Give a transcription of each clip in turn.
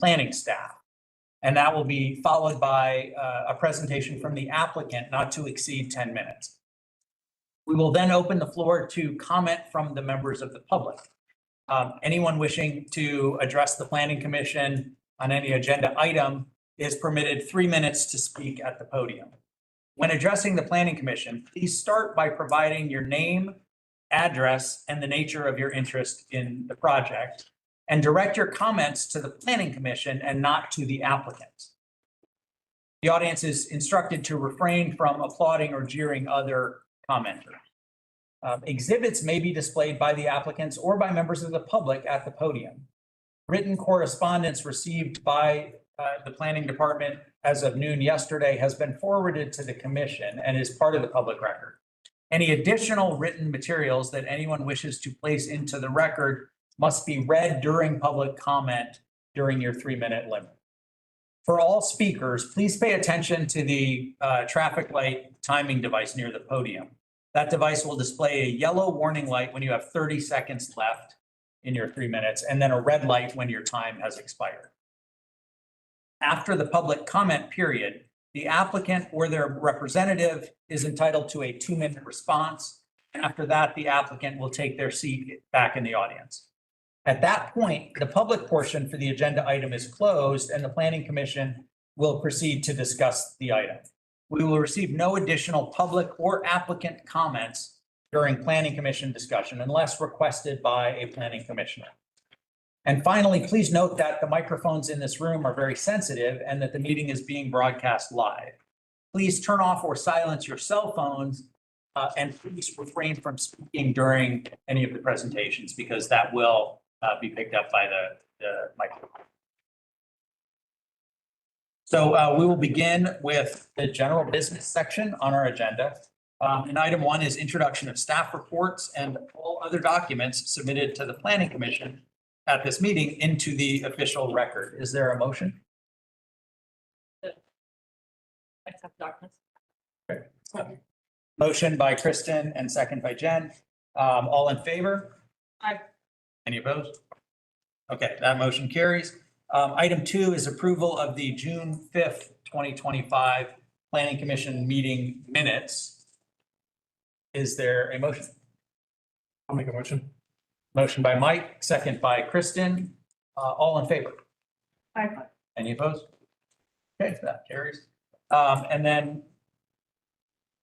planning staff. And that will be followed by a presentation from the applicant, not to exceed 10 minutes. We will then open the floor to comment from the members of the public. Anyone wishing to address the Planning Commission on any agenda item is permitted 3 minutes to speak at the podium. When addressing the Planning Commission, please start by providing your name, address, and the nature of your interest in the project, and direct your comments to the Planning Commission and not to the applicant. The audience is instructed to refrain from applauding or jeering other commenters. Exhibits may be displayed by the applicants or by members of the public at the podium. Written correspondence received by the Planning Department as of noon yesterday has been forwarded to the Commission and is part of the public record. Any additional written materials that anyone wishes to place into the record must be read during public comment during your 3-minute limit. For all speakers, please pay attention to the traffic light timing device near the podium. That device will display a yellow warning light when you have 30 seconds left in your 3 minutes, and then a red light when your time has expired. After the public comment period, the applicant or their representative is entitled to a 2-minute response. After that, the applicant will take their seat back in the audience. At that point, the public portion for the agenda item is closed and the Planning Commission will proceed to discuss the item. We will receive no additional public or applicant comments during Planning Commission discussion unless requested by a Planning Commissioner. And finally, please note that the microphones in this room are very sensitive and that the meeting is being broadcast live. Please turn off or silence your cell phones and please refrain from speaking during any of the presentations because that will be picked up by the microphone. So we will begin with the general business section on our agenda. And item 1 is introduction of staff reports and all other documents submitted to the Planning Commission at this meeting into the official record. Is there a motion? Accept documents. Okay. Motion by Kristen and second by Jen. All in favor? Aye. Any opposed? Okay, that motion carries. Item 2 is approval of the June 5th, 2025 Planning Commission meeting minutes. Is there a motion? I'll make a motion. Motion by Mike, second by Kristen. All in favor? Aye. Any opposed? Okay, that carries. And then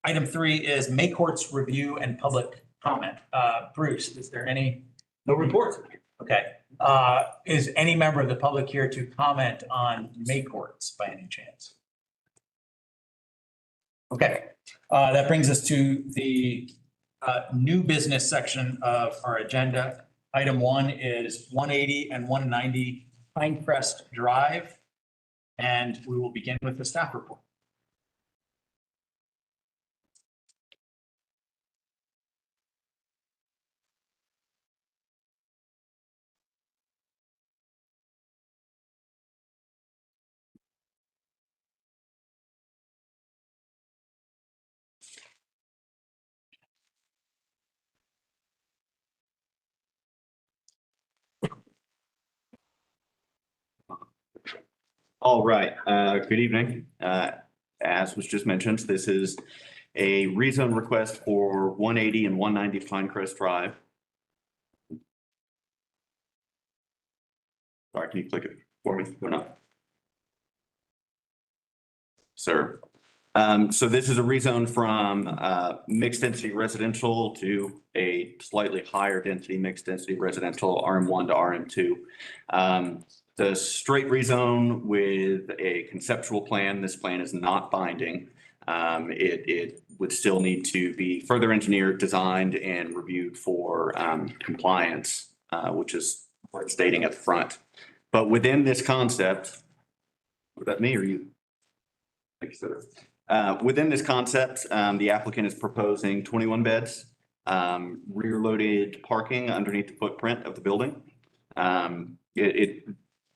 item 3 is May Court's review and public comment. Bruce, is there any? No reports. Okay. Is any member of the public here to comment on May Courts by any chance? Okay. That brings us to the new business section of our agenda. Item 1 is 180 and 190 Pinecrest Drive. And we will begin with the staff report. All right, good evening. As was just mentioned, this is a rezone request for 180 and 190 Pinecrest Drive. Sorry, can you click it for me or not? Sir. So this is a rezone from mixed density residential to a slightly higher density mixed density residential RM1 to RM2. The straight rezone with a conceptual plan. This plan is not binding. It would still need to be further engineered, designed, and reviewed for compliance, which is what it's stating at the front. But within this concept, was that me or you? Thank you, sir. Within this concept, the applicant is proposing 21 beds, rear-loaded parking underneath the footprint of the building.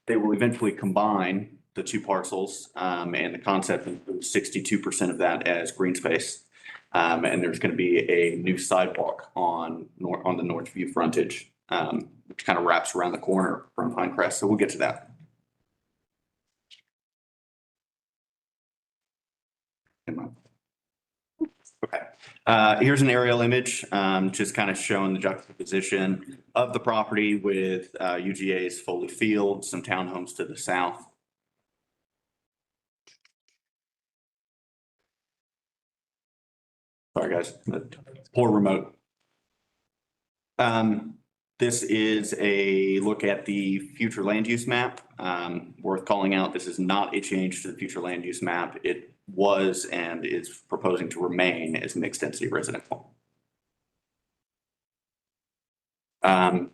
They will eventually combine the two parcels, and the concept includes 62% of that as green space. And there's going to be a new sidewalk on the north view frontage, which kind of wraps around the corner from Pinecrest. So we'll get to that. Okay, here's an aerial image, just kind of showing the juxtaposition of the property with UGA's Foley Field, some townhomes to the south. Sorry, guys, poor remote. This is a look at the future land use map. Worth calling out, this is not a change to the future land use map. It was and is proposing to remain as mixed density residential.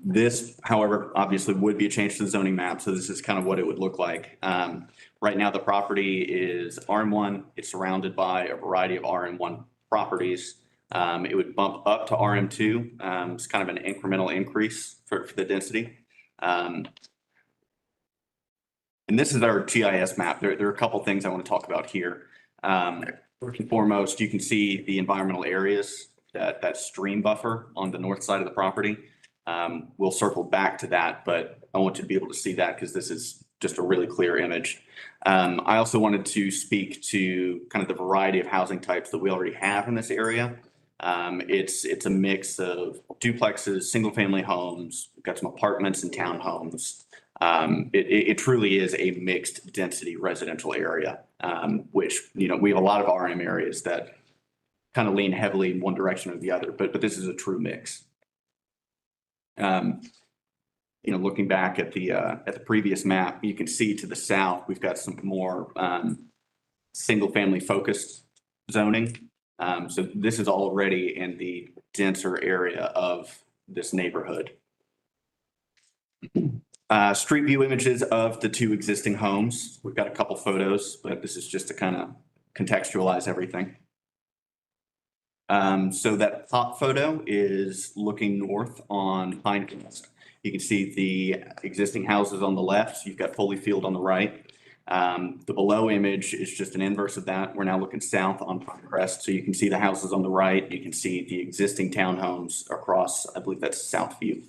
This, however, obviously would be a change to the zoning map. So this is kind of what it would look like. Right now, the property is RM1. It's surrounded by a variety of RM1 properties. It would bump up to RM2. It's kind of an incremental increase for the density. And this is our GIS map. There are a couple things I want to talk about here. First and foremost, you can see the environmental areas, that stream buffer on the north side of the property. We'll circle back to that, but I want you to be able to see that because this is just a really clear image. I also wanted to speak to kind of the variety of housing types that we already have in this area. It's a mix of duplexes, single family homes, we've got some apartments and townhomes. It truly is a mixed density residential area, which, you know, we have a lot of RM areas that kind of lean heavily in one direction or the other, but this is a true mix. You know, looking back at the previous map, you can see to the south, we've got some more single family focused zoning. So this is already in the denser area of this neighborhood. Street view images of the two existing homes. We've got a couple photos, but this is just to kind of contextualize everything. So that top photo is looking north on Pinecrest. You can see the existing houses on the left. You've got Foley Field on the right. The below image is just an inverse of that. We're now looking south on Pinecrest. So you can see the houses on the right. You can see the existing townhomes across, I believe that's South View.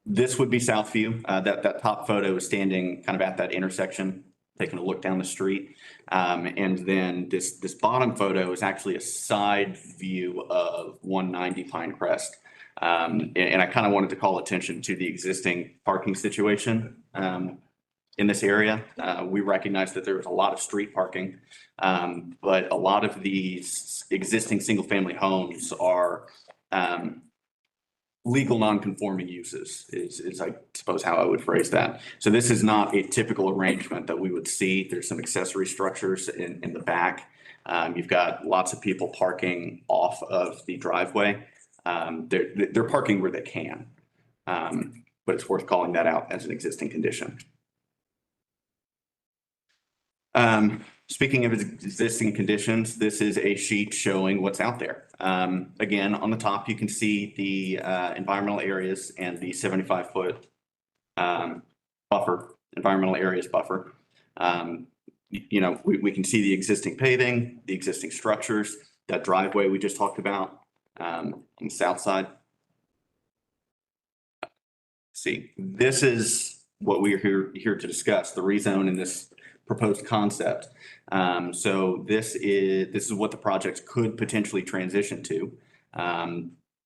This would be South View. That top photo is standing kind of at that intersection, taking a look down the street. And then this bottom photo is actually a side view of 190 Pinecrest. And I kind of wanted to call attention to the existing parking situation in this area. We recognize that there is a lot of street parking, but a lot of these existing single family homes are legal non-conforming uses is I suppose how I would phrase that. So this is not a typical arrangement that we would see. There's some accessory structures in the back. You've got lots of people parking off of the driveway. They're parking where they can, but it's worth calling that out as an existing condition. Speaking of existing conditions, this is a sheet showing what's out there. Again, on the top, you can see the environmental areas and the 75-foot buffer, environmental areas buffer. You know, we can see the existing paving, the existing structures, that driveway we just talked about on the south side. See, this is what we're here to discuss, the rezone in this proposed concept. So this is what the projects could potentially transition to.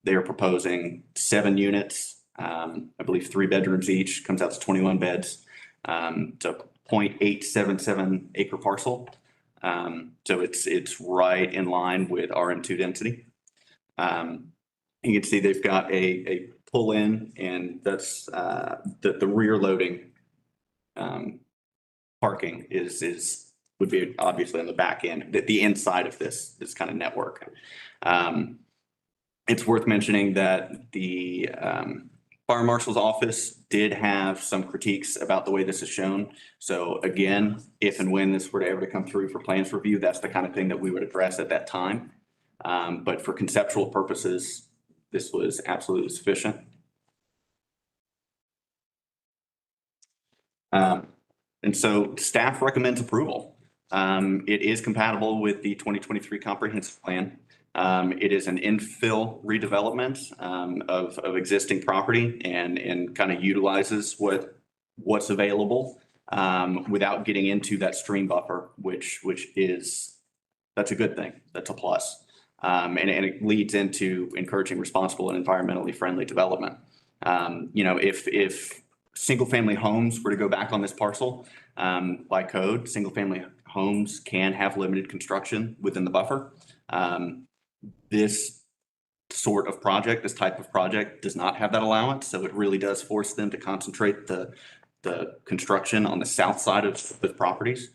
They are proposing 7 units, I believe 3 bedrooms each, comes out to 21 beds. It's a 0.877 acre parcel. So it's right in line with RM2 density. You can see they've got a pull in, and that's the rear loading parking would be obviously on the back end, the inside of this kind of network. It's worth mentioning that the fire marshal's office did have some critiques about the way this is shown. So again, if and when this were to ever come through for plans review, that's the kind of thing that we would address at that time. But for conceptual purposes, this was absolutely sufficient. And so staff recommends approval. It is compatible with the 2023 comprehensive plan. It is an infill redevelopment of existing property and kind of utilizes what's available without getting into that stream buffer, which is, that's a good thing. That's a plus. And it leads into encouraging responsible and environmentally friendly development. If single family homes were to go back on this parcel, by code, single family homes can have limited construction within the buffer. This sort of project, this type of project does not have that allowance. So it really does force them to concentrate the construction on the south side of the properties.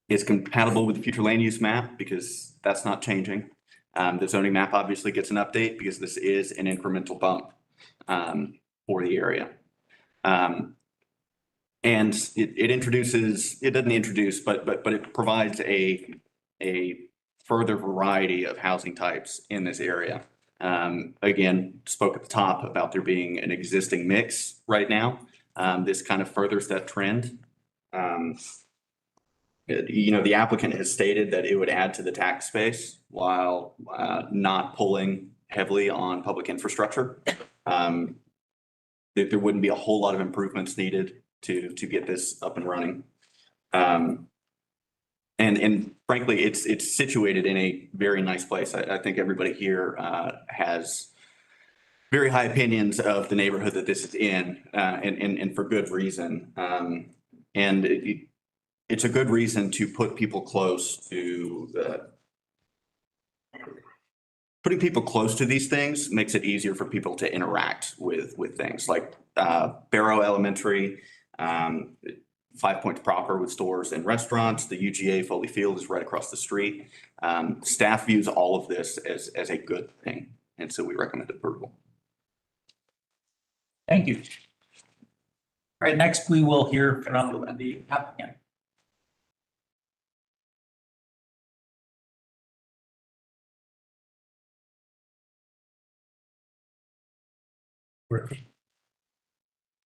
It's compatible with the future land use map because that's not changing. The zoning map obviously gets an update because this is an incremental bump for the area. And it introduces, it doesn't introduce, but it provides a further variety of housing types in this area. Again, spoke at the top about there being an existing mix right now. This kind of furthers that trend. The applicant has stated that it would add to the tax base while not pulling heavily on public infrastructure. There wouldn't be a whole lot of improvements needed to get this up and running. And frankly, it's situated in a very nice place. I think everybody here has very high opinions of the neighborhood that this is in, and for good reason. And it's a good reason to put people close to putting people close to these things makes it easier for people to interact with things like Barrow Elementary, 5 Points proper with stores and restaurants. The UGA Foley Field is right across the street. Staff views all of this as a good thing. And so we recommend approval. Thank you. All right, next we will hear from the applicant.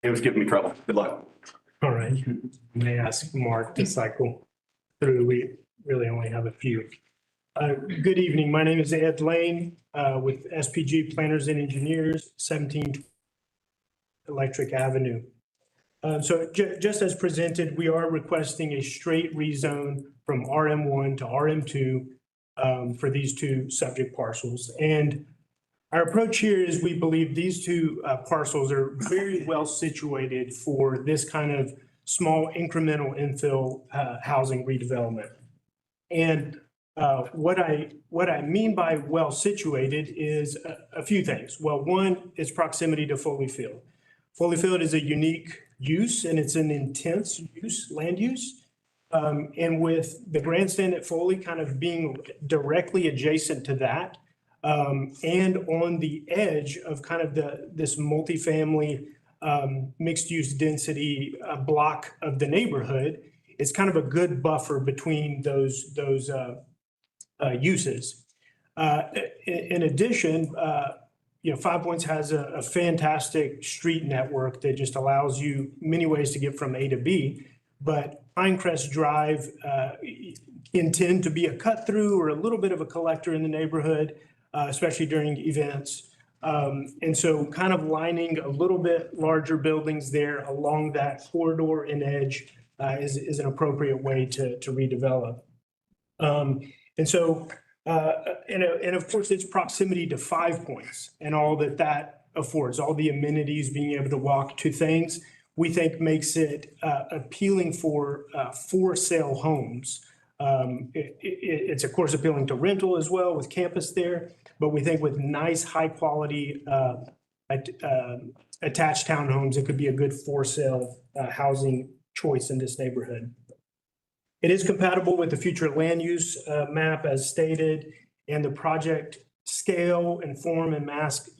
It was giving me trouble. Good luck. All right. May I ask Mark to cycle through? We really only have a few. Good evening. My name is Ed Lane with SPG Planners and Engineers, 17 Electric Avenue. So just as presented, we are requesting a straight rezone from RM1 to RM2 for these two subject parcels. And our approach here is we believe these two parcels are very well situated for this kind of small incremental infill housing redevelopment. And what I mean by well situated is a few things. Well, one is proximity to Foley Field. Foley Field is a unique use and it's an intense use, land use. And with the grandstand at Foley kind of being directly adjacent to that, and on the edge of kind of this multifamily mixed use density block of the neighborhood, it's kind of a good buffer between those uses. In addition, 5 Points has a fantastic street network that just allows you many ways to get from A to B, but Pinecrest Drive can tend to be a cut through or a little bit of a collector in the neighborhood, especially during events. And so kind of lining a little bit larger buildings there along that corridor and edge is an appropriate way to redevelop. And so, and of course, it's proximity to 5 Points and all that affords, all the amenities, being able to walk to things, we think makes it appealing for sale homes. It's of course appealing to rental as well with campus there, but we think with nice, high quality attached townhomes, it could be a good for sale housing choice in this neighborhood. It is compatible with the future land use map as stated, and the project scale and form and mass,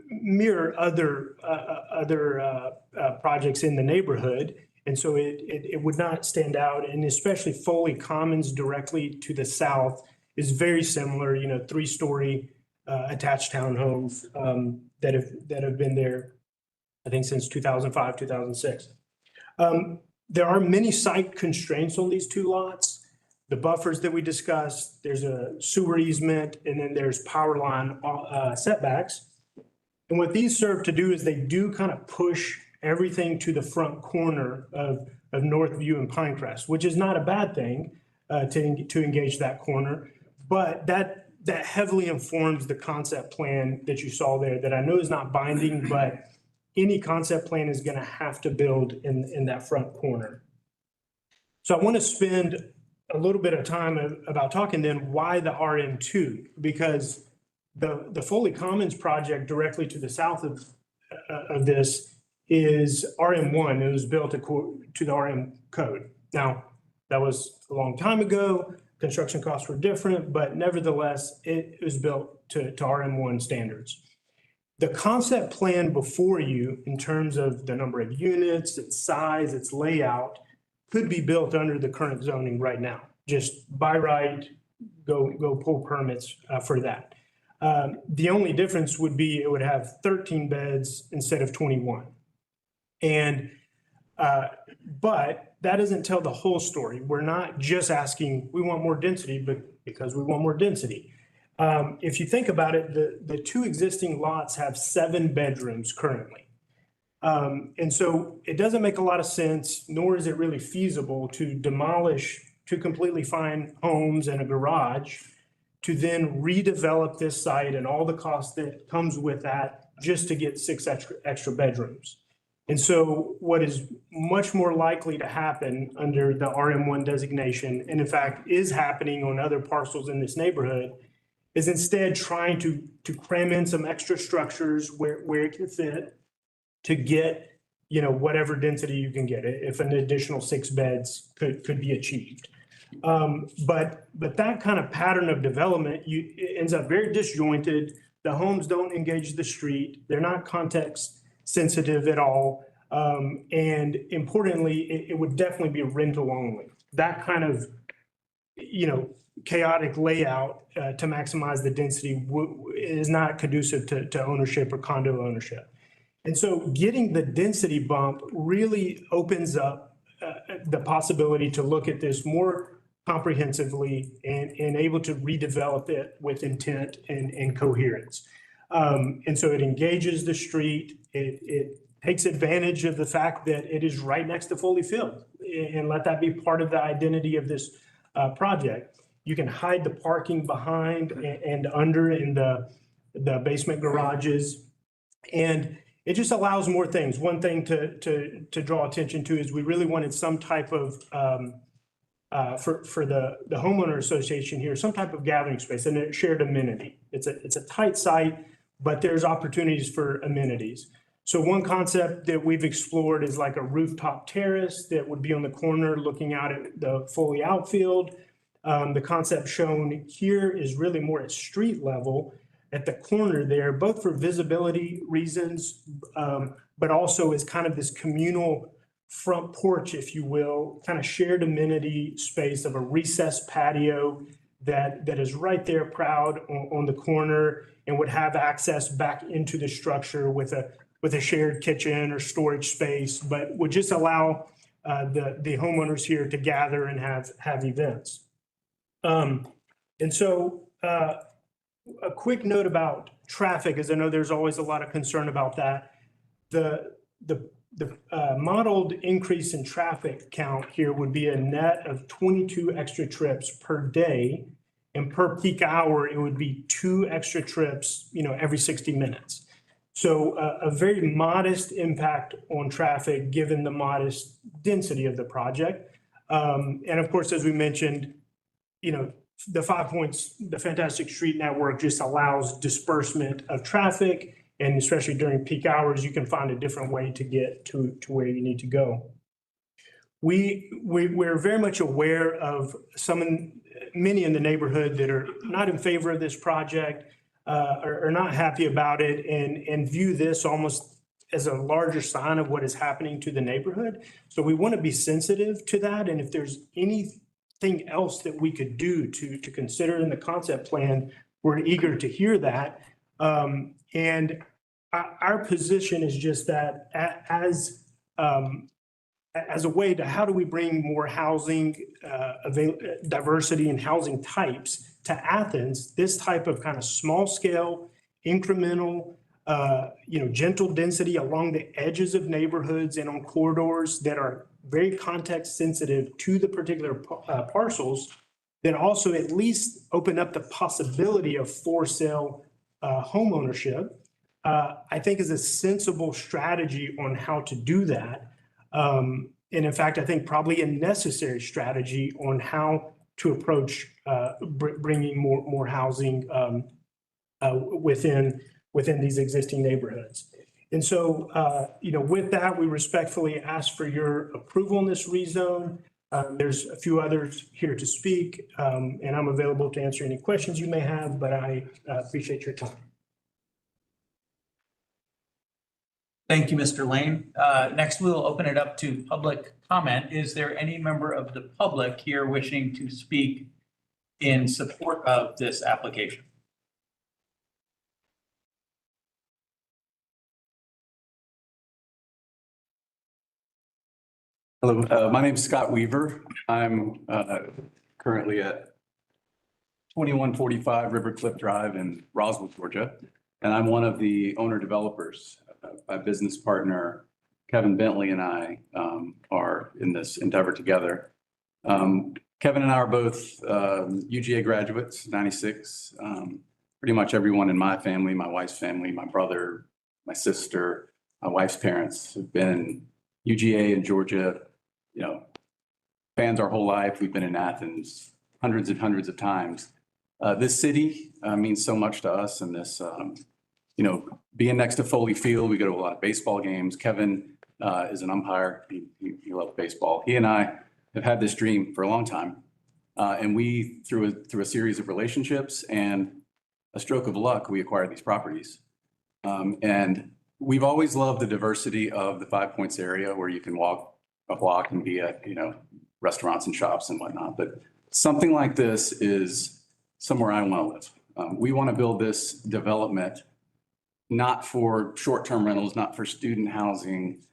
mirror other projects in the neighborhood. And so it would not stand out, and especially Foley Commons directly to the south is very similar, 3-story attached townhomes that have been there, I think, since 2005, 2006. There are many site constraints on these two lots. the buffers that we discussed, there's a sewer easement, and then there's power line setbacks. And what these serve to do is they do kind of push everything to the front corner of Northview and Pinecrest, which is not a bad thing to engage that corner. But that heavily informs the concept plan that you saw there that I know is not binding, but any concept plan is going to have to build in that front corner. So I want to spend a little bit of time about talking then why the RM2, because the Foley Commons project directly to the south of this is RM1. It was built to the RM code. Now, that was a long time ago. Construction costs were different, but nevertheless, it was built to RM1 standards. The concept plan before you in terms of the number of units, its size, its layout, could be built under the current zoning right now. Just by right, go pull permits for that. The only difference would be it would have 13 beds instead of 21. And but that doesn't tell the whole story. We're not just asking, we want more density, but because we want more density. If you think about it, the two existing lots have 7 bedrooms currently. And so it doesn't make a lot of sense, nor is it really feasible to demolish, to completely find homes and a garage, to then redevelop this site and all the cost that comes with that just to get 6 extra bedrooms. And so what is much more likely to happen under the RM1 designation, and in fact is happening on other parcels in this neighborhood, is instead trying to cram in some extra structures where it can fit to get, whatever density you can get, if an additional 6 beds could be achieved. But that kind of pattern of development, it ends up very disjointed. The homes don't engage the street. They're not context sensitive at all. And importantly, it would definitely be rental only. That kind of, chaotic layout to maximize the density is not conducive to ownership or condo ownership. And so getting the density bump really opens up the possibility to look at this more comprehensively and able to redevelop it with intent and coherence. And so it engages the street. It takes advantage of the fact that it is right next to Foley Field, and let that be part of the identity of this project. You can hide the parking behind and under in the basement garages. And it just allows more things. One thing to draw attention to is we really wanted some type of, for the homeowner association here, some type of gathering space and a shared amenity. It's a tight site, but there's opportunities for amenities. So one concept that we've explored is like a rooftop terrace that would be on the corner looking out at the Foley outfield. The concept shown here is really more at street level at the corner there, both for visibility reasons, but also as kind of this communal front porch, if you will, kind of shared amenity space of a recessed patio that is right there proud on the corner and would have access back into the structure with a shared kitchen or storage space, but would just allow the homeowners here to gather and have events. And so a quick note about traffic, as I know there's always a lot of concern about that. The modeled increase in traffic count here would be a net of 22 extra trips per day. And per peak hour, it would be 2 extra trips, every 60 minutes. So a very modest impact on traffic given the modest density of the project. And of course, as we mentioned, the 5 points, the Fantastic Street Network just allows disbursement of traffic, and especially during peak hours, you can find a different way to get to where you need to go. We're very much aware of many in the neighborhood that are not in favor of this project, are not happy about it, and view this almost as a larger sign of what is happening to the neighborhood. So we want to be sensitive to that, and if there's anything else that we could do to consider in the concept plan, we're eager to hear that. And our position is just that as as a way to how do we bring more housing, diversity in housing types to Athens, this type of kind of small scale, incremental, gentle density along the edges of neighborhoods and on corridors that are very context sensitive to the particular parcels, that also at least open up the possibility of for sale home ownership, I think is a sensible strategy on how to do that. And in fact, I think probably a necessary strategy on how to approach bringing more housing within these existing neighborhoods. And so, with that, we respectfully ask for your approval on this rezone. There's a few others here to speak, and I'm available to answer any questions you may have, but I appreciate your time. Thank you, Mr. Lane. Next, we will open it up to public comment. Is there any member of the public here wishing to speak in support of this application? Hello, my name is Scott Weaver. I'm currently at 2145 River Cliff Drive in Roswell, Georgia, and I'm one of the owner developers. My business partner, Kevin Bentley, and I are in this endeavor together. Kevin and I are both UGA graduates, 96. Pretty much everyone in my family, my wife's family, my brother, my sister, my wife's parents have been UGA in Georgia, fans our whole life. We've been in Athens hundreds and hundreds of times. This city means so much to us, and this, being next to Foley Field, we go to a lot of baseball games. Kevin is an umpire. He loves baseball. He and I have had this dream for a long time. And we, through a series of relationships and a stroke of luck, we acquired these properties. And we've always loved the diversity of the 5 Points area where you can walk a block and be at, restaurants and shops and whatnot. But something like this is somewhere I want to live. We want to build this development not for short-term rentals, not for student housing.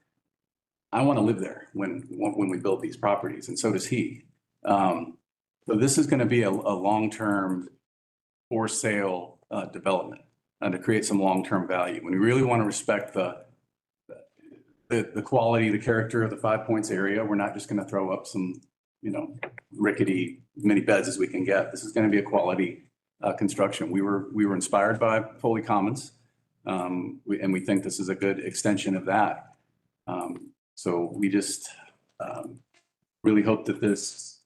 I want to live there when we build these properties, and so does he. So this is going to be a long-term for sale development to create some long-term value. When we really want to respect the quality, the character of the 5 Points area, we're not just going to throw up some, rickety mini beds as we can get. This is going to be a quality construction. We were inspired by Foley Commons, and we think this is a good extension of that. So we just really hope that this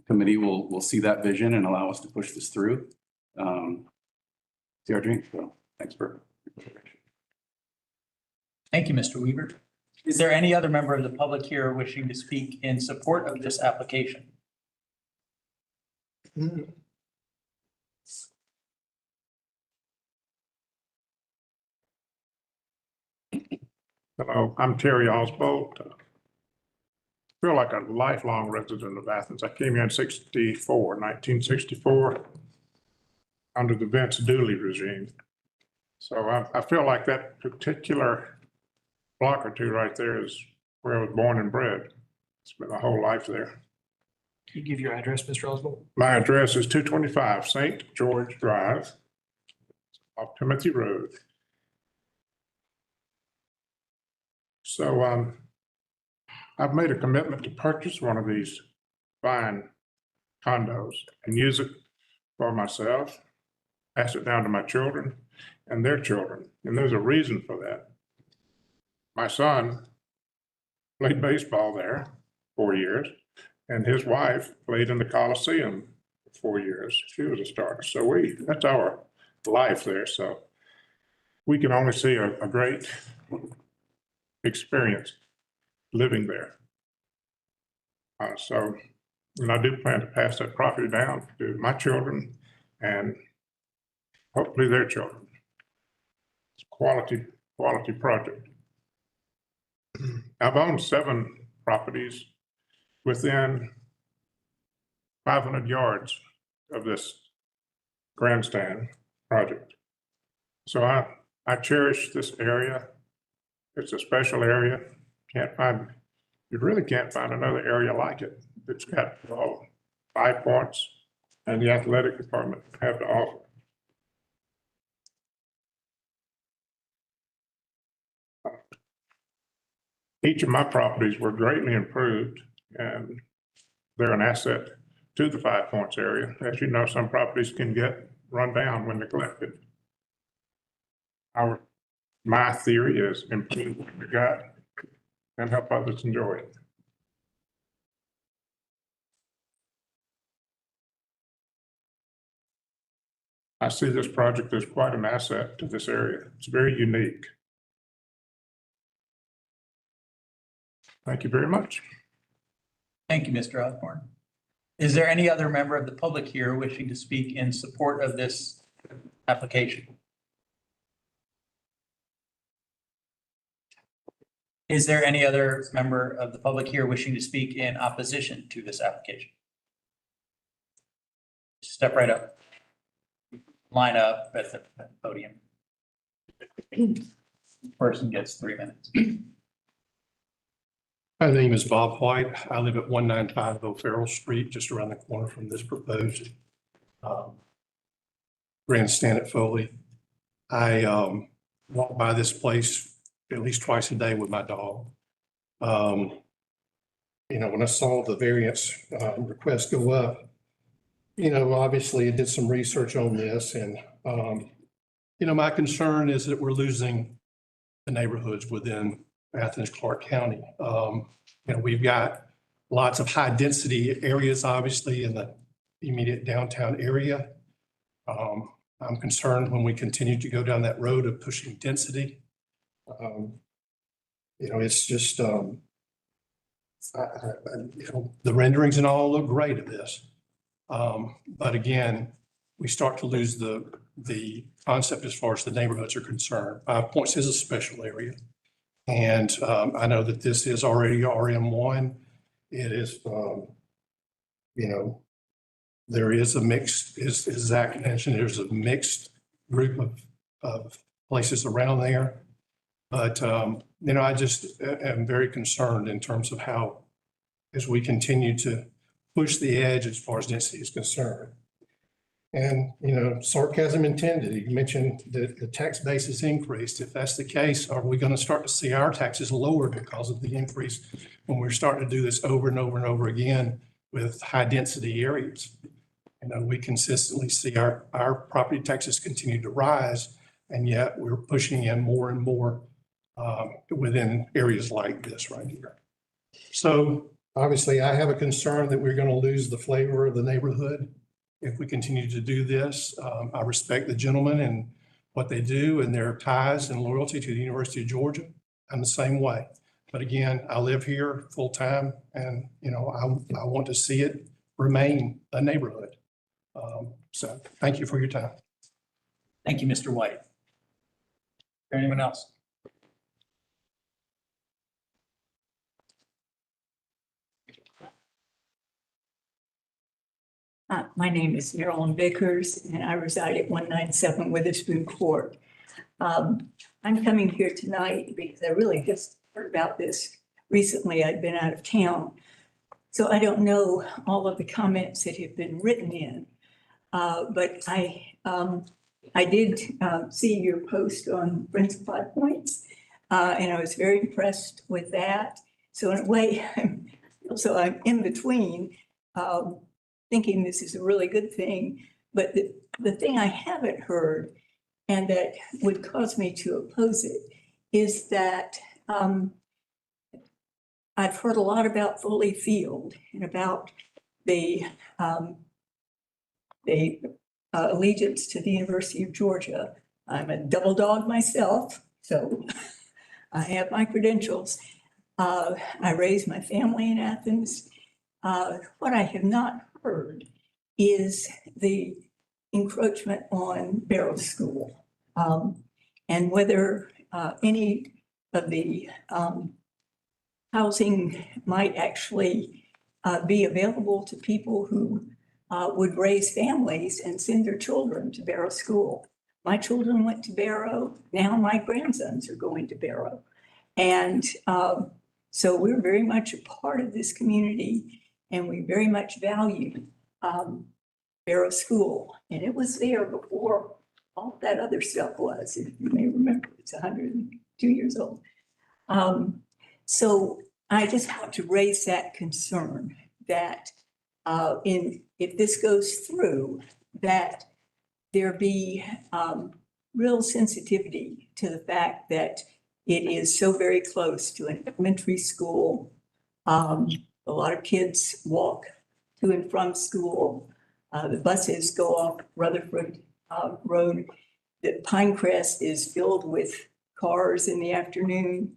committee will see that vision and allow us to push this through. See our dream. So thanks for your consideration. Thank you, Mr. Weaver. Is there any other member of the public here wishing to speak in support of this application? Hello, I'm Terry Oswald. I feel like a lifelong resident of Athens. I came here in 1964, under the Vince Dooley regime. So I feel like that particular block or two right there is where I was born and bred. Spent my whole life there. Can you give your address, Mr. Oswald? My address is 225 St. George Drive off Timothy Road. So I've made a commitment to purchase one of these fine condos and use it for myself, pass it down to my children and their children. And there's a reason for that. My son played baseball there 4 years, and his wife played in the Coliseum for 4 years. She was a starter. So that's our life there. So we can only see a great experience living there. And I do plan to pass that property down to my children and hopefully their children. It's a quality project. I've owned 7 properties within 500 yards of this grandstand project. So I cherish this area. It's a special area. Can't find You really can't find another area like it that's got all 5 points and the athletic department have to offer. Each of my properties were greatly improved, and they're an asset to the 5 Points area. As you know, some properties can get run down when neglected. My theory is improve what you got and help others enjoy it. I see this project as quite an asset to this area. It's very unique. Thank you very much. Thank you, Mr. Osborne. Is there any other member of the public here wishing to speak in support of this application? Is there any other member of the public here wishing to speak in opposition to this application? Step right up. Line up at the podium. Person gets 3 minutes. My name is Bob White. I live at 1950 Farrell Street, just around the corner from this proposed grandstand at Foley. I walk by this place at least twice a day with my dog. When I saw the variance request go up, obviously I did some research on this, and my concern is that we're losing the neighborhoods within Athens-Clarke County. We've got lots of high density areas, obviously, in the immediate downtown area. I'm concerned when we continue to go down that road of pushing density. It's just, the renderings and all look great of this. But again, we start to lose the concept as far as the neighborhoods are concerned. 5 Points is a special area. And I know that this is already RM1. It is, there is a mixed, as Zach mentioned, there's a mixed group of places around there. But, I just am very concerned in terms of how, as we continue to push the edge as far as density is concerned. And, sarcasm intended. You mentioned that the tax base is increased. If that's the case, are we going to start to see our taxes lower because of the increase when we're starting to do this over and over and over again with high density areas? We consistently see our property taxes continue to rise, and yet we're pushing in more and more within areas like this right here. So obviously I have a concern that we're going to lose the flavor of the neighborhood if we continue to do this. I respect the gentleman and what they do and their ties and loyalty to the University of Georgia. I'm the same way. But again, I live here full time, and I want to see it remain a neighborhood. So thank you for your time. Thank you, Mr. White. Is there anyone else? My name is Marilyn Vickers, and I reside at 197 Witherspoon Court. I'm coming here tonight because I really just heard about this recently. I'd been out of town, so I don't know all of the comments that have been written in. But I did see your post on Friends of 5 Points, and I was very impressed with that. So in a way, I'm in between. Thinking this is a really good thing, but the thing I haven't heard and that would cause me to oppose it is that I've heard a lot about Foley Field and about the allegiance to the University of Georgia. I'm a double dog myself, so I have my credentials. I raised my family in Athens. What I have not heard is the encroachment on Barrow School, and whether any of the housing might actually be available to people who would raise families and send their children to Barrow School. My children went to Barrow. Now my grandsons are going to Barrow. And So we're very much a part of this community and we very much value Barrow School. And it was there before all that other stuff was, if you may remember, it's 102 years old. So I just want to raise that concern that if this goes through, that there be real sensitivity to the fact that it is so very close to an elementary school. A lot of kids walk to and from school. The buses go off Rutherford Road. The Pinecrest is filled with cars in the afternoon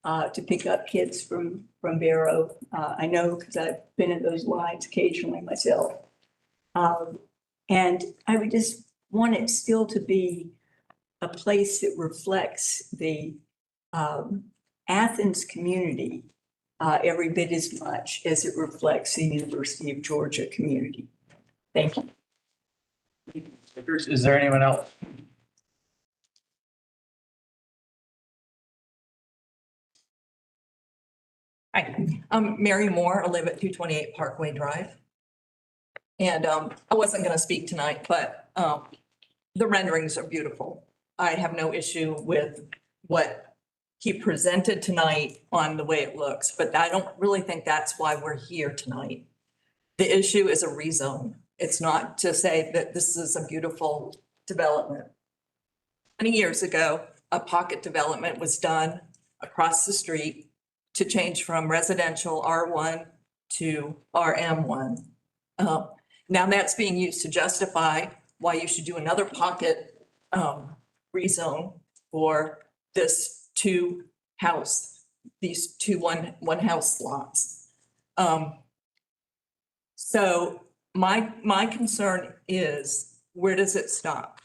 to pick up kids from Barrow. I know because I've been in those lines occasionally myself. And I would just want it still to be a place that reflects the Athens community every bit as much as it reflects the University of Georgia community. Thank you. Is there anyone else? Hi, I'm Mary Moore. I live at 228 Parkway Drive. And I wasn't going to speak tonight, but the renderings are beautiful. I have no issue with what he presented tonight on the way it looks, but I don't really think that's why we're here tonight. The issue is a rezone. It's not to say that this is a beautiful development. 20 years ago, a pocket development was done across the street to change from residential R1 to RM1. Now that's being used to justify why you should do another pocket rezone for these two one house lots. So my concern is, where does it stop?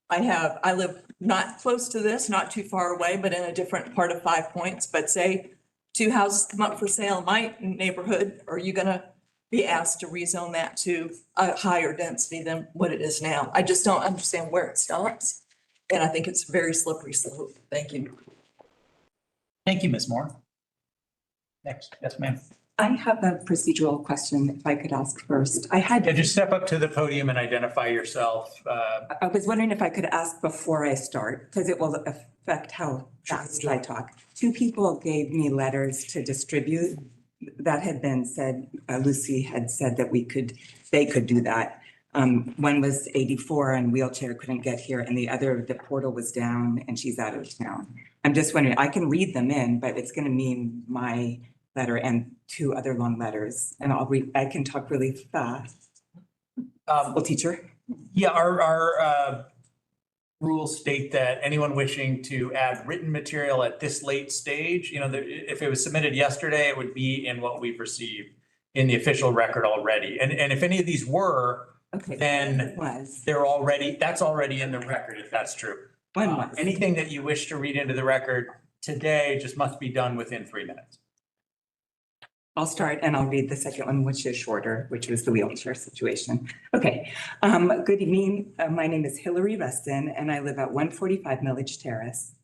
I live not close to this, not too far away, but in a different part of 5 Points. But say two houses come up for sale in my neighborhood, are you gonna be asked to rezone that to a higher density than what it is now? I just don't understand where it stops. And I think it's a very slippery slope. Thank you. Thank you, Ms. Moore. Next, yes, ma'am. I have a procedural question, if I could ask first. Yeah, just step up to the podium and identify yourself. I was wondering if I could ask before I start, because it will affect how fast I talk. Two people gave me letters to distribute that had been said, Lucy had said that they could do that. One was 84 and wheelchair, couldn't get here, and the other, the portal was down and she's out of town. I'm just wondering, I can read them in, but it's gonna mean my letter and two other long letters, and I can talk really fast. Well, teacher? Yeah, our rules state that anyone wishing to add written material at this late stage, if it was submitted yesterday, it would be in what we've received in the official record already. And if any of these were, Okay, then was. that's already in the record, if that's true. One was. Anything that you wish to read into the record today just must be done within 3 minutes. I'll start and I'll read the second one, which is shorter, which was the wheelchair situation. Okay, good evening. My name is Hillary Rustin and I live at 145 Millage Terrace.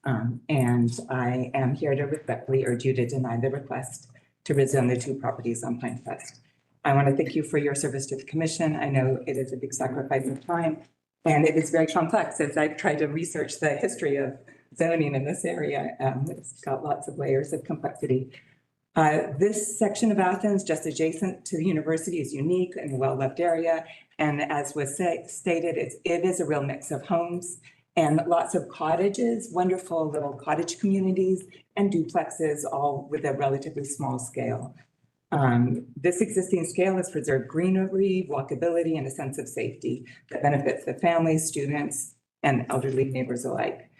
And I am here to respectfully urge you to deny the request to rezone the two properties on Pinecrest. I want to thank you for your service to the commission. I know it is a big sacrifice of time and it is very complex as I've tried to research the history of zoning in this area. It's got lots of layers of complexity. This section of Athens, just adjacent to the university, is unique and a well-loved area. And as was stated, it is a real mix of homes and lots of cottages, wonderful little cottage communities and duplexes, all with a relatively small scale. This existing scale has preserved greenery, walkability, and a sense of safety that benefits the families, students, and elderly neighbors alike.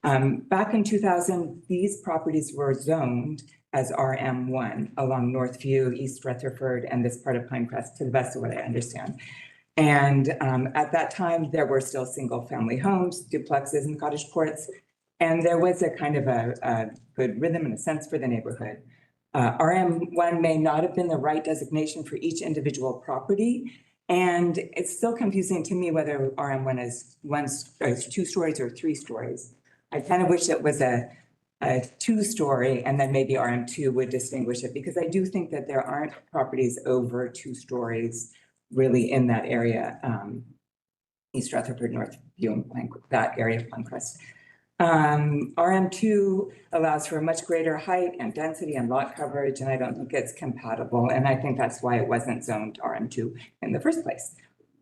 Back in 2000, these properties were zoned as RM1 along Northview, East Rutherford, and this part of Pinecrest, to the best of what I understand. And at that time, there were still single-family homes, duplexes, and cottage courts, and there was a kind of a good rhythm and a sense for the neighborhood. RM1 may not have been the right designation for each individual property, and it's still confusing to me whether RM1 is 2 stories or 3 stories. I kind of wish it was a a two-story, and then maybe RM2 would distinguish it, because I do think that there aren't properties over 2 stories really in that area, East Rutherford, Northview, and that area of Pinecrest. RM2 allows for a much greater height and density and lot coverage, and I don't think it's compatible. And I think that's why it wasn't zoned RM2 in the first place.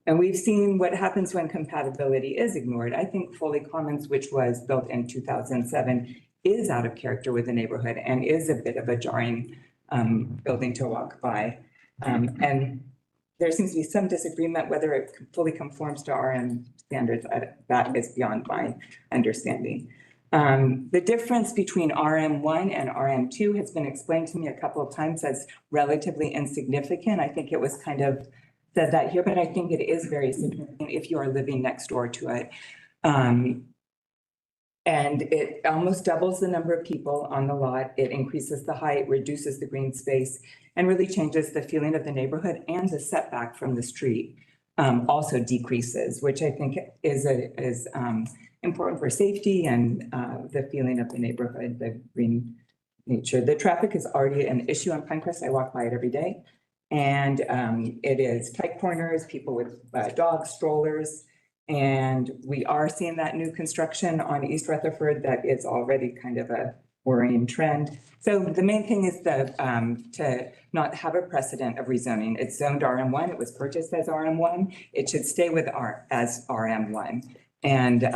And we've seen what happens when compatibility is ignored. I think Foley Commons, which was built in 2007, is out of character with the neighborhood and is a bit of a jarring building to walk by. And there seems to be some disagreement whether it fully conforms to RM standards. That is beyond my understanding. The difference between RM1 and RM2 has been explained to me a couple of times as relatively insignificant. I think it was kind of said that here, but I think it is very significant if you are living next door to it. And it almost doubles the number of people on the lot. It increases the height, reduces the green space, and really changes the feeling of the neighborhood, and the setback from the street also decreases, which I think is important for safety and the feeling of the neighborhood, the green nature. The traffic is already an issue on Pinecrest. I walk by it every day. And it is tight corners, people with dogs, strollers. And we are seeing that new construction on East Rutherford that is already kind of a worrying trend. So the main thing is to not have a precedent of rezoning. It's zoned RM1. It was purchased as RM1. It should stay with as RM1. And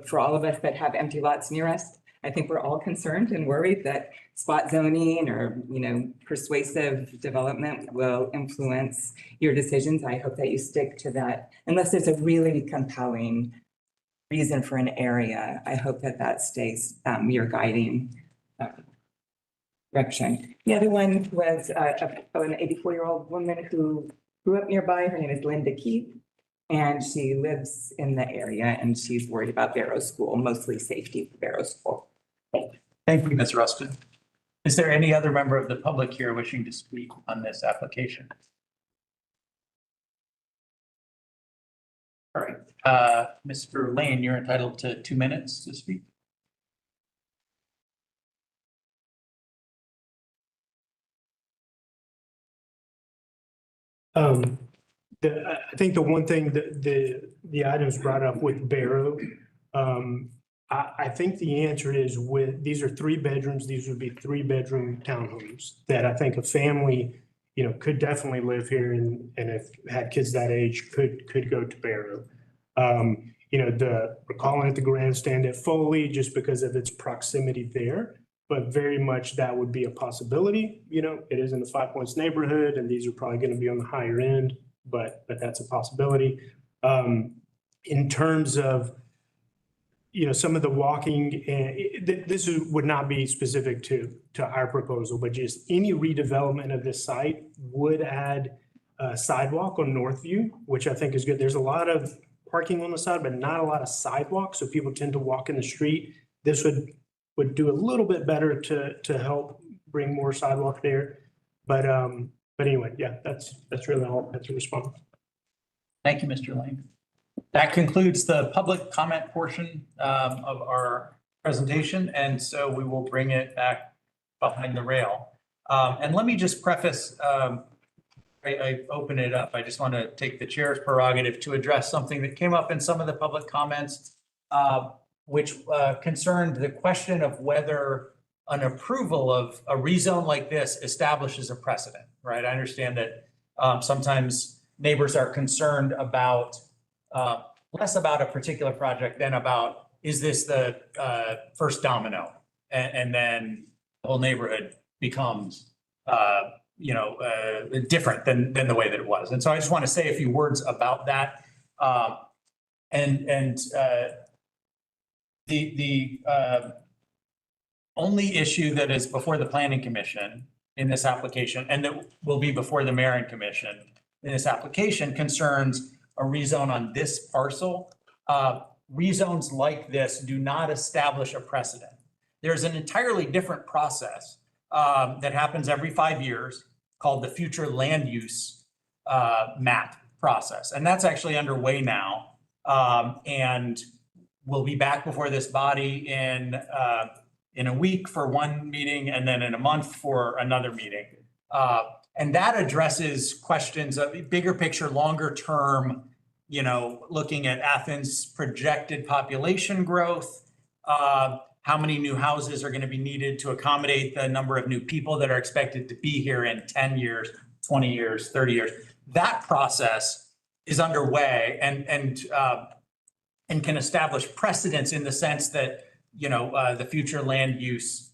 for all of us that have empty lots near us, I think we're all concerned and worried that spot zoning or, persuasive development will influence your decisions. I hope that you stick to that. Unless there's a really compelling reason for an area, I hope that that stays your guiding direction. The other one was an 84-year-old woman who grew up nearby. Her name is Linda Keith, and she lives in the area, and she's worried about Barrow School, mostly safety for Barrow School. Thank you, Ms. Rustin. Is there any other member of the public here wishing to speak on this application? All right, Mr. Lane, you're entitled to 2 minutes to speak. I think the one thing that the items brought up with Barrow, I think the answer is these are 3 bedrooms. These would be 3-bedroom townhomes that I think a family, could definitely live here, and if had kids that age could go to Barrow. We're calling it the grandstand at Foley just because of its proximity there, but very much that would be a possibility. It is in the 5 Points neighborhood, and these are probably going to be on the higher end, but that's a possibility. In terms of some of the walking, this would not be specific to our proposal, but just any redevelopment of this site would add a sidewalk on Northview, which I think is good. There's a lot of parking on the side, but not a lot of sidewalks, so people tend to walk in the street. This would do a little bit better to help bring more sidewalk there. But anyway, yeah, that's really all I have to respond. Thank you, Mr. Lane. That concludes the public comment portion of our presentation, and so we will bring it back behind the rail. And let me just preface, I open it up. I just want to take the chair's prerogative to address something that came up in some of the public comments, which concerned the question of whether an approval of a rezone like this establishes a precedent, right? I understand that sometimes neighbors are concerned about less about a particular project than about, is this the first domino? And then the whole neighborhood becomes, different than the way that it was. And so I just want to say a few words about that. The only issue that is before the Planning Commission in this application, and that will be before the Mayor and Commission in this application, concerns a rezone on this parcel. Rezones like this do not establish a precedent. There's an entirely different process that happens every 5 years called the future land use map process. And that's actually underway now. And we'll be back before this body in in a week for one meeting and then in a month for another meeting. And that addresses questions of bigger picture, longer term, looking at Athens' projected population growth, how many new houses are going to be needed to accommodate the number of new people that are expected to be here in 10 years, 20 years, 30 years. That process is underway and can establish precedents in the sense that, the future land use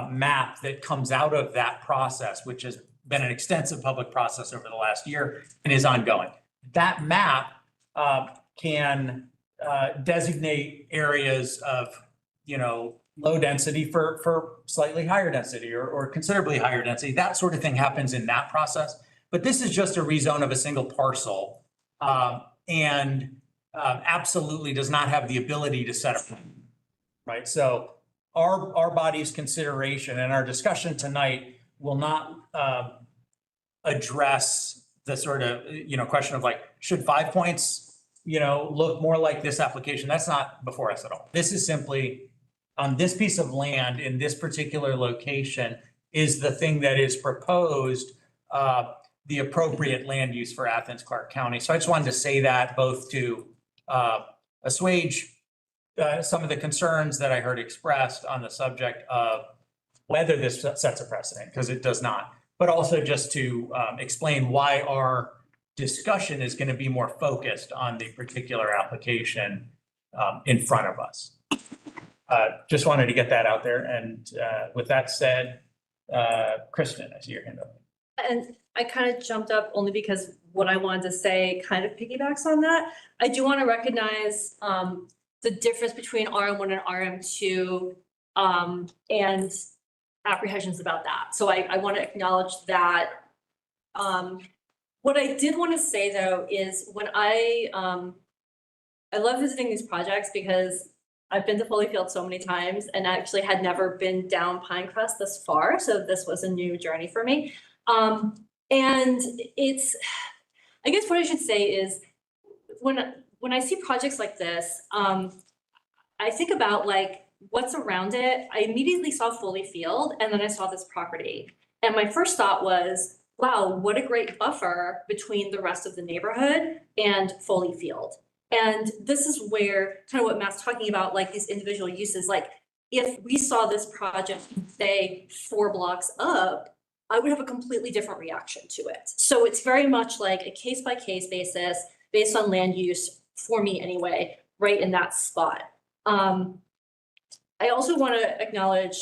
map that comes out of that process, which has been an extensive public process over the last year and is ongoing. That map can designate areas of, low density for slightly higher density or considerably higher density. That sort of thing happens in that process. But this is just a rezone of a single parcel and absolutely does not have the ability to set up, right? So our body's consideration and our discussion tonight will not address the sort of, question of like, should 5 Points, look more like this application? That's not before us at all. This is simply on this piece of land in this particular location is the thing that is proposed, the appropriate land use for Athens-Clarke County. So I just wanted to say that both to assuage some of the concerns that I heard expressed on the subject of whether this sets a precedent, because it does not, but also just to explain why our discussion is going to be more focused on the particular application in front of us. Just wanted to get that out there. And with that said, Kristen, I see your hand up. And I kind of jumped up only because what I wanted to say kind of piggybacks on that. I do want to recognize the difference between RM1 and RM2 and apprehensions about that. So I want to acknowledge that. What I did want to say though is when I love visiting these projects because I've been to Foley Field so many times and actually had never been down Pinecrest this far. So this was a new journey for me. And it's, I guess what I should say is when I see projects like this, I think about like what's around it. I immediately saw Foley Field and then I saw this property. And my first thought was, wow, what a great buffer between the rest of the neighborhood and Foley Field. And this is where kind of what Matt's talking about, like these individual uses, like if we saw this project, say 4 blocks up, I would have a completely different reaction to it. So it's very much like a case by case basis based on land use for me anyway, right in that spot. I also want to acknowledge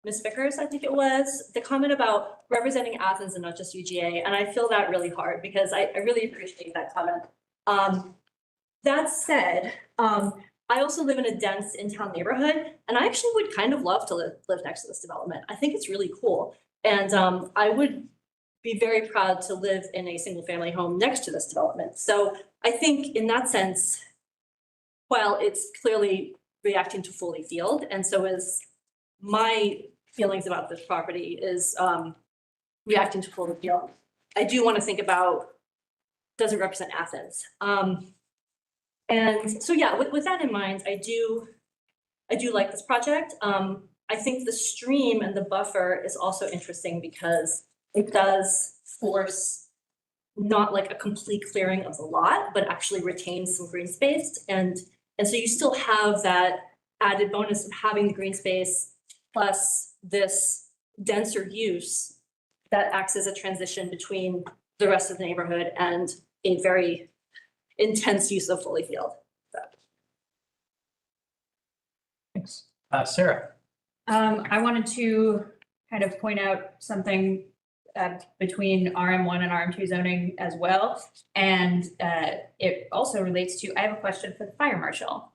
Ms. Vickers, I think it was, the comment about representing Athens and not just UGA. And I feel that really hard because I really appreciate that comment. That said, I also live in a dense in-town neighborhood, and I actually would kind of love to live next to this development. I think it's really cool. And I would be very proud to live in a single family home next to this development. So I think in that sense, while it's clearly reacting to Foley Field, and so is my feelings about this property is reacting to Foley Field, I do want to think about, does it represent Athens? And so, yeah, with that in mind, I do like this project. I think the stream and the buffer is also interesting because it does force not like a complete clearing of the lot, but actually retains some green space. And so you still have that added bonus of having the green space plus this denser use that acts as a transition between the rest of the neighborhood and a very intense use of Foley Field. So. Thanks. Sarah. I wanted to kind of point out something between RM1 and RM2 zoning as well. And it also relates to, I have a question for the fire marshal.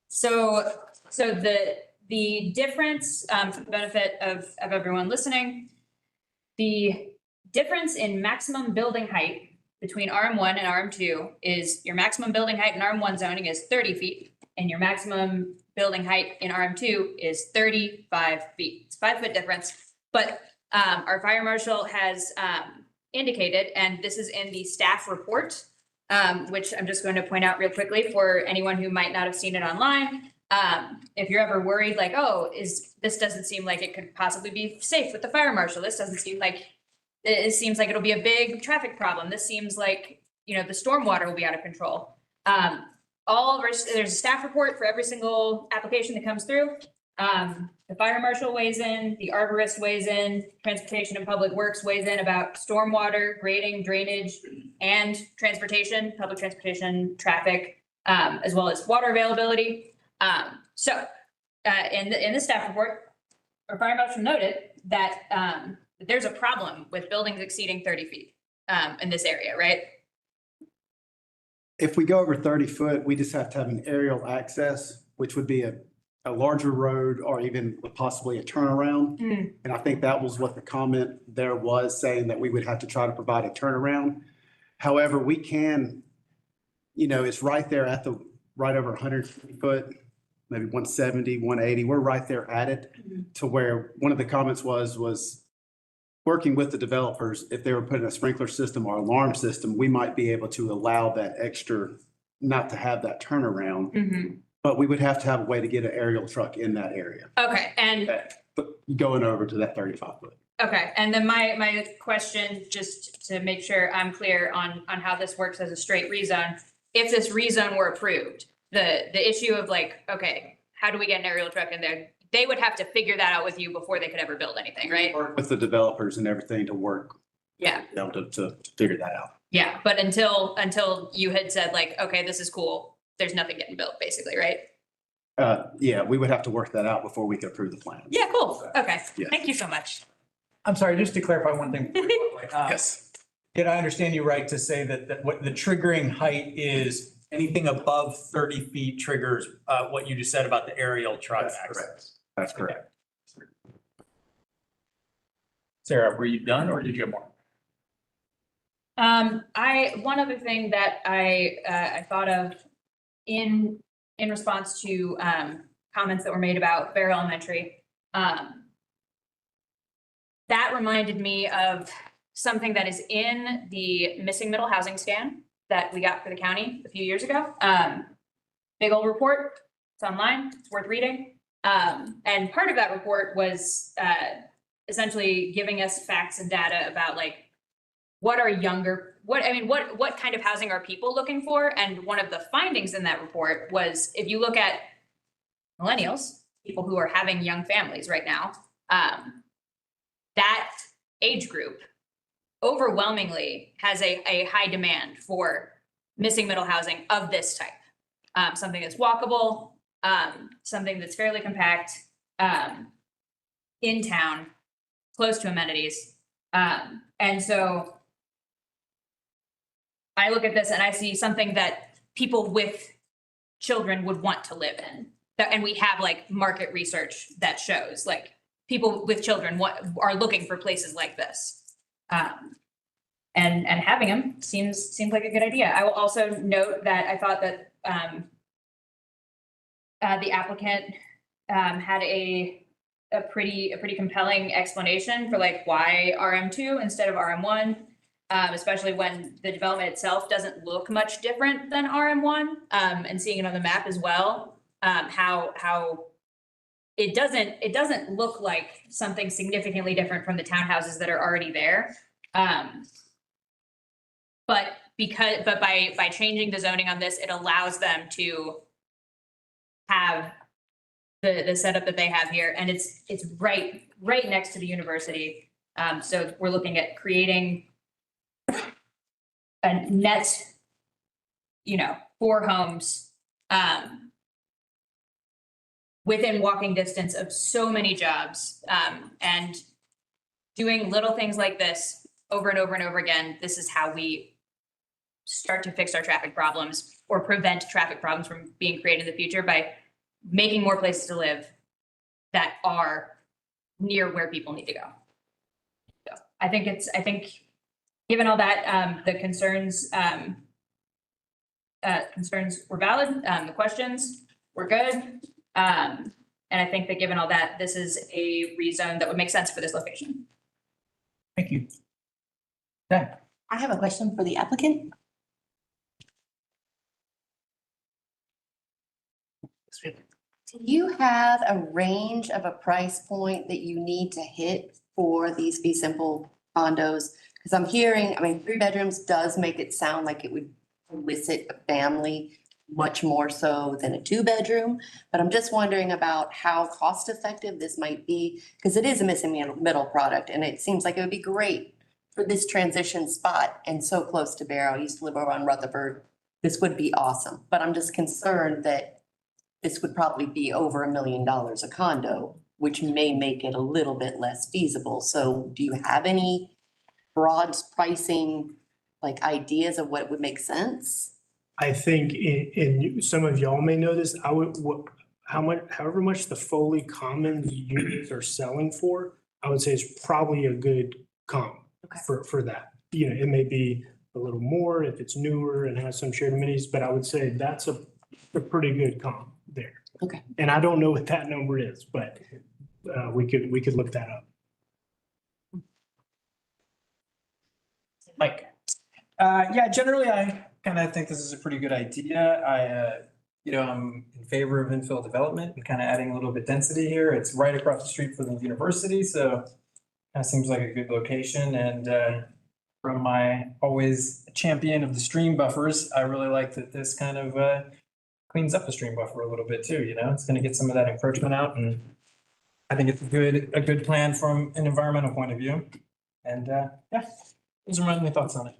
So the difference, for the benefit of everyone listening, the difference in maximum building height between RM1 and RM2 is your maximum building height in RM1 zoning is 30 feet and your maximum building height in RM2 is 35 feet. It's a 5-foot difference, but our fire marshal has indicated, and this is in the staff report which I'm just going to point out real quickly for anyone who might not have seen it online. If you're ever worried, like, oh, this doesn't seem like it could possibly be safe with the fire marshal. This doesn't seem like, it seems like it'll be a big traffic problem. This seems like, the stormwater will be out of control. There's a staff report for every single application that comes through. The fire marshal weighs in, the arborist weighs in, transportation and public works weighs in about stormwater, grading, drainage, and transportation, public transportation, traffic, as well as water availability. In the staff report, our fire marshal noted that there's a problem with buildings exceeding 30 feet in this area, right? If we go over 30 foot, we just have to have an aerial access, which would be a larger road or even possibly a turnaround. And I think that was what the comment there was, saying that we would have to try to provide a turnaround. However, we can, it's right there at right over 100 foot, maybe 170, 180. We're right there at it, to where one of the comments was working with the developers, if they were putting a sprinkler system or alarm system, we might be able to allow that extra, not to have that turnaround. But we would have to have a way to get an aerial truck in that area. Okay, and Going over to that 35 foot. okay, and then my question, just to make sure I'm clear on how this works as a straight rezone. If this rezone were approved, the issue of like, okay, how do we get an aerial truck in there? They would have to figure that out with you before they could ever build anything, right? Work with the developers and everything to work. Yeah. To figure that out. Yeah, but until you had said like, okay, this is cool, there's nothing getting built, basically, right? Yeah, we would have to work that out before we could approve the plan. Yeah, cool. Okay, Yeah. thank you so much. I'm sorry, just to clarify one thing. Yes. Did I understand you right to say that what the triggering height is anything above 30 feet triggers what you just said about the aerial truck That's access? correct. That's correct. Sarah, were you done or did you have more? One other thing that I thought of in response to comments that were made about Bear Elementary, that reminded me of something that is in the missing middle housing scan that we got for the county a few years ago. Big old report. It's online. It's worth reading. And part of that report was essentially giving us facts and data about like what kind of housing are people looking for? And one of the findings in that report was, if you look at millennials, people who are having young families right now, that age group overwhelmingly has a high demand for missing middle housing of this type. Something that's walkable, something that's fairly compact, in town, close to amenities. And so I look at this and I see something that people with children would want to live in. And we have like market research that shows like people with children are looking for places like this. And having them seems like a good idea. I will also note that I thought that the applicant had a pretty compelling explanation for like why RM2 instead of RM1, especially when the development itself doesn't look much different than RM1, and seeing it on the map as well, how it doesn't look like something significantly different from the townhouses that are already there. But by changing the zoning on this, it allows them to have the setup that they have here, and it's right next to the university. So we're looking at creating a net, 4 homes within walking distance of so many jobs, and doing little things like this over and over and over again. This is how we start to fix our traffic problems or prevent traffic problems from being created in the future, by making more places to live that are near where people need to go. So I think given all that, the concerns were valid. The questions were good. And I think that given all that, this is a rezone that would make sense for this location. Thank you. Okay. I have a question for the applicant. Do you have a range of a price point that you need to hit for these fee simple condos? Because I'm hearing, I mean, 3 bedrooms does make it sound like it would elicit a family much more so than a 2-bedroom. But I'm just wondering about how cost effective this might be, because it is a missing middle product, and it seems like it would be great for this transition spot and so close to Barrow. I used to live over on Rutherford. This would be awesome, but I'm just concerned that this would probably be over $1 million a condo, which may make it a little bit less feasible. So do you have any broad pricing, like ideas of what would make sense? I think in some of y'all may know this, however much the Foley Commons units are selling for, I would say is probably a good comp for that. You know, it may be a little more if it's newer and has some shared amenities, but I would say that's a pretty good comp there. Okay. And I don't know what that number is, but we could look that up. Mike, Yeah, generally, I kind of think this is a pretty good idea. I'm in favor of infill development and kind of adding a little bit density here. It's right across the street from the university, so kind of seems like a good location. And from my always champion of the stream buffers, I really like that this kind of cleans up the stream buffer a little bit too. You know, it's going to get some of that encroachment out, and I think it's a good plan from an environmental point of view. And yeah, those are my only thoughts on it.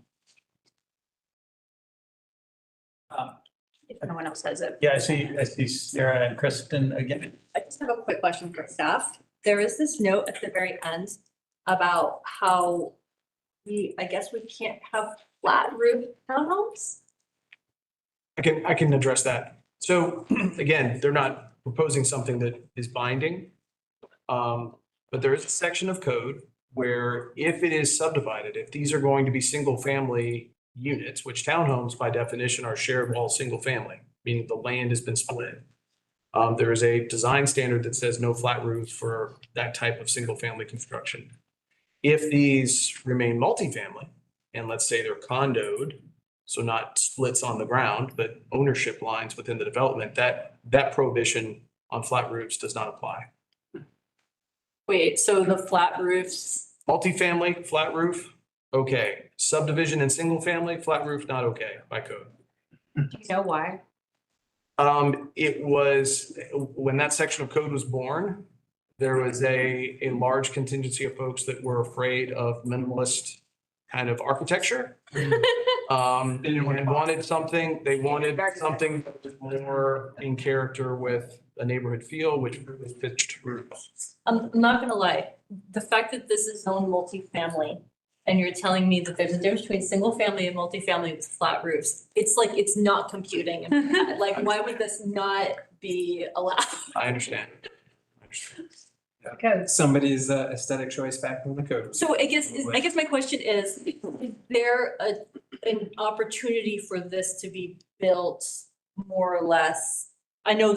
If no one else has it. yeah, I see Sarah and Kristen again. I just have a quick question for staff. There is this note at the very end about how I guess we can't have flat roof townhomes. I can address that. So again, they're not proposing something that is binding. But there is a section of code where if it is subdivided, if these are going to be single family units, which townhomes by definition are shared wall, single family, meaning the land has been split. There is a design standard that says no flat roofs for that type of single family construction. If these remain multifamily, and let's say they're condoed, so not splits on the ground, but ownership lines within the development, that prohibition on flat roofs does not apply. Wait, so the flat roofs, Multifamily, flat roof, okay. Subdivision and single family, flat roof, not okay by code. Do you know why? It was, when that section of code was born, there was a large contingency of folks that were afraid of minimalist kind of architecture. And wanted something that was more in character with a neighborhood feel, which was pitched roofs. I'm not gonna lie, the fact that this is zoned multifamily and you're telling me that there's a difference between single family and multifamily with flat roofs, it's like, it's not computing. in my head. Like, why would this not be allowed? I understand. Because Somebody's aesthetic choice back from the code. So I guess my question is there an opportunity for this to be built more or less? I know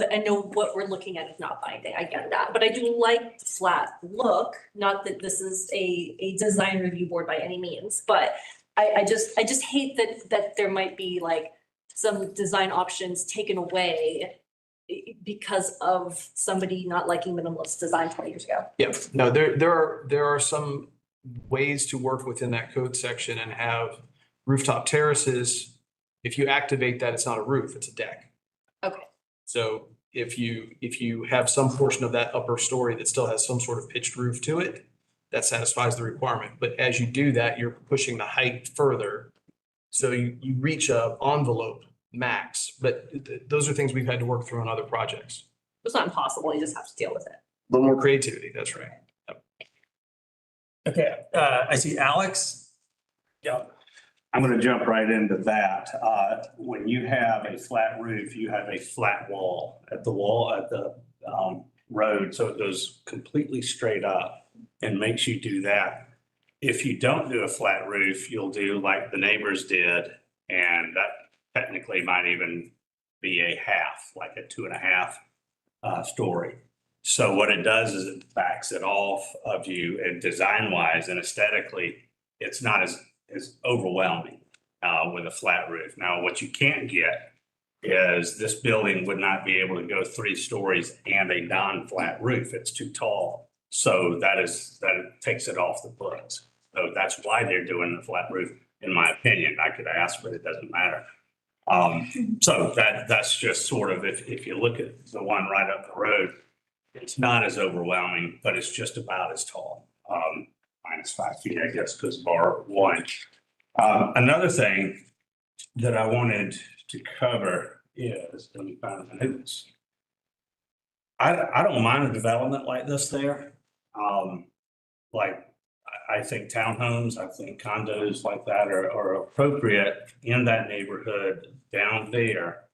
what we're looking at is not binding, I get that, but I do like the flat look, not that this is a design review board by any means, but I just hate that there might be like some design options taken away because of somebody not liking minimalist design 20 years ago. Yeah, no, there are some ways to work within that code section and have rooftop terraces. If you activate that, it's not a roof, it's a deck. Okay. So if you have some portion of that upper story that still has some sort of pitched roof to it, that satisfies the requirement. But as you do that, you're pushing the height further. So you reach a envelope max, but those are things we've had to work through on other projects. It's not impossible, you just have to deal with it. A little more creativity, that's right. Yep. Okay, I see Alex. Yeah. I'm going to jump right into that. When you have a flat roof, you have a flat wall at the road, so it goes completely straight up and makes you do that. If you don't do a flat roof, you'll do like the neighbors did, and that technically might even be a half, like a 2.5 story. So what it does is it backs it off of you, and design wise and aesthetically, it's not as overwhelming with a flat roof. Now, what you can't get is this building would not be able to go 3 stories and a non-flat roof. It's too tall. So that takes it off the books. So that's why they're doing the flat roof, in my opinion. I could ask, but it doesn't matter. So that's just sort of, if you look at the one right up the road, it's not as overwhelming, but it's just about as tall. Minus 5 feet, I guess, because of R1. Another thing that I wanted to cover is, let me find my notes. I don't mind a development like this there. Like, I think townhomes, I think condos like that are appropriate in that neighborhood down there.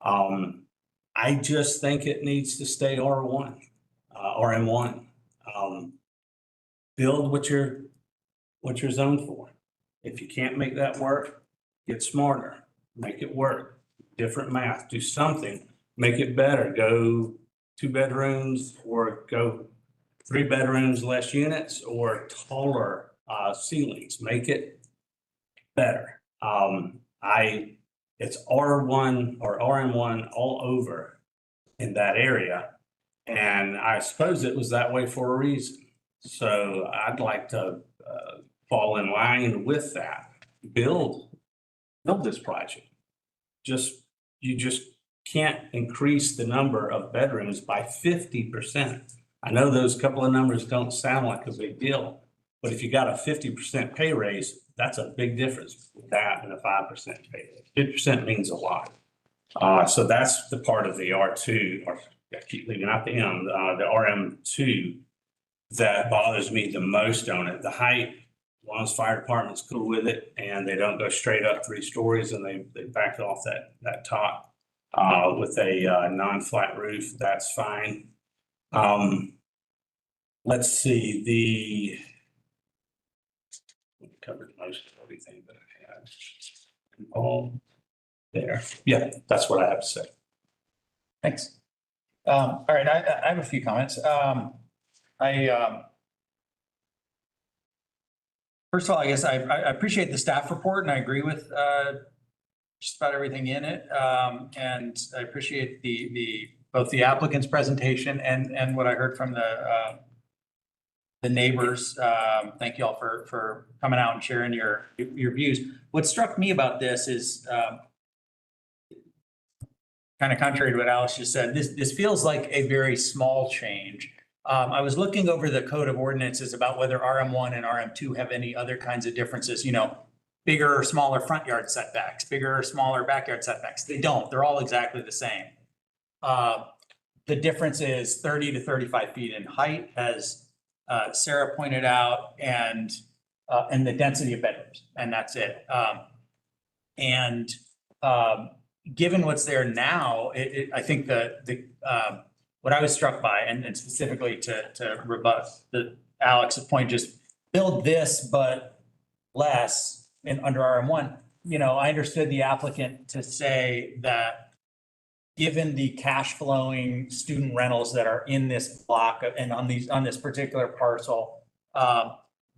I just think it needs to stay R1, RM1. Build what you're zoned for. If you can't make that work, get smarter, make it work. Different math, do something, make it better. Go 2 bedrooms or go 3 bedrooms, less units, or taller ceilings. Make it better. It's R1 or RM1 all over in that area. And I suppose it was that way for a reason. So I'd like to fall in line with that. Build this project. You just can't increase the number of bedrooms by 50%. I know those couple of numbers don't sound like a big deal, but if you got a 50% pay raise, that's a big difference with that and a 5% pay raise. 50% means a lot. So that's the part of the R2, or I keep leaving out the M, the RM2 that bothers me the most on it. The height, as long as fire department's cool with it and they don't go straight up 3 stories and they back off that top with a non-flat roof, that's fine. Let's see, we covered most of everything that I had. All there. Yeah, that's what I have to say. Thanks. All right, I have a few comments. First of all, I guess I appreciate the staff report and I agree with just about everything in it. And I appreciate both the applicant's presentation and what I heard from the neighbors. Thank you all for coming out and sharing your views. What struck me about this is kind of contrary to what Alex just said, this feels like a very small change. I was looking over the code of ordinances about whether RM1 and RM2 have any other kinds of differences, bigger or smaller front yard setbacks, bigger or smaller backyard setbacks. They don't. They're all exactly the same. The difference is 30 to 35 feet in height, as Sarah pointed out, and the density of bedrooms, and that's it. Given what's there now, I think what I was struck by, and specifically to rebut Alex's point, just build this but less under RM1. I understood the applicant to say that given the cash flowing student rentals that are in this block and on this particular parcel,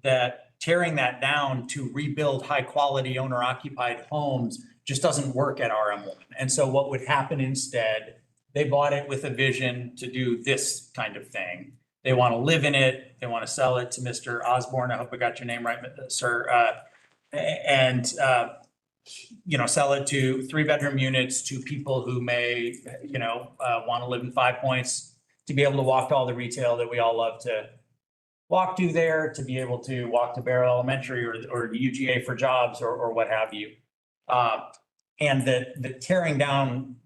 that tearing that down to rebuild high quality owner occupied homes just doesn't work at RM1. And so what would happen instead, they bought it with a vision to do this kind of thing. They want to live in it. They want to sell it to Mr. Osborne. I hope I got your name right, sir. And sell it to 3-bedroom units to people who may, want to live in 5 Points, to be able to walk to all the retail that we all love to walk to there, to be able to walk to Barrow Elementary or UGA for jobs or what have you. And the tearing down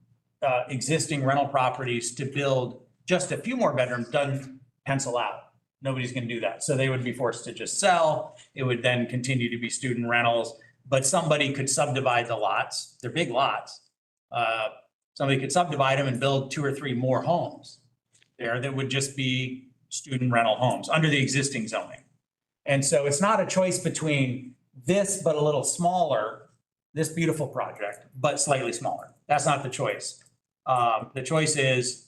existing rental properties to build just a few more bedrooms doesn't pencil out. Nobody's going to do that. So they would be forced to just sell. It would then continue to be student rentals, but somebody could subdivide the lots. They're big lots. Somebody could subdivide them and build 2 or 3 more homes there that would just be student rental homes under the existing zoning. And so it's not a choice between this, but a little smaller, this beautiful project, but slightly smaller. That's not the choice. The choice is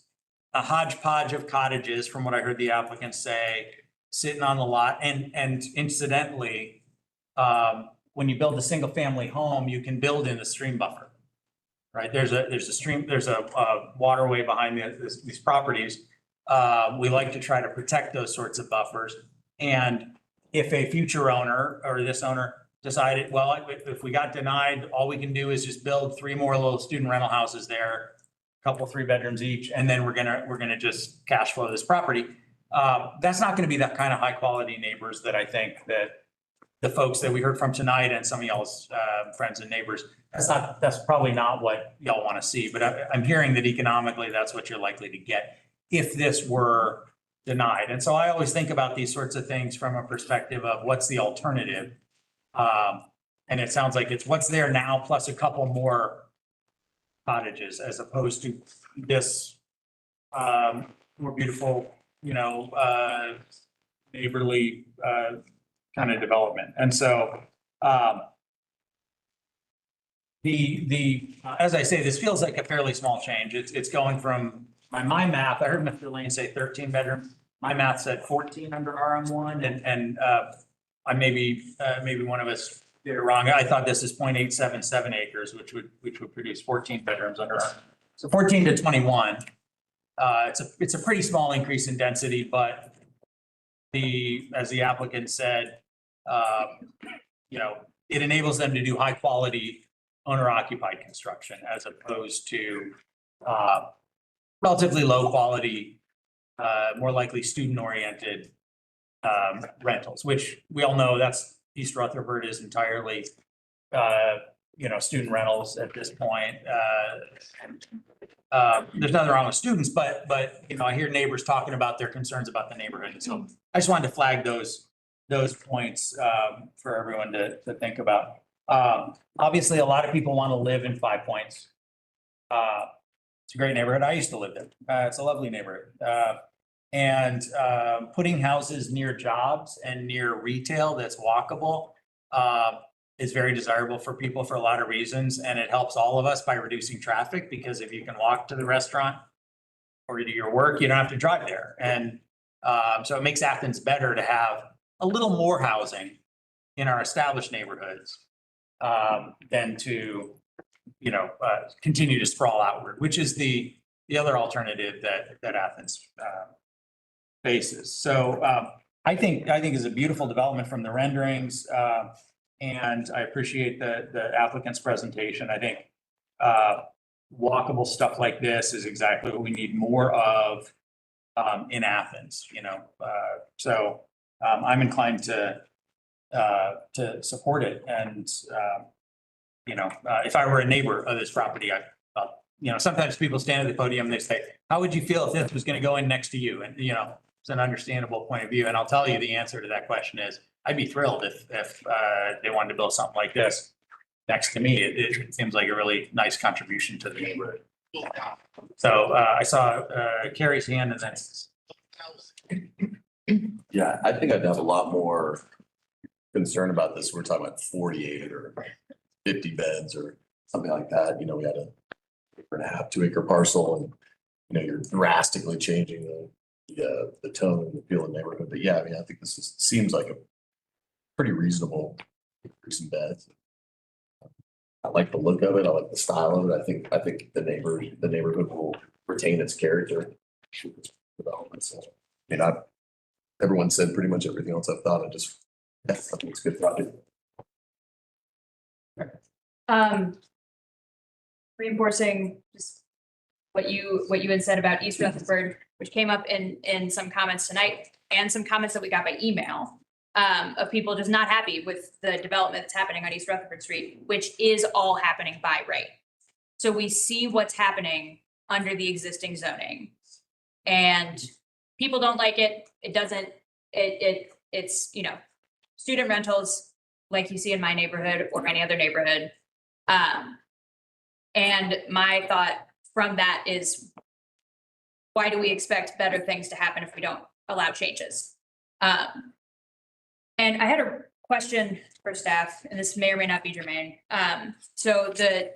a hodgepodge of cottages, from what I heard the applicant say, sitting on the lot. And incidentally, when you build a single family home, you can build in the stream buffer, right? There's a stream, there's a waterway behind these properties. We like to try to protect those sorts of buffers. And if a future owner or this owner decided, well, if we got denied, all we can do is just build 3 more little student rental houses there, a couple 3 bedrooms each, and then we're gonna just cash flow this property. That's not gonna be that kind of high quality neighbors that I think that the folks that we heard from tonight and some of y'all's friends and neighbors, that's probably not what y'all want to see. But I'm hearing that economically, that's what you're likely to get if this were denied. And so I always think about these sorts of things from a perspective of what's the alternative. And it sounds like it's what's there now plus a couple more cottages as opposed to this more beautiful, neighborly kind of development. And so as I say, this feels like a fairly small change. It's going from my math. I heard Mr. Lane say 13 bedrooms. My math said 14 under RM1, and I maybe one of us did it wrong. I thought this is 0.877 acres, which would produce 14 bedrooms under RM. So 14 to 21. It's a pretty small increase in density, but as the applicant said, it enables them to do high quality owner occupied construction as opposed to relatively low quality, more likely student oriented rentals, which we all know that's East Rutherford is entirely student rentals at this point. There's nothing wrong with students, but I hear neighbors talking about their concerns about the neighborhood. So I just wanted to flag those points for everyone to think about. Obviously, a lot of people want to live in 5 Points. It's a great neighborhood. I used to live there. It's a lovely neighborhood. And putting houses near jobs and near retail that's walkable is very desirable for people for a lot of reasons. And it helps all of us by reducing traffic, because if you can walk to the restaurant or to your work, you don't have to drive there. And so it makes Athens better to have a little more housing in our established neighborhoods than to, continue to sprawl outward, which is the other alternative that Athens faces. So I think it's a beautiful development from the renderings, and I appreciate the applicant's presentation. I think walkable stuff like this is exactly what we need more of in Athens. So I'm inclined to support it. And if I were a neighbor of this property, sometimes people stand at the podium and they say, how would you feel if this was going to go in next to you? And, it's an understandable point of view. And I'll tell you the answer to that question is, I'd be thrilled if they wanted to build something like this next to me. It seems like a really nice contribution to the neighborhood. So I saw Carrie's hand, and that's. Yeah, I think I'd have a lot more concern about this. We're talking about 48 or 50 beds or something like that. We had a 1.5, 2 acre parcel, and you're drastically changing the tone and the feel of the neighborhood. But yeah, I think this seems like a pretty reasonable increase in beds. I like the look of it. I like the style of it. I think the neighborhood will retain its character. Development. So, everyone said pretty much everything else I've thought. I think it's a good project. Reinforcing just what you had said about East Rutherford, which came up in some comments tonight and some comments that we got by email of people just not happy with the development that's happening on East Rutherford Street, which is all happening by right. So we see what's happening under the existing zoning, and people don't like it. It doesn't, it's, student rentals like you see in my neighborhood or any other neighborhood. And my thought from that is, why do we expect better things to happen if we don't allow changes? And I had a question for staff, and this may or may not be germane. So the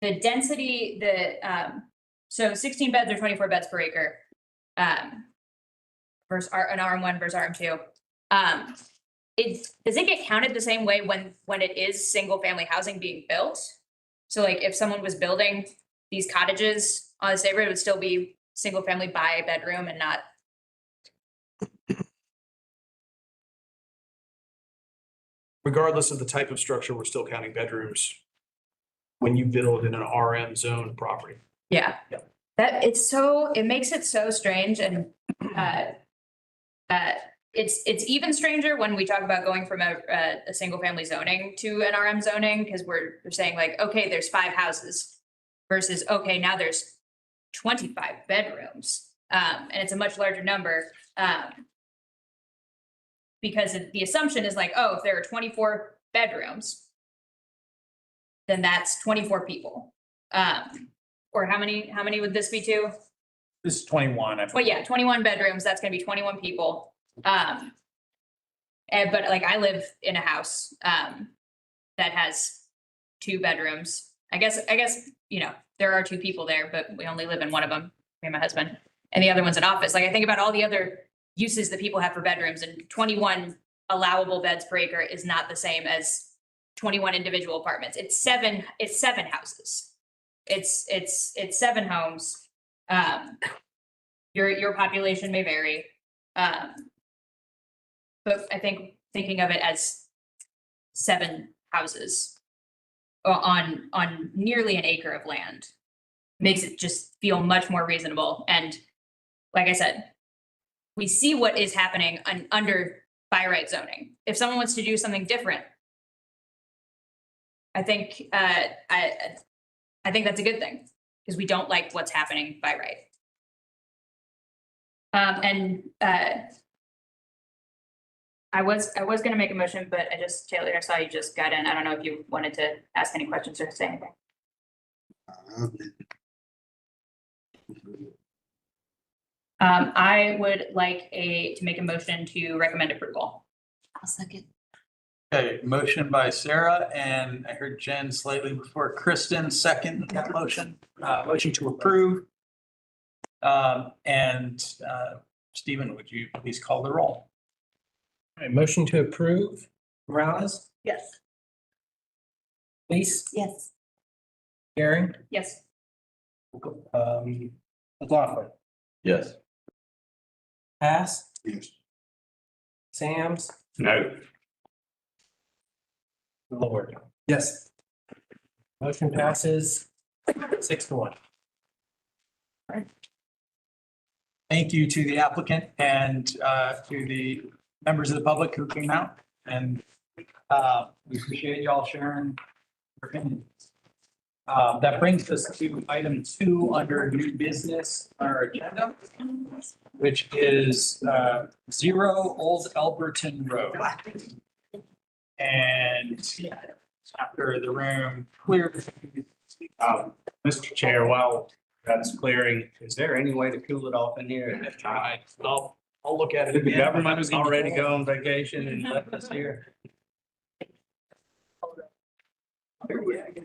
density, so 16 beds or 24 beds per acre, versus an RM1 versus RM2. Does it get counted the same way when it is single family housing being built? So like if someone was building these cottages on this neighborhood, it would still be single family by bedroom and not. Regardless of the type of structure, we're still counting bedrooms when you build in an RM zone property. Yeah. That it makes it so strange and it's even stranger when we talk about going from a single family zoning to an RM zoning, because we're saying like, okay, there's 5 houses versus, okay, now there's 25 bedrooms. And it's a much larger number. Because the assumption is like, oh, if there are 24 bedrooms, then that's 24 people. Or how many would this be to? This is 21. Well, yeah, 21 bedrooms, that's gonna be 21 people. But like I live in a house, that has 2 bedrooms. I guess, you know, there are 2 people there, but we only live in one of them, me and my husband, and the other one's an office. Like I think about all the other uses that people have for bedrooms, and 21 allowable beds per acre is not the same as 21 individual apartments. It's 7 houses. It's 7 homes. Your population may vary. But I think thinking of it as 7 houses on nearly an acre of land makes it just feel much more reasonable. And like I said, we see what is happening under by right zoning. If someone wants to do something different, I think I think that's a good thing, because we don't like what's happening by right. I was gonna make a motion, but Taylor, I saw you just got in. I don't know if you wanted to ask any questions or say anything. I would like to make a motion to recommend approval. I'll second. Okay, motion by Sarah, and I heard Jen slightly before Kristen second that motion, motion to approve. Stephen, would you please call the roll? All right, motion to approve. Morales, Yes. Lease, Yes. Gary, Yes. McLaughlin, Yes. Pass, Yes. Sams, No. Lord. Yes. Motion passes 6-1. Thank you to the applicant and to the members of the public who came out, and we appreciate y'all sharing your opinions. That brings us to item 2 under new business on our agenda, which is 0 Old Alberton Road. And after the room cleared. Mr. Chair, while that's clearing, is there any way to cool it off in here? I'll look at it Did the again. government already go on vacation and left us here?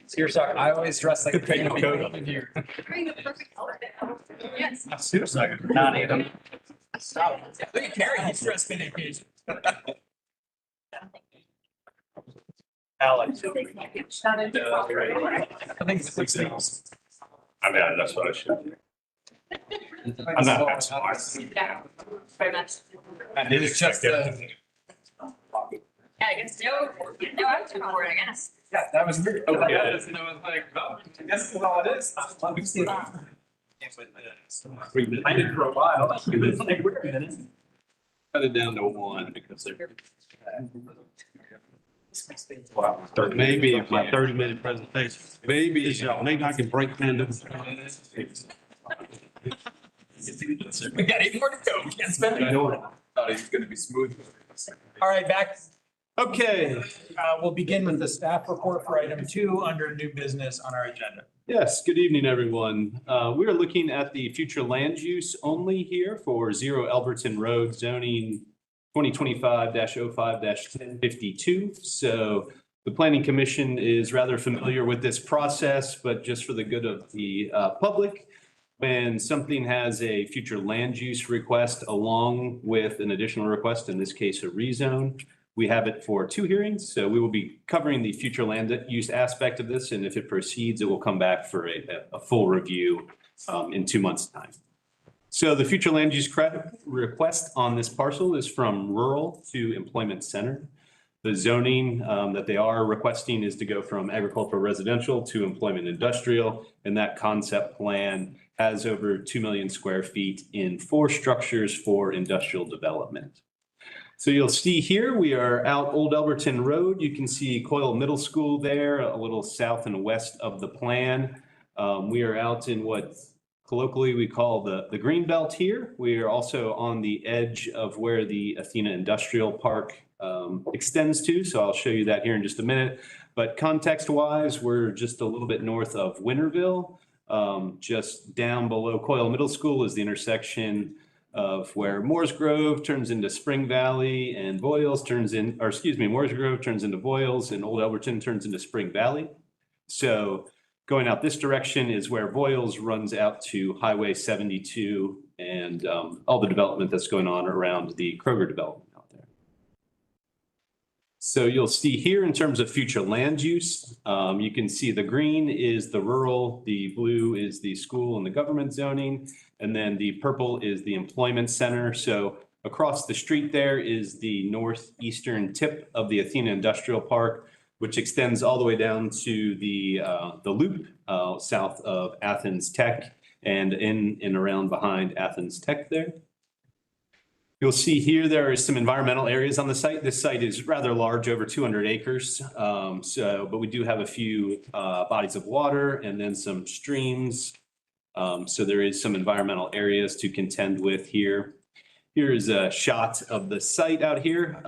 Seriously, I always dress like. Could take the coat off. Here. Yes. Suicide, not even. Look at Carrie, he's dressed in occasion. Alex. I think it's 6 things. I mean, that's what I should. I'm not that smart. Yeah, very much. I did expect it. Yeah, I guess no action for it, I guess. Yeah, that was weird. Oh, yeah, it's no one's like, oh, I guess that's all it is. I did for a while. It was like, wait a minute. Cut it down to 1 because they're. Maybe if my 30-minute presentation, maybe I can break down this. We got 8 more to go. We can't spend it. Thought he was gonna be smooth. All right, back. Okay, we'll begin with the staff report for item 2 under new business on our agenda. Yes, good evening, everyone. We are looking at the future land use only here for 0 Alberton Road zoning 2025-05-1052. So the Planning Commission is rather familiar with this process, but just for the good of the public, when something has a future land use request along with an additional request, in this case, a rezone, We have it for 2 hearings, so we will be covering the future land use aspect of this, and if it proceeds, it will come back for a full review in 2 months' time. So the future land use request on this parcel is from rural to employment center. The zoning that they are requesting is to go from agricultural residential to employment industrial, and that concept plan has over 2 million square feet in 4 structures for industrial development. So you'll see here, we are out Old Elberton Road. You can see Coyle Middle School there, a little south and west of the plan. We are out in what colloquially we call the green belt here. We are also on the edge of where the Athena Industrial Park extends to. So I'll show you that here in just a minute. But context wise, we're just a little bit north of Winterville. Just down below Coyle Middle School is the intersection of where Moores Grove turns into Spring Valley and Moores Grove turns into Boyles and Old Elberton turns into Spring Valley. So going out this direction is where Boyles runs out to Highway 72 and all the development that's going on around the Kroger development out there. So you'll see here in terms of future land use, you can see the green is the rural, the blue is the school and the government zoning, and then the purple is the employment center. So across the street there is the northeastern tip of the Athena Industrial Park, which extends all the way down to the loop south of Athens-Tech and in and around behind Athens-Tech there. You'll see here there are some environmental areas on the site. This site is rather large, over 200 acres. But we do have a few bodies of water and then some streams. So there is some environmental areas to contend with here. Here is a shot of the site out here,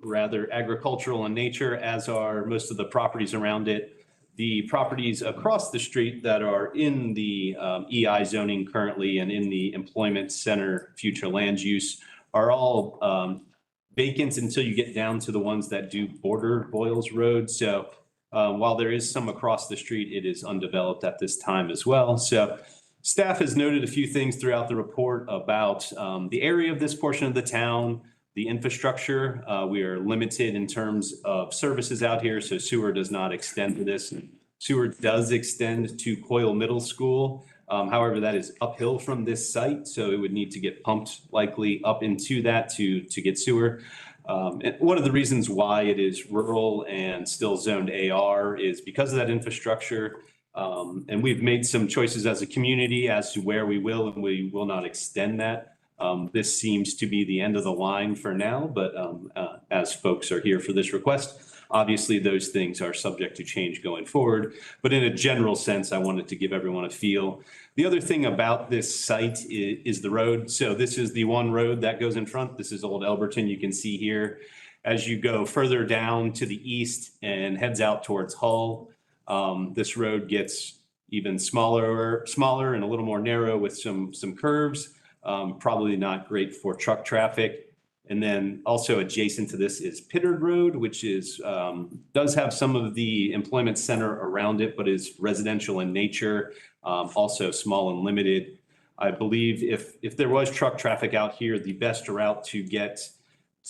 rather agricultural in nature, as are most of the properties around it. The properties across the street that are in the EI zoning currently and in the employment center future land use are all vacant until you get down to the ones that do border Boyles Road. So while there is some across the street, it is undeveloped at this time as well. So staff has noted a few things throughout the report about the area of this portion of the town, the infrastructure. We are limited in terms of services out here, so sewer does not extend to this. Sewer does extend to Coyle Middle School. However, that is uphill from this site, so it would need to get pumped likely up into that to get sewer. And one of the reasons why it is rural and still zoned AR is because of that infrastructure. And we've made some choices as a community as to where we will and we will not extend that. This seems to be the end of the line for now, but as folks are here for this request, obviously those things are subject to change going forward. But in a general sense, I wanted to give everyone a feel. The other thing about this site is the road. So this is the one road that goes in front. This is Old Elberton. You can see here as you go further down to the east and heads out towards Hull. This road gets even smaller and a little more narrow with some curves. Probably not great for truck traffic. And then also adjacent to this is Pittard Road, which is does have some of the employment center around it, but is residential in nature, also small and limited. I believe if there was truck traffic out here, the best route to get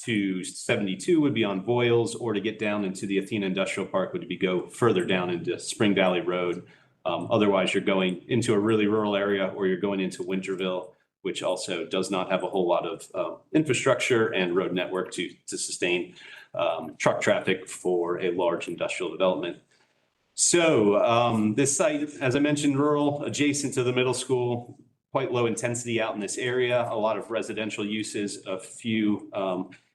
to 72 would be on Boyles, or to get down into the Athena Industrial Park would be go further down into Spring Valley Road. Otherwise, you're going into a really rural area, or you're going into Winterville, which also does not have a whole lot of infrastructure and road network to sustain truck traffic for a large industrial development. So this site, as I mentioned, rural, adjacent to the middle school, quite low intensity out in this area, a lot of residential uses, a few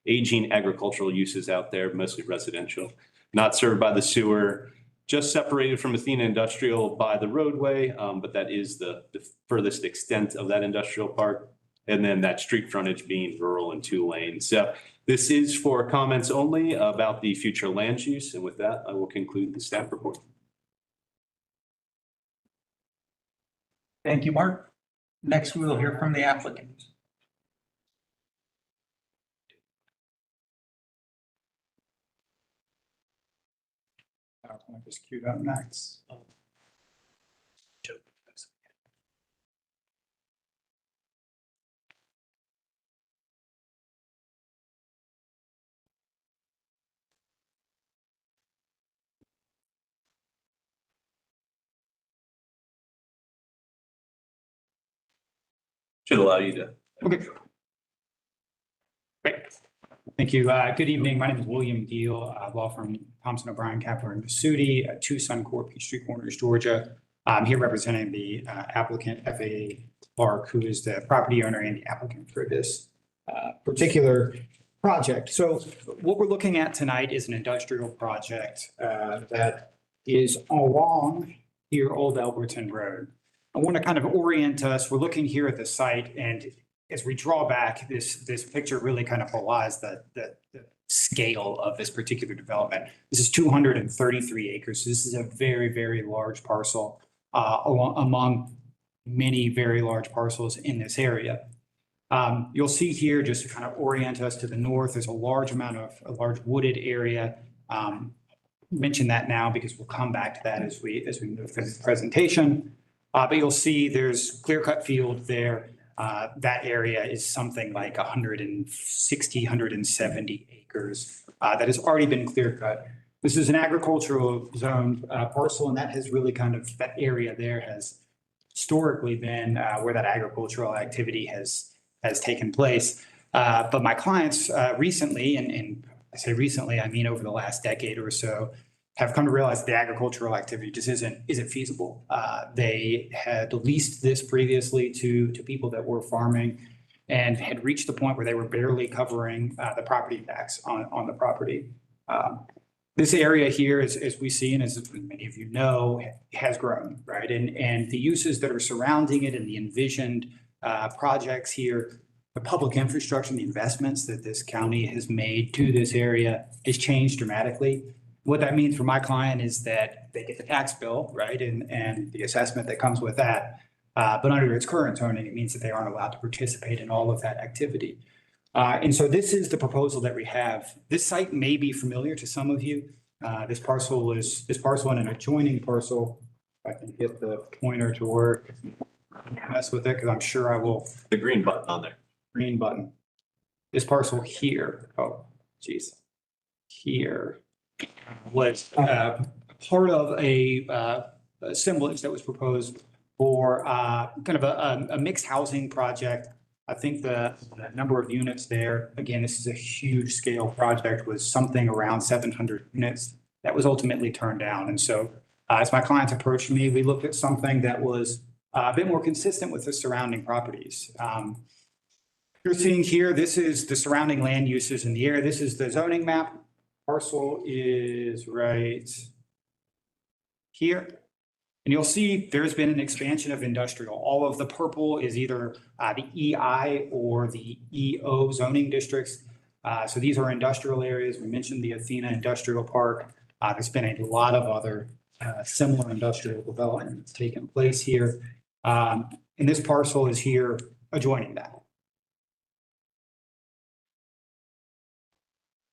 aging agricultural uses out there, mostly residential, not served by the sewer, just separated from Athena Industrial by the roadway, but that is the furthest extent of that industrial park. And then that street frontage being rural and 2 lanes. So this is for comments only about the future land use. And with that, I will conclude the staff report. Thank you, Mark. Next, we will hear from the applicant. PowerPoint is queued up next. Should allow you to. Okay. Great. Thank you. Good evening. My name is William Deal, law firm Thompson O'Brien, Kaplan and Massoudi, 2 Suncourt, Peachtree Corners, Georgia. I'm here representing the applicant Athens-Clarke, who is the property owner and the applicant for this particular project. So what we're looking at tonight is an industrial project that is along here, Old Elberton Road. I want to kind of orient us. We're looking here at the site, and as we draw back, this picture really kind of belies the scale of this particular development. This is 233 acres. This is a very, very large parcel among many very large parcels in this area. You'll see here, just to kind of orient us to the north, there's a large wooded area. Mention that now because we'll come back to that as we move through the presentation. But you'll see there's clear-cut field there. That area is something like 160, 170 acres that has already been clear-cut. This is an agricultural zone parcel, and that has really that area there has historically been where that agricultural activity has taken place. But my clients recently, and I say recently, I mean over the last decade or so, have come to realize the agricultural activity just isn't feasible. They had leased this previously to people that were farming and had reached the point where they were barely covering the property tax on the property. This area here, as we see, and as many of you know, has grown, right? And the uses that are surrounding it and the envisioned projects here, the public infrastructure and the investments that this county has made to this area has changed dramatically. What that means for my client is that they get the tax bill, right? And the assessment that comes with that. But under its current zoning, it means that they aren't allowed to participate in all of that activity. And so this is the proposal that we have. This site may be familiar to some of you. This parcel and an adjoining parcel. If I can get the pointer to work, mess with it, because I'm sure I will. The green button on there. Green button. This parcel here, oh, geez, here was part of a assemblage that was proposed for kind of a mixed housing project. I think the number of units there, again, this is a huge scale project, was something around 700 units that was ultimately turned down. And so as my clients approached me, we looked at something that was a bit more consistent with the surrounding properties. You're seeing here, this is the surrounding land uses in the area. This is the zoning map. Parcel is right here. And you'll see there's been an expansion of industrial. All of the purple is either the EI or the EO zoning districts. So these are industrial areas. We mentioned the Athena Industrial Park. There's been a lot of other similar industrial development that's taken place here. And this parcel is here adjoining that.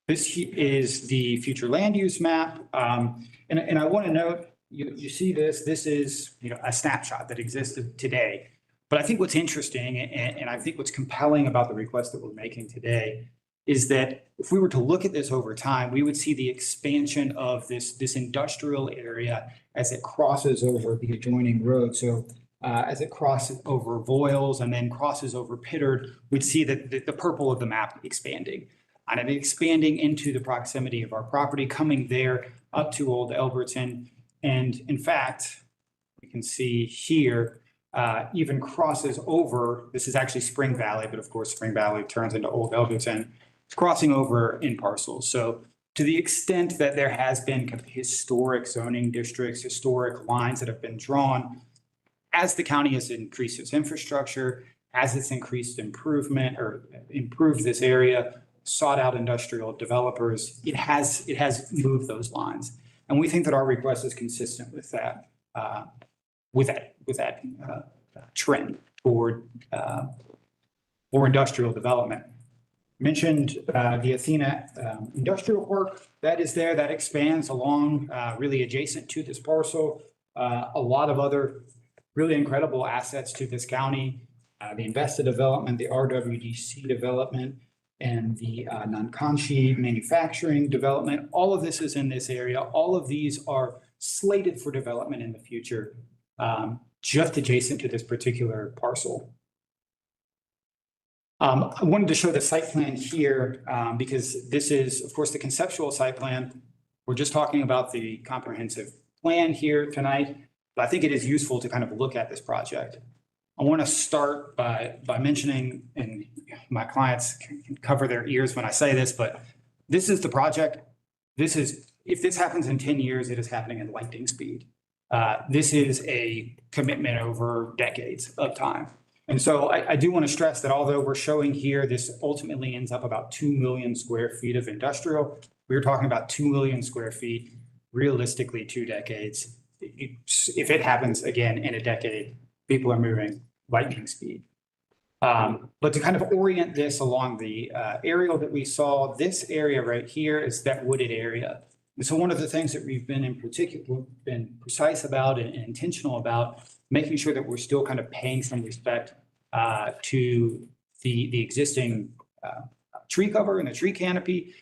This is the future land use map. And I want to note, you see this is, a snapshot that exists today. But I think what's interesting and I think what's compelling about the request that we're making today is that if we were to look at this over time, we would see the expansion of this industrial area as it crosses over the adjoining road. So as it crosses over Voiles and then crosses over Pittard, we'd see that the purple of the map expanding. And it expanding into the proximity of our property, coming there up to Old Elberton. And in fact, we can see here, even crosses over, this is actually Spring Valley, but of course, Spring Valley turns into Old Elberton. It's crossing over in parcels. So to the extent that there has been historic zoning districts, historic lines that have been drawn, as the county has increased its infrastructure, as it's increased improvement or improved this area, sought out industrial developers, it has moved those lines. And we think that our request is consistent with that, trend toward more industrial development. Mentioned the Athena Industrial Park, that is there, that expands along really adjacent to this parcel. A lot of other really incredible assets to this county, the Investa development, the RWDC development, and the Nankanshi manufacturing development. All of this is in this area. All of these are slated for development in the future, just adjacent to this particular parcel. I wanted to show the site plan here, because this is, of course, the conceptual site plan. We're just talking about the comprehensive plan here tonight, but I think it is useful to kind of look at this project. I want to start by mentioning, and my clients can cover their ears when I say this, but this is the project. If this happens in 10 years, it is happening at lightning speed. This is a commitment over decades of time. And so I do want to stress that although we're showing here, this ultimately ends up about 2 million square feet of industrial. We're talking about 2 million square feet, realistically 2 decades. If it happens again in a decade, people are moving lightning speed. But to kind of orient this along the aerial that we saw, this area right here is that wooded area. And so one of the things that we've been in particular, been precise about and intentional about, making sure that we're still kind of paying some respect to the existing tree cover and the tree canopy,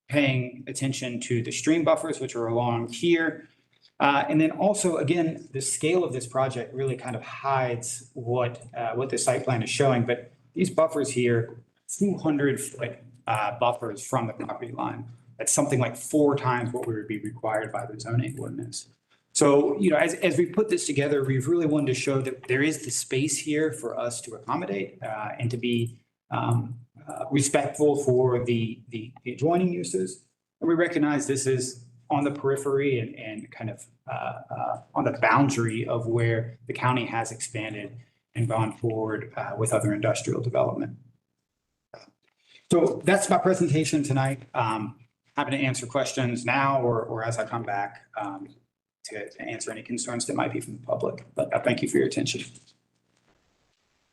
paying attention to the stream buffers, which are along here. And then also, again, the scale of this project really kind of hides what the site plan is showing. But these buffers here, 200-foot buffers from the property line. That's something like 4 times what would be required by the zoning ordinance. So, as we put this together, we've really wanted to show that there is the space here for us to accommodate and to be respectful for the adjoining uses. And we recognize this is on the periphery and kind of on the boundary of where the county has expanded and gone forward with other industrial development. So that's my presentation tonight. Happy to answer questions now or as I come back to answer any concerns that might be from the public. But I thank you for your attention.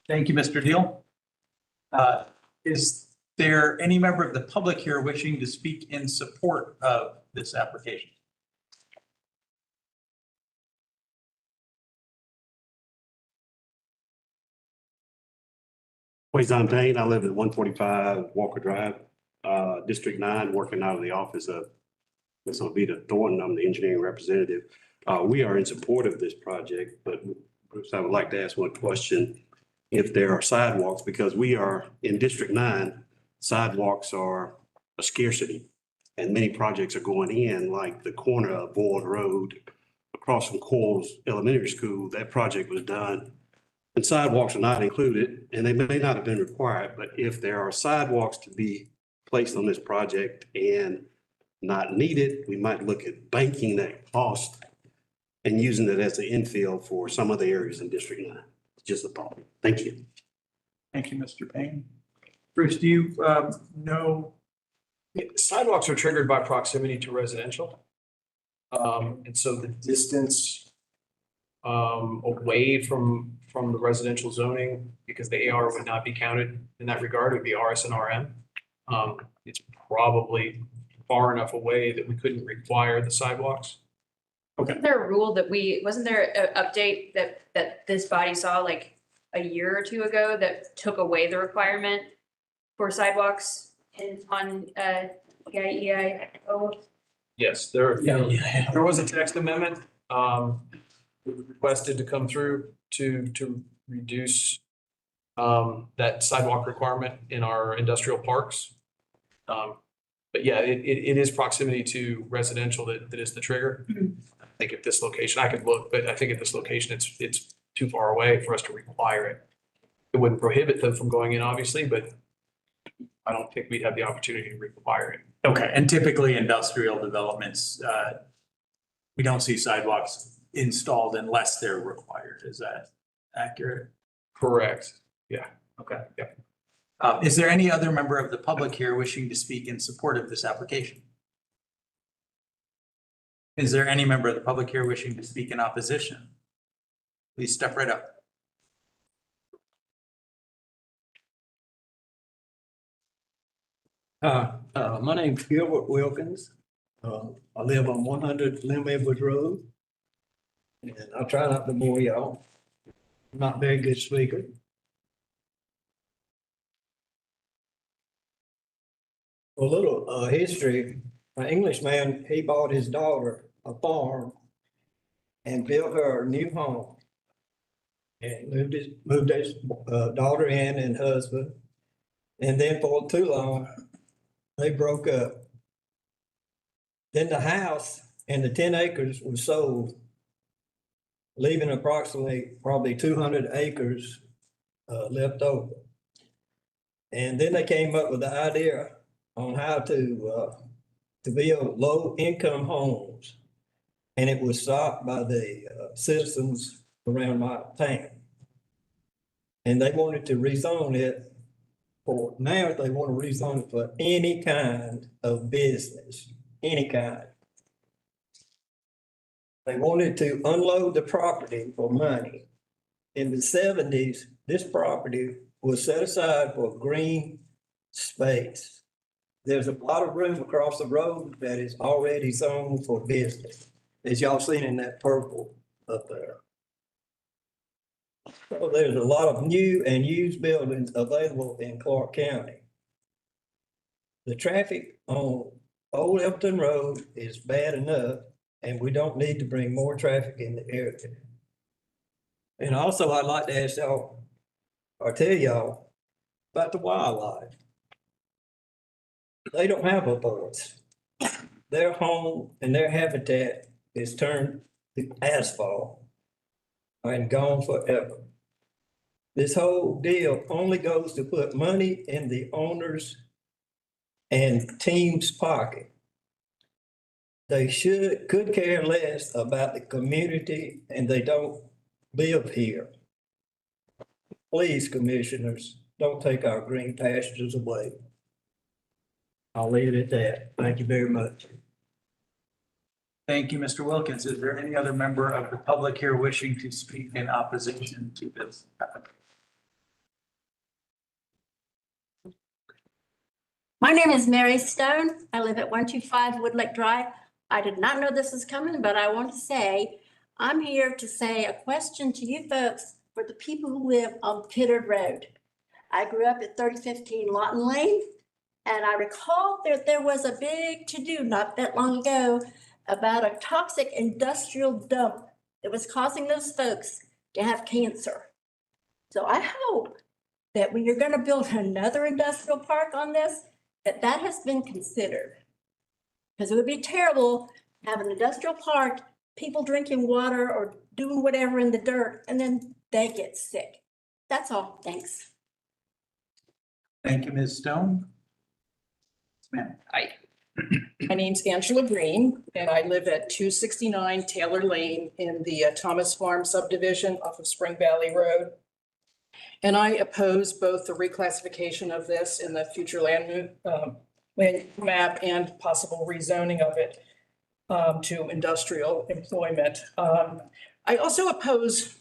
Thank you, Mr. Deal. Is there any member of the public here wishing to speak in support of this application? Quayson Payne, I live at 145 Walker Drive, District 9, working out of the office of Ms. Ovita Thornton. I'm the engineering representative. We are in support of this project, but Bruce, I would like to ask one question. If there are sidewalks, because we are in District 9, sidewalks are a scarcity. And many projects are going in, like the corner of Boyd Road across from Coles Elementary School. That project was done and sidewalks are not included, and they may not have been required, but if there are sidewalks to be placed on this project and not needed, we might look at banking that cost and using it as an infill for some other areas in District 9. It's just a thought. Thank you. Thank you, Mr. Payne. Bruce, do you know? Sidewalks are triggered by proximity to residential. And so the distance away from the residential zoning, because the AR would not be counted in that regard, it would be RS and RM. It's probably far enough away that we couldn't require the sidewalks. Okay. Wasn't there a rule that wasn't there an update that this body saw like a year or two ago that took away the requirement for sidewalks on EIEIO? Yes, there was a text amendment requested to come through to reduce that sidewalk requirement in our industrial parks. But yeah, it is proximity to residential that is the trigger. I think at this location, I could look, but I think at this location, it's too far away for us to require it. It wouldn't prohibit them from going in, obviously, but I don't think we'd have the opportunity to require it. Okay, and typically industrial developments, we don't see sidewalks installed unless they're required. Is that accurate? Correct. Yeah. Okay. Yeah. Is there any other member of the public here wishing to speak in support of this application? Is there any member of the public here wishing to speak in opposition? Please step right up. My name's Gilbert Wilkins. I live on 100 Lim Edwards Road. And I'll try not to bore y'all. I'm not a very good speaker. A little history. An Englishman, he bought his daughter a farm and built her a new home. and moved his daughter in and husband. And then for too long, they broke up. Then the house and the 10 acres was sold, leaving approximately probably 200 acres left over. And then they came up with the idea on how to build low-income homes. And it was sought by the citizens around my town. And they wanted to rezone it for, now they want to rezone it for any kind of business, any kind. They wanted to unload the property for money. In the 70s, this property was set aside for green space. There's a lot of room across the road that is already zoned for business, as y'all seen in that purple up there. So there's a lot of new and used buildings available in Clarke County. The traffic on Old Elton Road is bad enough, and we don't need to bring more traffic in the area. And also, I'd like to ask y'all, or tell y'all about the wildlife. They don't have a voice. Their home and their habitat is turned to asphalt and gone forever. This whole deal only goes to put money in the owners and team's pocket. They could care less about the community, and they don't live here. Please, commissioners, don't take our green pastures away. I'll leave it at that. Thank you very much. Thank you, Mr. Wilkins. Is there any other member of the public here wishing to speak in opposition to this? My name is Mary Stone. I live at 125 Woodlake Drive. I did not know this was coming, but I want to say, I'm here to say a question to you folks for the people who live on Pittard Road. I grew up at 3015 Lawton Lane, and I recall that there was a big to-do not that long ago about a toxic industrial dump that was causing those folks to have cancer. So I hope that when you're going to build another industrial park on this, that has been considered. Because it would be terrible to have an industrial park, people drinking water or doing whatever in the dirt, and then they get sick. That's all. Thanks. Thank you, Ms. Stone. Ma'am. Hi. My name's Angela Green, and I live at 269 Taylor Lane in the Thomas Farm subdivision off of Spring Valley Road. And I oppose both the reclassification of this in the future land map and possible rezoning of it to industrial employment. I also oppose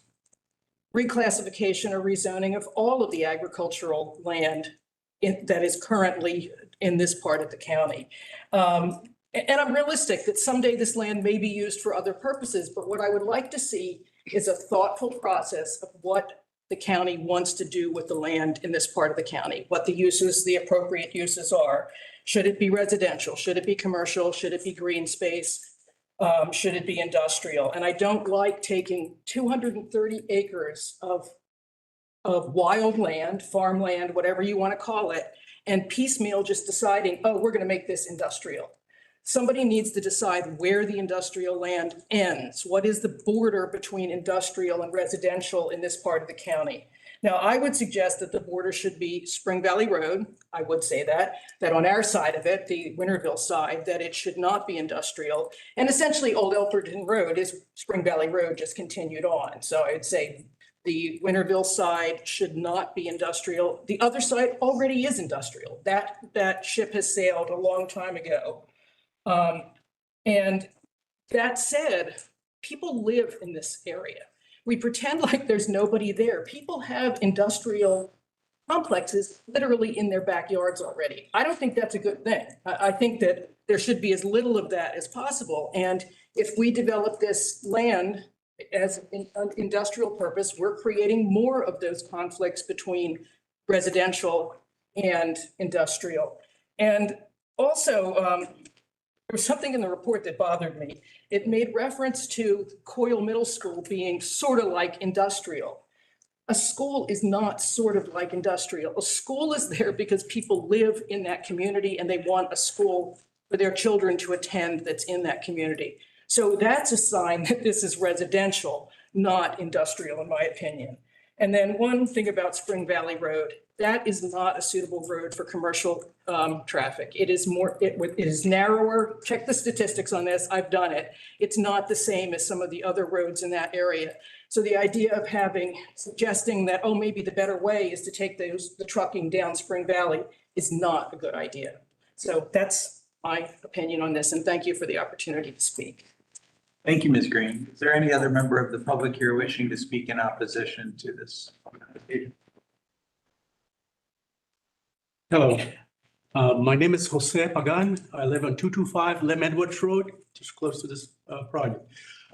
reclassification or rezoning of all of the agricultural land that is currently in this part of the county. And I'm realistic that someday this land may be used for other purposes, but what I would like to see is a thoughtful process of what the county wants to do with the land in this part of the county, what the uses, the appropriate uses are. Should it be residential? Should it be commercial? Should it be green space? Should it be industrial? And I don't like taking 230 acres of wild land, farmland, whatever you want to call it, and piecemeal just deciding, oh, we're going to make this industrial. Somebody needs to decide where the industrial land ends. What is the border between industrial and residential in this part of the county? Now, I would suggest that the border should be Spring Valley Road. I would say that on our side of it, the Winterville side, that it should not be industrial. And essentially Old Elperton Road is Spring Valley Road just continued on. So I'd say the Winterville side should not be industrial. The other side already is industrial. That ship has sailed a long time ago. And that said, people live in this area. We pretend like there's nobody there. People have industrial complexes literally in their backyards already. I don't think that's a good thing. I think that there should be as little of that as possible. And if we develop this land as an industrial purpose, we're creating more of those conflicts between residential and industrial. And also, there was something in the report that bothered me. It made reference to Coyle Middle School being sort of like industrial. A school is not sort of like industrial. A school is there because people live in that community and they want a school for their children to attend that's in that community. So that's a sign that this is residential, not industrial, in my opinion. And then one thing about Spring Valley Road, that is not a suitable road for commercial traffic. It is narrower. Check the statistics on this. I've done it. It's not the same as some of the other roads in that area. So the idea of suggesting that, oh, maybe the better way is to take the trucking down Spring Valley is not a good idea. So that's my opinion on this, and thank you for the opportunity to speak. Thank you, Ms. Green. Is there any other member of the public here wishing to speak in opposition to this application? Hello, my name is Jose Pagan. I live on 225 Lem Edwards Road, just close to this project.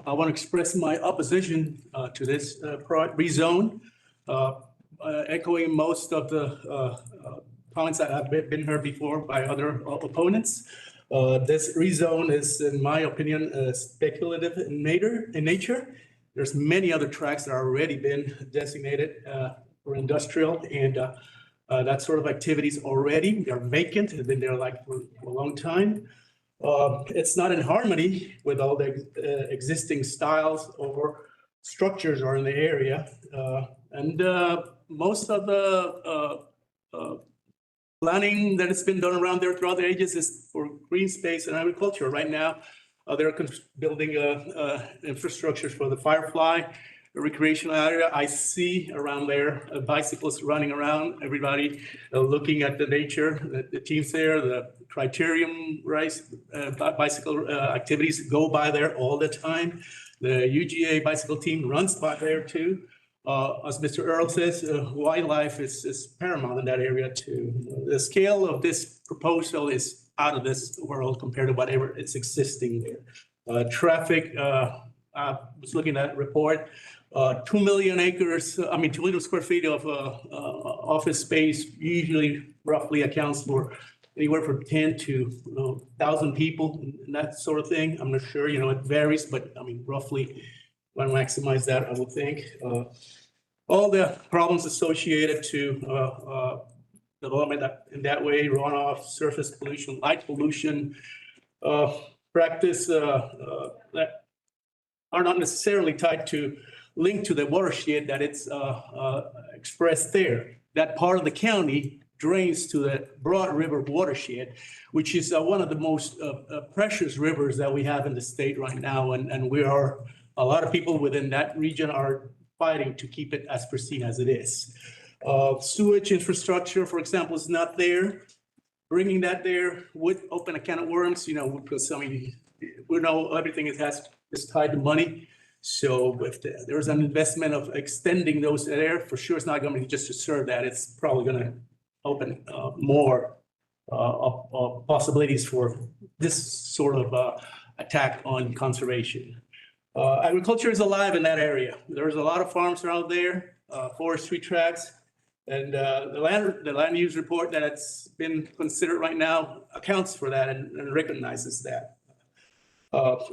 I want to express my opposition to this rezone, echoing most of the comments that have been heard before by other opponents. This rezone is, in my opinion, speculative in nature. There's many other tracts that are already been designated for industrial, and that sort of activities already. They're vacant, they've been there like for a long time. It's not in harmony with all the existing styles or structures are in the area. And most of the planning that has been done around there throughout the ages is for green space and agriculture. Right now, they're building infrastructure for the Firefly recreational area. I see around there bicyclists running around, everybody looking at the nature, the teams there, the criterium race, bicycle activities go by there all the time. The UGA bicycle team runs by there too. As Mr. Earl says, wildlife is paramount in that area too. The scale of this proposal is out of this world compared to whatever is existing there. Traffic, I was looking at a report, 2 million acres, 2 million square feet of office space usually roughly accounts for anywhere from 10 to 1,000 people and that sort of thing. I'm not sure, it varies, but roughly want to maximize that, I would think. All the problems associated to development in that way, runoff, surface pollution, light pollution, practice that are not necessarily linked to the watershed that it's expressed there. That part of the county drains to the Broad River watershed, which is one of the most precious rivers that we have in the state right now. And a lot of people within that region are fighting to keep it as pristine as it is. Sewage infrastructure, for example, is not there. Bringing that there would open a can of worms, because we know everything is tied to money. So if there's an investment of extending those there, for sure it's not going to be just to serve that. It's probably going to open more possibilities for this sort of attack on conservation. Agriculture is alive in that area. There's a lot of farms around there, forestry tracts, and the land use report that's been considered right now accounts for that and recognizes that.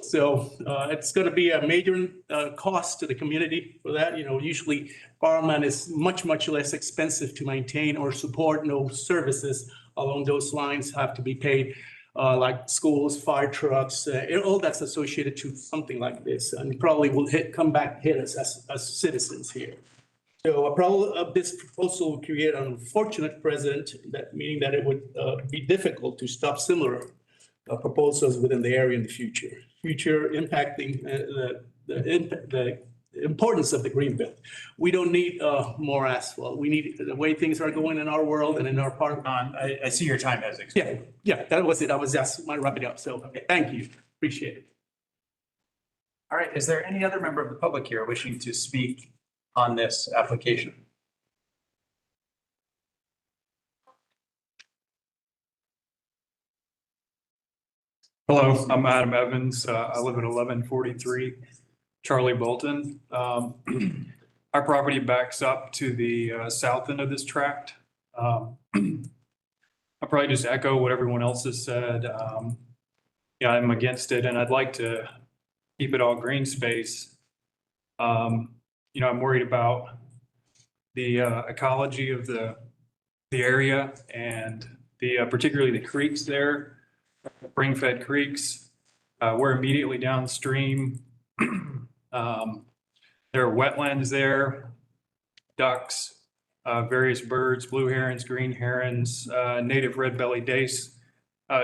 So it's going to be a major cost to the community for that. Usually farmland is much, much less expensive to maintain or support. No services along those lines have to be paid, like schools, fire trucks, all that's associated to something like this, and probably will come back hit us as citizens here. So this proposal will create an unfortunate precedent, meaning that it would be difficult to stop similar proposals within the area in the future impacting the importance of the green belt. We don't need more asphalt. We need the way things are going in our world and in our part. I see your time has expired. Yeah, that was it. I was just want to wrap it up. So thank you. Appreciate it. All right, is there any other member of the public here wishing to speak on this application? Hello, I'm Adam Evans. I live at 1143 Charlie Bolton. Our property backs up to the south end of this tract. I'll probably just echo what everyone else has said. Yeah, I'm against it and I'd like to keep it all green space. I'm worried about the ecology of the area and particularly the creeks there, spring-fed creeks. We're immediately downstream. There are wetlands there, ducks, various birds, blue herons, green herons, native red-bellied dace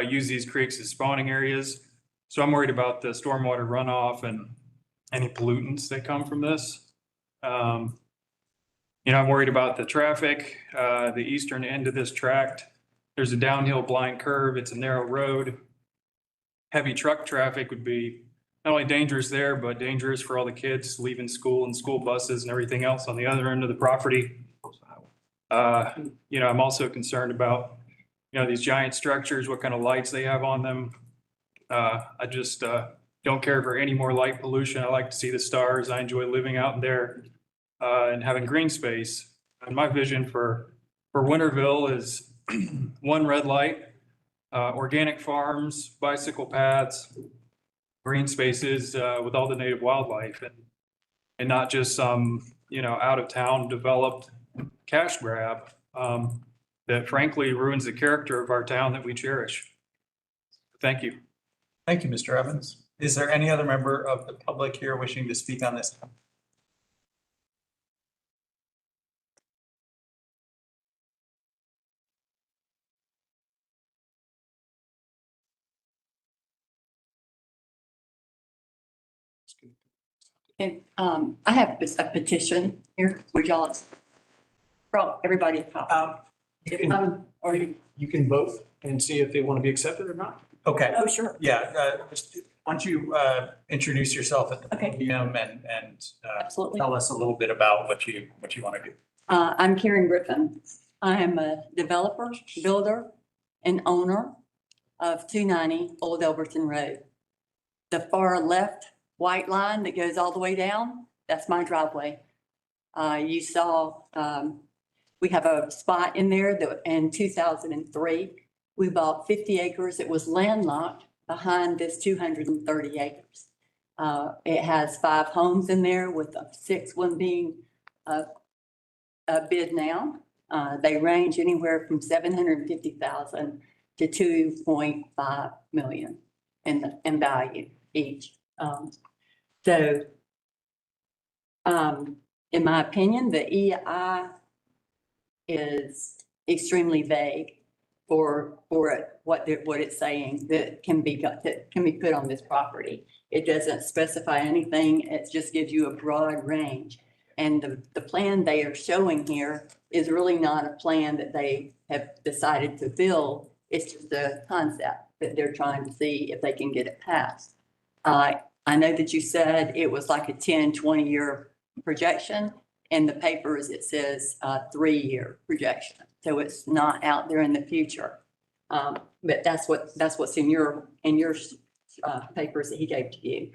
use these creeks as spawning areas. So I'm worried about the stormwater runoff and any pollutants that come from this. I'm worried about the traffic, the eastern end of this tract. There's a downhill blind curve. It's a narrow road. Heavy truck traffic would be not only dangerous there, but dangerous for all the kids leaving school and school buses and everything else on the other end of the property. I'm also concerned about, these giant structures, what kind of lights they have on them. I just don't care for any more light pollution. I like to see the stars. I enjoy living out there and having green space. And my vision for Winterville is one red light, organic farms, bicycle paths, green spaces with all the native wildlife, and not just some, out of town developed cash grab that frankly ruins the character of our town that we cherish. Thank you. Thank you, Mr. Evans. Is there any other member of the public here wishing to speak on this? And I have a petition here. Would y'all, everybody, You can vote and see if they want to be accepted or not. Okay. Oh, sure. Yeah, why don't you introduce yourself at the podium and Absolutely. tell us a little bit about what you want to do. I'm Karen Griffin. I am a developer, builder, and owner of 290 Old Elberton Road. The far left white line that goes all the way down, that's my driveway. You saw, we have a spot in there that in 2003, we bought 50 acres. It was landlocked behind this 230 acres. It has 5 homes in there with the 6th one being a bid now. They range anywhere from 750,000 to 2.5 million in value each. In my opinion, the EI is extremely vague for what it's saying that can be put on this property. It doesn't specify anything. It just gives you a broad range. And the plan they are showing here is really not a plan that they have decided to build. It's just a concept that they're trying to see if they can get it passed. I know that you said it was like a 10, 20-year projection. In the papers, it says 3-year projection. So it's not out there in the future. But that's what's in your papers that he gave to you.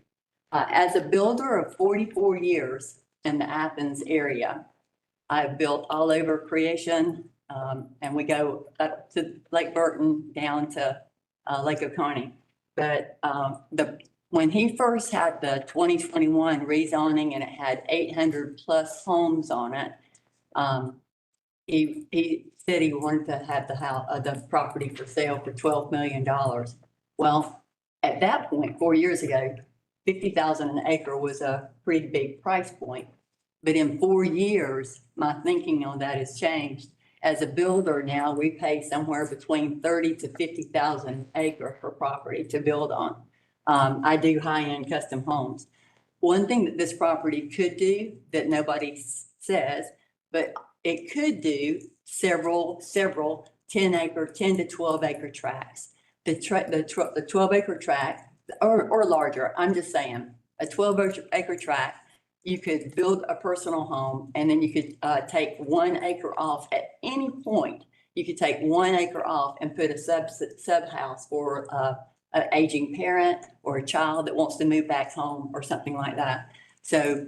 As a builder of 44 years in the Athens area, I've built all over Creation, and we go up to Lake Burton down to Lake Oconee. But when he first had the 2021 rezoning and it had 800 plus homes on it, he said he wanted to have the property for sale for $12 million. Well, at that point, 4 years ago, 50,000 an acre was a pretty big price point. But in 4 years, my thinking on that has changed. As a builder now, we pay somewhere between 30 to 50,000 an acre for property to build on. I do high-end custom homes. One thing that this property could do that nobody says, but it could do several 10 to 12 acre tracts. The 12 acre tract or larger, I'm just saying, a 12 acre tract, you could build a personal home and then you could take 1 acre off at any point. You could take 1 acre off and put a sub house for an aging parent or a child that wants to move back home or something like that. So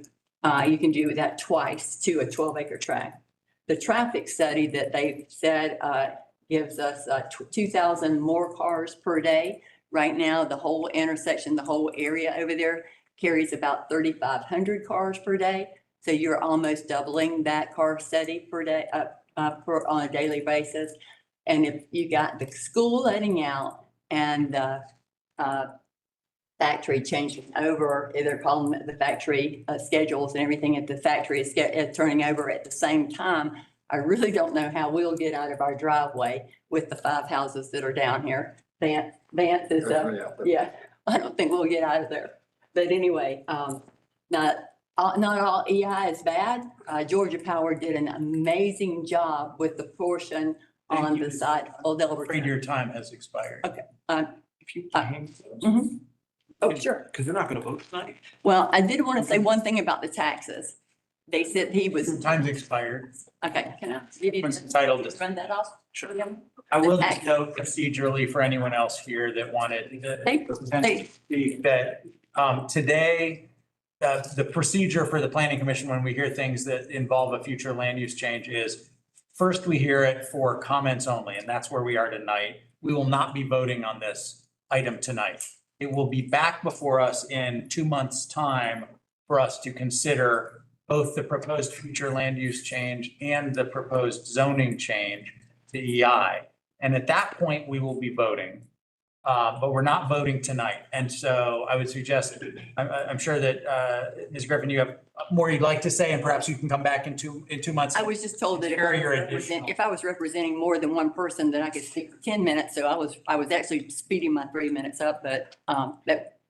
you can do that twice to a 12 acre tract. The traffic study that they said gives us 2,000 more cars per day. Right now, the whole intersection, the whole area over there carries about 3,500 cars per day. So you're almost doubling that car study per day, on a daily basis. And if you got the school letting out and the factory changing over, they're calling it the factory schedules and everything at the factory is turning over at the same time, I really don't know how we'll get out of our driveway with the 5 houses that are down here. Vance is, yeah, I don't think we'll get out of there. But anyway, not all EI is bad. Georgia Power did an amazing job with the portion on the side. Oh, they'll Afraid your time has expired. Okay. If you. Oh, sure. Because they're not going to vote tonight. Well, I did want to say one thing about the taxes. They said he was. Time's expired. Okay, can I give you? Entitled to run that off? Sure. I will just note procedurally for anyone else here that wanted that today, the procedure for the planning commission when we hear things that involve a future land use change is first we hear it for comments only, and that's where we are tonight. We will not be voting on this item tonight. It will be back before us in 2 months' time for us to consider both the proposed future land use change and the proposed zoning change to EI. And at that point, we will be voting, but we're not voting tonight. And so I would suggest, I'm sure that Ms. Griffin, you have more you'd like to say, and perhaps you can come back in 2 months. I was just told that if I was representing more than one person, then I could speak for 10 minutes. So I was actually speeding my 3 minutes up, but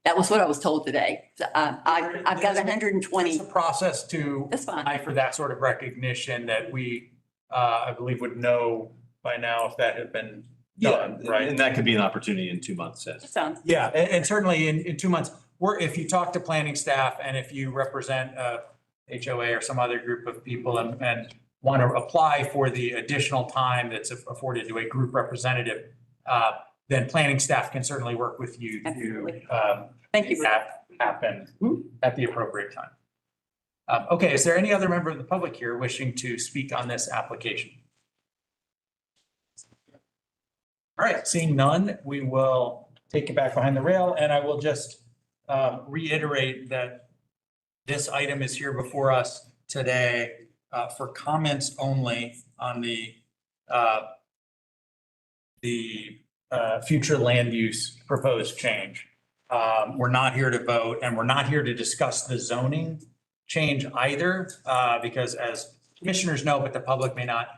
that was what I was told today. So I've got 120. It's a process to That's fine. for that sort of recognition that we, I believe, would know by now if that had been done, right? And that could be an opportunity in 2 months. Yeah, and certainly in 2 months, if you talk to planning staff and if you represent HOA or some other group of people and want to apply for the additional time that's afforded to a group representative, then planning staff can certainly work with you to Thank you. that happen at the appropriate time. Okay, is there any other member of the public here wishing to speak on this application? All right, seeing none, we will take it back behind the rail, and I will just reiterate that this item is here before us today for comments only on the future land use proposed change. We're not here to vote, and we're not here to discuss the zoning change either, because as commissioners know, but the public may not,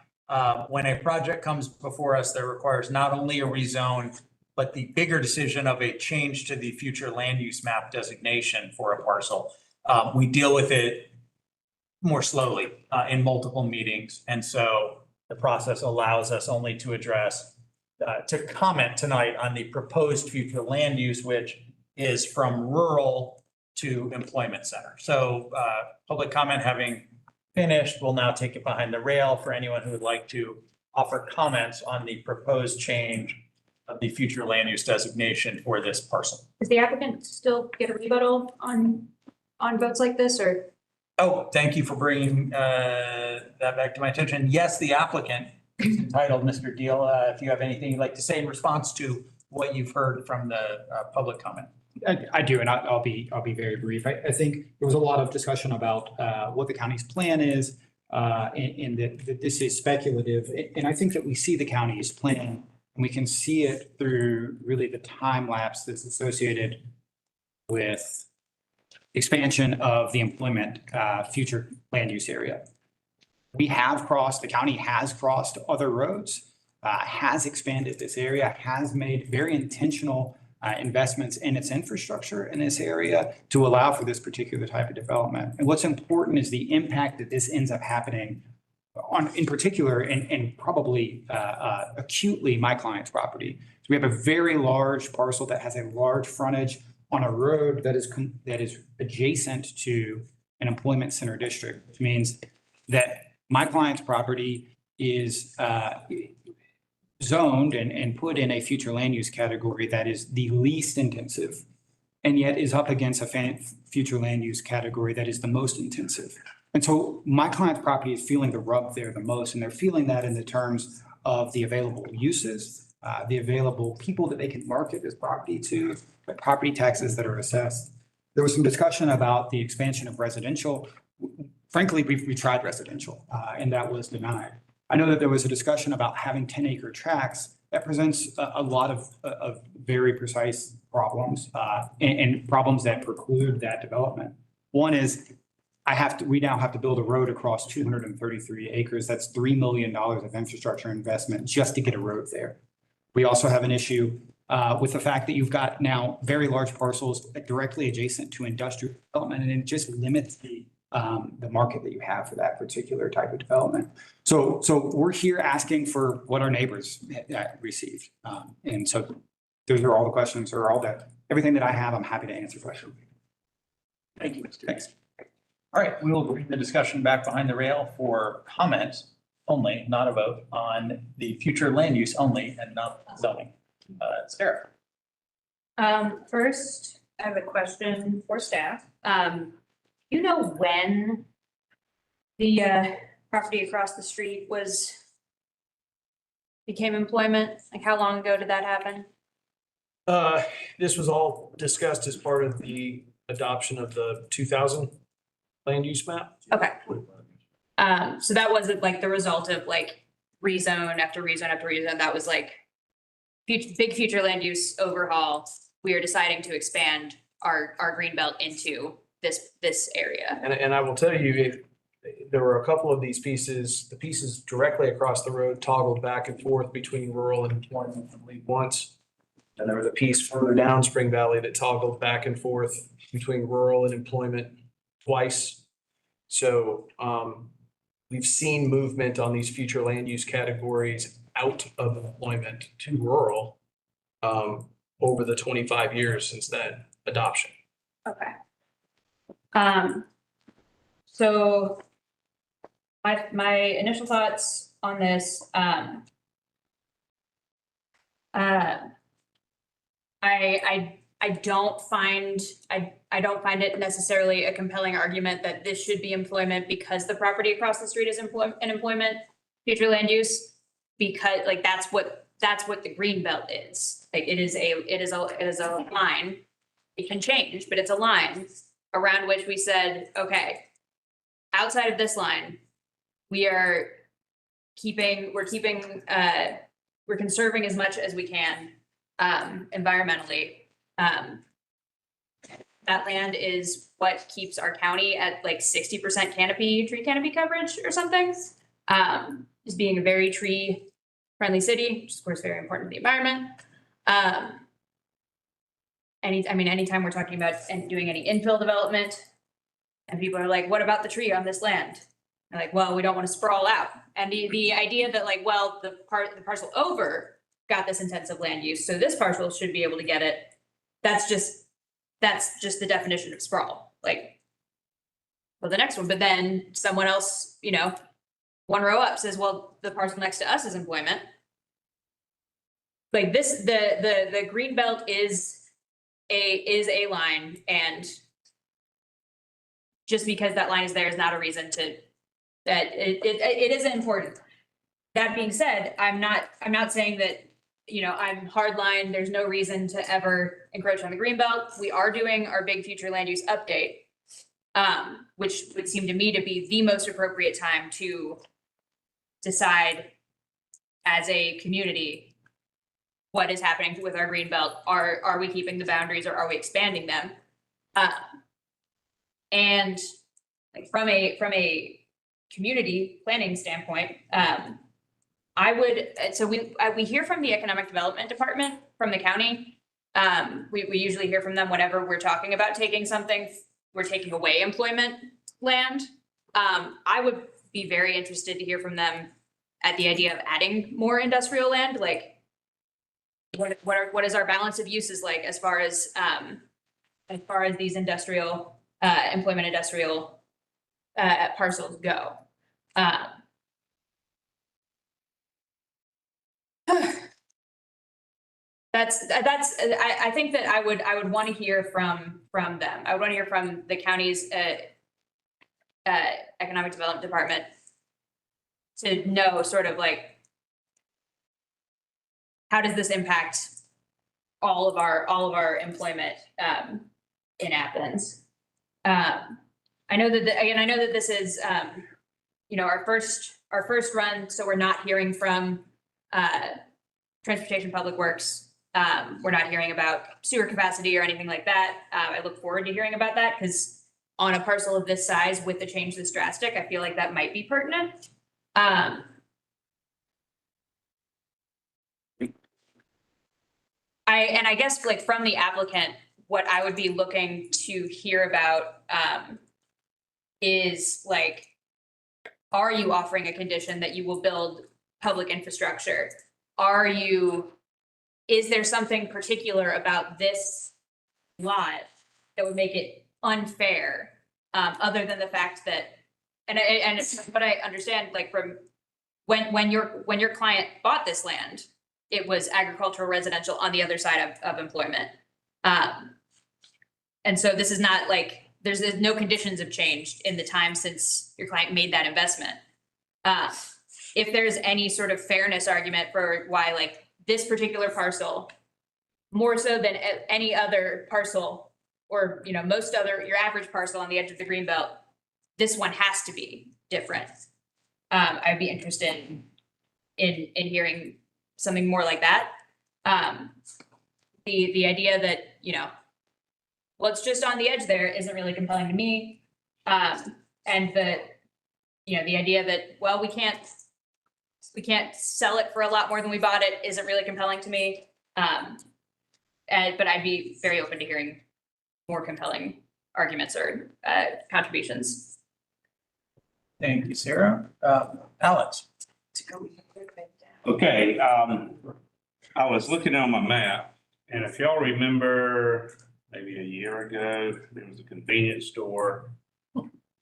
when a project comes before us that requires not only a rezone, but the bigger decision of a change to the future land use map designation for a parcel, we deal with it more slowly in multiple meetings. And so the process allows us only to address, to comment tonight on the proposed future land use, which is from rural to employment center. So public comment having finished, we'll now take it behind the rail for anyone who would like to offer comments on the proposed change of the future land use designation for this parcel. Does the applicant still get a rebuttal on votes like this, or? Oh, thank you for bringing that back to my attention. Yes, the applicant is entitled, Mr. Deal, if you have anything you'd like to say in response to what you've heard from the public comment. I do, and I'll be very brief. I think there was a lot of discussion about what the county's plan is, and that this is speculative. And I think that we see the county's plan, and we can see it through really the time lapse that's associated with expansion of the employment future land use area. We have crossed, the county has crossed other roads, has expanded this area, has made very intentional investments in its infrastructure in this area to allow for this particular type of development. And what's important is the impact that this ends up happening on, in particular, and probably acutely my client's property. So we have a very large parcel that has a large frontage on a road that is adjacent to an employment center district, which means that my client's property is zoned and put in a future land use category that is the least intensive, and yet is up against a future land use category that is the most intensive. And so my client's property is feeling the rub there the most, and they're feeling that in the terms of the available uses, the available people that they can market this property to, the property taxes that are assessed. There was some discussion about the expansion of residential. frankly, we tried residential, and that was denied. I know that there was a discussion about having 10-acre tracts. That presents a lot of very precise problems, and problems that preclude that development. One is we now have to build a road across 233 acres. That's $3 million of infrastructure investment just to get a road there. We also have an issue with the fact that you've got now very large parcels directly adjacent to industrial development, and it just limits the market that you have for that particular type of development. So we're here asking for what our neighbors received. And so those are all the questions, or everything that I have. I'm happy to answer questions. Thank you, Mr. Thanks. All right, we will bring the discussion back behind the rail for comments only, not a vote, on the future land use only and not zoning. Sarah. First, I have a question for staff. You know when the property across the street became employment? Like how long ago did that happen? This was all discussed as part of the adoption of the 2000 land use map. Okay. So that wasn't like the result of like rezone after rezone after rezone. That was like big future land use overhaul. We are deciding to expand our green belt into this area. And I will tell you, there were a couple of these pieces, the pieces directly across the road toggled back and forth between rural and employment, I believe, once. And there was a piece further down Spring Valley that toggled back and forth between rural and employment twice. So we've seen movement on these future land use categories out of employment to rural over the 25 years since that adoption. Okay. So my initial thoughts on this, I don't find it necessarily a compelling argument that this should be employment because the property across the street is an employment future land use, because like that's what the green belt is. Like it is a line. It can change, but it's a line around which we said, okay, outside of this line, we're conserving as much as we can environmentally. That land is what keeps our county at like 60% tree canopy coverage or something. Just being a very tree friendly city, which is of course very important to the environment. Anytime we're talking about doing any infill development, and people are like, what about the tree on this land? They're like, well, we don't want to sprawl out. And the idea that like, well, the parcel over got this intensive land use, so this parcel should be able to get it. That's just the definition of sprawl. Like, well, the next one, but then someone else, one row up says, well, the parcel next to us is employment. Like this, the green belt is a line, and just because that line is there is not a reason that it isn't important. That being said, I'm not saying that, I'm hardline. There's no reason to ever encroach on the green belt. We are doing our big future land use update, which would seem to me to be the most appropriate time to decide as a community what is happening with our green belt. Are we keeping the boundaries, or are we expanding them? And like from a community planning standpoint, we hear from the economic development department from the county. We usually hear from them whenever we're talking about we're taking away employment land. I would be very interested to hear from them at the idea of adding more industrial land. Like, what is our balance of uses like as far as these industrial employment industrial parcels go? I think that I would want to hear from them. I would want to hear from the county's economic development department to know sort of like, how does this impact all of our employment in Athens? I know that, again, I know that this is, our first run, so we're not hearing from, Transportation Public Works. We're not hearing about sewer capacity or anything like that. I look forward to hearing about that because on a parcel of this size with the change this drastic, I feel like that might be pertinent. I guess like from the applicant, what I would be looking to hear about is like, are you offering a condition that you will build public infrastructure? Is there something particular about this lot that would make it unfair? Other than the fact that, but I understand like from when your client bought this land, it was agricultural residential on the other side of employment. And so this is not like, there's no conditions have changed in the time since your client made that investment. If there's any sort of fairness argument for why like this particular parcel, more so than any other parcel or, most other, your average parcel on the edge of the greenbelt, this one has to be different. I'd be interested in hearing something more like that. The idea that, well, it's just on the edge there isn't really compelling to me. And the idea that, well, we can't sell it for a lot more than we bought it isn't really compelling to me. But I'd be very open to hearing more compelling arguments or contributions. Thank you, Sarah. Alex. Okay, I was looking on my map, and if y'all remember, maybe a year ago, there was a convenience store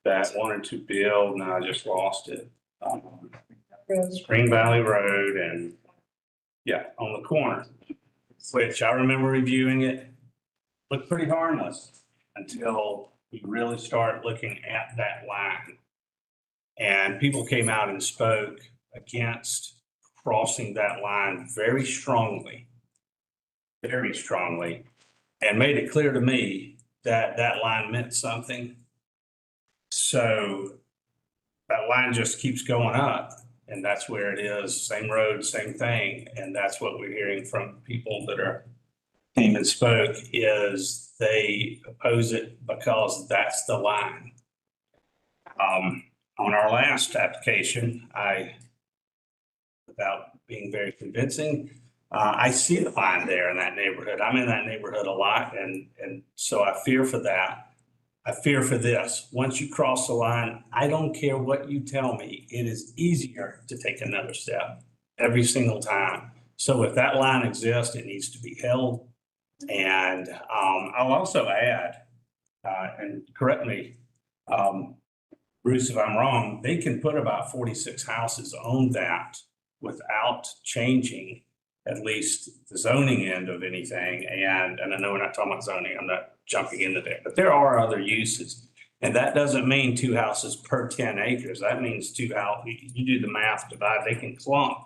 that wanted to build, and I just lost it. Spring Valley Road and, yeah, on the corner, which I remember reviewing it, looked pretty harmless until we really started looking at that line. And people came out and spoke against crossing that line very strongly, and made it clear to me that that line meant something. So that line just keeps going up, and that's where it is, same road, same thing. And that's what we're hearing from people that came and spoke, is they oppose it because that's the line. On our last application, without being very convincing, I see the line there in that neighborhood. I'm in that neighborhood a lot, and so I fear for that. I fear for this. Once you cross the line, I don't care what you tell me, it is easier to take another step every single time. So if that line exists, it needs to be held. And I'll also add, and correct me, Bruce, if I'm wrong, they can put about 46 houses on that without changing at least the zoning end of anything. And I know we're not talking about zoning, I'm not jumping into there, but there are other uses. And that doesn't mean 2 houses per 10 acres. That means 2 houses, you do the math, divide, they can clump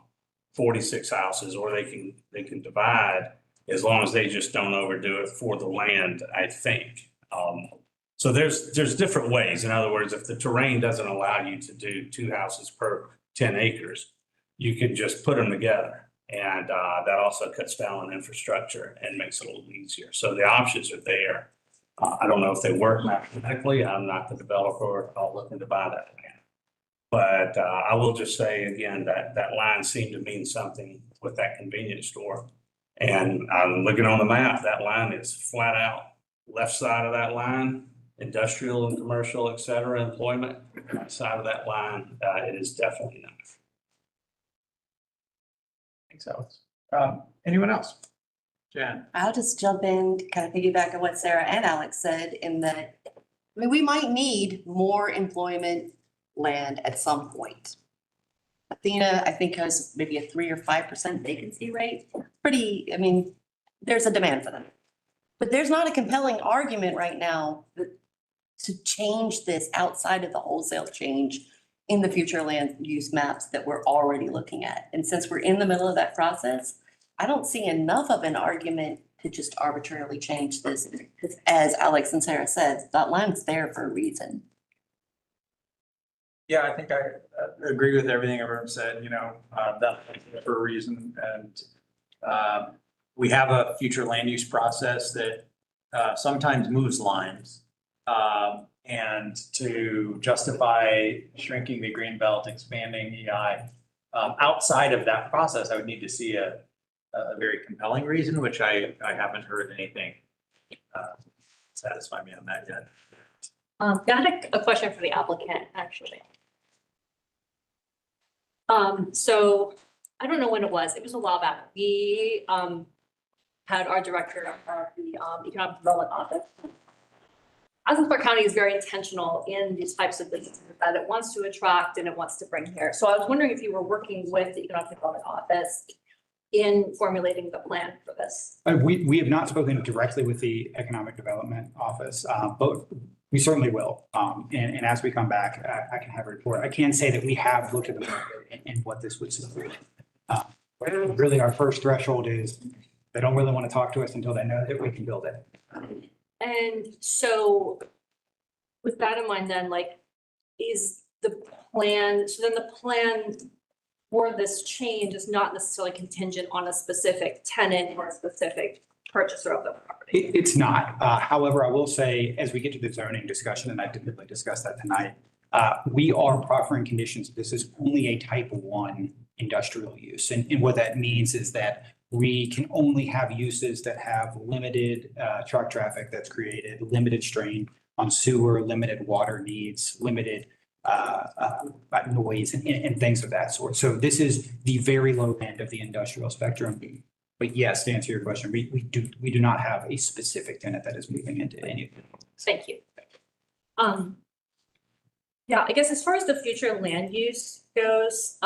46 houses, or they can divide, as long as they just don't overdo it for the land, I think. So there's different ways. In other words, if the terrain doesn't allow you to do 2 houses per 10 acres, you can just put them together. And that also cuts down on infrastructure and makes it a little easier. So the options are there. I don't know if they work mathematically. I'm not the developer looking to buy that land. But I will just say again, that line seemed to mean something with that convenience store. And I'm looking on the map, that line is flat out left side of that line, industrial and commercial, et cetera, employment. Right side of that line, it is definitely not. Thanks, Alex. Anyone else? Jen? I'll just jump in, kind of piggyback on what Sarah and Alex said, in that, we might need more employment land at some point. Athena, I think, has maybe a 3 or 5% vacancy rate. There's a demand for them. But there's not a compelling argument right now to change this outside of the wholesale change in the future land use maps that we're already looking at. And since we're in the middle of that process, I don't see enough of an argument to just arbitrarily change this. Because as Alex and Sarah said, that line's there for a reason. Yeah, I think I agree with everything everyone said, that for a reason. And we have a future land use process that sometimes moves lines. And to justify shrinking the green belt, expanding EI, outside of that process, I would need to see a very compelling reason, which I haven't heard anything satisfy me on that yet. I had a question for the applicant, actually. So I don't know when it was a while back. We had our director of the economic development office. Athens-Clarke County is very intentional in these types of businesses that it wants to attract and it wants to bring here. So I was wondering if you were working with the economic development office in formulating the plan for this. We have not spoken directly with the Economic Development Office, but we certainly will. And as we come back, I can have a report. I can say that we have looked at the market and what this would support. Really, our first threshold is they don't really want to talk to us until they know that we can build it. And so with that in mind, then is the plan, so then the plan for this change is not necessarily contingent on a specific tenant or a specific purchaser of the property. It's not. However, I will say, as we get to the zoning discussion, and I didn't really discuss that tonight, we are proffering conditions. This is only a type 1 industrial use. And what that means is that we can only have uses that have limited truck traffic that's created, limited strain on sewer, limited water needs, limited noise and things of that sort. So this is the very low end of the industrial spectrum. But yes, to answer your question, we do not have a specific tenant that is moving into any of it. Thank you. Yeah, I guess as far as the future land use goes,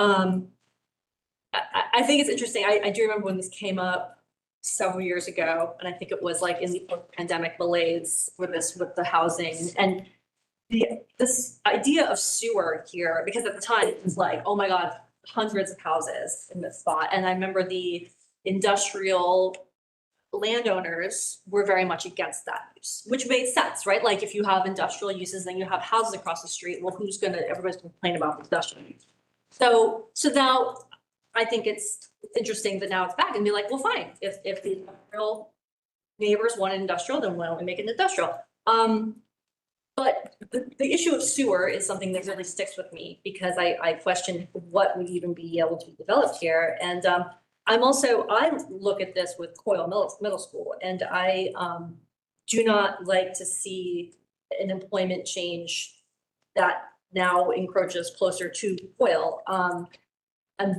I think it's interesting. I do remember when this came up several years ago, and I think it was in the pandemic malaise with the housing and this idea of sewer here, because at the time it was oh my God, hundreds of houses in this spot. And I remember the industrial landowners were very much against that use, which made sense, right? If you have industrial uses, then you have houses across the street. Well, everybody's gonna complain about the industrial use. So now I think it's interesting that now it's back and be well, fine. If the industrial neighbors want an industrial, then why don't we make it industrial? But the issue of sewer is something that really sticks with me because I question what would even be able to be developed here. And I look at this with Coyle Middle School, and I do not like to see an employment change that now encroaches closer to Coyle. I'm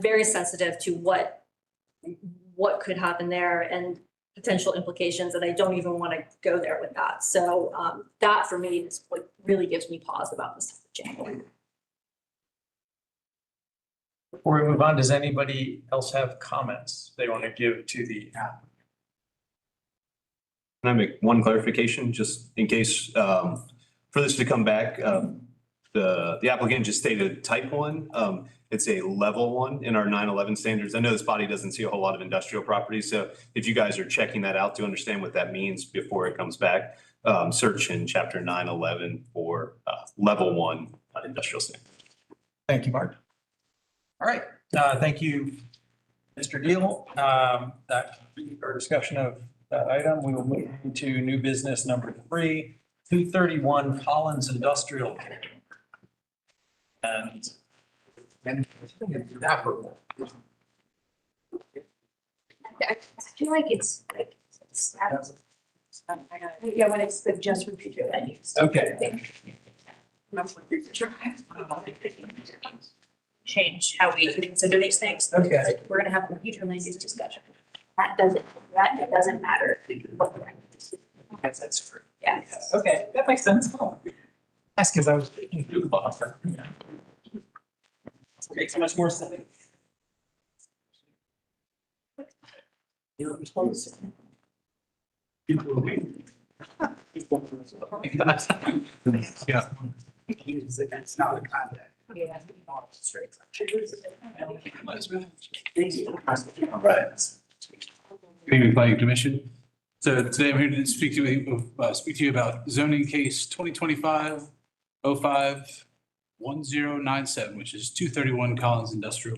very sensitive to what could happen there and potential implications, and I don't even want to go there with that. So that for me is what really gives me pause about this change. Before we move on, does anybody else have comments they want to give to the app? Can I make one clarification, just in case, for this to come back? The applicant just stated type 1. It's a level 1 in our 911 standards. I know this body doesn't see a whole lot of industrial properties. So if you guys are checking that out to understand what that means before it comes back, search in chapter 911 for level 1 industrial standards. Thank you, Mark. All right, thank you, Mr. Deal. That concludes our discussion of that item. We will move into new business number 3, 231 Collins Industrial. And that I feel like it's yeah, when it's the just for future land use. okay. Change how we consider these things. Okay. We're gonna have a future land use discussion. That doesn't matter. Yes, that's true. Yeah. Okay, that makes sense. That's because I was thinking too long. Makes much more sense. Yeah. It's not a contact. Yeah. Right. Good evening, Planning Commission. So today I'm here to speak to you about zoning case 2025-05 1097, which is 231 Collins Industrial.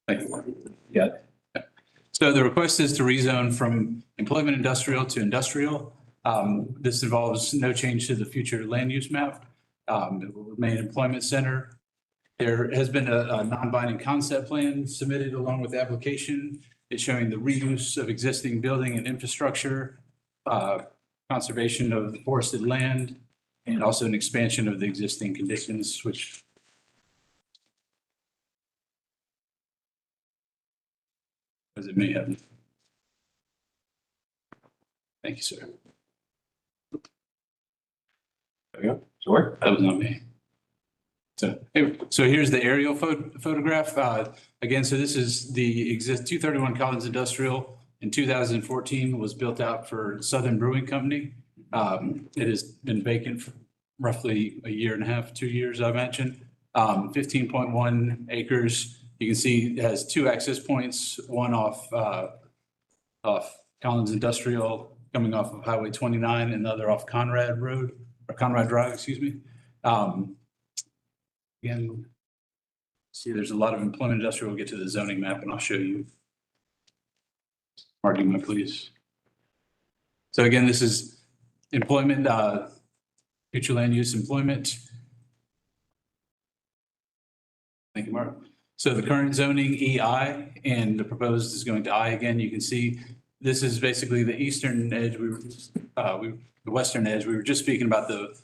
Thank you. Yeah. So the request is to rezone from employment industrial to industrial. This involves no change to the future land use map. It will remain employment center. There has been a non-binding concept plan submitted along with the application. It's showing the reuse of existing building and infrastructure, conservation of the forested land, and also an expansion of the existing conditions, which as it may have. Thank you, sir. There we go. Sure. That was not me. So here's the aerial photograph. Again, so this is the 231 Collins Industrial in 2014 was built out for Southern Brewing Company. It has been vacant for roughly a year and a half, 2 years, I mentioned. 15.1 acres. You can see it has two access points, one off Collins Industrial coming off of Highway 29 and the other off Conrad Road or Conrad Drive, excuse me. Again, see, there's a lot of employment industrial. We'll get to the zoning map and I'll show you. Argument, please. So again, this is employment, future land use employment. Thank you, Mark. So the current zoning EI and the proposed is going to I again. You can see this is basically the eastern edge. The western edge. We were just speaking about the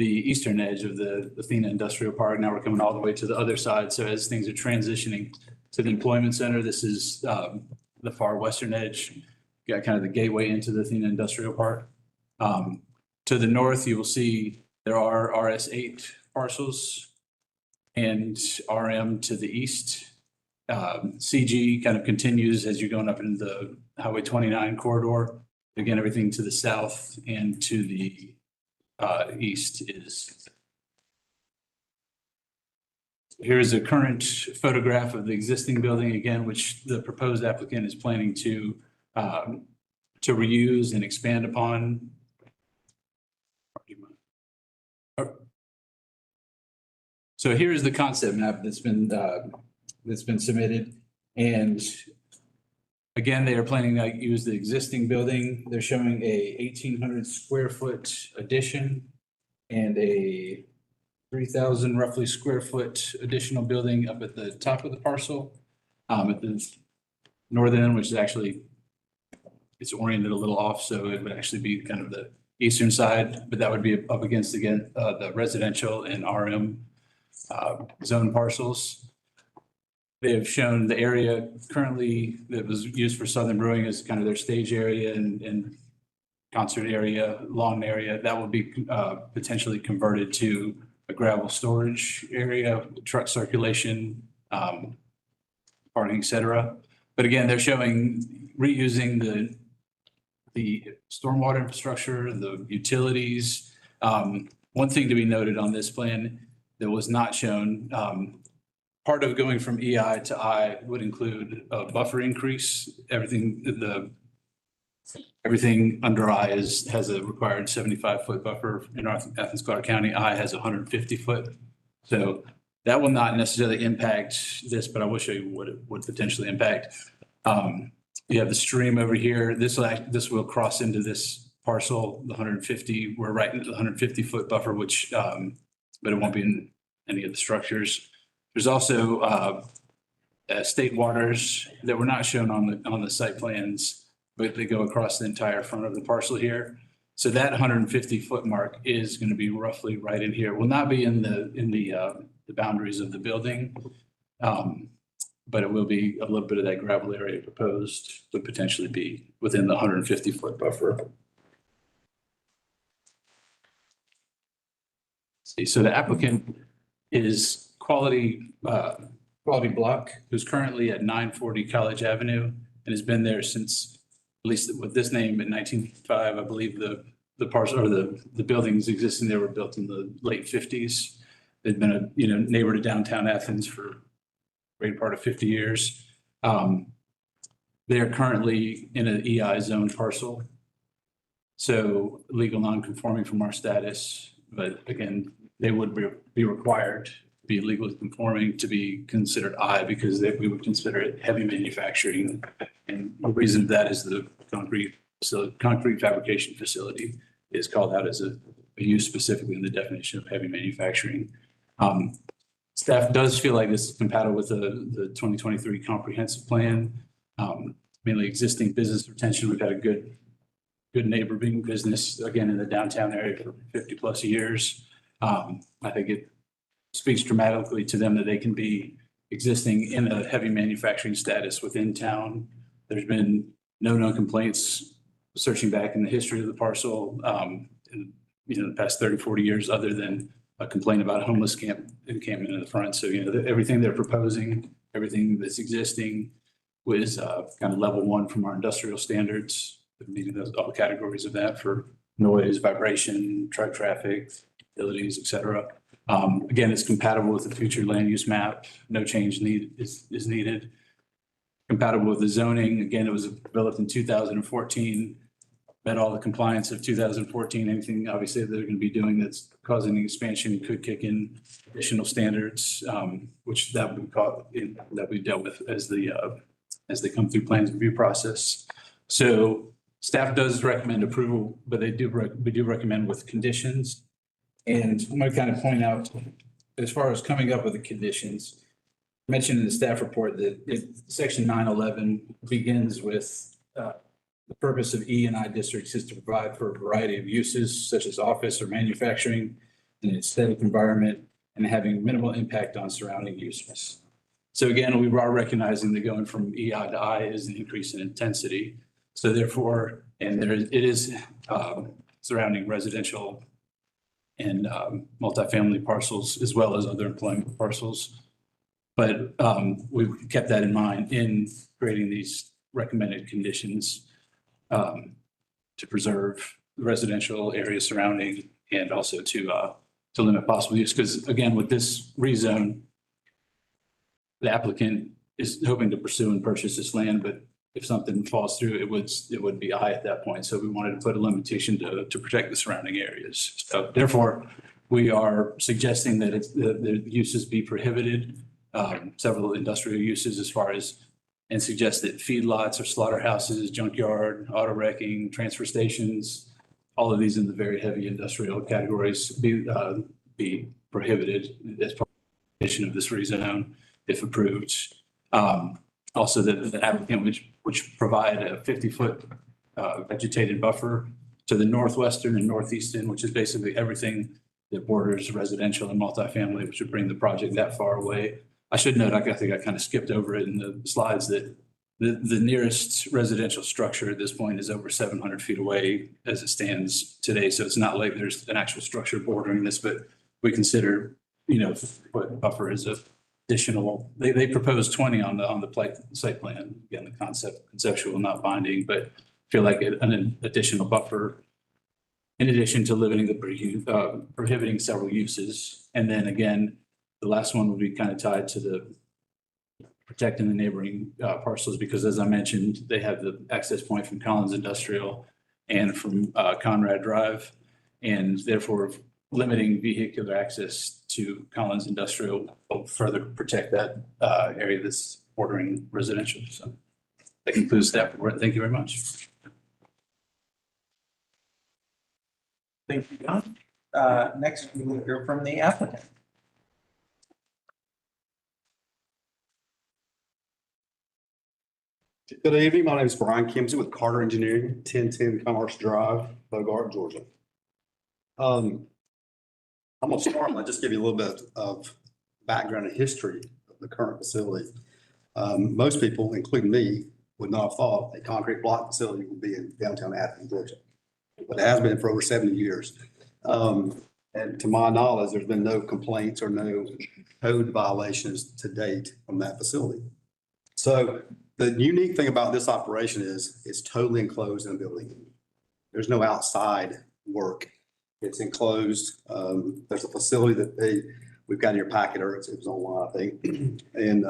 eastern edge of the Athena Industrial Park. Now we're coming all the way to the other side. So as things are transitioning to the employment center, this is the far western edge. You got kind of the gateway into the Athena Industrial Park. To the north, you will see there are RS8 parcels and RM to the east. CG kind of continues as you're going up into the Highway 29 corridor. Again, everything to the south and to the east is. Here's a current photograph of the existing building again, which the proposed applicant is planning to reuse and expand upon. So here's the concept map that's been submitted, and again, they are planning to use the existing building. They're showing a 1,800 square foot addition and a 3,000 roughly square foot additional building up at the top of the parcel. At the northern end, which is actually, it's oriented a little off, so it would actually be kind of the eastern side, but that would be up against, again, the residential and RM zone parcels. They have shown the area currently that was used for Southern Brewing as kind of their stage area and concert area, lawn area. That will be potentially converted to a gravel storage area, truck circulation, parking, et cetera. But again, they're showing reusing the stormwater infrastructure, the utilities. One thing to be noted on this plan that was not shown, part of going from EI to I would include a buffer increase. Everything under I has a required 75-foot buffer. In Athens-Clarke County, I has 150-foot. So that will not necessarily impact this, but I will show you what it would potentially impact. You have the stream over here. This will cross into this parcel, the 150. We're right into the 150-foot buffer, which, but it won't be in any of the structures. There's also state waters that were not shown on the site plans, but they go across the entire front of the parcel here. So that 150-foot mark is going to be roughly right in here. It will not be in the boundaries of the building, but it will be a little bit of that gravel area proposed would potentially be within the 150-foot buffer. See, so the applicant is Quality Block, who's currently at 940 College Avenue and has been there since, at least with this name, in 1905. I believe the parcel or the buildings existing there were built in the late 50s. They've been a neighbor to downtown Athens for a great part of 50 years. They are currently in an EI zone parcel. So legal non-conforming from our status, but again, they would be required to be legally conforming to be considered I because we would consider it heavy manufacturing. And the reason that is the concrete fabrication facility is called out as a use specifically in the definition of heavy manufacturing. Staff does feel like this is compatible with the 2023 comprehensive plan, mainly existing business retention. We've had a good neighboring business, again, in the downtown area for 50+ years. I think it speaks dramatically to them that they can be existing in a heavy manufacturing status within town. There's been no known complaints searching back in the history of the parcel, in the past 30, 40 years, other than a complaint about a homeless encampment in the front. So, everything they're proposing, everything that's existing was kind of level 1 from our industrial standards, meeting all categories of that for noise, vibration, truck traffic, utilities, et cetera. Again, it's compatible with the future land use map. No change is needed. Compatible with the zoning. Again, it was developed in 2014. Met all the compliance of 2014. Anything obviously that they're going to be doing that's causing expansion could kick in additional standards, which that we dealt with as they come through plans review process. So staff does recommend approval, but we do recommend with conditions. And I'm going to kind of point out, as far as coming up with the conditions, mentioned in the staff report that section 911 begins with the purpose of E and I districts is to provide for a variety of uses such as office or manufacturing in an aesthetic environment and having minimal impact on surrounding uses. So again, we are recognizing that going from EI to I is an increase in intensity. So therefore, and it is surrounding residential and multifamily parcels as well as other employment parcels. But we've kept that in mind in creating these recommended conditions to preserve the residential area surrounding and also to limit possible use. Because again, with this rezone, the applicant is hoping to pursue and purchase this land, but if something falls through, it would be I at that point. So we wanted to put a limitation to protect the surrounding areas. So therefore, we are suggesting that the uses be prohibited, several industrial uses as far as, and suggest that feedlots or slaughterhouses, junkyard, auto wrecking, transfer stations, all of these in the very heavy industrial categories be prohibited as part of this rezone if approved. Also, the applicant which provide a 50-foot vegetated buffer to the northwestern and northeastern, which is basically everything that borders residential and multifamily, which would bring the project that far away. I should note, I think I kind of skipped over it in the slides, that the nearest residential structure at this point is over 700 feet away as it stands today. So it's not like there's an actual structure bordering this, but we consider, what buffer is a additional, they propose 20 on the site plan. Again, the conceptual, not binding, but feel like an additional buffer in addition to limiting prohibiting several uses. And then again, the last one would be kind of tied to the protecting the neighboring parcels, because as I mentioned, they have the access point from Collins Industrial and from Conrad Drive, and therefore limiting vehicular access to Collins Industrial will further protect that area that's bordering residential. So that concludes staff report. Thank you very much. Thank you, John. Next, we will hear from the applicant. Good evening. My name is Brian Kimsey with Carter Engineering, 1010 Commerce Drive, Bogart, Georgia. I'm going to start by just give you a little bit of background and history of the current facility. Most people, including me, would not have thought a concrete block facility would be in downtown Athens, Georgia, but it has been for over 70 years. And to my knowledge, there's been no complaints or no code violations to date from that facility. So the unique thing about this operation is it's totally enclosed in a building. There's no outside work. It's enclosed. There's a facility that we've got in your packet, or it was online, I think, and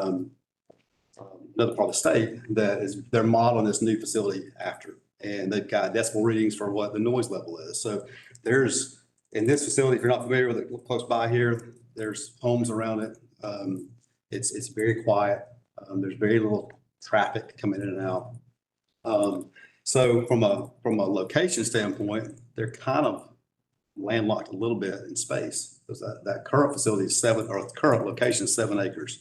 another part of the state that is they're modeling this new facility after. and they've got decibel readings for what the noise level is. So there's, in this facility, if you're not familiar with it, close by here, there's homes around it. It's very quiet. There's very little traffic coming in and out. So from a location standpoint, they're kind of landlocked a little bit in space, because that current facility is current location is 7 acres.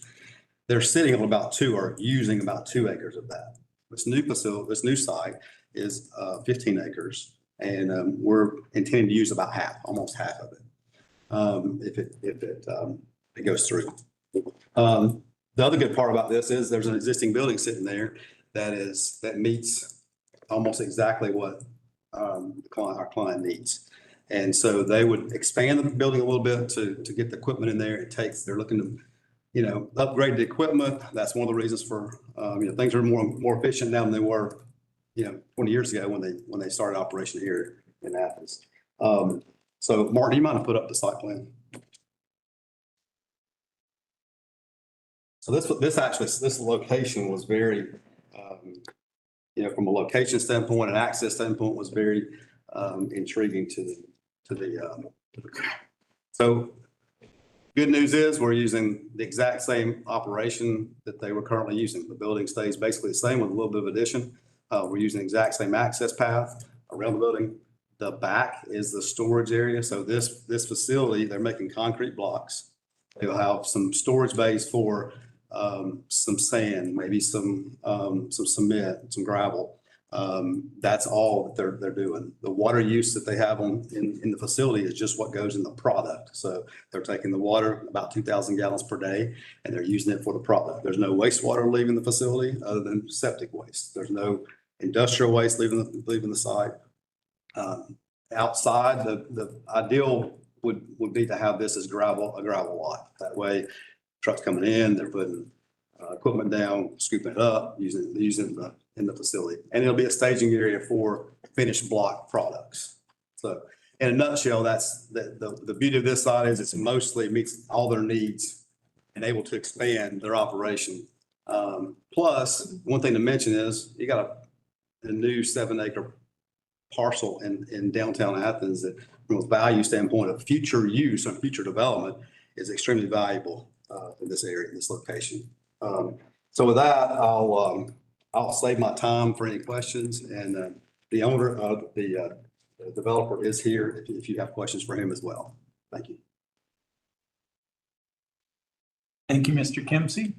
They're sitting on about 2 or using about 2 acres of that. This new facility, this new site is 15 acres, and we're intending to use about half, almost half of it, if it goes through. The other good part about this is there's an existing building sitting there that meets almost exactly what our client needs. And so they would expand the building a little bit to get the equipment in there. They're looking to, upgrade the equipment. That's one of the reasons for, things are more efficient now than they were, 20 years ago when they started operation here in Athens. So Mark, do you mind to put up the site plan? So this location was very, from a location standpoint and access standpoint, was very intriguing to the. So good news is we're using the exact same operation that they were currently using. The building stays basically the same with a little bit of addition. We're using the exact same access path around the building. The back is the storage area. So this facility, they're making concrete blocks. They'll have some storage bays for some sand, maybe some cement, some gravel. That's all that they're doing. The water use that they have in the facility is just what goes in the product. So they're taking the water, about 2,000 gallons per day, and they're using it for the product. There's no wastewater leaving the facility other than septic waste. There's no industrial waste leaving the site. Outside, the ideal would be to have this as a gravel lot. That way, trucks coming in, they're putting equipment down, scooping it up, using it in the facility. And it'll be a staging area for finished block products. So in a nutshell, that's the beauty of this site is it's mostly meets all their needs and able to expand their operation. Plus, one thing to mention is you got a new 7-acre parcel in downtown Athens that from a value standpoint of future use and future development is extremely valuable in this area, in this location. So with that, I'll save my time for any questions, and the owner of the developer is here if you have questions for him as well. Thank you. Thank you, Mr. Kimsey.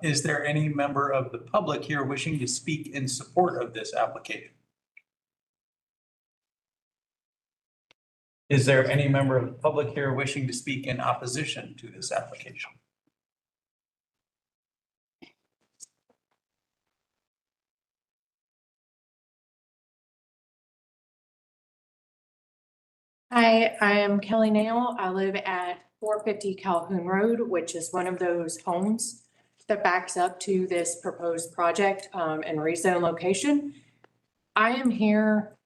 Is there any member of the public here wishing to speak in support of this application? Is there any member of the public here wishing to speak in opposition to this application? Hi, I am Kelly Nail. I live at 450 Calhoun Road, which is one of those homes that backs up to this proposed project and rezone location. I am here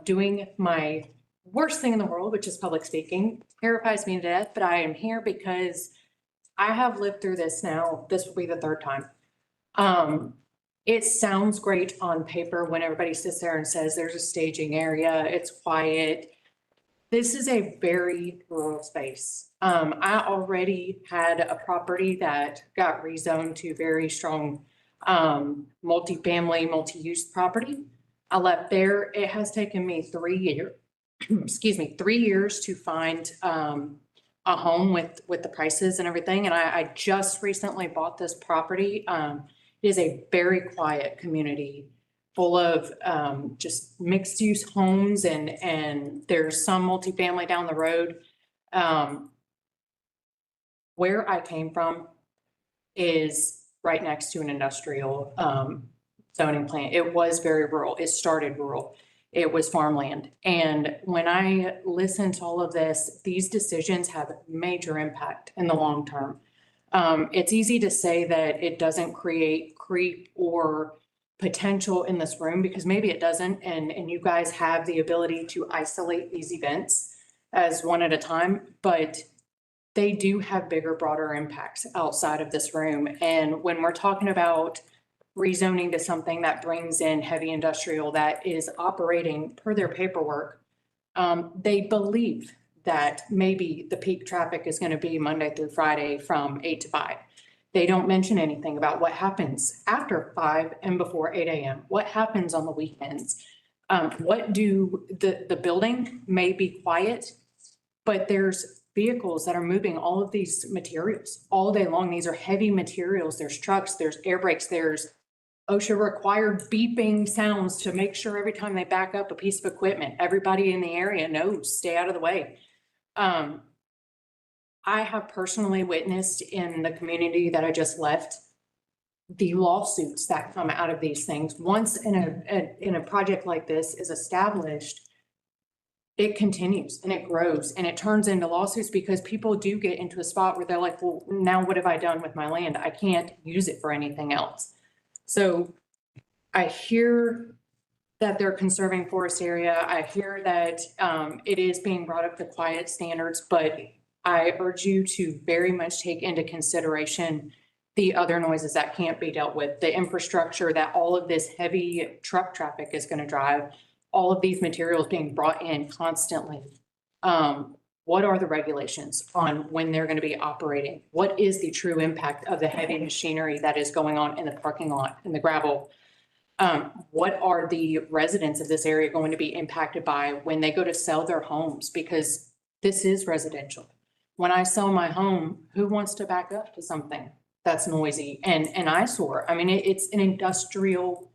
doing my worst thing in the world, which is public speaking. Terrifies me to death, but I am here because I have lived through this now. This will be the 3rd time. It sounds great on paper when everybody sits there and says there's a staging area, it's quiet. This is a very rural space. I already had a property that got rezoned to very strong multifamily, multi-use property. I left there. It has taken me 3 years, 3 years to find a home with the prices and everything. And I just recently bought this property. It is a very quiet community full of just mixed use homes and there's some multifamily down the road. Where I came from is right next to an industrial zoning plant. It was very rural. It started rural. It was farmland. And when I listen to all of this, these decisions have major impact in the long term. It's easy to say that it doesn't create creep or potential in this room because maybe it doesn't. And you guys have the ability to isolate these events as one at a time, but they do have bigger, broader impacts outside of this room. And when we're talking about rezoning to something that brings in heavy industrial that is operating per their paperwork, they believe that maybe the peak traffic is going to be Monday through Friday from 8 to 5. They don't mention anything about what happens after 5 and before 8 a.m. What happens on the weekends? What do the building may be quiet, but there's vehicles that are moving all of these materials all day long. These are heavy materials. There's trucks, there's air brakes, there's OSHA required beeping sounds to make sure every time they back up a piece of equipment, everybody in the area knows, stay out of the way. I have personally witnessed in the community that I just left, the lawsuits that come out of these things. Once in a project like this is established, it continues and it grows and it turns into lawsuits because people do get into a spot where they're like, well, now what have I done with my land? I can't use it for anything else. So I hear that they're conserving forest area. I hear that it is being brought up to quiet standards, but I urge you to very much take into consideration the other noises that can't be dealt with, the infrastructure that all of this heavy truck traffic is going to drive, all of these materials being brought in constantly. What are the regulations on when they're going to be operating? What is the true impact of the heavy machinery that is going on in the parking lot and the gravel? What are the residents of this area going to be impacted by when they go to sell their homes? Because this is residential. When I sell my home, who wants to back up to something that's noisy and eyesore? I mean, it's an industrial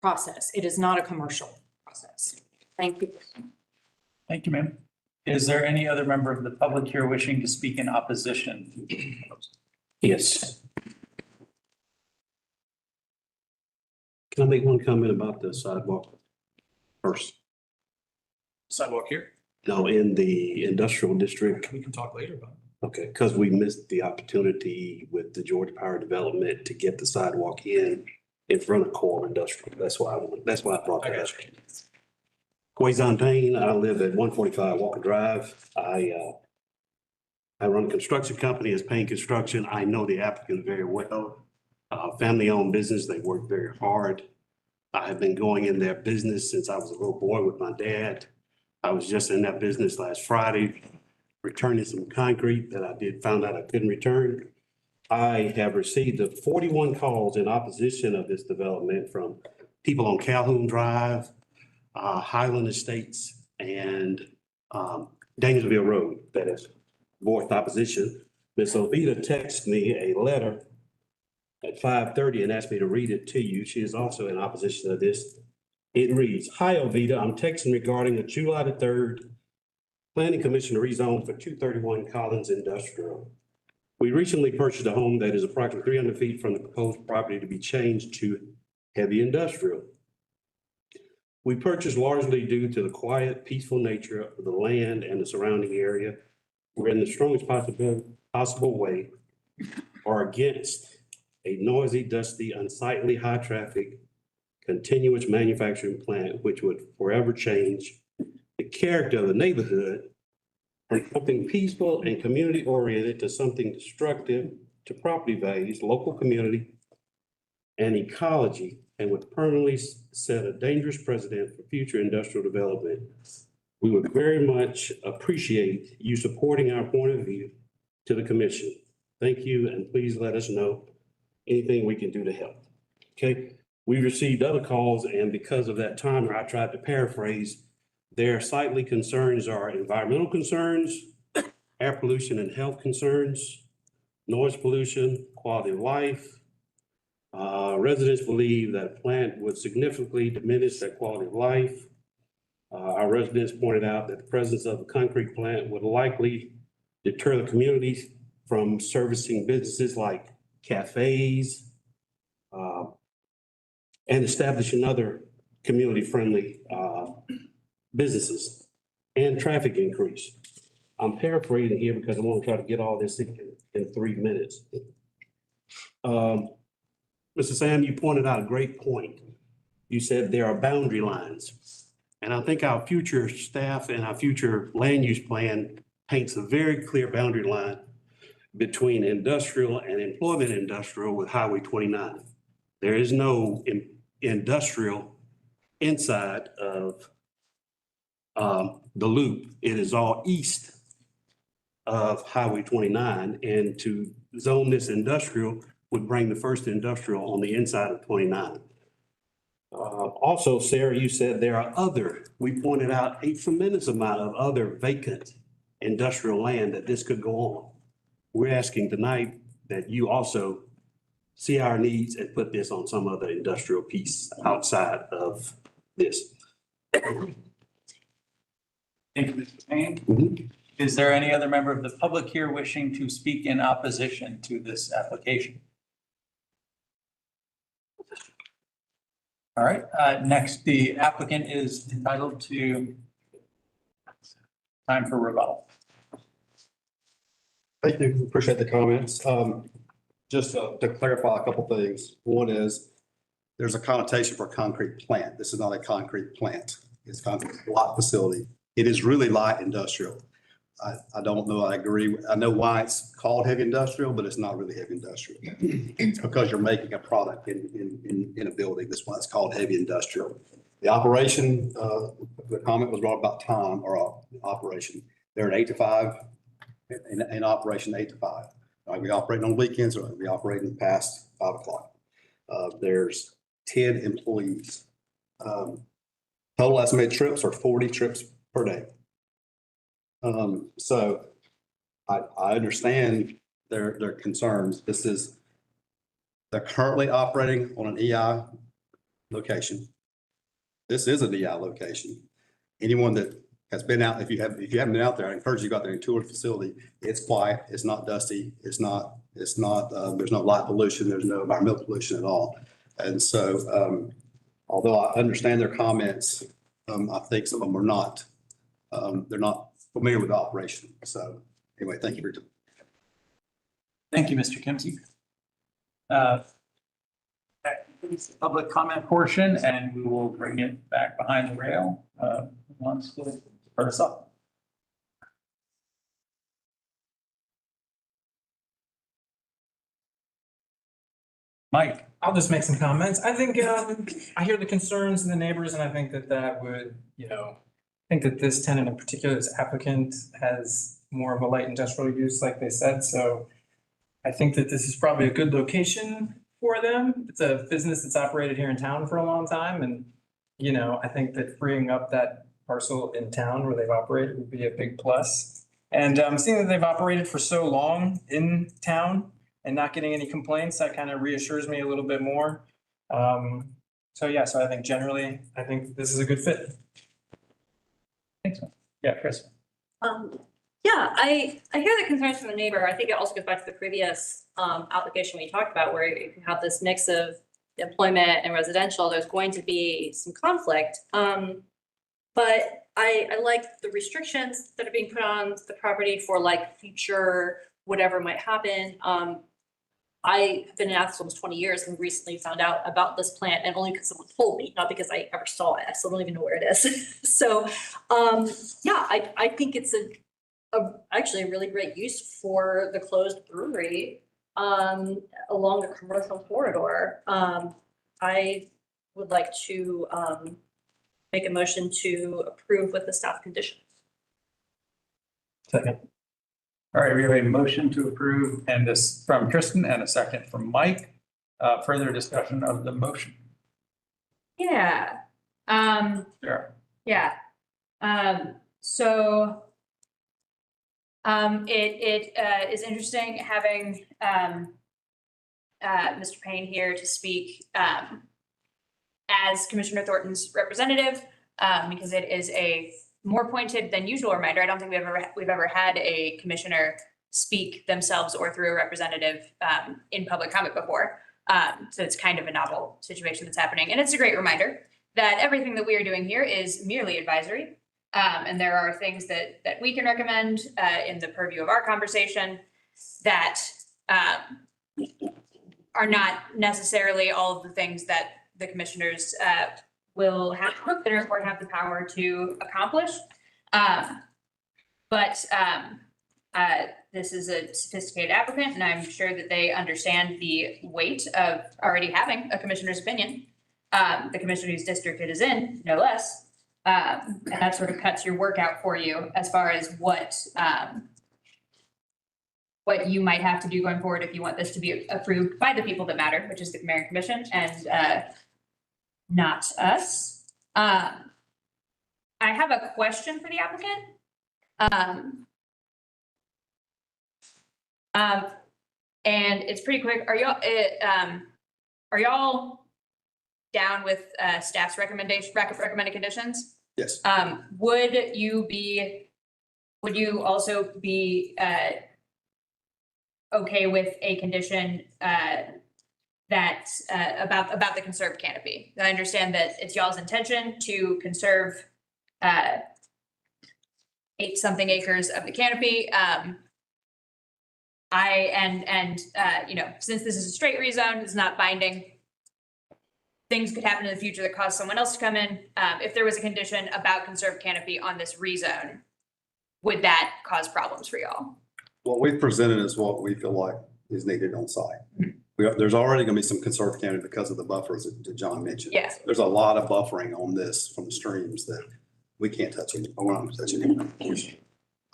process. It is not a commercial process. Thank you. Thank you, ma'am. Is there any other member of the public here wishing to speak in opposition? Yes. Can I make one comment about the sidewalk first? Sidewalk here? No, in the industrial district. We can talk later about it. Okay, because we missed the opportunity with the Georgia Power Development to get the sidewalk in front of core industrial. That's why I brought that up. Quazon Payne, I live at 145 Walker Drive. I run a construction company as Payne Construction. I know the applicant very well. Family-owned business. They work very hard. I have been going in their business since I was a little boy with my dad. I was just in that business last Friday, returning some concrete that I found out I couldn't return. I have received 41 calls in opposition of this development from people on Calhoun Drive, Highland Estates, and Danielsville Road that has voiced opposition. Ms. Ovita texted me a letter at 5:30 and asked me to read it to you. She is also in opposition to this. It reads, "Hi, Ovita, I'm texting regarding a July the 3rd Planning Commission rezone for 231 Collins Industrial. We recently purchased a home that is approximately 300 feet from the proposed property to be changed to heavy industrial. We purchased largely due to the quiet, peaceful nature of the land and the surrounding area. We're in the strongest possible way are against a noisy, dusty, unsightly, high-traffic, continuous manufacturing plant, which would forever change the character of the neighborhood from something peaceful and community-oriented to something destructive to property values, local community, and ecology, and would permanently set a dangerous precedent for future industrial development. We would very much appreciate you supporting our point of view to the commission. Thank you, and please let us know anything we can do to help." Okay, we received other calls, and because of that timer, I tried to paraphrase. Their sightly concerns are environmental concerns, air pollution and health concerns, noise pollution, quality of life. Residents believe that a plant would significantly diminish their quality of life. Our residents pointed out that the presence of a concrete plant would likely deter the communities from servicing businesses like cafes, and establishing other community-friendly businesses and traffic increase. I'm paraphrasing here because I want to try to get all this in 3 minutes. Mr. Sam, you pointed out a great point. You said there are boundary lines. And I think our future staff and our future land use plan paints a very clear boundary line between industrial and employment industrial with Highway 29. There is no industrial inside of the loop. It is all east of Highway 29, and to zone this industrial would bring the first industrial on the inside of 29. Also, Sarah, you said there are we pointed out a tremendous amount of other vacant industrial land that this could go on. We're asking tonight that you also see our needs and put this on some other industrial piece outside of this. Thank you, Mr. Payne. Is there any other member of the public here wishing to speak in opposition to this application? All right, next, the applicant is entitled to time for rebuttal. Thank you. Appreciate the comments. Just to clarify a couple things. One is there's a connotation for concrete plant. This is not a concrete plant. It's concrete block facility. It is really light industrial. I don't know. I agree. I know why it's called heavy industrial, but it's not really heavy industrial. It's because you're making a product in a building. That's why it's called heavy industrial. The operation, the comment was brought about time or operation. They're at 8 to 5 in operation 8 to 5. We operate on weekends or we operate past 5 o'clock. There's 10 employees. Total estimated trips are 40 trips per day. So I understand their concerns. They're currently operating on an EI location. This is an EI location. Anyone that has been out, if you haven't been out there, I encourage you to go out there and tour the facility. It's quiet. It's not dusty. There's no light pollution. There's no environmental pollution at all. And so, although I understand their comments, I think some of them are not, they're not familiar with the operation. So anyway, thank you for your time. Thank you, Mr. Kimsey. That concludes the public comment portion, and we will bring it back behind the rail. Who wants to start us up? Mike. I'll just make some comments. I think, I hear the concerns of the neighbors, and I think that would, I think that this tenant in particular, this applicant, has more of a light industrial use, like they said. So I think that this is probably a good location for them. It's a business that's operated here in town for a long time. And, I think that freeing up that parcel in town where they've operated would be a big plus. And seeing that they've operated for so long in town and not getting any complaints, that kind of reassures me a little bit more. So I think generally, I think this is a good fit. Thanks. Yeah, Chris. I hear the concerns from the neighbor. I think it also goes back to the previous application we talked about, where you have this mix of employment and residential. There's going to be some conflict. But I like the restrictions that are being put on the property for like future whatever might happen. I have been in Athens almost 20 years and recently found out about this plant, and only because someone told me, not because I ever saw it. I still don't even know where it is. So, I think it's actually a really great use for the closed brewery along the commercial corridor. I would like to make a motion to approve with the staff conditions. Second. All right, we have a motion to approve, and this from Kristen and a second from Mike. Further discussion of the motion. Yeah. Sure. Yeah. So it is interesting having Mr. Payne here to speak as Commissioner Thornton's representative, because it is a more pointed than usual reminder. I don't think we've ever had a commissioner speak themselves or through a representative in public comment before. So it's kind of a novel situation that's happening. And it's a great reminder that everything that we are doing here is merely advisory. And there are things that we can recommend in the purview of our conversation that are not necessarily all of the things that the commissioners will have to consider or have the power to accomplish. But This is a sophisticated applicant, and I'm sure that they understand the weight of already having a commissioner's opinion. The commissioner whose district it is in, no less. And that sort of cuts your work out for you as far as what you might have to do going forward if you want this to be approved by the people that matter, which is the mayor and commission, and not us. I have a question for the applicant. And it's pretty quick. Are y'all down with staff's recommended conditions? Yes. Would you also be okay with a condition that about the conserved canopy? I understand that it's y'all's intention to conserve 8-something acres of the canopy. You know, since this is a straight rezone, it's not binding. Things could happen in the future that cause someone else to come in. If there was a condition about conserved canopy on this rezone, would that cause problems for y'all? What we've presented is what we feel like is needed on site. There's already going to be some conserved canopy because of the buffers that John mentioned. Yes. There's a lot of buffering on this from the streams that we can't touch it. We're not touching it.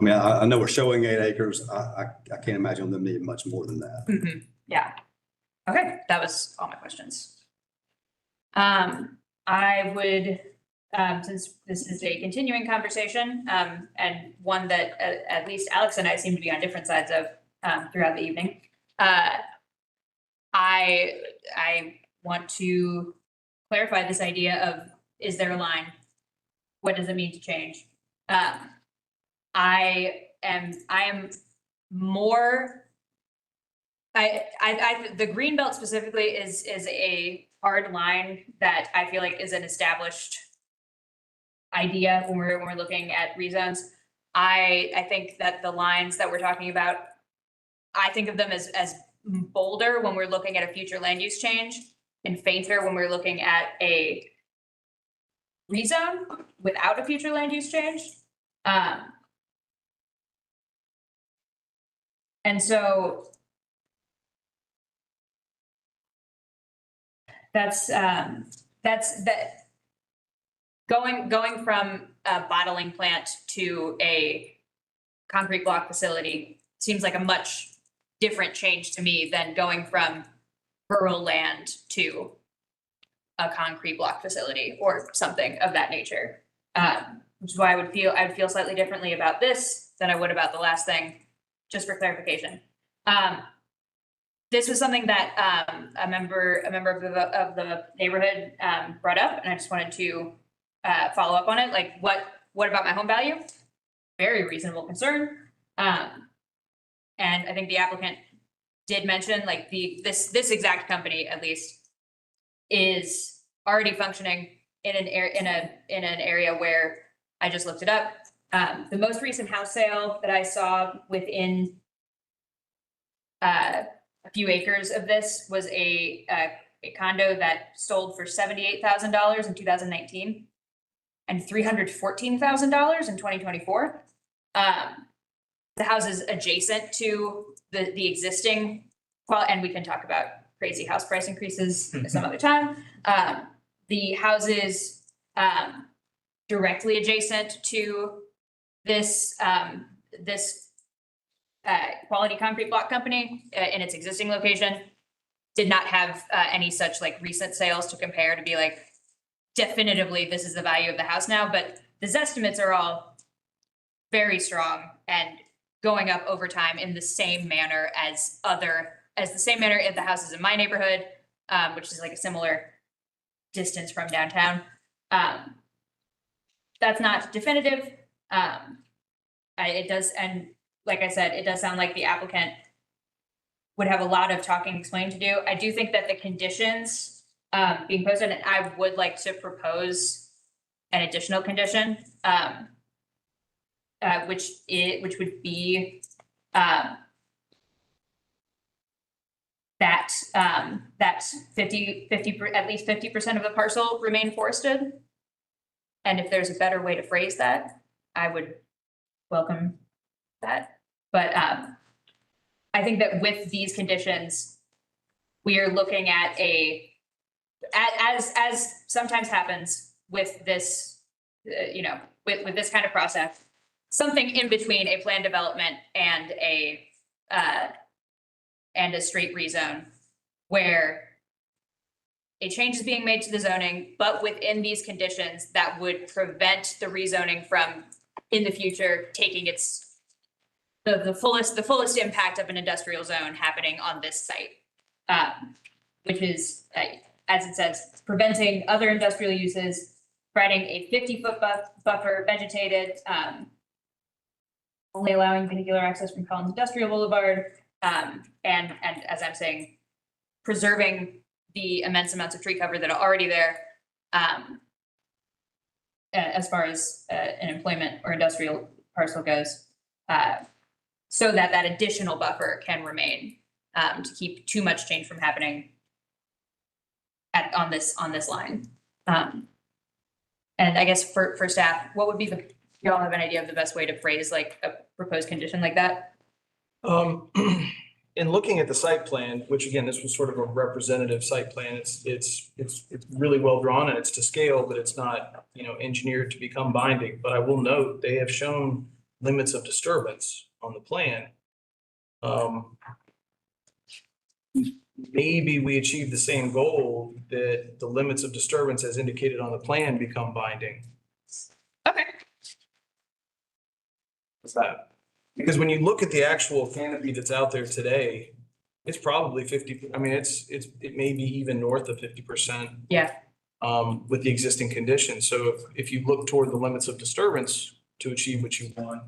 I mean, I know we're showing 8 acres. I can't imagine them needing much more than that. Mm-hmm. Yeah. Okay, that was all my questions. I would, since this is a continuing conversation, and one that at least Alex and I seem to be on different sides of throughout the evening, I want to clarify this idea of, is there a line? What does it mean to change? I am more, the green belt specifically is a hard line that I feel like is an established idea when we're looking at rezones. I think that the lines that we're talking about, I think of them as bolder when we're looking at a future land use change and fainter when we're looking at a rezone without a future land use change. And so that's going from a bottling plant to a concrete block facility seems like a much different change to me than going from rural land to a concrete block facility or something of that nature. Which is why I'd feel slightly differently about this than I would about the last thing. Just for clarification, this was something that a member of the neighborhood brought up, and I just wanted to follow up on it. Like, what about my home value? Very reasonable concern, and I think the applicant did mention like this exact company at least is already functioning in an area where I just looked it up. The most recent house sale that I saw within a few acres of this was a condo that sold for $78,000 in 2019 and $314,000 in 2024. The house is adjacent to the existing, well, and we can talk about crazy house price increases some other time. The houses directly adjacent to this quality concrete block company in its existing location did not have any such like recent sales to compare to be like definitively this is the value of the house now, but the estimates are all very strong and going up over time in the same manner as the same manner in the houses in my neighborhood, which is like a similar distance from downtown. That's not definitive. It does, and like I said, it does sound like the applicant would have a lot of talking explained to do. I do think that the conditions being posted, and I would like to propose an additional condition, which would be that 50 at least 50% of the parcel remain forested. And if there's a better way to phrase that, I would welcome that. But I think that with these conditions, we are looking at as sometimes happens with this, with this kind of process, something in between a planned development and a straight rezone, where a change is being made to the zoning, but within these conditions that would prevent the rezoning from, in the future, taking the fullest impact of an industrial zone happening on this site. Which is, as it says, preventing other industrial uses, providing a 50-foot buffer vegetated, only allowing vehicular access from Collins Industrial Boulevard, and as I'm saying, preserving the immense amounts of tree cover that are already there, as far as an employment or industrial parcel goes, so that that additional buffer can remain, to keep too much change from happening on this line. And I guess for staff, what would be y'all have an idea of the best way to phrase like a proposed condition like that? In looking at the site plan, which again, this was sort of a representative site plan, it's really well drawn and it's to scale, but it's not, engineered to become binding. But I will note, they have shown limits of disturbance on the plan. Maybe we achieve the same goal, that the limits of disturbance as indicated on the plan become binding. Okay. What's that? Because when you look at the actual canopy that's out there today, it's probably 50, I mean, it may be even north of 50%. Yeah. With the existing conditions. So if you look toward the limits of disturbance to achieve what you want,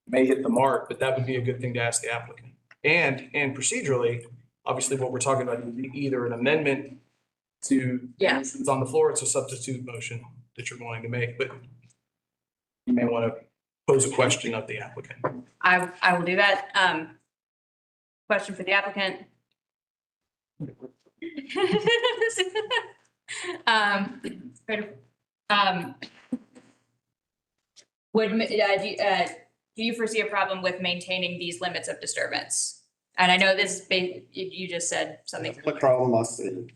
may hit the mark, but that would be a good thing to ask the applicant. And procedurally, obviously what we're talking about is either an amendment to it's on the floor, it's a substitute motion that you're going to make, but you may want to pose a question of the applicant. I will do that. Question for the applicant. Do you foresee a problem with maintaining these limits of disturbance? And I know this, you just said something. The problem I see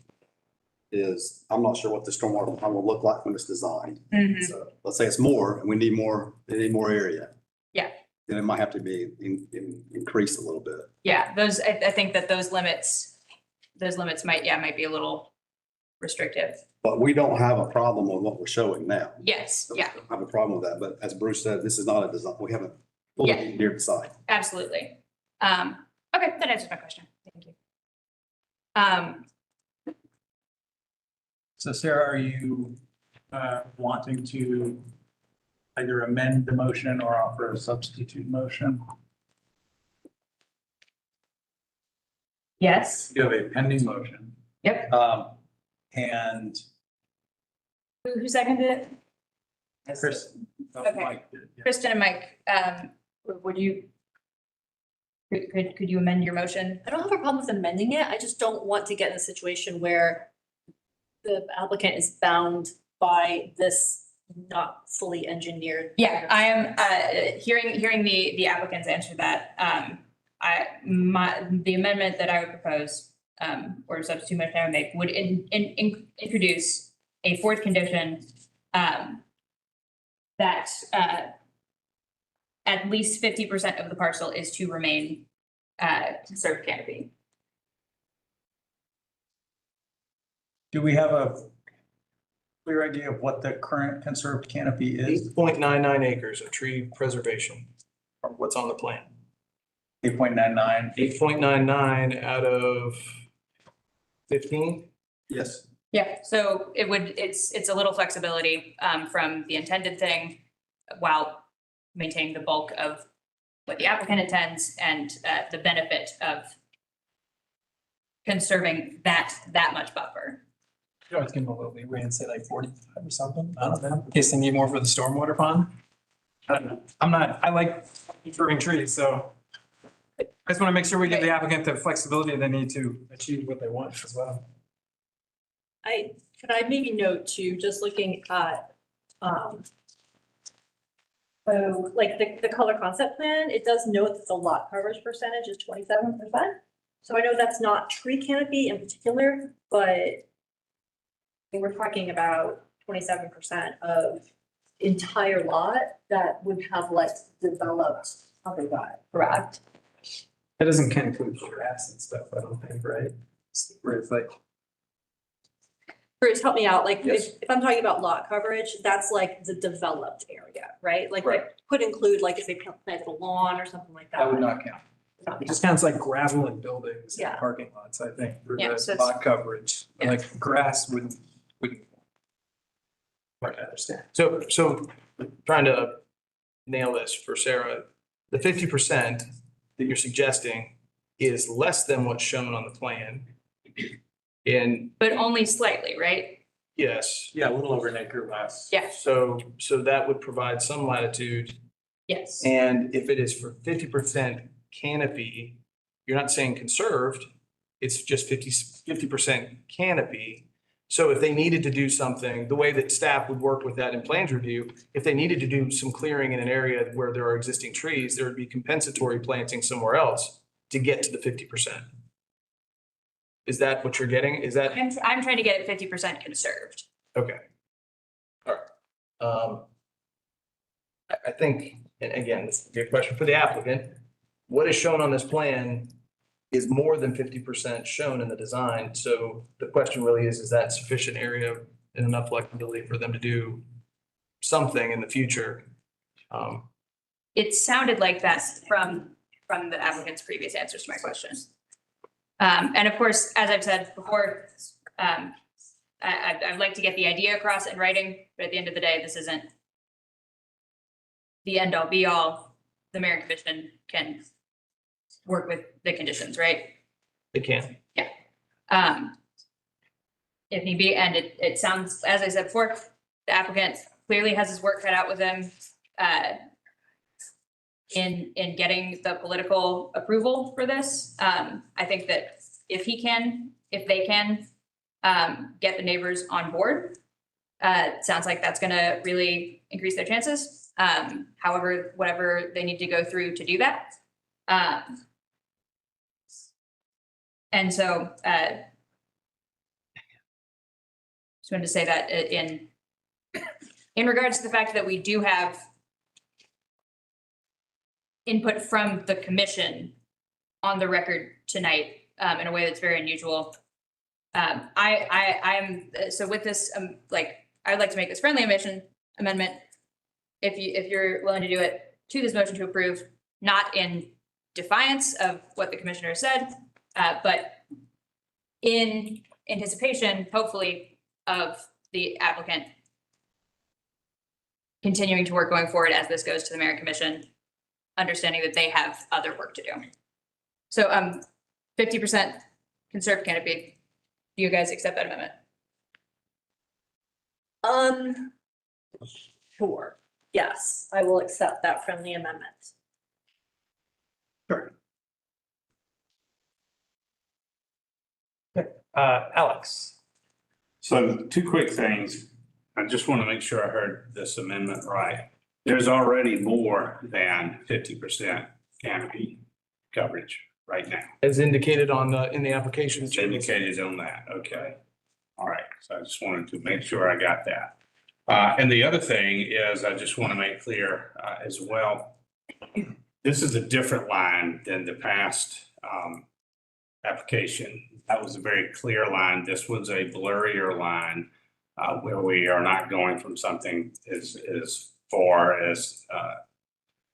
is, I'm not sure what the stormwater plan will look like when it's designed. Mhm. So let's say it's more, and we need more area. Yeah. Then it might have to be increased a little bit. Yeah, I think that those limits might be a little restrictive. But we don't have a problem with what we're showing now. Yes, yeah, I don't have a problem with that, but as Bruce said, this is not a design, we haven't fully engineered the site. absolutely. Okay, that answers my question. Thank you. So Sarah, are you wanting to either amend the motion or offer a substitute motion? Yes. You have a pending motion. Yep. And Who seconded it? Chris. Okay. Mike did, yeah. Kristen and Mike, could you amend your motion? I don't have a problem with amending it. I just don't want to get in a situation where the applicant is bound by this not fully engineered. Yeah, I am, hearing the applicant's answer that, the amendment that I would propose, or substitute motion I would make, would introduce a fourth condition, that, at least 50% of the parcel is to remain, conserved canopy. Do we have a clear idea of what the current conserved canopy is? 8.99 acres of tree preservation, or what's on the plan. 8.99. 8.99 out of 15? Yes. Yeah, so it's a little flexibility, from the intended thing, while maintaining the bulk of what the applicant intends and, the benefit of conserving that much buffer. You always give them a little leeway and say like 45 or something. I don't know, in case they need more for the stormwater pond. I don't know. I like preserving trees, so I just want to make sure we give the applicant the flexibility they need to achieve what they want as well. Could I maybe note too, just looking at, So like the color concept plan, it does note that the lot coverage percentage is 27%. So I know that's not tree canopy in particular, but I think we're talking about 27% of entire lot that would have like developed other lot, correct? That doesn't kind of include grass and stuff, I don't think, right? Where it's like, Bruce, help me out, like, Yes. if I'm talking about lot coverage, that's like the developed area, right? Like, Right. that could include, like, if they planted a lawn or something like that. that would not count. It just counts like gravel and buildings and Yeah. parking lots, I think, for Yeah, so the it's- lot coverage. Like grass would. Hard to understand. So trying to nail this for Sarah, the 50% that you're suggesting is less than what's shown on the plan. And But only slightly, right? yes. Yeah, a little over an acre less. Yeah. So that would provide some latitude. Yes. And if it is for 50% canopy, you're not saying conserved, it's just 50% canopy. So if they needed to do something, the way that staff would work with that in plans review, if they needed to do some clearing in an area where there are existing trees, there would be compensatory planting somewhere else to get to the 50%. Is that what you're getting? Is that? I'm trying to get it 50% conserved. Okay. All right. I think, and again, this would be a question for the applicant. What is shown on this plan is more than 50% shown in the design. So the question really is that sufficient area and enough flexibility for them to do something in the future? It sounded like that from the applicant's previous answers to my question. And of course, as I've said before, I'd like to get the idea across in writing, but at the end of the day, this isn't the end all be all. The mayor and commission can work with the conditions, right? They can. If need be, and it sounds, as I said before, the applicant clearly has his work cut out with him in getting the political approval for this. I think that if they can get the neighbors on board, it sounds like that's gonna really increase their chances. However, whatever they need to go through to do that. And so, just wanted to say that in regards to the fact that we do have input from the commission on the record tonight, in a way that's very unusual. I'm, so with this, I would like to make this friendly amendment. If you're willing to do it to this motion to approve, not in defiance of what the commissioner said, but in anticipation, hopefully, of the applicant continuing to work going forward as this goes to the mayor and commission, understanding that they have other work to do. So 50% conserved canopy. Do you guys accept that amendment? Sure. Yes, I will accept that friendly amendment. Alex. So two quick things. I just want to make sure I heard this amendment right. There's already more than 50% canopy coverage right now. As indicated in the application. It's indicated on that. Okay. All right. So I just wanted to make sure I got that. And the other thing is, I just want to make clear as well, this is a different line than the past application. That was a very clear line. This was a blurrier line where we are not going from something as far as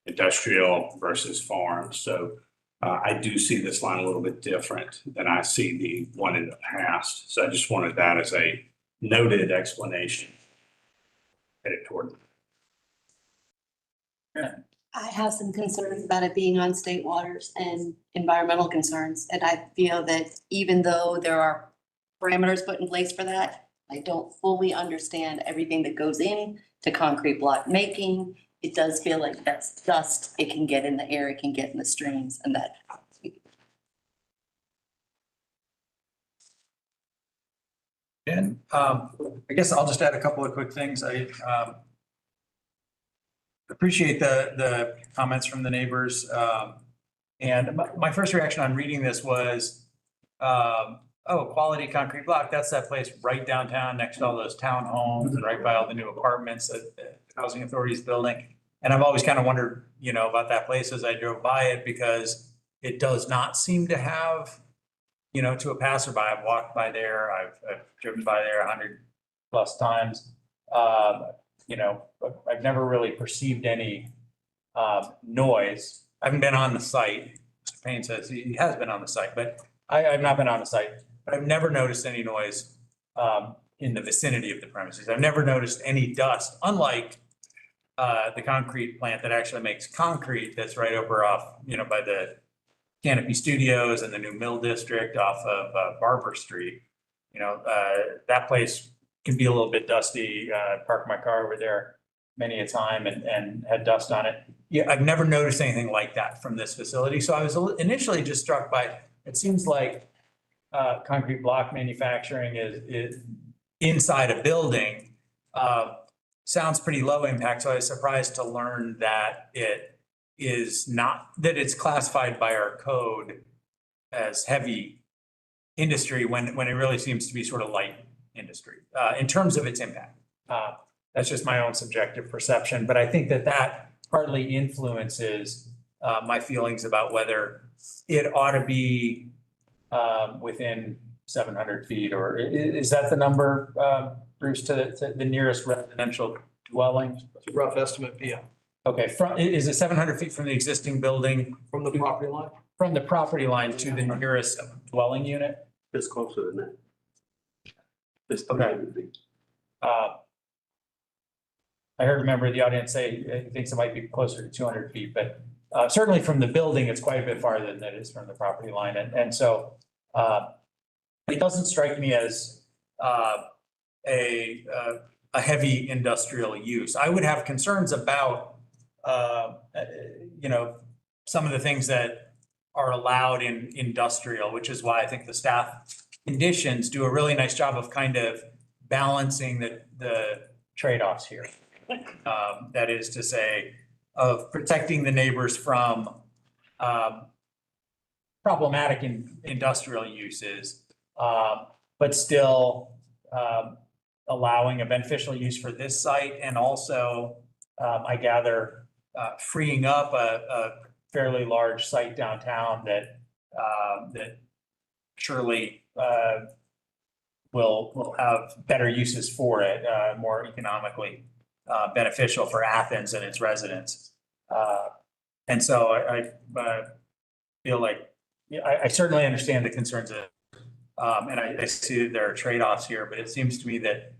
industrial versus farm. So I do see this line a little bit different than I see the one in the past. So I just wanted that as a noted explanation. Headed toward. I have some concerns about it being on state waters and environmental concerns. And I feel that even though there are parameters put in place for that, I don't fully understand everything that goes in to concrete block making. It does feel like that's dust. It can get in the air, it can get in the streams, and that. And I guess I'll just add a couple of quick things. appreciate the comments from the neighbors. And my first reaction on reading this was, oh, Quality Concrete Block, that's that place right downtown next to all those townhomes and right by all the new apartments that the Housing Authority is building. And I've always kind of wondered, about that place as I drove by it, because it does not seem to have, to a passerby, I've walked by there, I've driven by there 100+ times. I've never really perceived any noise. I haven't been on the site. Mr. Payne says he has been on the site, but I've not been on the site. But I've never noticed any noise in the vicinity of the premises. I've never noticed any dust, unlike the concrete plant that actually makes concrete that's right over off, by the Canopy Studios and the new Mill District off of Barber Street. That place can be a little bit dusty. Parked my car over there many a time and had dust on it. Yeah, I've never noticed anything like that from this facility. So I was initially just struck by, it seems like concrete block manufacturing is inside a building. Sounds pretty low impact. So I was surprised to learn that it is not, that it's classified by our code as heavy industry when it really seems to be sort of light industry in terms of its impact. That's just my own subjective perception, but I think that partly influences my feelings about whether it ought to be within 700 feet, or is that the number, Bruce, to the nearest residential dwelling? It's a rough estimate, yeah. Okay, is it 700 feet from the existing building? From the property line? From the property line to the nearest dwelling unit? It's closer than that. It's Okay. I heard a member of the audience say he thinks it might be closer to 200 feet, but certainly from the building, it's quite a bit farther than it is from the property line. And so it doesn't strike me as a heavy industrial use. I would have concerns about, some of the things that are allowed in industrial, which is why I think the staff conditions do a really nice job of kind of balancing the trade-offs here. That is to say, of protecting the neighbors from problematic industrial uses, but still allowing a beneficial use for this site, and also, I gather, freeing up a fairly large site downtown that surely will have better uses for it, more economically beneficial for Athens and its residents. And so I feel like, I certainly understand the concerns of, and I see that there are trade-offs here, but it seems to me that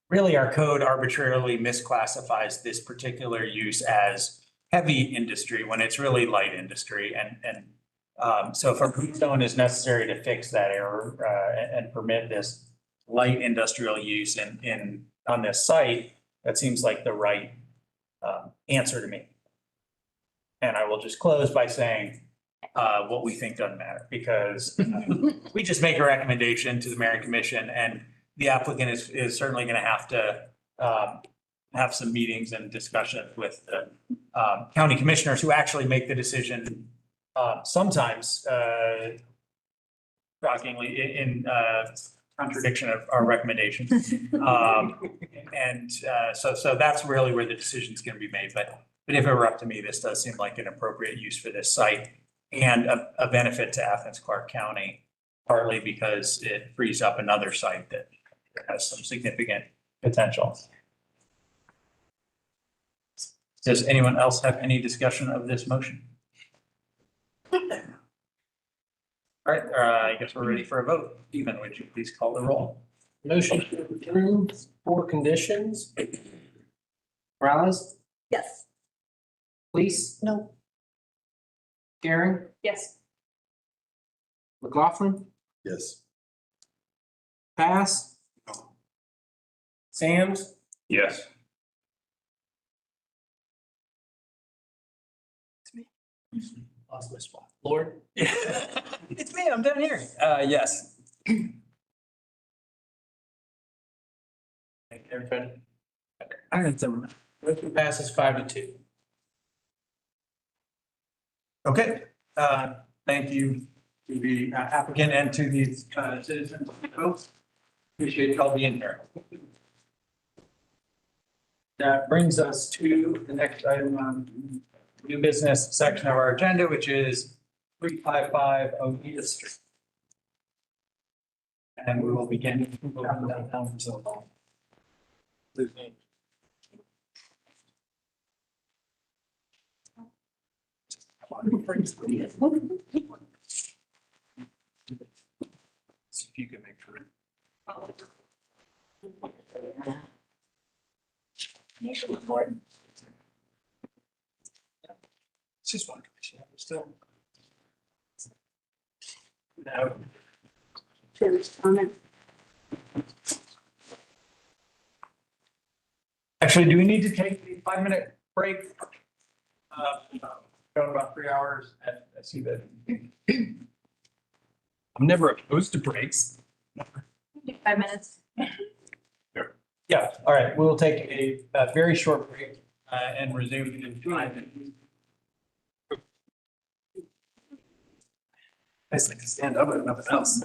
really our code arbitrarily misclassifies this particular use as heavy industry when it's really light industry. And so if a bluestone is necessary to fix that error and permit this light industrial use on this site, that seems like the right answer to me. And I will just close by saying what we think doesn't matter, because we just make a recommendation to the Mayor and Commission, and the applicant is certainly going to have to have some meetings and discussions with the county commissioners who actually make the decision sometimes, shockingly, in contradiction of our recommendations. So that's really where the decision is going to be made. But if it were up to me, this does seem like an appropriate use for this site and a benefit to Athens-Clarke County, partly because it frees up another site that has some significant potential. Does anyone else have any discussion of this motion? All right, I guess we're ready for a vote. Stephen, would you please call the roll? Motion to approve 4 conditions. Morales? Yes. Please? No. Garen? Yes. McLaughlin? Yes. Pass? Sams? Yes. Lost my spot. Lord? It's me, I'm down here. Yes. Everybody? I had some. Motion passes 5-2. Okay, thank you to the applicant and to the citizens. Folks, appreciate y'all being here. That brings us to the next item on new business section of our agenda, which is 355 Oneida Street. And we will begin moving that down to the See if you can make sure. It's just one commission, still. No. Actually, do we need to take a 5-minute break? Going about 3 hours, and I see that. I'm never opposed to breaks. 5 minutes. Yeah, all right, we'll take a very short break and resume in 5 minutes. I just like to stand up and nothing else.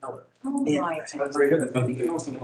Oh, my. That's very good. Nothing else in the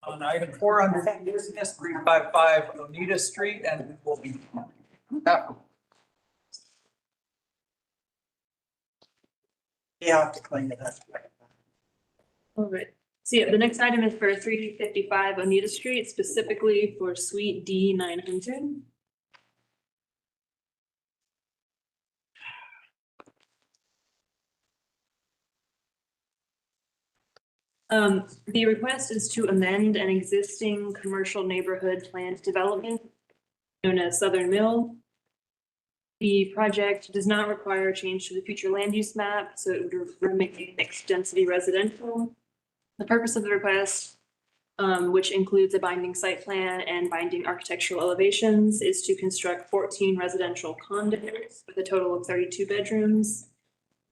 On item 4 under new business, 355 Oneida Street, and will be. Yeah, to clean it up. All right. So yeah, the next item is for 355 Oneida Street, specifically for Suite D 900. The request is to amend an existing commercial neighborhood planned development known as Southern Mill. The project does not require a change to the future land use map, so it would remain mixed density residential. The purpose of the request, which includes a binding site plan and binding architectural elevations, is to construct 14 residential condos with a total of 32 bedrooms.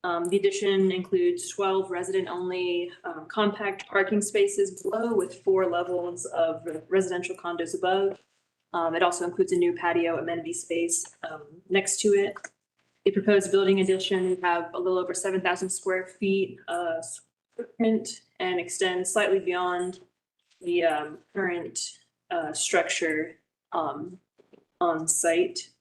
The addition includes 12 resident-only compact parking spaces below with 4 levels of residential condos above. It also includes a new patio amenity space next to it. The proposed building addition have a little over 7,000 square feet footprint and extends slightly beyond the current structure on site.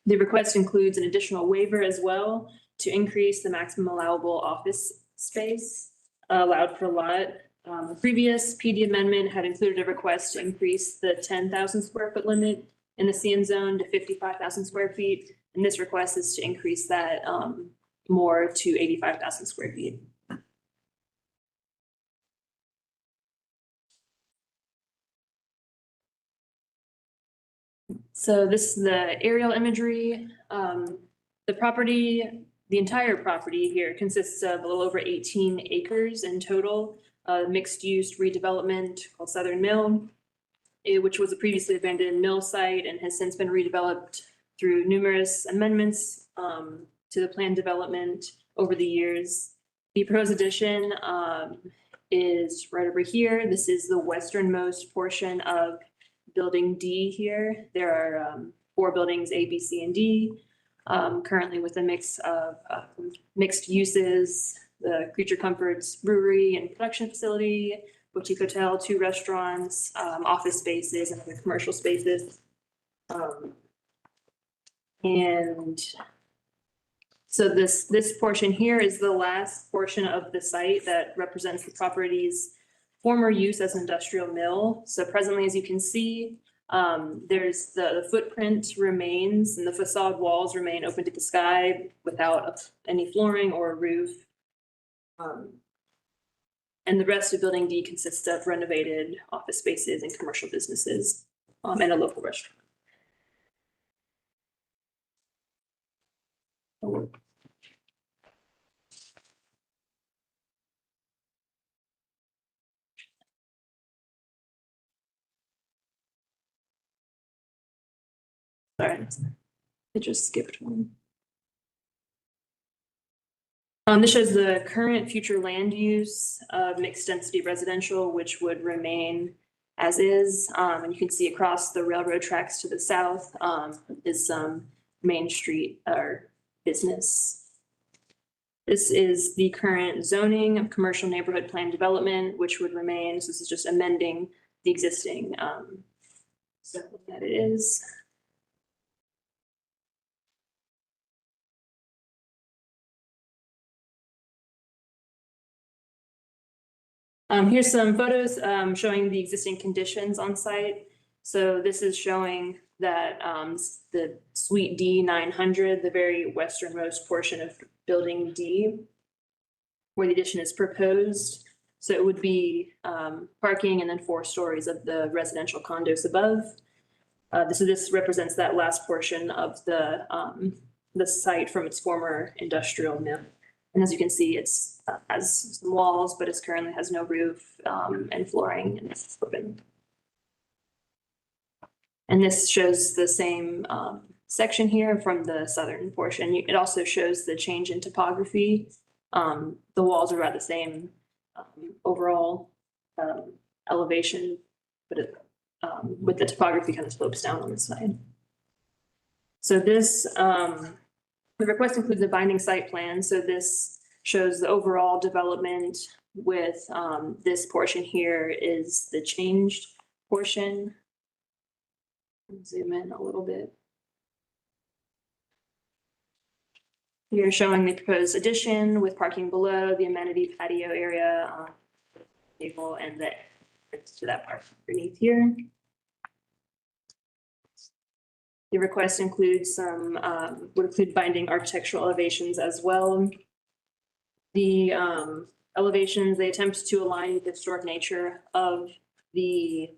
The request includes an additional waiver as well to increase the maximum allowable office space allowed per lot. The previous PD amendment had included a request to increase the 10,000 square foot limit in the CN zone to 55,000 square feet. And this request is to increase that more to 85,000 square feet. So this is the aerial imagery. The property, the entire property here consists of a little over 18 acres in total. Mixed-use redevelopment called Southern Mill, which was a previously abandoned mill site and has since been redeveloped through numerous amendments to the plan development over the years. The proposed addition is right over here. This is the westernmost portion of building D here. There are 4 buildings, A, B, C, and D, currently with a mix of mixed uses, the Creature Comforts Brewery and Production Facility, boutique hotel, 2 restaurants, office spaces, and other commercial spaces. And so this portion here is the last portion of the site that represents the property's former use as an industrial mill. So presently, as you can see, there's the footprint remains and the facade walls remain open to the sky without any flooring or a roof. And the rest of building D consists of renovated office spaces and commercial businesses and a local restaurant. Sorry, I just skipped one. This shows the current future land use of mixed density residential, which would remain as is. And you can see across the railroad tracks to the south is some Main Street or business. This is the current zoning of commercial neighborhood plan development, which would remain. So this is just amending the existing zoning that it is. Here's some photos showing the existing conditions on site. So this is showing that the Suite D 900, the very westernmost portion of building D, where the addition is proposed. So it would be parking and then 4 stories of the residential condos above. This represents that last portion of the site from its former industrial mill. And as you can see, it's has some walls, but it currently has no roof and flooring, and it's open. And this shows the same section here from the southern portion. It also shows the change in topography. The walls are about the same overall elevation, but with the topography kind of slopes down on the side. So this the request includes a binding site plan. So this shows the overall development with this portion here is the changed portion. Zoom in a little bit. You're showing the proposed addition with parking below, the amenity patio area, table, and the to that part underneath here. The request includes some, would include binding architectural elevations as well. The elevations, they attempt to align with the historic nature of the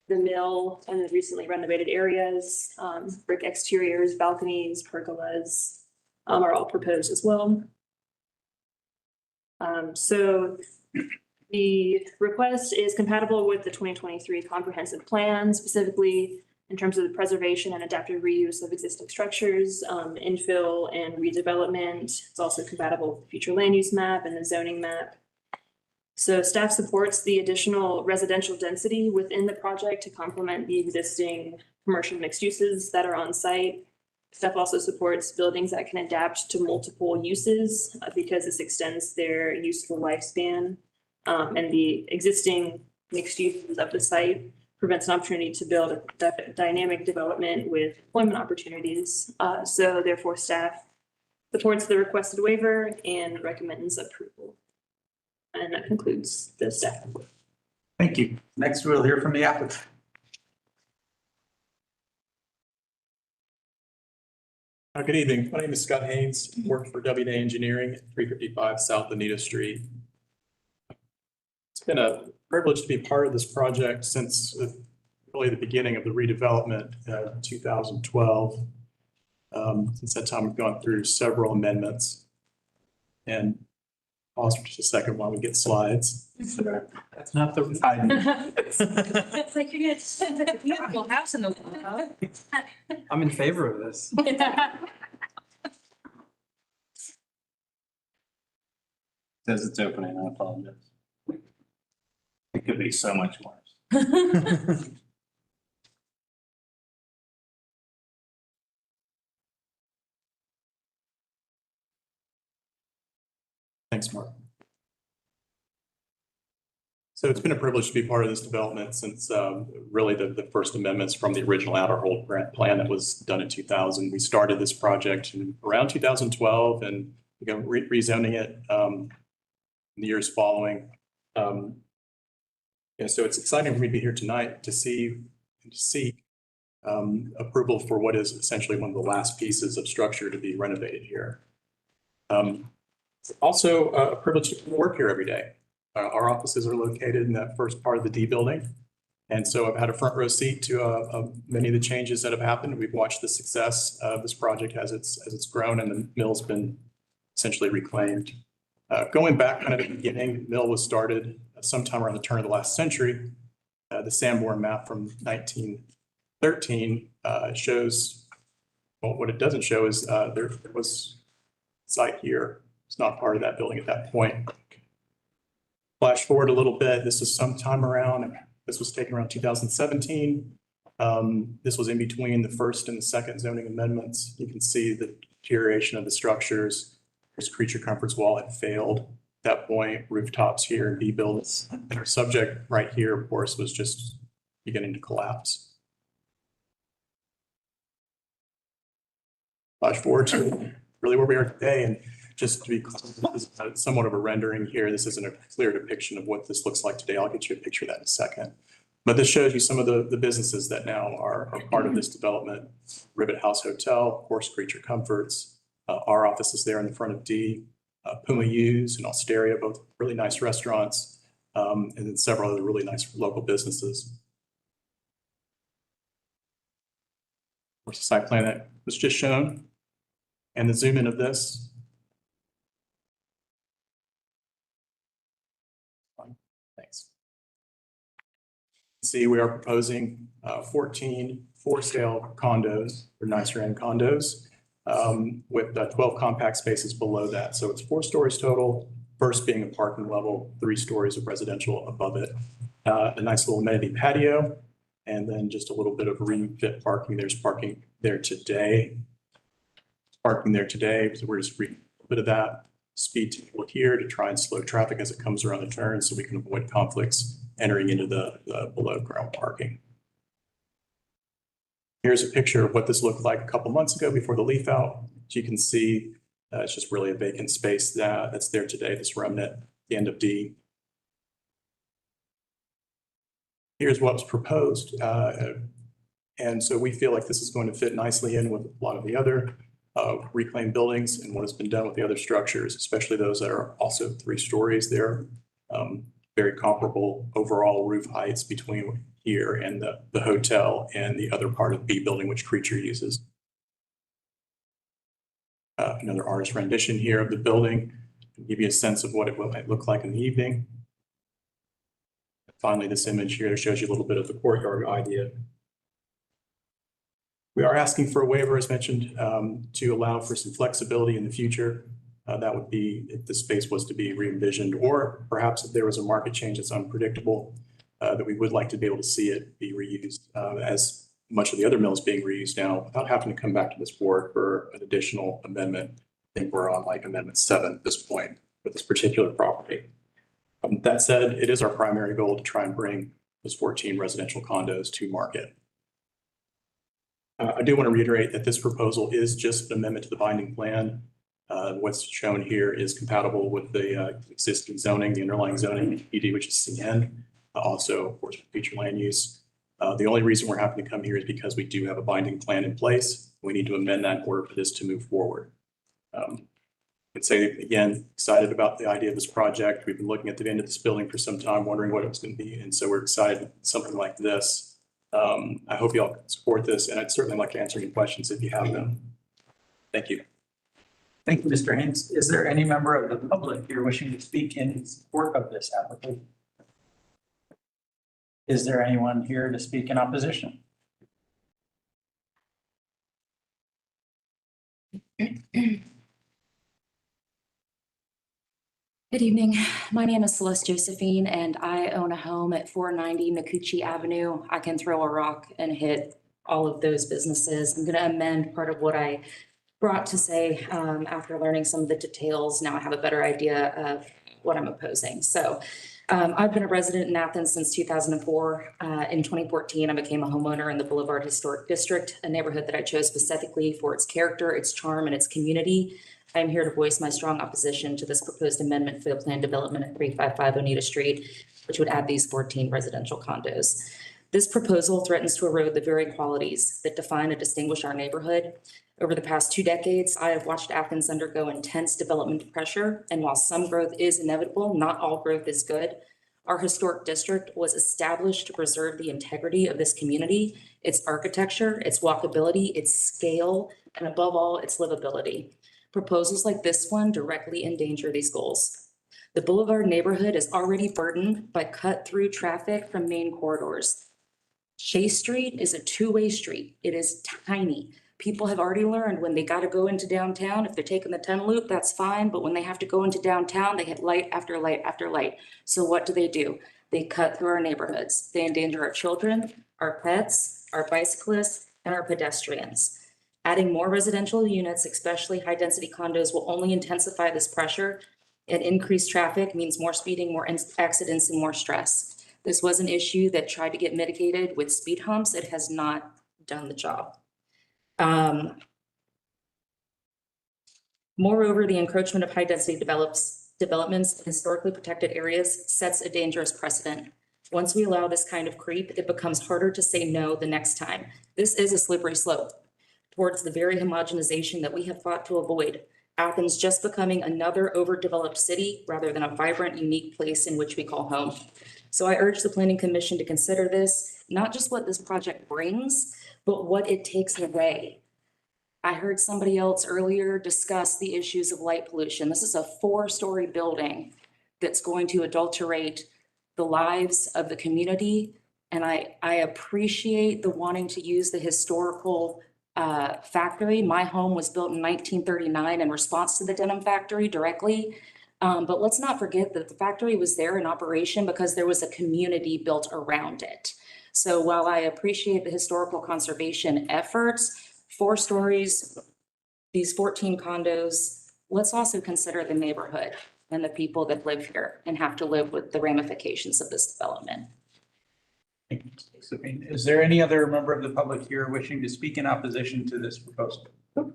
mill and the recently renovated areas. Brick exteriors, balconies, pergolas are all proposed as well. So the request is compatible with the 2023 comprehensive plan, specifically in terms of the preservation and adaptive reuse of existing structures, infill and redevelopment. It's also compatible with the future land use map and the zoning map. So staff supports the additional residential density within the project to complement the existing commercial mixed uses that are on site. Staff also supports buildings that can adapt to multiple uses because this extends their useful lifespan. And the existing mixed uses of the site prevents an opportunity to build a dynamic development with employment opportunities. So therefore staff supports the requested waiver and recommends approval. And that concludes the staff report. Thank you. Next, we'll hear from the applicant. Good evening. My name is Scott Haynes, work for W&A Engineering at 355 South Anita Street. It's been a privilege to be part of this project since really the beginning of the redevelopment in 2012. Since that time, we've gone through several amendments. And pause for just a second while we get slides. That's not the time. It's like you're gonna send a beautiful house in the wall. I'm in favor of this. Says it's opening, I apologize. It could be so much worse. Thanks, Mark. So it's been a privilege to be part of this development since really the first amendments from the original outer hold plan that was done in 2000. We started this project in around 2012 and began rezoning it in the years following. So it's exciting for me to be here tonight to see and to seek approval for what is essentially one of the last pieces of structure to be renovated here. It's also a privilege to work here every day. Our offices are located in that first part of the D building. And so I've had a front row seat to many of the changes that have happened. We've watched the success of this project as it's grown and the mill's been essentially reclaimed. Going back kind of at the beginning, the mill was started sometime around the turn of the last century. The Sanborn map from 1913 shows, well, what it doesn't show is there was a site here. It's not part of that building at that point. Flash forward a little bit, this is sometime around, this was taken around 2017. This was in between the first and the second zoning amendments. You can see the deterioration of the structures. This creature comforts wall had failed at that point, rooftops here and B-builds. Our subject right here, of course, was just beginning to collapse. Flash forward to really where we are today, and just to be clear, this is somewhat of a rendering here. This isn't a clear depiction of what this looks like today. I'll get you a picture of that in a second. But this shows you some of the businesses that now are part of this development. Rivet House Hotel, Horse Creature Comforts, our office is there in the front of D, Puma U's and Osteria, both really nice restaurants, and then several other really nice local businesses. Of course, the site plan that was just shown and the zoom in of this. Thanks. See, we are proposing 14 for-sale condos or nicer end condos with 12 compact spaces below that. So it's 4 stories total, first being a parking level, 3 stories of residential above it. A nice little amenity patio, and then just a little bit of refit parking. There's parking there today. Parking there today, so we're just a bit of that. speed table here to try and slow traffic as it comes around the turn so we can avoid conflicts entering into the below ground parking. Here's a picture of what this looked like a couple months ago before the leaf out. As you can see, it's just really a vacant space that's there today, this remnant, the end of D. Here's what was proposed. And so we feel like this is going to fit nicely in with a lot of the other reclaimed buildings and what has been done with the other structures, especially those that are also 3 stories. They're very comparable overall roof heights between here and the hotel and the other part of B building, which Creature uses. Another artist rendition here of the building to give you a sense of what it might look like in the evening. Finally, this image here shows you a little bit of the courtyard idea. We are asking for a waiver, as mentioned, to allow for some flexibility in the future. That would be if the space was to be re-envisioned, or perhaps if there was a market change that's unpredictable, that we would like to be able to see it be reused as much of the other mill is being reused now without having to come back to this board for an additional amendment. I think we're on like Amendment 7 at this point with this particular property. That said, it is our primary goal to try and bring those 14 residential condos to market. I do want to reiterate that this proposal is just an amendment to the binding plan. What's shown here is compatible with the existing zoning, the underlying zoning ED, which is CN. Also, of course, with future land use. The only reason we're having to come here is because we do have a binding plan in place. We need to amend that in order for this to move forward. I'd say, again, excited about the idea of this project. We've been looking at the end of this building for some time, wondering what it was going to be. And so we're excited something like this. I hope you all support this, and I'd certainly like to answer any questions if you have them. Thank you. Thank you, Mr. Haynes. Is there any member of the public here wishing to speak in support of this application? Is there anyone here to speak in opposition? Good evening. My name is Celeste Josephine, and I own a home at 490 Nakuchi Avenue. I can throw a rock and hit all of those businesses. I'm going to amend part of what I brought to say after learning some of the details. Now I have a better idea of what I'm opposing. So I've been a resident in Athens since 2004. In 2014, I became a homeowner in the Boulevard Historic District, a neighborhood that I chose specifically for its character, its charm, and its community. I am here to voice my strong opposition to this proposed amendment for the planned development at 355 Oneida Street, which would add these 14 residential condos. This proposal threatens to erode the very qualities that define and distinguish our neighborhood. Over the past 2 decades, I have watched Athens undergo intense development pressure, and while some growth is inevitable, not all growth is good. Our historic district was established to preserve the integrity of this community, its architecture, its walkability, its scale, and above all, its livability. Proposals like this one directly endanger these goals. The Boulevard neighborhood is already burdened by cut-through traffic from main corridors. Chase Street is a 2-way street. It is tiny. People have already learned when they got to go into downtown, if they're taking the 10 loop, that's fine. But when they have to go into downtown, they hit light after light after light. So what do? They cut through our neighborhoods. They endanger our children, our pets, our bicyclists, and our pedestrians. Adding more residential units, especially high-density condos, will only intensify this pressure, and increased traffic means more speeding, more accidents, and more stress. This was an issue that tried to get mitigated with speed humps. It has not done the job. Moreover, the encroachment of high-density developments in historically protected areas sets a dangerous precedent. Once we allow this kind of creep, it becomes harder to say no the next time. This is a slippery slope towards the very homogenization that we have fought to avoid. Athens just becoming another overdeveloped city rather than a vibrant, unique place in which we call home. So I urge the Planning Commission to consider this, not just what this project brings, but what it takes away. I heard somebody else earlier discuss the issues of light pollution. This is a 4-story building that's going to adulterate the lives of the community. And I appreciate the wanting to use the historical factory. My home was built in 1939 in response to the denim factory directly. But let's not forget that the factory was there in operation because there was a community built around it. So while I appreciate the historical conservation efforts, 4 stories, these 14 condos, let's also consider the neighborhood and the people that live here and have to live with the ramifications of this development. Is there any other member of the public here wishing to speak in opposition to this proposal? All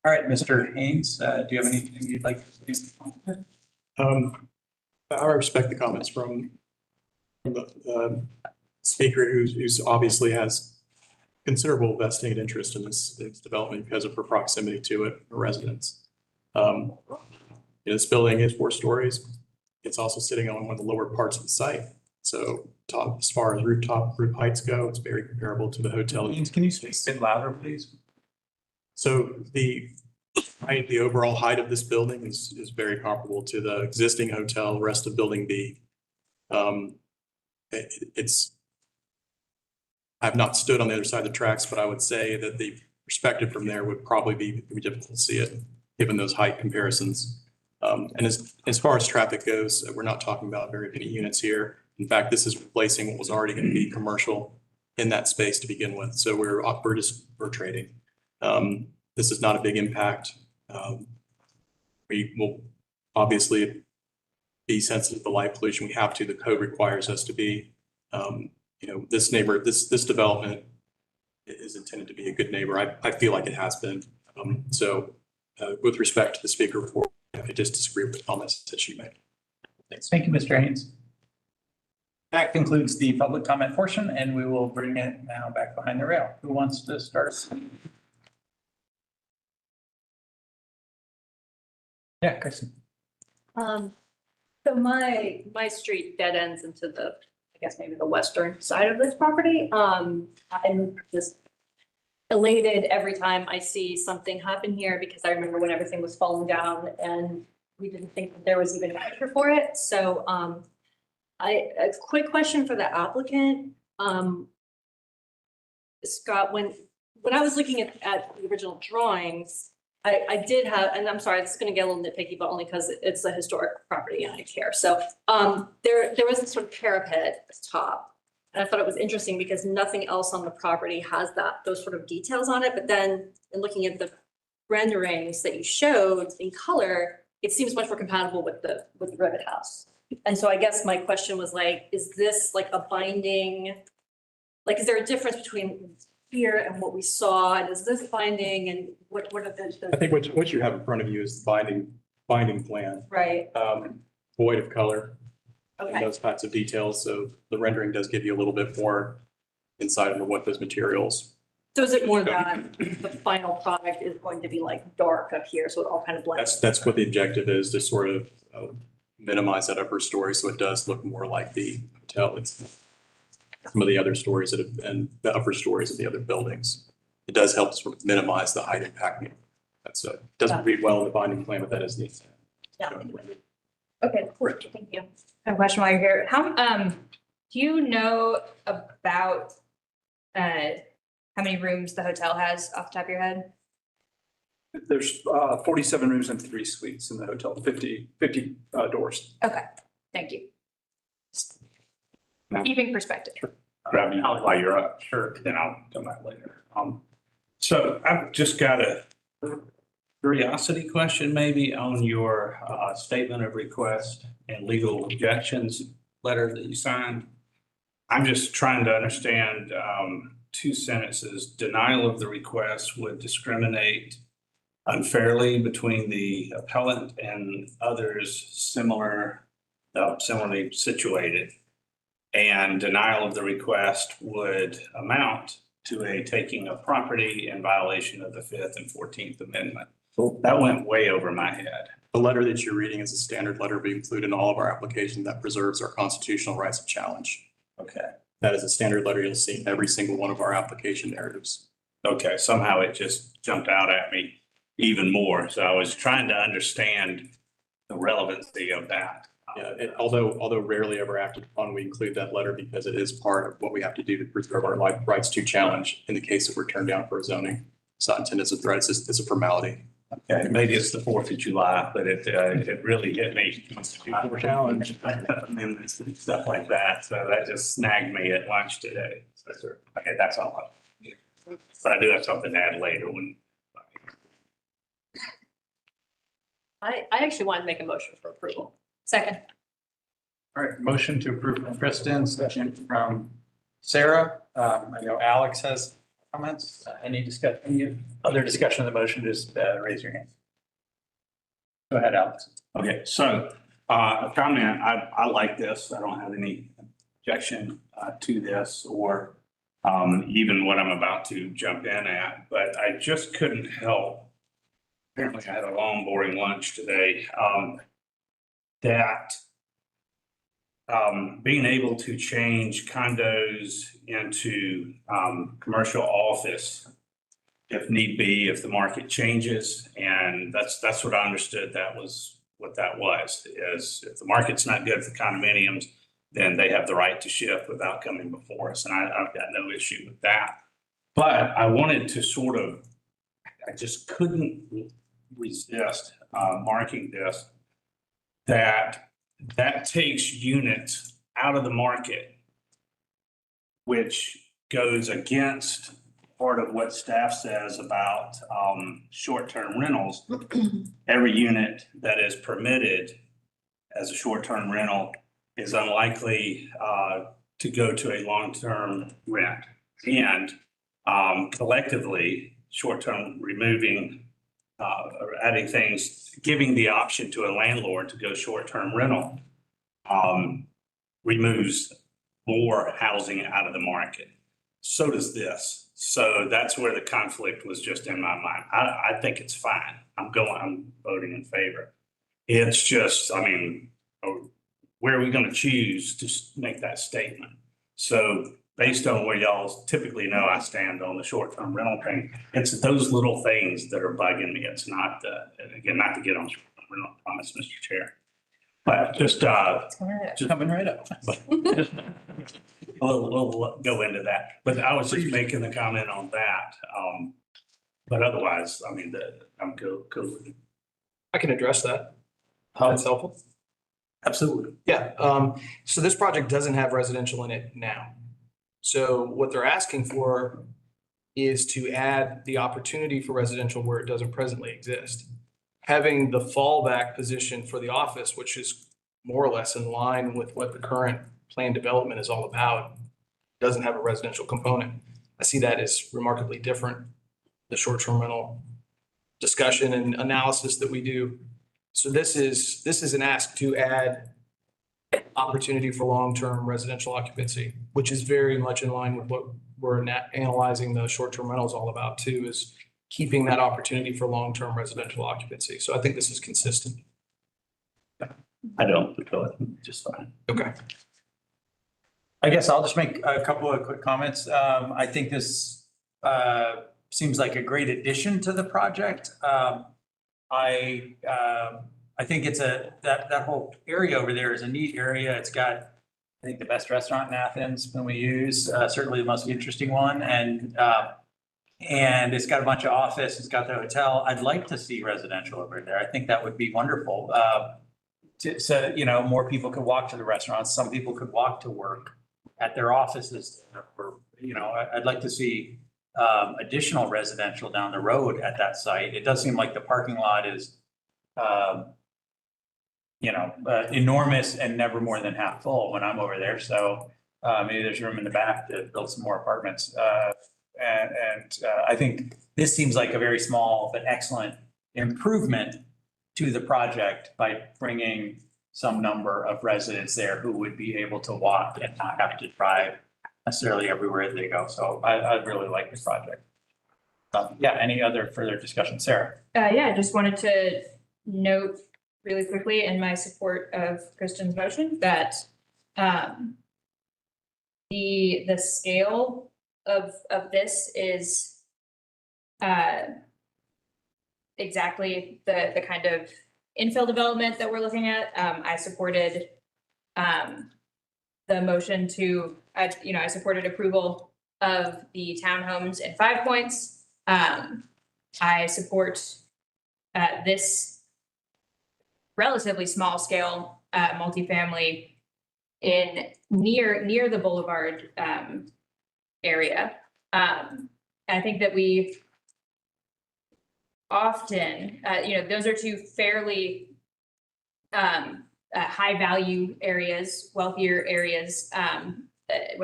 right, Mr. Haynes, do you have anything you'd like to say? I respect the comments from the speaker who's obviously has considerable vested interest in this development because of her proximity to it, her residence. This building is 4 stories. It's also sitting on one of the lower parts of the site. So as far as roof heights go, it's very comparable to the hotel. Can you speak a bit louder, please? So the overall height of this building is very comparable to the existing hotel, rest of Building B. I've not stood on the other side of the tracks, but I would say that the perspective from there would probably be difficult to see it, given those height comparisons. And as far as traffic goes, we're not talking about very many units here. In fact, this is replacing what was already going to be commercial in that space to begin with. So we're trading. This is not a big impact. We will obviously be sensitive to light pollution. We have to. The code requires us to be. This development is intended to be a good neighbor. I feel like it has been. With respect to the speaker report, I just disagree with the comments that she made. Thanks. Thank you, Mr. Haynes. That concludes the public comment portion, and we will bring it now back behind the rail. Who wants to start? Yeah, Kristen. So my street dead ends into I guess maybe the western side of this property. I'm just elated every time I see something happen here because I remember when everything was falling down and we didn't think that there was even a future for it. So a quick question for the applicant. Scott, when I was looking at the original drawings, I did have, and I'm sorry, this is going to get a little nitpicky, but only because it's a historic property and I care. So there was this sort of parapet at the top. And I thought it was interesting because nothing else on the property has those sort of details on it. But then in looking at the renderings that you showed in color, it seems much more compatible with the Rivet House. And so I guess my question was like, is this like a binding, like, is there a difference between here and what we saw? And is this binding and what are the? I think what you have in front of you is the binding plan. Right. Void of color. Okay. And those types of details. So the rendering does give you a little bit more insight into what those materials. So is it more that the final product is going to be like dark up here, so it all kind of blends? That's what the objective is, to sort of minimize that upper story so it does look more like the hotel. It's some of the other stories and the upper stories of the other buildings. It does help sort of minimize the height impact. That's doesn't read well in the binding plan, but that is the intent. Yeah. Okay, cool. Thank you. I have a question while you're here. Do you know about how many rooms the hotel has off the top of your head? There's 47 rooms and 3 suites in the hotel, 50 doors. Okay, thank you. Keeping perspective. Grab me out while you're up, sure, then I'll come back later. So I've just got a curiosity question maybe on your statement of request and legal objections letter that you signed. I'm just trying to understand 2 sentences. Denial of the request would discriminate unfairly between the appellant and others similarly situated. And denial of the request would amount to a taking of property in violation of the 5th and 14th Amendment. So that went way over my head. The letter that you're reading is a standard letter we include in all of our applications that preserves our constitutional rights of challenge. Okay. That is a standard letter you'll see in every single one of our application narratives. Okay, somehow it just jumped out at me even more. So I was trying to understand the relevancy of that. Yeah, although rarely ever acted upon, we include that letter because it is part of what we have to do to preserve our rights to challenge in the case that we're turned down for a zoning. It's not intended as a threat, it's a formality. Okay, maybe it's the 4th of July, but it really hit me. Challenge amendments and stuff like that. So that just snagged me at lunch today. So, okay, that's all. But I do have something to add later when. I actually want to make a motion for approval. Second. All right, motion to approve from Kristen, second from Sarah. I know Alex has comments. Any other discussion of the motion, just raise your hand. Go ahead, Alex. Okay, so a comment, I like this. I don't have any objection to this or even what I'm about to jump in at, but I just couldn't help. Apparently I had a long, boring lunch today. That being able to change condos into commercial office if need be, if the market changes. And that's what I understood that was what that was, is if the market's not good for condominiums, then they have the right to shift without coming before us. And I've got no issue with that. But I wanted to sort of, I just couldn't resist marking this, that takes units out of the market, which goes against part of what staff says about short-term rentals. Every unit that is permitted as a short-term rental is unlikely to go to a long-term rent. And collectively, short-term removing or adding things, giving the option to a landlord to go short-term rental removes more housing out of the market. So does this. So that's where the conflict was just in my mind. I think it's fine. I'm voting in favor. It's just, I mean, where are we going to choose to make that statement? So based on where y'all typically know I stand on the short-term rental train, it's those little things that are bugging me. It's not, again, not to get on short-term rental, I promise, Mr. Chair. But just coming right up. We'll go into that. But I was just making the comment on that. But otherwise, I mean, I'm good with it. I can address that. How that's helpful. Absolutely. Yeah, so this project doesn't have residential in it now. So what they're asking for is to add the opportunity for residential where it doesn't presently exist. Having the fallback position for the office, which is more or less in line with what the current plan development is all about, doesn't have a residential component. I see that as remarkably different, the short-term rental discussion and analysis that we do. So this is an ask to add opportunity for long-term residential occupancy, which is very much in line with what we're analyzing the short-term rentals all about too, is keeping that opportunity for long-term residential occupancy. So I think this is consistent. I don't feel it, just fine. Okay. I guess I'll just make a couple of quick comments. I think this seems like a great addition to the project. I think it's that whole area over there is a neat area. It's got, I think, the best restaurant in Athens when we use, certainly the most interesting one. And it's got a bunch of office, it's got the hotel. I'd like to see residential over there. I think that would be wonderful. So, you know, more people could walk to the restaurants. Some people could walk to work at their offices. Or, you know, I'd like to see additional residential down the road at that site. It does seem like the parking lot is, you know, enormous and never more than half full when I'm over there. So maybe there's room in the back to build some more apartments. I think this seems like a very small but excellent improvement to the project by bringing some number of residents there who would be able to walk and not have to drive necessarily everywhere they go. So I really like this project. Yeah, any other further discussion? Sarah? Yeah, I just wanted to note really quickly in my support of Kristen's motion that the scale of this is exactly the kind of infill development that we're looking at. I supported the motion to, I supported approval of the townhomes in 5 Points. I support this relatively small scale multifamily in near the Boulevard area. I think that we often, those are two fairly high value areas, wealthier areas,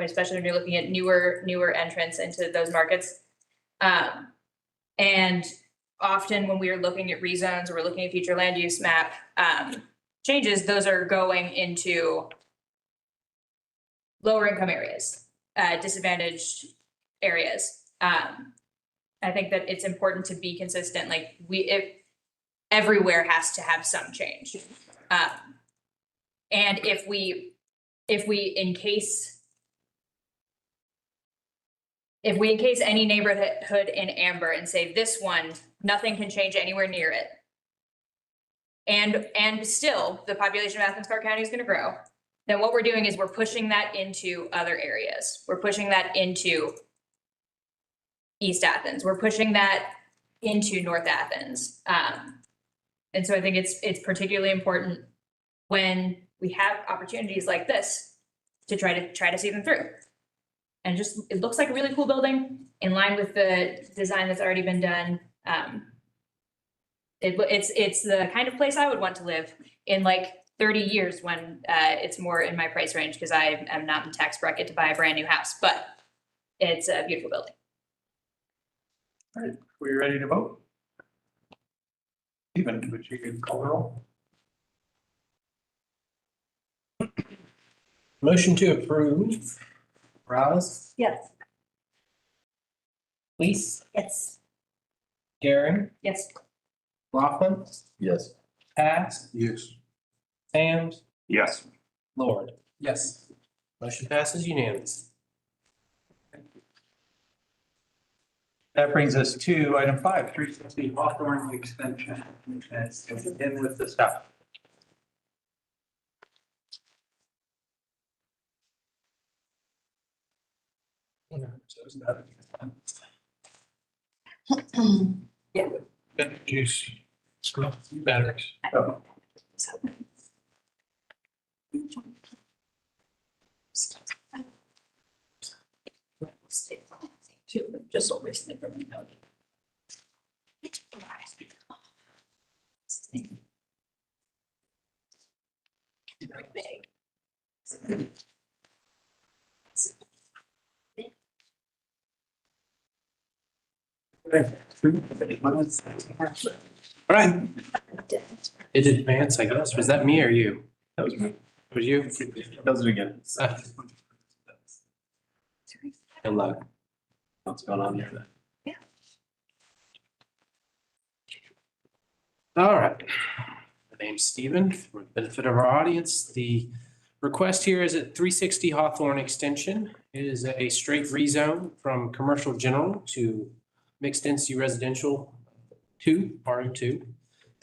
especially when you're looking at newer entrants into those markets. And often when we are looking at rezones or we're looking at future land use map changes, those are going into lower income areas, disadvantaged areas. I think that it's important to be consistent. Like everywhere has to have some change. And if we encase any neighborhood in amber and say this one, nothing can change anywhere near it. And still the population of Athens-Clarke County is going to grow. Then what we're doing is we're pushing that into other areas. We're pushing that into East Athens. We're pushing that into North Athens. And so I think it's particularly important when we have opportunities like this to try to see them through. And it looks like a really cool building in line with the design that's already been done. It's the kind of place I would want to live in like 30 years when it's more in my price range, because I am not in tax bracket to buy a brand new house, but it's a beautiful building. All right, we ready to vote? Stephen, would you call the roll? Motion to approve. Rouse, Yes. Lease, Yes. Garen, Yes. Laughlin, Yes. Pass, Yes. Sam's, Yes. Lord. Yes. Motion passes unanimous. That brings us to item 5, 360 Hawthorne extension. Let's begin with the staff. Yeah. Juice. Batteries. Oh. Just always think of it. All right. It advanced, I guess. Was that me or you? That was me. Was you? Does it again. Good luck. What's going on here then? All right. My name's Stephen. For the benefit of our audience, the request here is at 360 Hawthorne Extension. It is a straight rezone from commercial general to mixed density residential to RM2.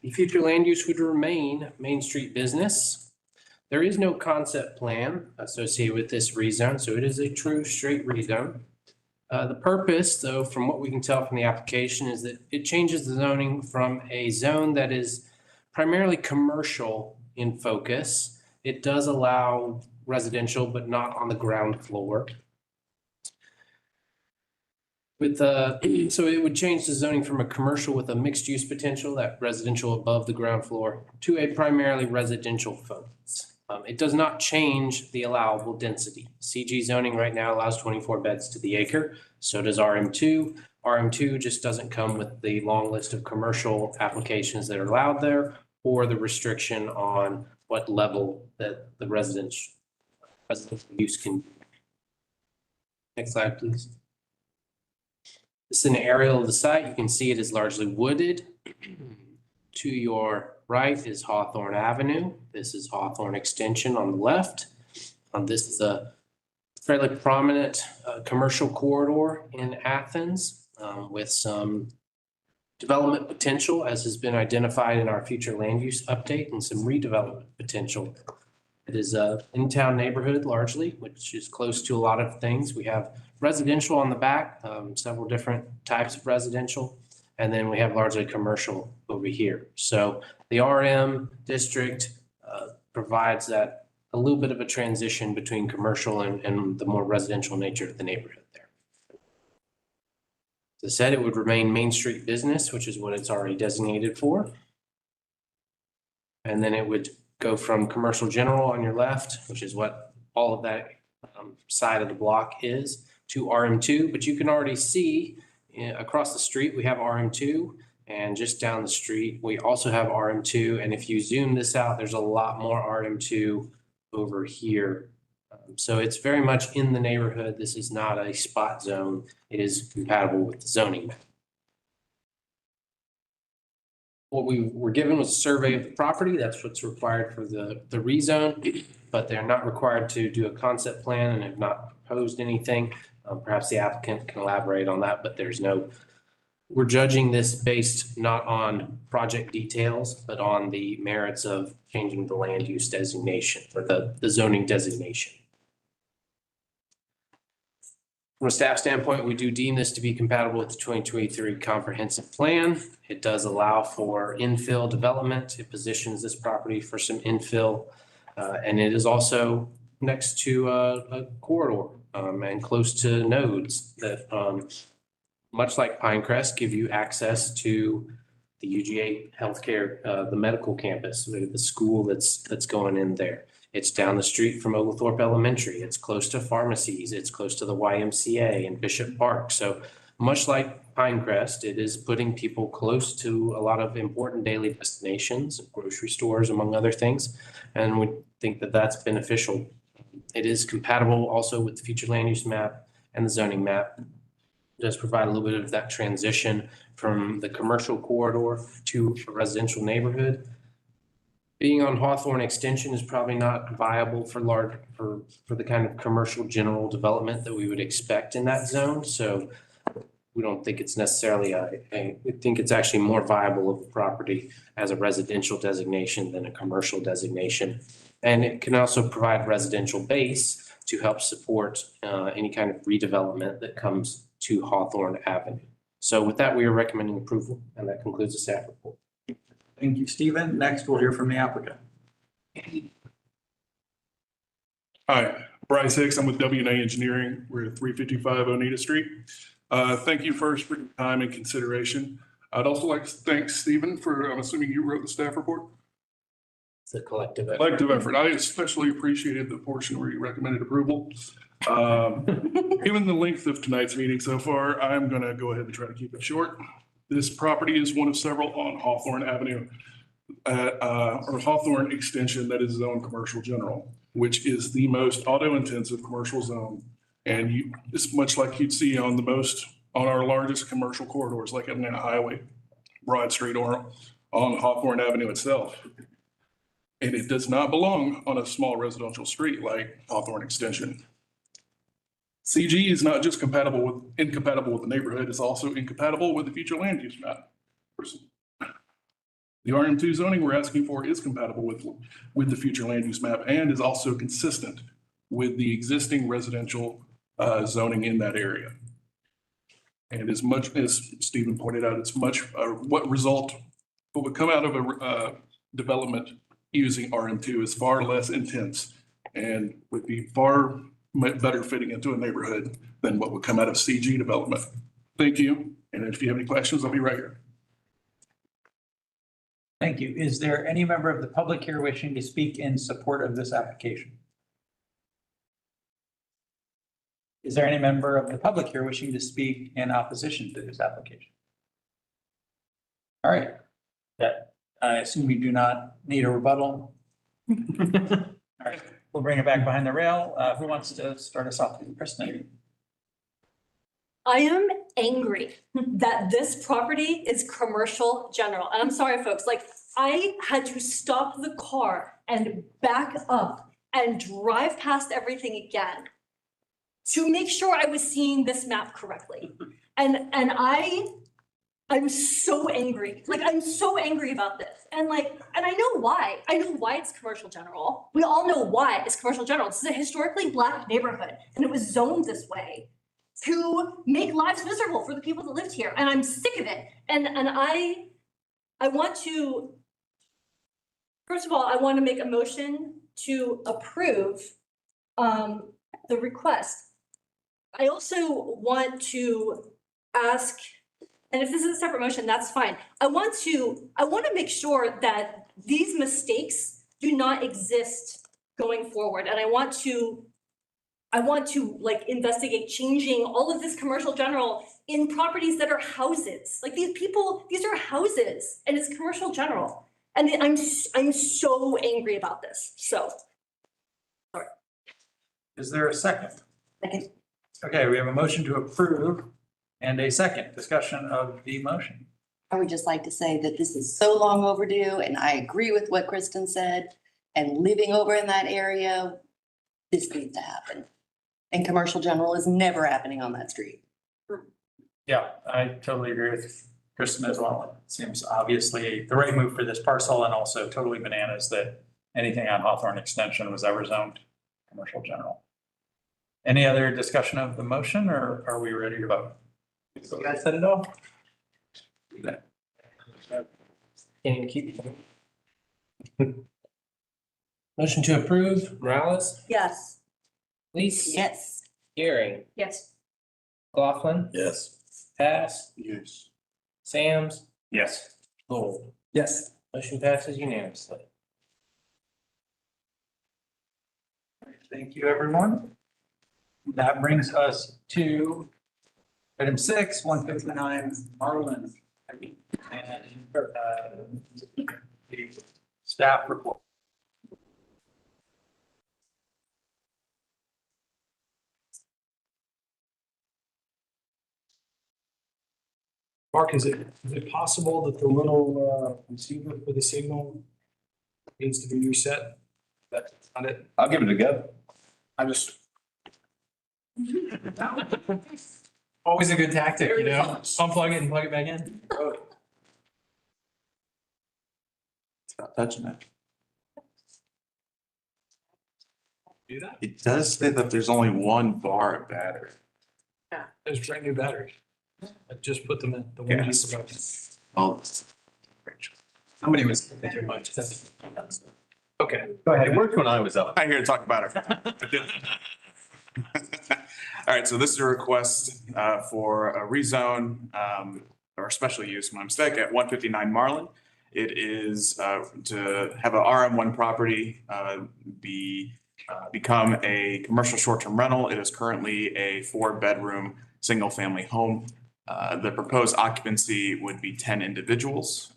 The future land use would remain Main Street business. There is no concept plan associated with this rezone, so it is a true straight rezone. The purpose, though, from what we can tell from the application, is that it changes the zoning from a zone that is primarily commercial in focus. It does allow residential, but not on the ground floor. So it would change the zoning from a commercial with a mixed use potential, that residential above the ground floor, to a primarily residential focus. It does not change the allowable density. CG zoning right now allows 24 beds to the acre. So does RM2. RM2 just doesn't come with the long list of commercial applications that are allowed there, or the restriction on what level that the residential use can be. Next slide, please. This is an aerial of the site. You can see it is largely wooded. To your right is Hawthorne Avenue. This is Hawthorne Extension on the left. This is a fairly prominent commercial corridor in Athens with some development potential, as has been identified in our future land use update, and some redevelopment potential. It is a in-town neighborhood largely, which is close to a lot of things. We have residential on the back, several different types of residential. And then we have largely commercial over here. So the RM district provides that a little bit of a transition between commercial and the more residential nature of the neighborhood there. As I said, it would remain Main Street business, which is what it's already designated for. And then it would go from commercial general on your left, which is what all of that side of the block is, to RM2. But you can already see across the street, we have RM2. And just down the street, we also have RM2. And if you zoom this out, there's a lot more RM2 over here. So it's very much in the neighborhood. This is not a spot zone. It is compatible with the zoning map. What we were given was a survey of the property. That's what's required for the rezone, but they're not required to do a concept plan and have not proposed anything. Perhaps the applicant can elaborate on that, but there's no, we're judging this based not on project details, but on the merits of changing the land use designation or the zoning designation. From a staff standpoint, we do deem this to be compatible with the 2023 comprehensive plan. It does allow for infill development. It positions this property for some infill. And it is also next to a corridor and close to nodes that, much like Pinecrest, give you access to the UGA healthcare, the medical campus, the school that's going in there. It's down the street from Oglethorpe Elementary. It's close to pharmacies. It's close to the YMCA and Bishop Park. So much like Pinecrest, it is putting people close to a lot of important daily destinations, grocery stores, among other things. And we think that that's beneficial. It is compatible also with the future land use map and the zoning map. It does provide a little bit of that transition from the commercial corridor to a residential neighborhood. Being on Hawthorne Extension is probably not viable for the kind of commercial general development that we would expect in that zone. So we don't think it's necessarily we think it's actually more viable of a property as a residential designation than a commercial designation. And it can also provide residential base to help support any kind of redevelopment that comes to Hawthorne Avenue. So with that, we are recommending approval, and that concludes the staff report. Thank you, Stephen. Next, we'll hear from the applicant. Hi, Bryce Hicks. I'm with W&A Engineering. We're at 355 Oneida Street. Thank you first for your time and consideration. I'd also like to thank Stephen for, I'm assuming you wrote the staff report? It's a collective effort. Collective effort. I especially appreciated the portion where you recommended approval. Given the length of tonight's meeting so far, I'm going to go ahead and try to keep it short. This property is one of several on Hawthorne Avenue, or Hawthorne Extension, that is zoned commercial general, which is the most auto-intensive commercial zone. And it's much like you'd see on our largest commercial corridors, like Atlanta Highway, Broad Street, or on Hawthorne Avenue itself. And it does not belong on a small residential street like Hawthorne Extension. CG is not just incompatible with the neighborhood, it's also incompatible with the future land use map. The RM2 zoning we're asking for is compatible with the future land use map and is also consistent with the existing residential zoning in that area. And as much as Stephen pointed out, it's much what would come out of a development using RM2 is far less intense and would be far better fitting into a neighborhood than what would come out of CG development. Thank you. And if you have any questions, I'll be right here. Thank you. Is there any member of the public here wishing to speak in support of this application? Is there any member of the public here wishing to speak in opposition to this application? All right. I assume we do not need a rebuttal. All right. We'll bring it back behind the rail. Who wants to start us off? Kristen. I am angry that this property is commercial general. And I'm sorry, folks, like I had to stop the car and back up and drive past everything again to make sure I was seeing this map correctly. And I'm so angry. Like, I'm so angry about this. And I know why. I know why it's commercial general. We all know why it's commercial general. This is a historically Black neighborhood, and it was zoned this way to make lives miserable for the people that lived here. And I'm sick of it. And I want to, first of all, I want to make a motion to approve the request. I also want to ask, and if this is a separate motion, that's fine. I want to make sure that these mistakes do not exist going forward. And I want to like investigate changing all of this commercial general in properties that are houses. Like these are houses and it's commercial general. And I'm so angry about this, so. Sorry. Is there a second? Second. Okay, we have a motion to approve and a second discussion of the motion. I would just like to say that this is so long overdue, and I agree with what Kristen said. And living over in that area, this needs to happen. And commercial general is never happening on that street. Yeah, I totally agree with Kristen as well. It seems obviously the right move for this parcel and also totally bananas that anything on Hawthorne Extension was ever zoned commercial general. Any other discussion of the motion or are we ready to vote? You guys said it all? Can you keep? Motion to approve, Morales, Yes. Lease. Yes. Gehring, Yes. Laughlin, Yes. Pass, Yes. Sam's, Yes. Lowell. Yes. Motion passes unanimously. Thank you, everyone. That brings us to item 6, 159 Marlin. And the staff report. Mark, is it possible that the little receiver for the signal needs to be reset? That's not it. I'll give it a go. I'm just. Always a good tactic, you know, unplug it and plug it back in. It's not touching it. Do that. It does say that there's only one bar of battery. Yeah, there's brand new batteries. I just put them in. The one you forgot. Oh. Somebody was thinking much. Okay. Go ahead. It worked when I was up. I'm here to talk about it. All right, so this is a request for a rezone or special use, my mistake, at 159 Marlin. It is to have an RM1 property become a commercial short-term rental. It is currently a 4-bedroom, single-family home. The proposed occupancy would be 10 individuals.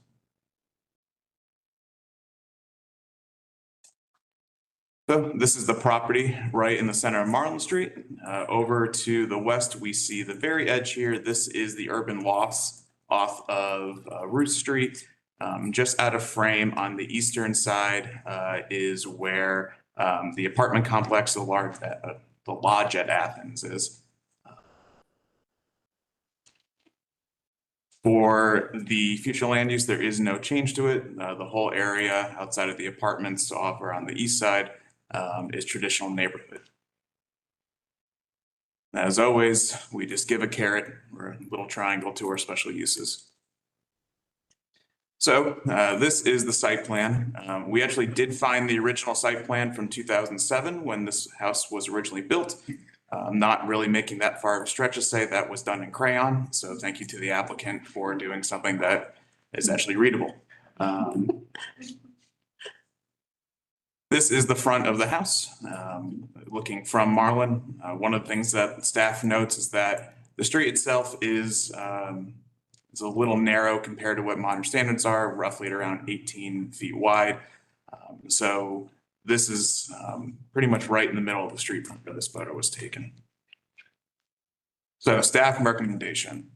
So this is the property right in the center of Marlin Street. Over to the west, we see the very edge here. This is the urban loss off of Ruth Street. Just out of frame on the eastern side is where the apartment complex, the lodge at Athens is. For the future land use, there is no change to it. The whole area outside of the apartments off around the east side is traditional neighborhood. As always, we just give a carrot or a little triangle to our special uses. So this is the site plan. We actually did find the original site plan from 2007 when this house was originally built. Not really making that far of a stretch to say that was done in crayon. So thank you to the applicant for doing something that is actually readable. This is the front of the house, looking from Marlin. One of the things that staff notes is that the street itself is a little narrow compared to what modern standards are, roughly at around 18 feet wide. So this is pretty much right in the middle of the street where this photo was taken. So staff recommendation.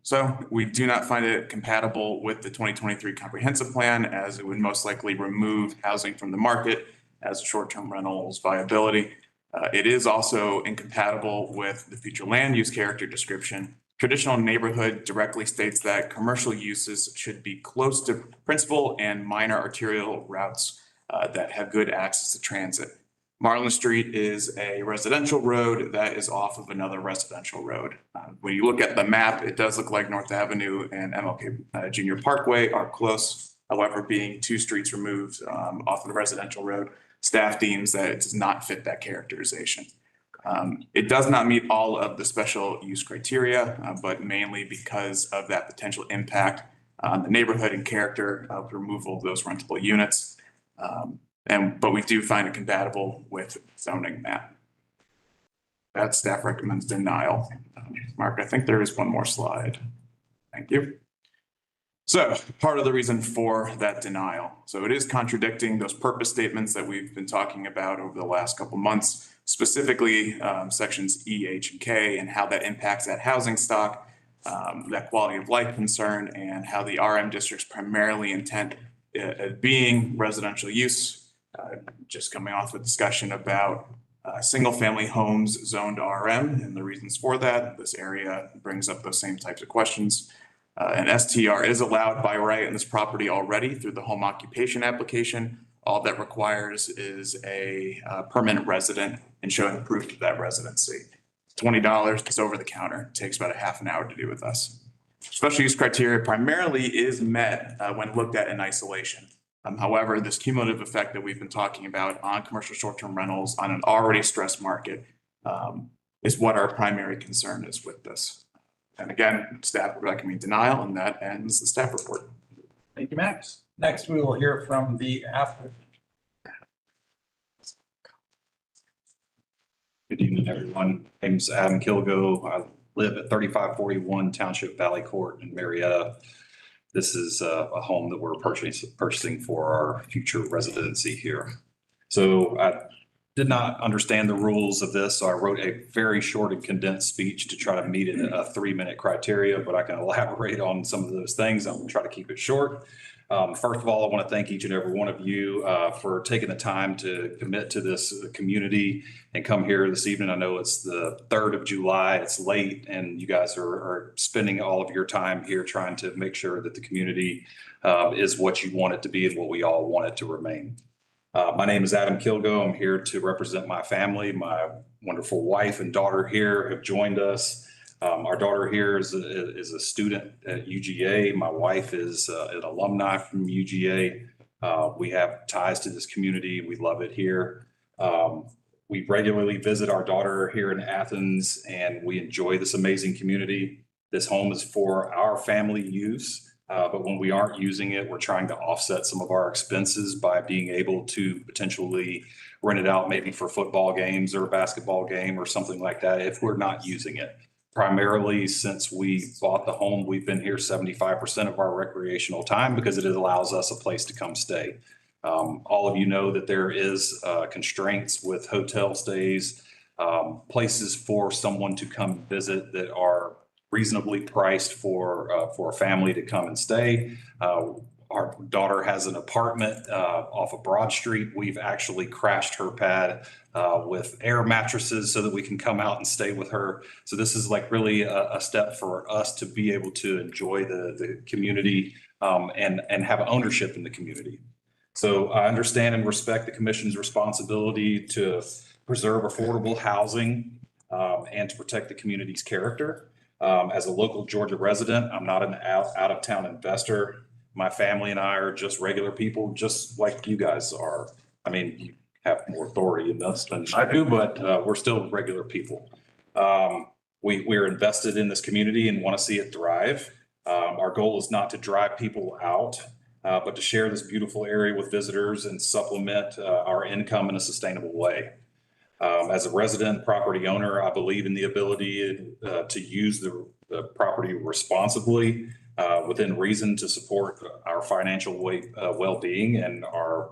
So we do not find it compatible with the 2023 comprehensive plan, as it would most likely remove housing from the market as short-term rentals viability. It is also incompatible with the future land use character description. Traditional neighborhood directly states that commercial uses should be close to principal and minor arterial routes that have good access to transit. Marlin Street is a residential road that is off of another residential road. When you look at the map, it does look like North Avenue and MLK Junior Parkway are close. However, being 2 streets removed off of the residential road, staff deems that it does not fit that characterization. It does not meet all of the special use criteria, but mainly because of that potential impact on the neighborhood and character of removal of those rentable units. But we do find it compatible with zoning map. That staff recommends denial. Mark, I think there is one more slide. Thank you. So part of the reason for that denial. So it is contradicting those purpose statements that we've been talking about over the last couple months, specifically sections E, H, and K, and how that impacts that housing stock, that quality of life concern, and how the RM district's primarily intent being residential use. Just coming off a discussion about single family homes zoned RM and the reasons for that. This area brings up those same types of questions. An STR is allowed by right in this property already through the home occupation application. All that requires is a permanent resident and showing proof of that residency. $20, it's over the counter. It takes about a half an hour to do with us. Special use criteria primarily is met when looked at in isolation. However, this cumulative effect that we've been talking about on commercial short-term rentals on an already stressed market is what our primary concern is with this. And again, staff would recommend denial, and that ends the staff report. Thank you, Max. Next, we will hear from the applicant. Good evening, everyone. My name's Adam Kilgo. I live at 3541 Township Valley Court in Marietta. This is a home that we're purchasing for our future residency here. So I did not understand the rules of this, so I wrote a very short and condensed speech to try to meet a 3-minute criteria, but I can elaborate on some of those things. I'm gonna try to keep it short. First of all, I want to thank each and every one of you for taking the time to commit to this community and come here this evening. I know it's the 3rd of July, it's late, and you guys are spending all of your time here trying to make sure that the community is what you want it to be and what we all want it to remain. My name is Adam Kilgo. I'm here to represent my family. My wonderful wife and daughter here have joined us. Our daughter here is a student at UGA. My wife is an alumni from UGA. We have ties to this community. We love it here. We regularly visit our daughter here in Athens, and we enjoy this amazing community. This home is for our family use. But when we aren't using it, we're trying to offset some of our expenses by being able to potentially rent it out maybe for football games or a basketball game or something like that if we're not using it. Primarily, since we bought the home, we've been here 75% of our recreational time because it allows us a place to come stay. All of you know that there is constraints with hotel stays, places for someone to come visit that are reasonably priced for a family to come and stay. Our daughter has an apartment off of Broad Street. We've actually crashed her pad with air mattresses so that we can come out and stay with her. So this is like really a step for us to be able to enjoy the community and have ownership in the community. So I understand and respect the commission's responsibility to preserve affordable housing and to protect the community's character. As a local Georgia resident, I'm not an out-of-town investor. My family and I are just regular people, just like you guys are. I mean, you have more authority in this than I do, but we're still regular people. We're invested in this community and want to see it thrive. Our goal is not to drive people out, but to share this beautiful area with visitors and supplement our income in a sustainable way. As a resident property owner, I believe in the ability to use the property responsibly within reason to support our financial well-being and our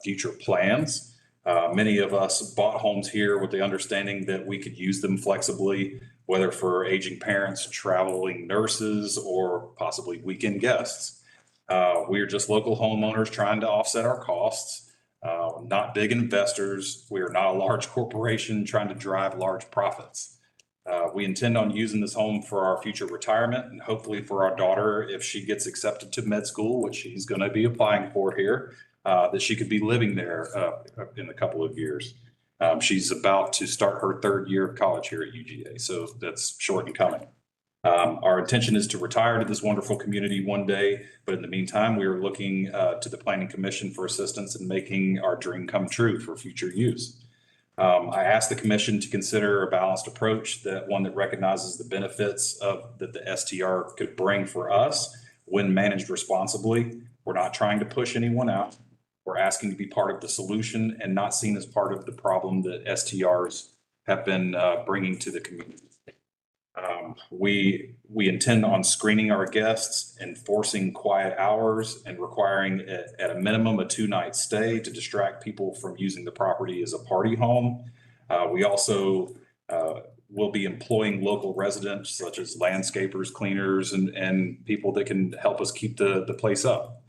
future plans. Many of us bought homes here with the understanding that we could use them flexibly, whether for aging parents, traveling nurses, or possibly weekend guests. We are just local homeowners trying to offset our costs. Not big investors. We are not a large corporation trying to drive large profits. We intend on using this home for our future retirement and hopefully for our daughter, if she gets accepted to med school, which she's going to be applying for here, that she could be living there in a couple of years. She's about to start her 3rd year of college here at UGA, so that's short and coming. Our intention is to retire to this wonderful community one day, but in the meantime, we are looking to the Planning Commission for assistance in making our dream come true for future use. I asked the commission to consider a balanced approach, one that recognizes the benefits that the STR could bring for us when managed responsibly. We're not trying to push anyone out. We're asking to be part of the solution and not seen as part of the problem that STRs have been bringing to the community. We intend on screening our guests, enforcing quiet hours, and requiring at a minimum a 2-night stay to distract people from using the property as a party home. We also will be employing local residents such as landscapers, cleaners, and people that can help us keep the place up.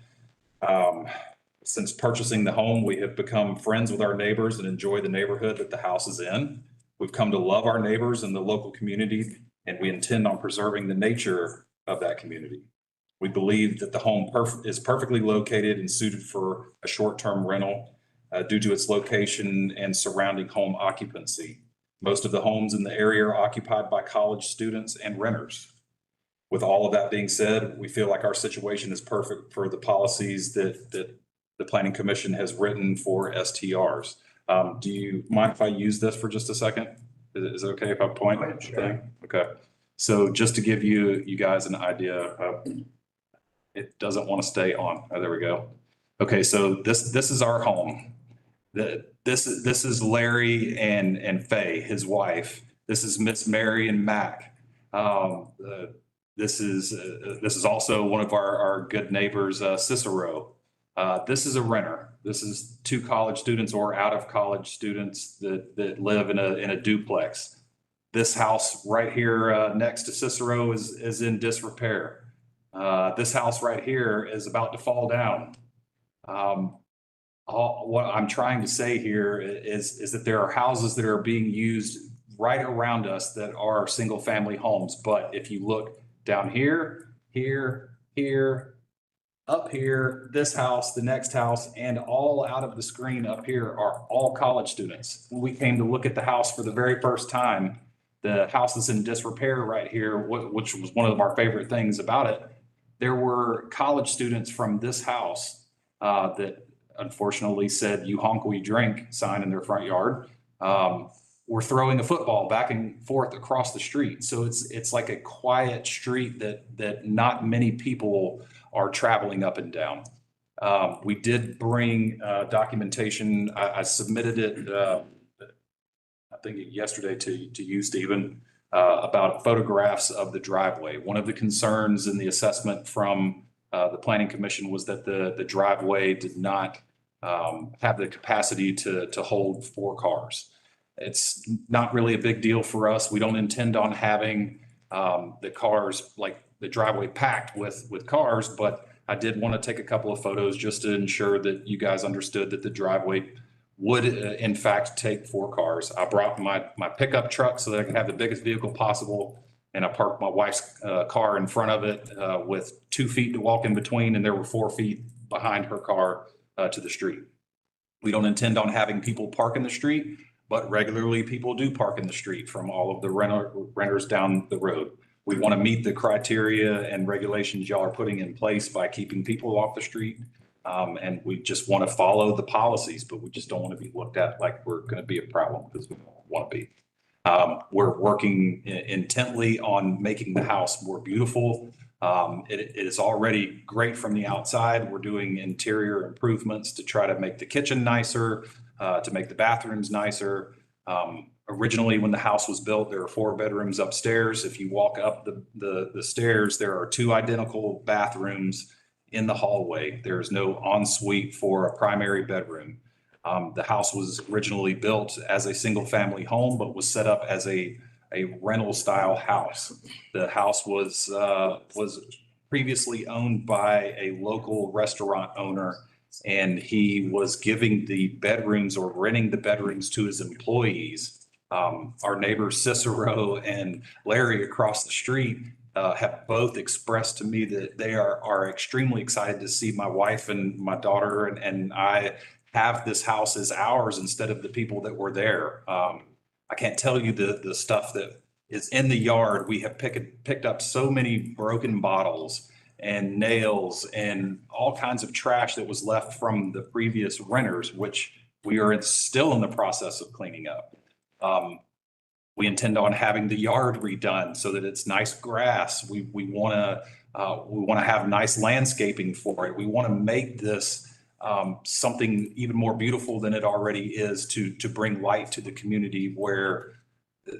Since purchasing the home, we have become friends with our neighbors and enjoy the neighborhood that the house is in. We've come to love our neighbors and the local community, and we intend on preserving the nature of that community. We believe that the home is perfectly located and suited for a short-term rental due to its location and surrounding home occupancy. Most of the homes in the area are occupied by college students and renters. With all of that being said, we feel like our situation is perfect for the policies that the Planning Commission has written for STRs. Do you mind if I use this for just a second? Is it okay if I point? Sure. Okay. So just to give you guys an idea, it doesn't want to stay on. Oh, there we go. Okay, so this is our home. This is Larry and Faye, his wife. This is Miss Mary and Mac. This is also one of our good neighbors, Cicero. This is a renter. This is 2 college students or out of college students that live in a duplex. This house right here next to Cicero is in disrepair. This house right here is about to fall down. What I'm trying to say here is that there are houses that are being used right around us that are single family homes. But if you look down here, here, up here, this house, the next house, and all out of the screen up here are all college students. When we came to look at the house for the very first time, the house is in disrepair right here, which was one of our favorite things about it. There were college students from this house that unfortunately said, "You honk, we drink" sign in their front yard. We're throwing a football back and forth across the street. So it's like a quiet street that not many people are traveling up and down. We did bring documentation. I submitted it, I think yesterday to you, Stephen, about photographs of the driveway. One of the concerns in the assessment from the Planning Commission was that the driveway did not have the capacity to hold 4 cars. It's not really a big deal for us. We don't intend on having the cars, like the driveway, packed with cars, but I did want to take a couple of photos just to ensure that you guys understood that the driveway would in fact take 4 cars. I brought my pickup truck so that I could have the biggest vehicle possible, and I parked my wife's car in front of it with 2 feet to walk in between, and there were 4 feet behind her car to the street. We don't intend on having people park in the street, but regularly people do park in the street from all of the renters down the road. We want to meet the criteria and regulations y'all are putting in place by keeping people off the street. And we just want to follow the policies, but we just don't want to be looked at like we're going to be a problem, because we don't want to be. We're working intently on making the house more beautiful. It is already great from the outside. We're doing interior improvements to try to make the kitchen nicer, to make the bathrooms nicer. Originally, when the house was built, there were 4 bedrooms upstairs. If you walk up the stairs, there are 2 identical bathrooms in the hallway. There's no ensuite for a primary bedroom. The house was originally built as a single family home, but was set up as a rental style house. The house was previously owned by a local restaurant owner, and he was giving the bedrooms or renting the bedrooms to his employees. Our neighbors Cicero and Larry across the street have both expressed to me that they are extremely excited to see my wife and my daughter and I have this house as ours instead of the people that were there. I can't tell you the stuff that is in the yard. We have picked up so many broken bottles and nails and all kinds of trash that was left from the previous renters, which We are still in the process of cleaning up. We intend on having the yard redone so that it's nice grass. We want to have nice landscaping for it. We want to make this something even more beautiful than it already is to bring light to the community where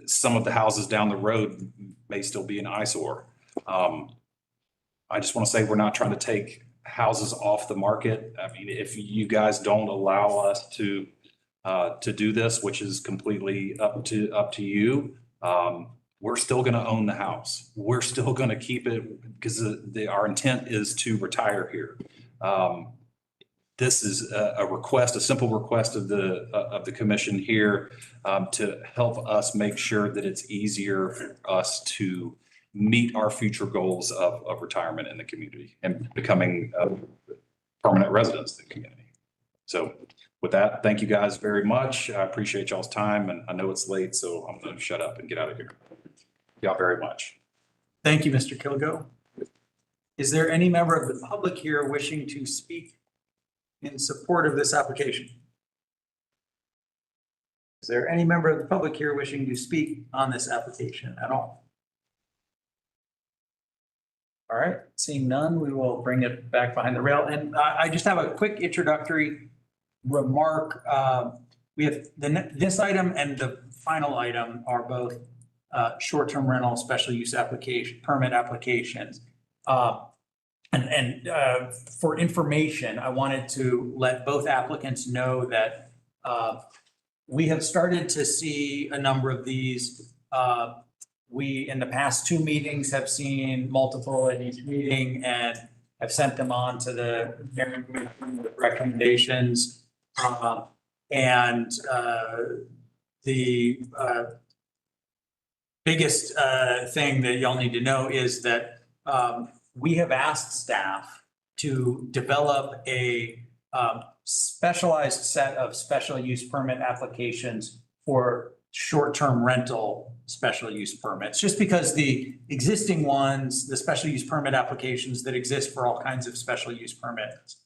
some of the houses down the road may still be an eyesore. I just want to say we're not trying to take houses off the market. I mean, if you guys don't allow us to do this, which is completely up to you, we're still going to own the house. We're still going to keep it because our intent is to retire here. This is a request, a simple request of the commission here to help us make sure that it's easier for us to meet our future goals of retirement in the community and becoming permanent residents of the community. So with that, thank you guys very much. I appreciate y'all's time, and I know it's late, so I'm going to shut up and get out of here. Y'all very much. Thank you, Mr. Kilgo. Is there any member of the public here wishing to speak in support of this application? Is there any member of the public here wishing to speak on this application at all? All right, seeing none, we will bring it back behind the rail. And I just have a quick introductory remark. We have this item and the final item are both short-term rental special use application, permit applications. And for information, I wanted to let both applicants know that we have started to see a number of these. We, in the past 2 meetings, have seen multiple at each meeting and have sent them on to the hearing commission with recommendations. And the biggest thing that y'all need to know is that we have asked staff to develop a specialized set of special use permit applications for short-term rental special use permits, just because the existing ones, the special use permit applications that exist for all kinds of special use permits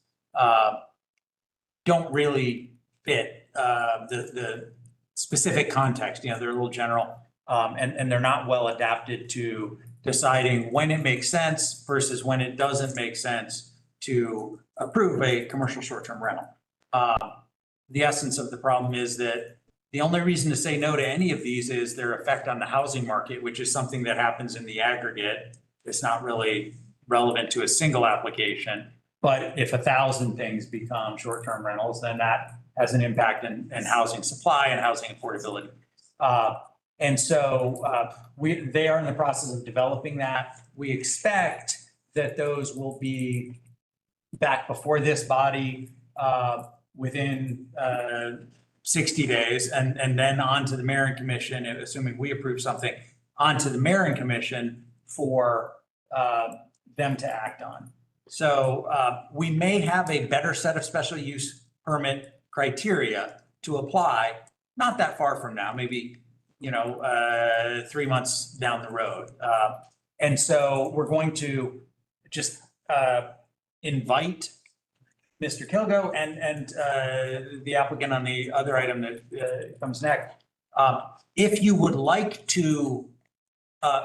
don't really fit the specific context. You know, they're a little general and they're not well adapted to deciding when it makes sense versus when it doesn't make sense to approve a commercial short-term rental. The essence of the problem is that the only reason to say no to any of these is their effect on the housing market, which is something that happens in the aggregate. It's not really relevant to a single application. But if 1,000 things become short-term rentals, then that has an impact in housing supply and housing affordability. And so they are in the process of developing that. We expect that those will be back before this body within 60 days and then on to the mayor and commission, assuming we approve something, onto the mayor and commission for them to act on. So we may have a better set of special use permit criteria to apply, not that far from now, maybe, 3 months down the road. And so we're going to just invite Mr. Kilgo and the applicant on the other item that comes next. If you would like to,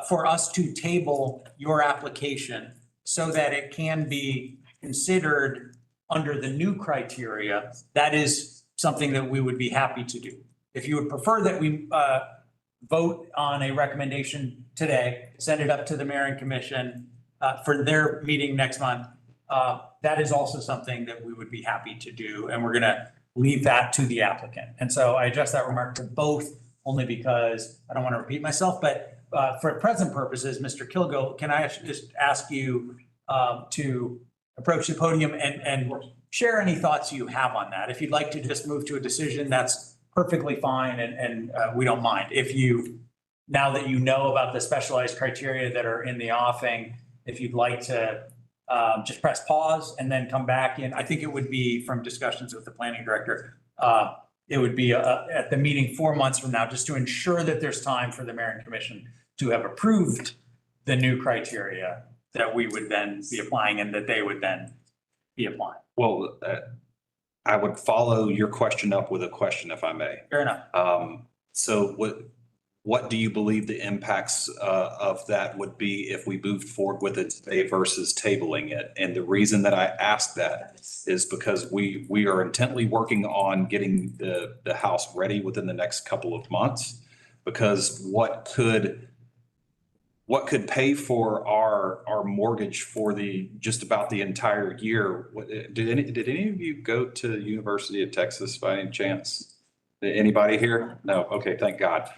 for us to table your application so that it can be considered under the new criteria, that is something that we would be happy to do. If you would prefer that we vote on a recommendation today, send it up to the mayor and commission for their meeting next month, that is also something that we would be happy to do. And we're going to leave that to the applicant. And so I address that remark to both only because I don't want to repeat myself, but for present purposes, Mr. Kilgo, can I just ask you to approach the podium and share any thoughts you have on that? If you'd like to just move to a decision, that's perfectly fine and we don't mind. If you, now that you know about the specialized criteria that are in the offing, if you'd like to just press pause and then come back in. I think it would be from discussions with the planning director. It would be at the meeting 4 months from now, just to ensure that there's time for the mayor and commission to have approved the new criteria that we would then be applying and that they would then be applying. Well, I would follow your question up with a question, if I may. Fair enough. So what do you believe the impacts of that would be if we moved forward with it today versus tabling it? And the reason that I ask that is because we are intently working on getting the house ready within the next couple of months. Because what could pay for our mortgage for just about the entire year? Did any of you go to the University of Texas by any chance? Anybody here? No. Okay, thank God.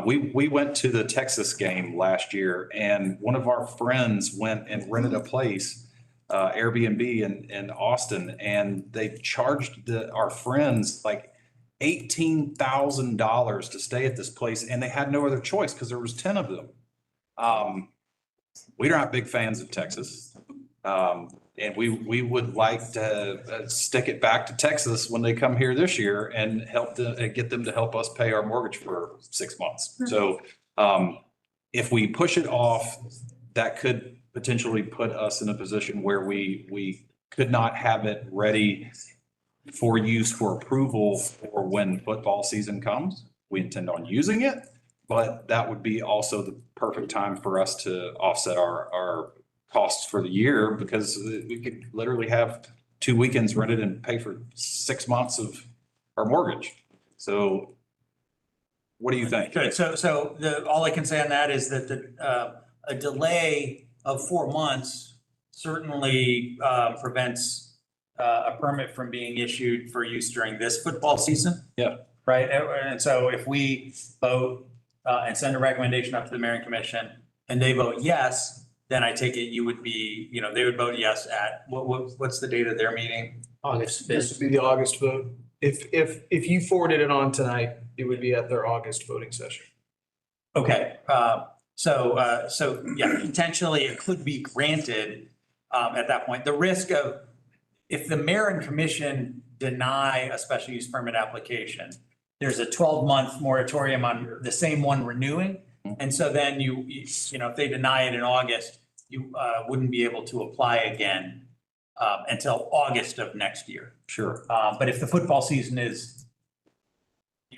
We went to the Texas game last year, and one of our friends went and rented a place, Airbnb in Austin, and they charged our friends like $18,000 to stay at this place, and they had no other choice because there was 10 of them. We're not big fans of Texas. And we would like to stick it back to Texas when they come here this year and get them to help us pay our mortgage for 6 months. So if we push it off, that could potentially put us in a position where we could not have it ready for use for approval for when football season comes. We intend on using it, but that would be also the perfect time for us to offset our costs for the year, because we could literally have 2 weekends rented and pay for 6 months of our mortgage. So what do you think? Good. So all I can say on that is that a delay of 4 months certainly prevents a permit from being issued for use during this football season. Yeah. Right. And so if we vote and send a recommendation up to the Mayor and Commission and they vote yes, then I take it you would be, they would vote yes at, what's the date of their meeting? August 5th. This would be the August vote. If you forwarded it on tonight, it would be at their August voting session. Okay, so yeah, potentially it could be granted at that point. The risk of, if the Mayor and Commission deny a special use permit application, there's a 12-month moratorium on the same one renewing. And so then if they deny it in August, you wouldn't be able to apply again until August of next year. Sure. But if the football season is,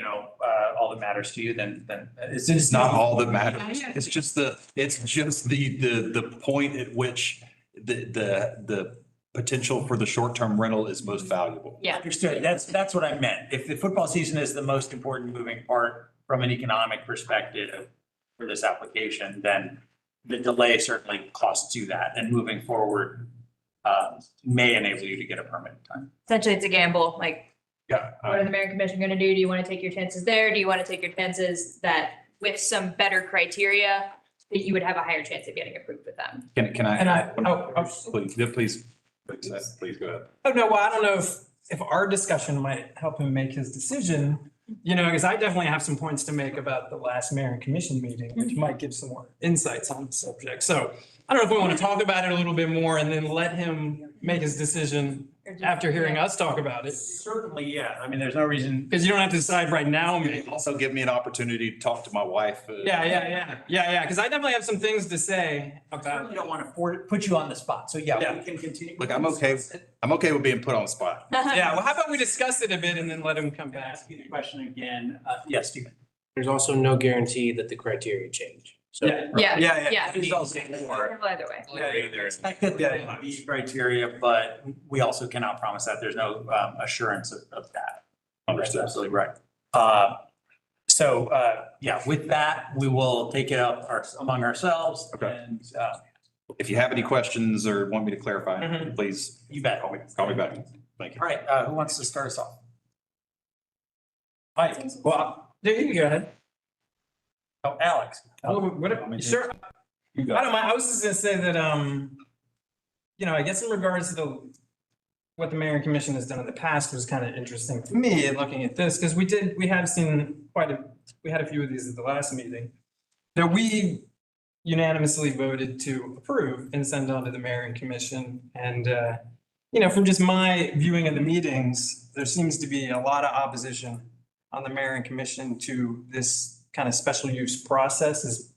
all that matters to you, then it's not all that matters. It's just the point at which the potential for the short-term rental is most valuable. Yeah, understood. That's what I meant. If the football season is the most important moving part from an economic perspective for this application, then the delay certainly costs you that, and moving forward may enable you to get a permit in time. Essentially, it's a gamble, like, Yeah. what are the Mayor and Commission gonna do? Do you want to take your chances there? Do you want to take your chances that with some better criteria, that you would have a higher chance of getting approved with them? Can I? Please go ahead. Oh, no, well, I don't know if our discussion might help him make his decision, because I definitely have some points to make about the last Mayor and Commission meeting, which might give some more insights on the subject. So I don't know if we want to talk about it a little bit more and then let him make his decision after hearing us talk about it. Certainly, yeah. I mean, there's no reason. Because you don't have to decide right now. Maybe. Also give me an opportunity to talk to my wife. Yeah. Because I definitely have some things to say about. We don't want to put you on the spot. So yeah, we can continue. Look, I'm okay with being put on the spot. Yeah, well, how about we discuss it a bit and then let him come back? Ask you the question again. Yes, Stephen. There's also no guarantee that the criteria change. So Yeah. It's also more. Either way. Expected that it be criteria, but we also cannot promise that. There's no assurance of that. Understood. That's absolutely right. With that, we will take it up among ourselves. Okay. And if you have any questions or want me to clarify, please. You bet. Call me back. Thank you. All right, who wants to start us off? Mike. Well, you can go ahead. Oh, Alex. Sure. I don't mind. I was just gonna say that, I guess in regards to what the Mayor and Commission has done in the past was kind of interesting to me looking at this, because we had a few of these at the last meeting that we unanimously voted to approve and send on to the Mayor and Commission. And, from just my viewing of the meetings, there seems to be a lot of opposition on the Mayor and Commission to this kind of special use process is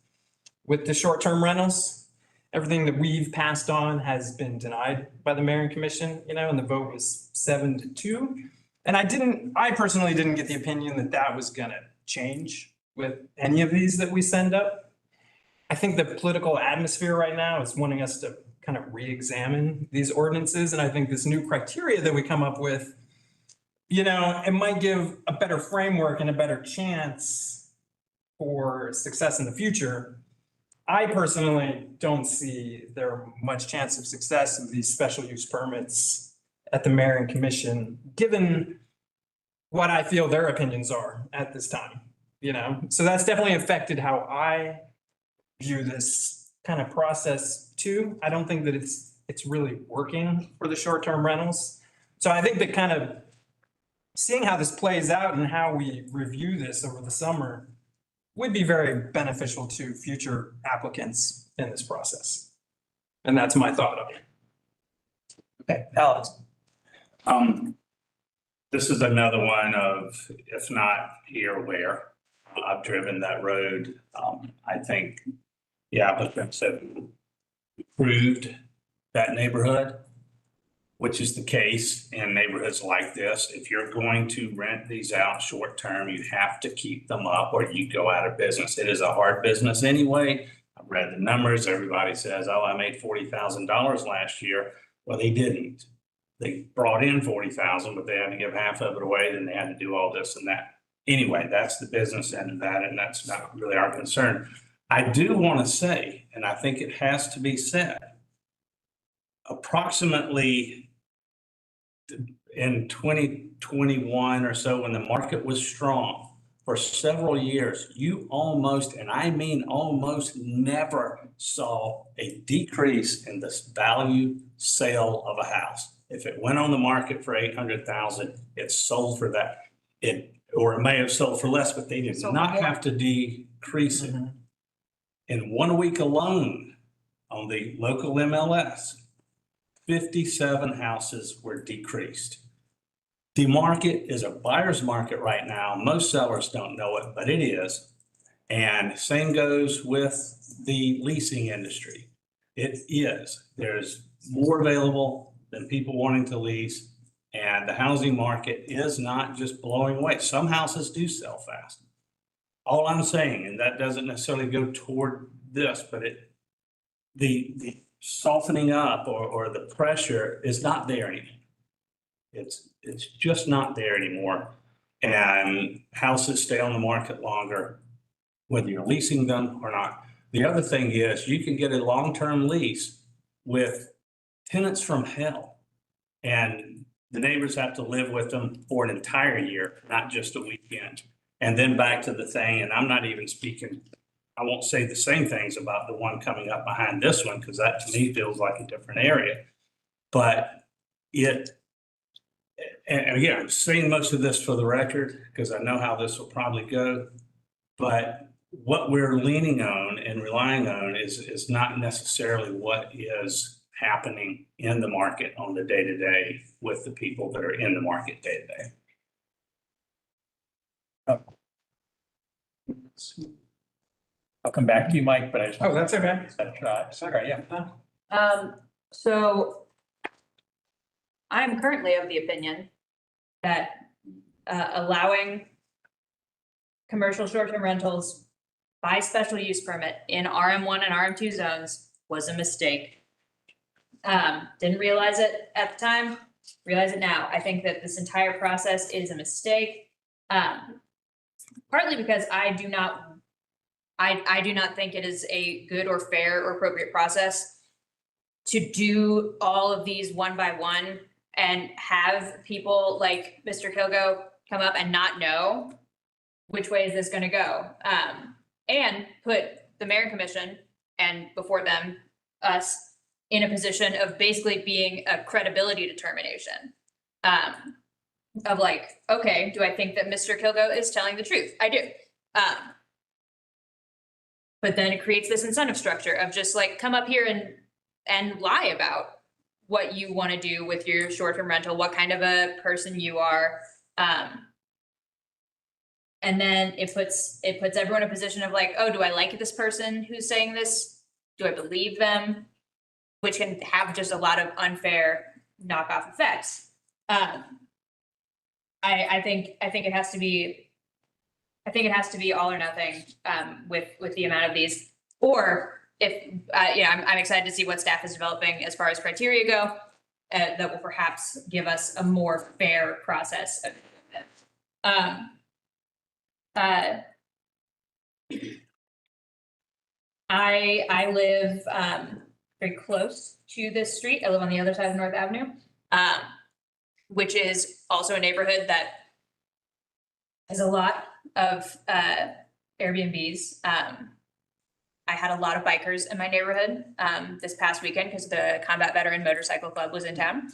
with the short-term rentals. Everything that we've passed on has been denied by the Mayor and Commission, and the vote was 7-2. And I personally didn't get the opinion that that was gonna change with any of these that we send up. I think the political atmosphere right now is wanting us to kind of re-examine these ordinances. And I think this new criteria that we come up with, it might give a better framework and a better chance for success in the future. I personally don't see there much chance of success of these special use permits at the mayor and commission, given what I feel their opinions are at this time, So that's definitely affected how I view this kind of process too. I don't think that it's really working for the short-term rentals. So I think that kind of seeing how this plays out and how we review this over the summer would be very beneficial to future applicants in this process. And that's my thought of it. Okay, Alex. This is another one of, if not here, where. I've driven that road. I think the applicants have improved that neighborhood, which is the case in neighborhoods like this. If you're going to rent these out short term, you have to keep them up or you go out of business. It is a hard business anyway. I've read the numbers. Everybody says, oh, I made $40,000 last year. Well, they didn't. They brought in 40,000, but they had to give half of it away. Then they had to do all this and that. Anyway, that's the business end of that, and that's not really our concern. I do want to say, and I think it has to be said, approximately in 2021 or so, when the market was strong for several years, you almost, and I mean almost never saw a decrease in the value sale of a house. If it went on the market for 800,000, it sold for that. Or it may have sold for less, but they did not have to decrease it. In 1 week alone on the local MLS, 57 houses were decreased. The market is a buyer's market right now. Most sellers don't know it, but it is. And same goes with the leasing industry. It is. There's more available than people wanting to lease. And the housing market is not just blowing away. Some houses do sell fast. All I'm saying, and that doesn't necessarily go toward this, but the softening up or the pressure is not there anymore. It's just not there anymore. And houses stay on the market longer, whether you're leasing them or not. The other thing is you can get a long-term lease with tenants from hell. And the neighbors have to live with them for an entire year, not just a weekend. And then back to the thing, and I'm not even speaking, I won't say the same things about the one coming up behind this one, because that to me feels like a different area. But and again, I'm saying most of this for the record, because I know how this will probably go. But what we're leaning on and relying on is not necessarily what is happening in the market on the day-to-day with the people that are in the market day-to-day. I'll come back to you, Mike, but I just. Oh, that's okay. Sorry, yeah. So I'm currently of the opinion that allowing commercial short-term rentals by special use permit in RM1 and RM2 zones was a mistake. Didn't realize it at the time, realize it now. I think that this entire process is a mistake. Partly because I do not think it is a good or fair or appropriate process to do all of these one by one and have people like Mr. Kilgo come up and not know which way is this gonna go. And put the mayor and commission and before them, us, in a position of basically being a credibility determination. Of like, okay, do I think that Mr. Kilgo is telling the truth? I do. But then it creates this incentive structure of just like, come up here and lie about what you want to do with your short-term rental, what kind of a person you are. And then it puts everyone in a position of like, oh, do I like this person who's saying this? Do I believe them? Which can have just a lot of unfair knockoff effects. I think it has to be, all or nothing, with the amount of these. Or if, I'm excited to see what staff is developing as far as criteria go, that will perhaps give us a more fair process. I live very close to this street. I live on the other side of North Avenue, which is also a neighborhood that has a lot of Airbnbs. I had a lot of bikers in my neighborhood this past weekend because the Combat Veteran Motorcycle Club was in town.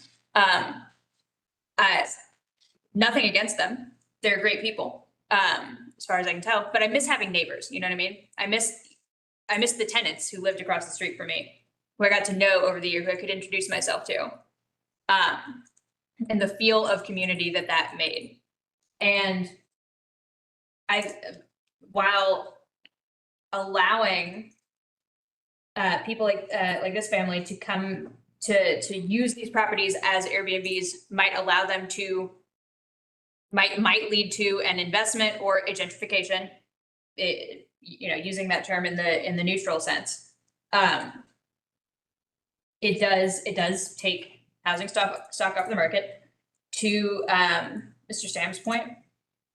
Nothing against them. They're great people, as far as I can tell, but I miss having neighbors, you know what I mean? I miss the tenants who lived across the street from me, who I got to know over the year, who I could introduce myself to. And the feel of community that made. And while allowing people like this family to come to use these properties as Airbnbs might allow them to, might lead to an investment or a gentrification, using that term in the neutral sense. It does take housing stock off the market. To Mr. Sam's point,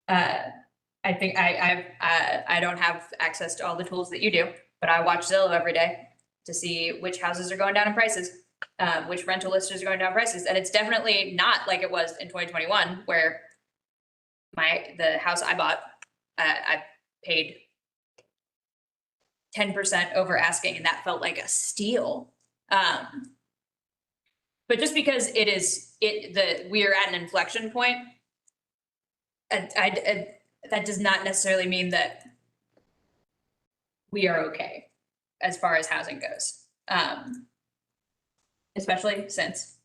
I think I don't have access to all the tools that you do, but I watch Zillow every day to see which houses are going down in prices, which rental listers are going down in prices, and it's definitely not like it was in 2021, where the house I bought, I paid 10% over asking, and that felt like a steal. But just because we are at an inflection point, that does not necessarily mean that we are okay as far as housing goes. Especially since,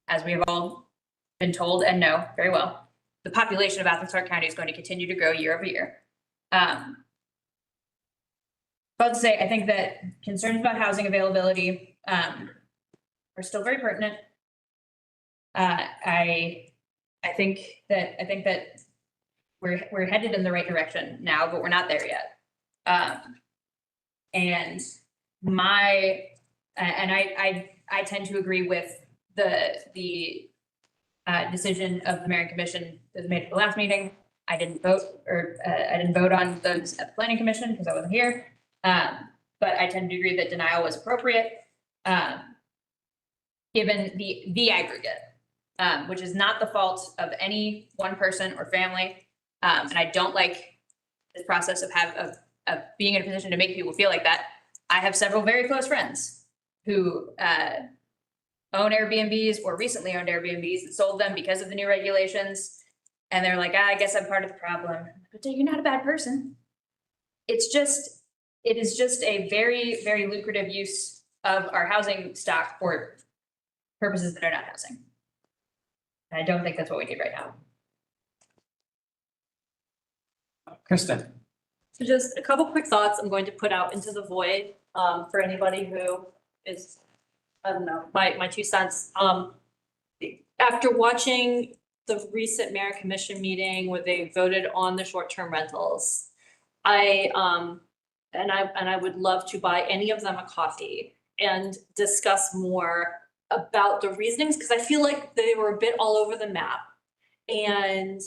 as we have all been told and know very well, the population of Athens-Clarke County is going to continue to grow year over year. But to say, I think that concerns about housing availability are still very pertinent. I think that we're headed in the right direction now, but we're not there yet. And I tend to agree with the decision of the Mayor and Commission that was made at the last meeting. I didn't vote on those at the Planning Commission because I wasn't here. But I tend to agree that denial was appropriate, given the aggregate, which is not the fault of any one person or family. And I don't like this process of being in a position to make people feel like that. I have several very close friends who own Airbnbs or recently owned Airbnbs and sold them because of the new regulations. And they're like, I guess I'm part of the problem. But you're not a bad person. It is just a very, very lucrative use of our housing stock for purposes that are not housing. And I don't think that's what we need right now. Kristen. So just a couple quick thoughts I'm going to put out into the void for anybody who is, I don't know, my 2 cents. After watching the recent Mayor Commission meeting where they voted on the short-term rentals, I would love to buy any of them a coffee and discuss more about the reasonings, because I feel like they were a bit all over the map. And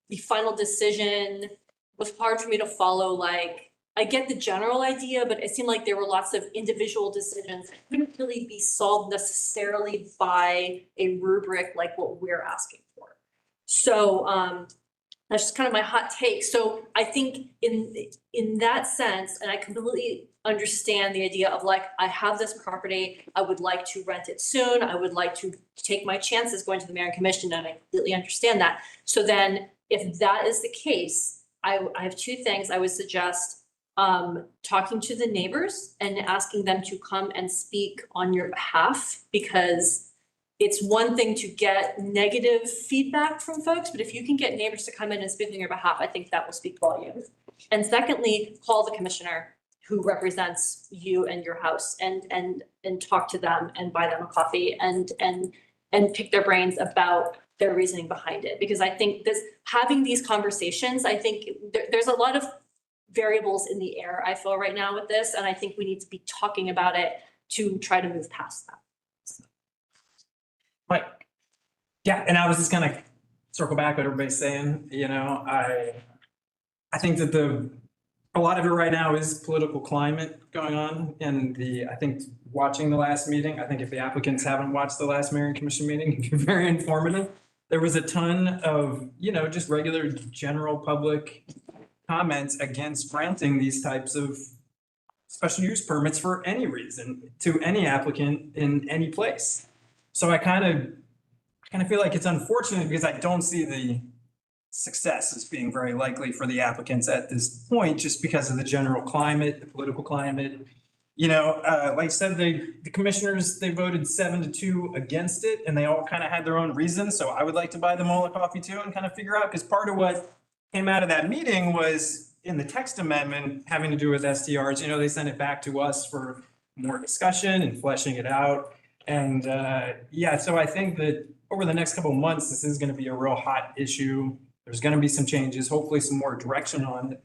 the final decision was hard for me to follow. Like, I get the general idea, but it seemed like there were lots of individual decisions that couldn't really be solved necessarily by a rubric like what we're asking for. So that's just kind of my hot take. So I think in that sense, and I completely understand the idea of like, I have this property, I would like to rent it soon, I would like to take my chances going to the Mayor and Commission, and I completely understand that. So then if that is the case, I have 2 things I would suggest. Talking to the neighbors and asking them to come and speak on your behalf, because it's one thing to get negative feedback from folks, but if you can get neighbors to come in and speak on your behalf, I think that will speak volumes. And secondly, call the commissioner who represents you and your house and talk to them and buy them a coffee and pick their brains about their reasoning behind it. Because I think having these conversations, I think there's a lot of variables in the air, I feel right now with this, and I think we need to be talking about it to try to move past that. Right. Yeah, and I was just gonna circle back what everybody's saying, I think that a lot of it right now is political climate going on, and I think watching the last meeting, I think if the applicants haven't watched the last mayor and commission meeting, it'd be very informative. There was a ton of, just regular general public comments against granting these types of special use permits for any reason to any applicant in any place. So I kind of feel like it's unfortunate because I don't see the success as being very likely for the applicants at this point, just because of the general climate, the political climate. Like I said, the commissioners, they voted 7-2 against it, and they all kind of had their own reasons. So I would like to buy them all a coffee too and kind of figure out, because part of what came out of that meeting was in the text amendment having to do with STRs. They sent it back to us for more discussion and fleshing it out. And so I think that over the next couple of months, this is going to be a real hot issue. There's going to be some changes, hopefully some more direction on it.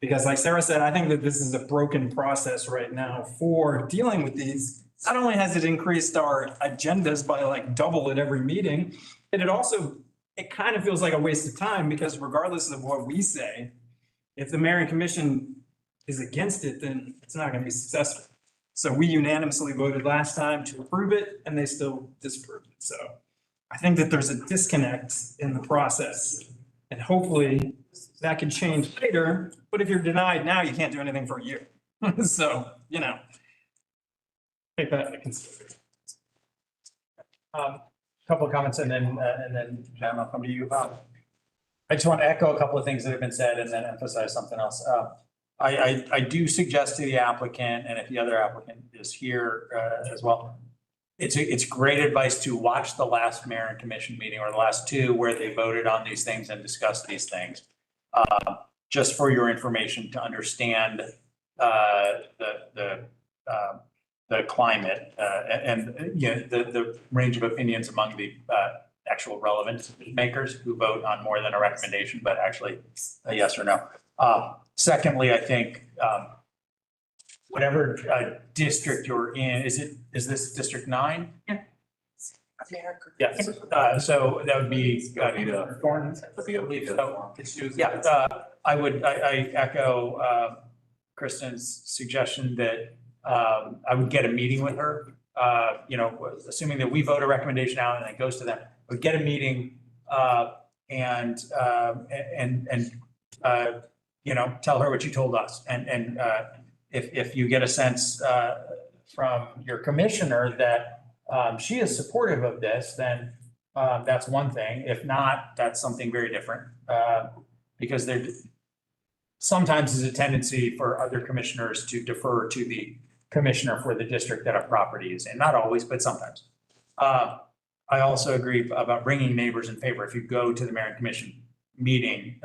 Because like Sarah said, I think that this is a broken process right now for dealing with these. Not only has it increased our agendas by like double at every meeting, but it kind of feels like a waste of time, because regardless of what we say, if the mayor and commission is against it, then it's not going to be successful. So we unanimously voted last time to approve it, and they still disapproved it. So I think that there's a disconnect in the process, and hopefully that can change later. But if you're denied now, you can't do anything for a year. So, take that into consideration. Couple of comments and then John, I'll come to you. I just want to echo a couple of things that have been said and then emphasize something else. I do suggest to the applicant, and if the other applicant is here as well, it's great advice to watch the last mayor and commission meeting, or the last two, where they voted on these things and discussed these things. Just for your information, to understand the climate and the range of opinions among the actual relevant makers who vote on more than a recommendation, but actually a yes or no. Secondly, I think whatever district you're in, is this District 9? Yeah. Yes, so that would be. I echo Kristen's suggestion that I would get a meeting with her. Assuming that we vote a recommendation out and it goes to them, I would get a meeting and tell her what you told us. And if you get a sense from your commissioner that she is supportive of this, then that's one thing. If not, that's something very different. Because there sometimes is a tendency for other commissioners to defer to the commissioner for the district that a property is in. Not always, but sometimes. I also agree about bringing neighbors in favor. If you go to the mayor and commission meeting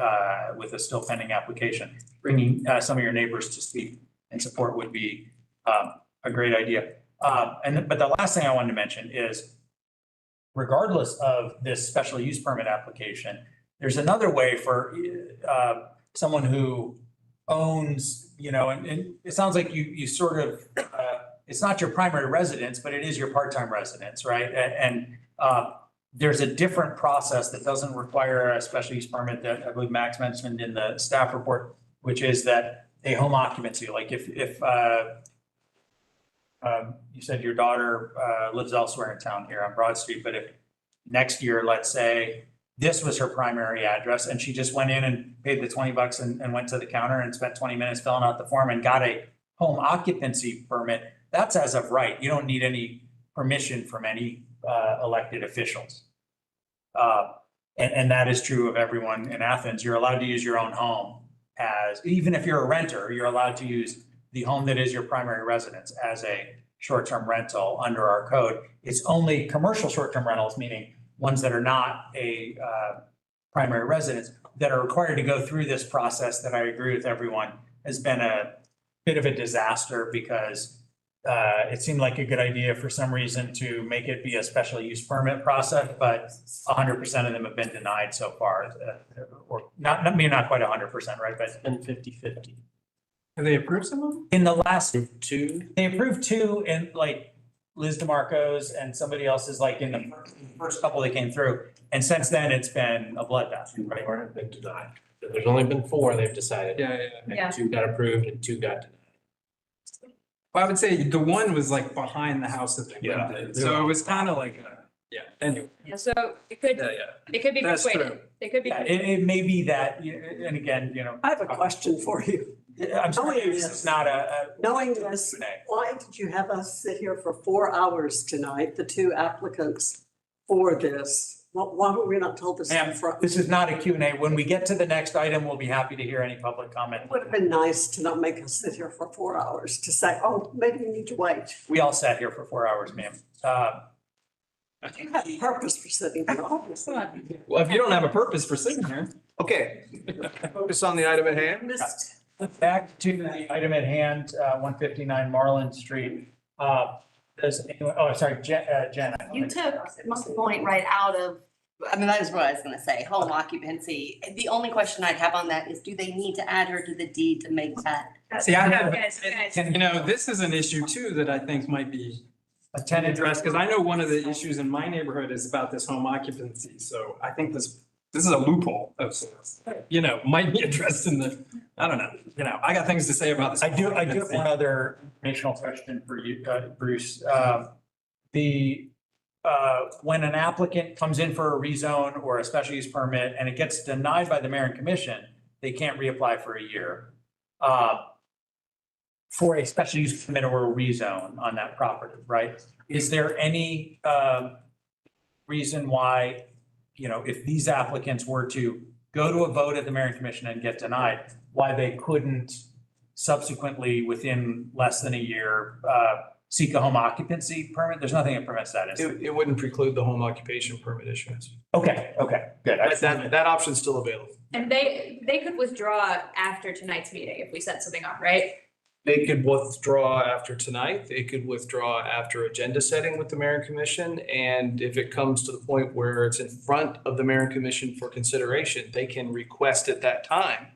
with a still pending application, bringing some of your neighbors to speak and support would be a great idea. But the last thing I wanted to mention is, regardless of this special use permit application, there's another way for someone who owns, and it sounds like you sort of, it's not your primary residence, but it is your part-time residence, right? And there's a different process that doesn't require a special use permit that I believe Max mentioned in the staff report, which is that a home occupancy, like if you said your daughter lives elsewhere in town here on Broad Street, but if next year, let's say, this was her primary address and she just went in and paid the $20 and went to the counter and spent 20 minutes filling out the form and got a home occupancy permit, that's as of right. You don't need any permission from any elected officials. And that is true of everyone in Athens. You're allowed to use your own home even if you're a renter, you're allowed to use the home that is your primary residence as a short-term rental under our code. It's only commercial short-term rentals, meaning ones that are not a primary residence, that are required to go through this process that I agree with everyone has been a bit of a disaster, because it seemed like a good idea for some reason to make it be a special use permit process, but 100% of them have been denied so far. Or not, maybe not quite 100%, right? But And 50/50. Have they approved some of them? in the last Two. they approved two, and like Liz DeMarco's and somebody else's, like in the first couple that came through. And since then, it's been a bloodbath, right? Or have been denied. There's only been 4 they've decided. Yeah. And 2 got approved and 2 got denied. Well, I would say the one was like behind the house that they lived in, so it was kind of like, anyway. Yeah, so it could, it could be That's persuaded. true. It could be. Yeah, it may be that, and again, I have a question for you. I'm sorry, it's not Knowing this, why did you have us sit here for 4 hours tonight, the 2 applicants for this? Why were we not told this Ma'am, up front? this is not a Q&A. When we get to the next item, we'll be happy to hear any public comment. It would have been nice to not make us sit here for 4 hours to say, oh, maybe we need to wait. We all sat here for 4 hours, ma'am. You have a purpose for sitting here. Well, if you don't have a purpose for sitting here. Okay, focus on the item at hand. Back to the item at hand, 159 Marlin Street. Does anyone, oh, sorry, Jen. You took my point right out of, I mean, that is what I was gonna say, home occupancy. The only question I'd have on that is, do they need to add her to the deed to make that? See, I have, Guys, this is an issue too that I think might be addressed, because I know one of the issues in my neighborhood is about this home occupancy, so I think this is a loophole of sorts. Might be addressed in the, I don't know, I got things to say about this. I do have one other informational question for you, Bruce. When an applicant comes in for a rezone or a special use permit and it gets denied by the mayor and commission, they can't reapply for a year. For a special use permit or a rezone on that property, right? Is there any reason why, if these applicants were to go to a vote at the mayor and commission and get denied, why they couldn't subsequently, within less than a year, seek a home occupancy permit? There's nothing that permits that. It wouldn't preclude the home occupation permit issuance. Okay, good. That option's still available. And they could withdraw after tonight's meeting if we set something up, right? They could withdraw after tonight. They could withdraw after agenda setting with the mayor and commission. And if it comes to the point where it's in front of the mayor and commission for consideration, they can request at that time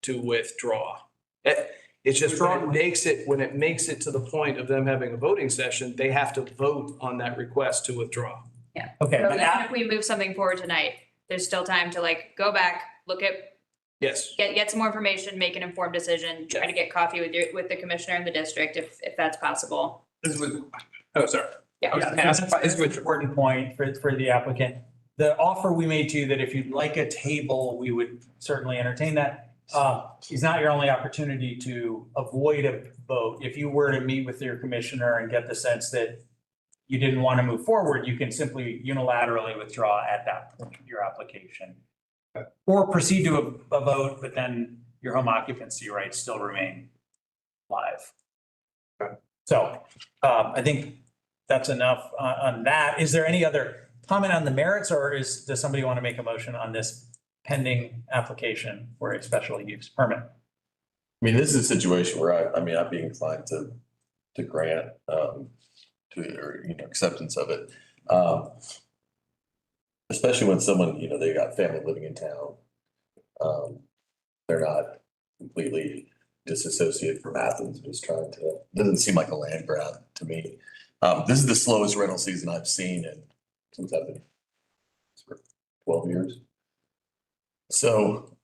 to withdraw. It's just when it makes it to the point of them having a voting session, they have to vote on that request to withdraw. Yeah. Okay. So even if we move something forward tonight, there's still time to go back, look at, Yes. get some more information, make an informed decision, try to get coffee with the commissioner in the district if that's possible. Oh, sorry. Yeah. That's an important point for the applicant. The offer we made to you that if you'd like a table, we would certainly entertain that. Is not your only opportunity to avoid a vote. If you were to meet with your commissioner and get the sense that you didn't want to move forward, you can simply unilaterally withdraw at that point, your application. Or proceed to a vote, but then your home occupancy rights still remain live. So I think that's enough on that. Is there any other comment on the merits, or does somebody want to make a motion on this pending application for a special use permit? I mean, this is a situation where I'd be inclined to grant acceptance of it. Especially when someone, they got family living in town. They're not completely disassociated from Athens, just doesn't seem like a land grab to me. This is the slowest rental season I've seen since I've been for 12 years. So,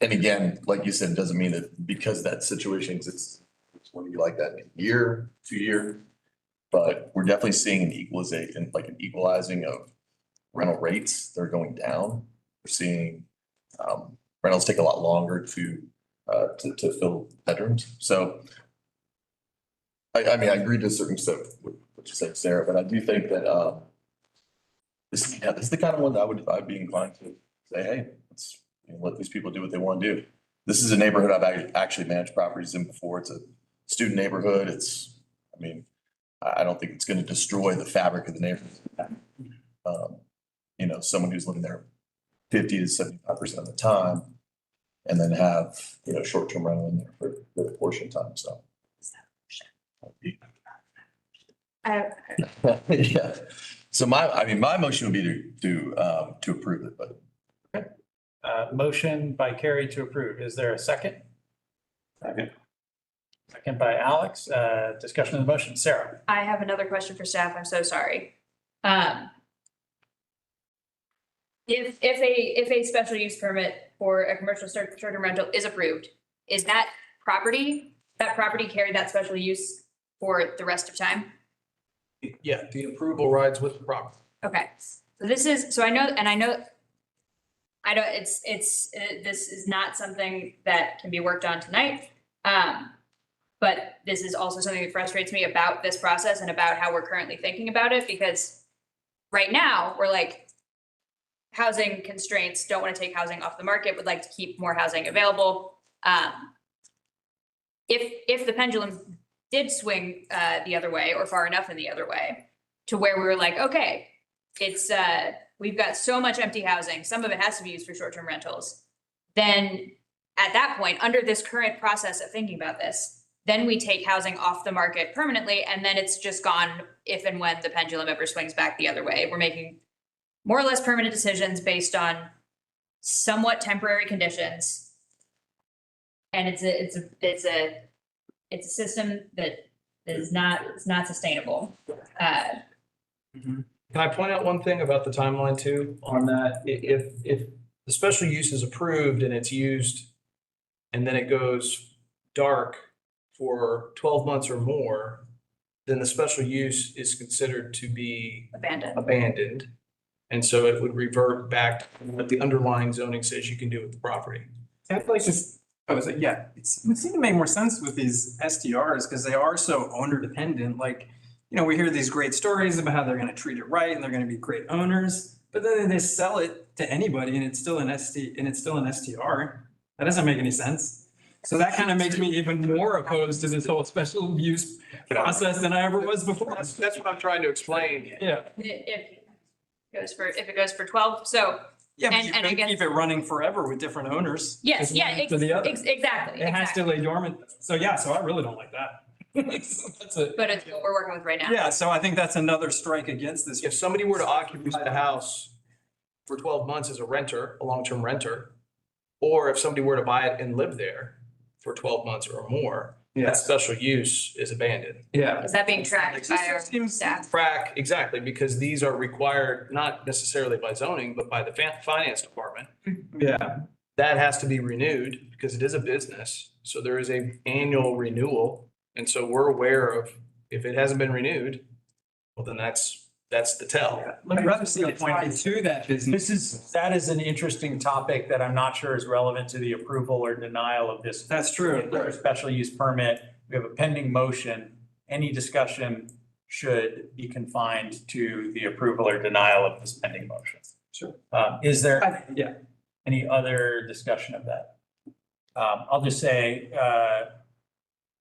and again, like you said, it doesn't mean that because that situation exists, it's going to be like that in a year, 2 years. But we're definitely seeing an equalization, like an equalizing of rental rates. They're going down. We're seeing rentals take a lot longer to fill bedrooms. So, I agree to a certain extent with what you said, Sarah, but I do think that this is the kind of one that I'd be inclined to say, hey, let's let these people do what they want to do. This is a neighborhood I've actually managed properties in before. It's a student neighborhood. I don't think it's going to destroy the fabric of the neighborhood. Someone who's living there 50 to 75% of the time, and then have, short-term rental in there for a portion of time. So Yeah. So my motion would be to approve it, but Motion by Carrie to approve. Is there a second? Second. Second by Alex. Discussion of the motion. Sarah? I have another question for staff. I'm so sorry. If a special use permit for a commercial short-term rental is approved, is that property carry that special use for the rest of time? Yeah, the approval rides with the property. Okay, so this is, so I know, this is not something that can be worked on tonight. But this is also something that frustrates me about this process and about how we're currently thinking about it, because right now, we're like, housing constraints, don't want to take housing off the market, would like to keep more housing available. If the pendulum did swing the other way, or far enough in the other way, to where we were like, okay, it's we've got so much empty housing, some of it has to be used for short-term rentals, then at that point, under this current process of thinking about this, then we take housing off the market permanently, and then it's just gone if and when the pendulum ever swings back the other way. We're making more or less permanent decisions based on somewhat temporary conditions. And it's a system that is not sustainable. Can I point out one thing about the timeline too on that? If the special use is approved and it's used and then it goes dark for 12 months or more, then the special use is considered to be abandoned. And so it would revert back to what the underlying zoning says you can do with the property. I feel like this, it would seem to make more sense with these STRs because they are so owner dependent. Like, you know, we hear these great stories about how they're going to treat it right and they're going to be great owners, but then they sell it to anybody and it's still an STR. That doesn't make any sense. So that kind of makes me even more opposed to this whole special use process than I ever was before. That's what I'm trying to explain. Yeah. If it goes for 12, so. Yeah, but and I guess, keep it running forever with different owners. Yes, yeah, exactly. It has to lay dormant. So yeah, so I really don't like that. But it's what we're working with right now. Yeah, so I think that's another strike against this. If somebody were to occupy the house for 12 months as a renter, a long-term renter, or if somebody were to buy it and live there for 12 months or more, that special use is abandoned. Yeah. Is that being tracked by our staff? Track, exactly, because these are required not necessarily by zoning, but by the finance department. Yeah. That has to be renewed because it is a business. So there is a annual renewal. And so we're aware of, if it hasn't been renewed, well, then that's the tell. I'd rather see a point to that business. That is an interesting topic that I'm not sure is relevant to the approval or denial of this. That's true. Special use permit. We have a pending motion. Any discussion should be confined to the approval or denial of this pending motion. Sure. Is there any other discussion of that? I'll just say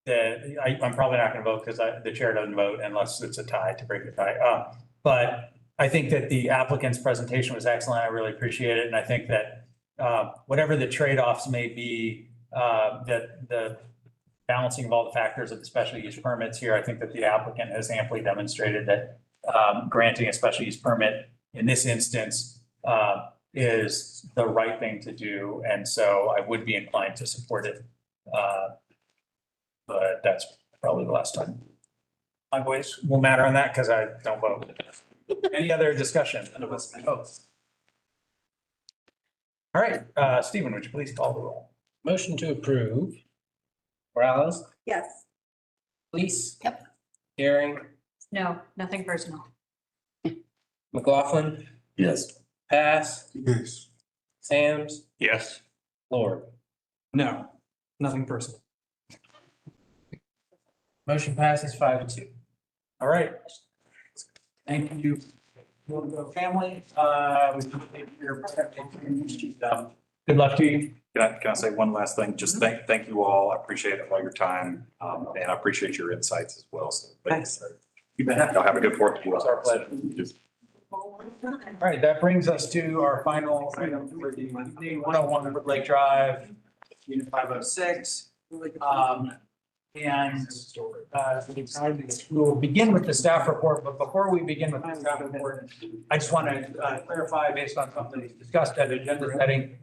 that I'm probably not going to vote because the chair doesn't vote unless it's a tie, to break the tie. But I think that the applicant's presentation was excellent. I really appreciate it. And I think that whatever the trade-offs may be, that the balancing of all the factors of the special use permits here, I think that the applicant has amply demonstrated that granting a special use permit in this instance is the right thing to do. And so I would be inclined to support it. But that's probably the last time my voice will matter on that because I don't vote. Any other discussion? None of us vote. All right, Stephen, would you please call the roll? Motion to approve. Morales? Yes. Please? Yep. Herring? No, nothing personal. McLaughlin? yes. Pass? Yes. Sams? Yes. Lord? No, nothing personal. Motion passes 5-2. All right. Thank you. Family, good luck to you. Can I say one last thing? Just thank you all. I appreciate all your time. And I appreciate your insights as well. So Thanks. You bet. Y'all have a good 4th of July. It's our pleasure. All right, that brings us to our final item for the evening, 101 Wood Lake Drive, Unit 506. And we will begin with the staff report, but before we begin with the staff report, I just want to clarify based on something discussed at agenda setting.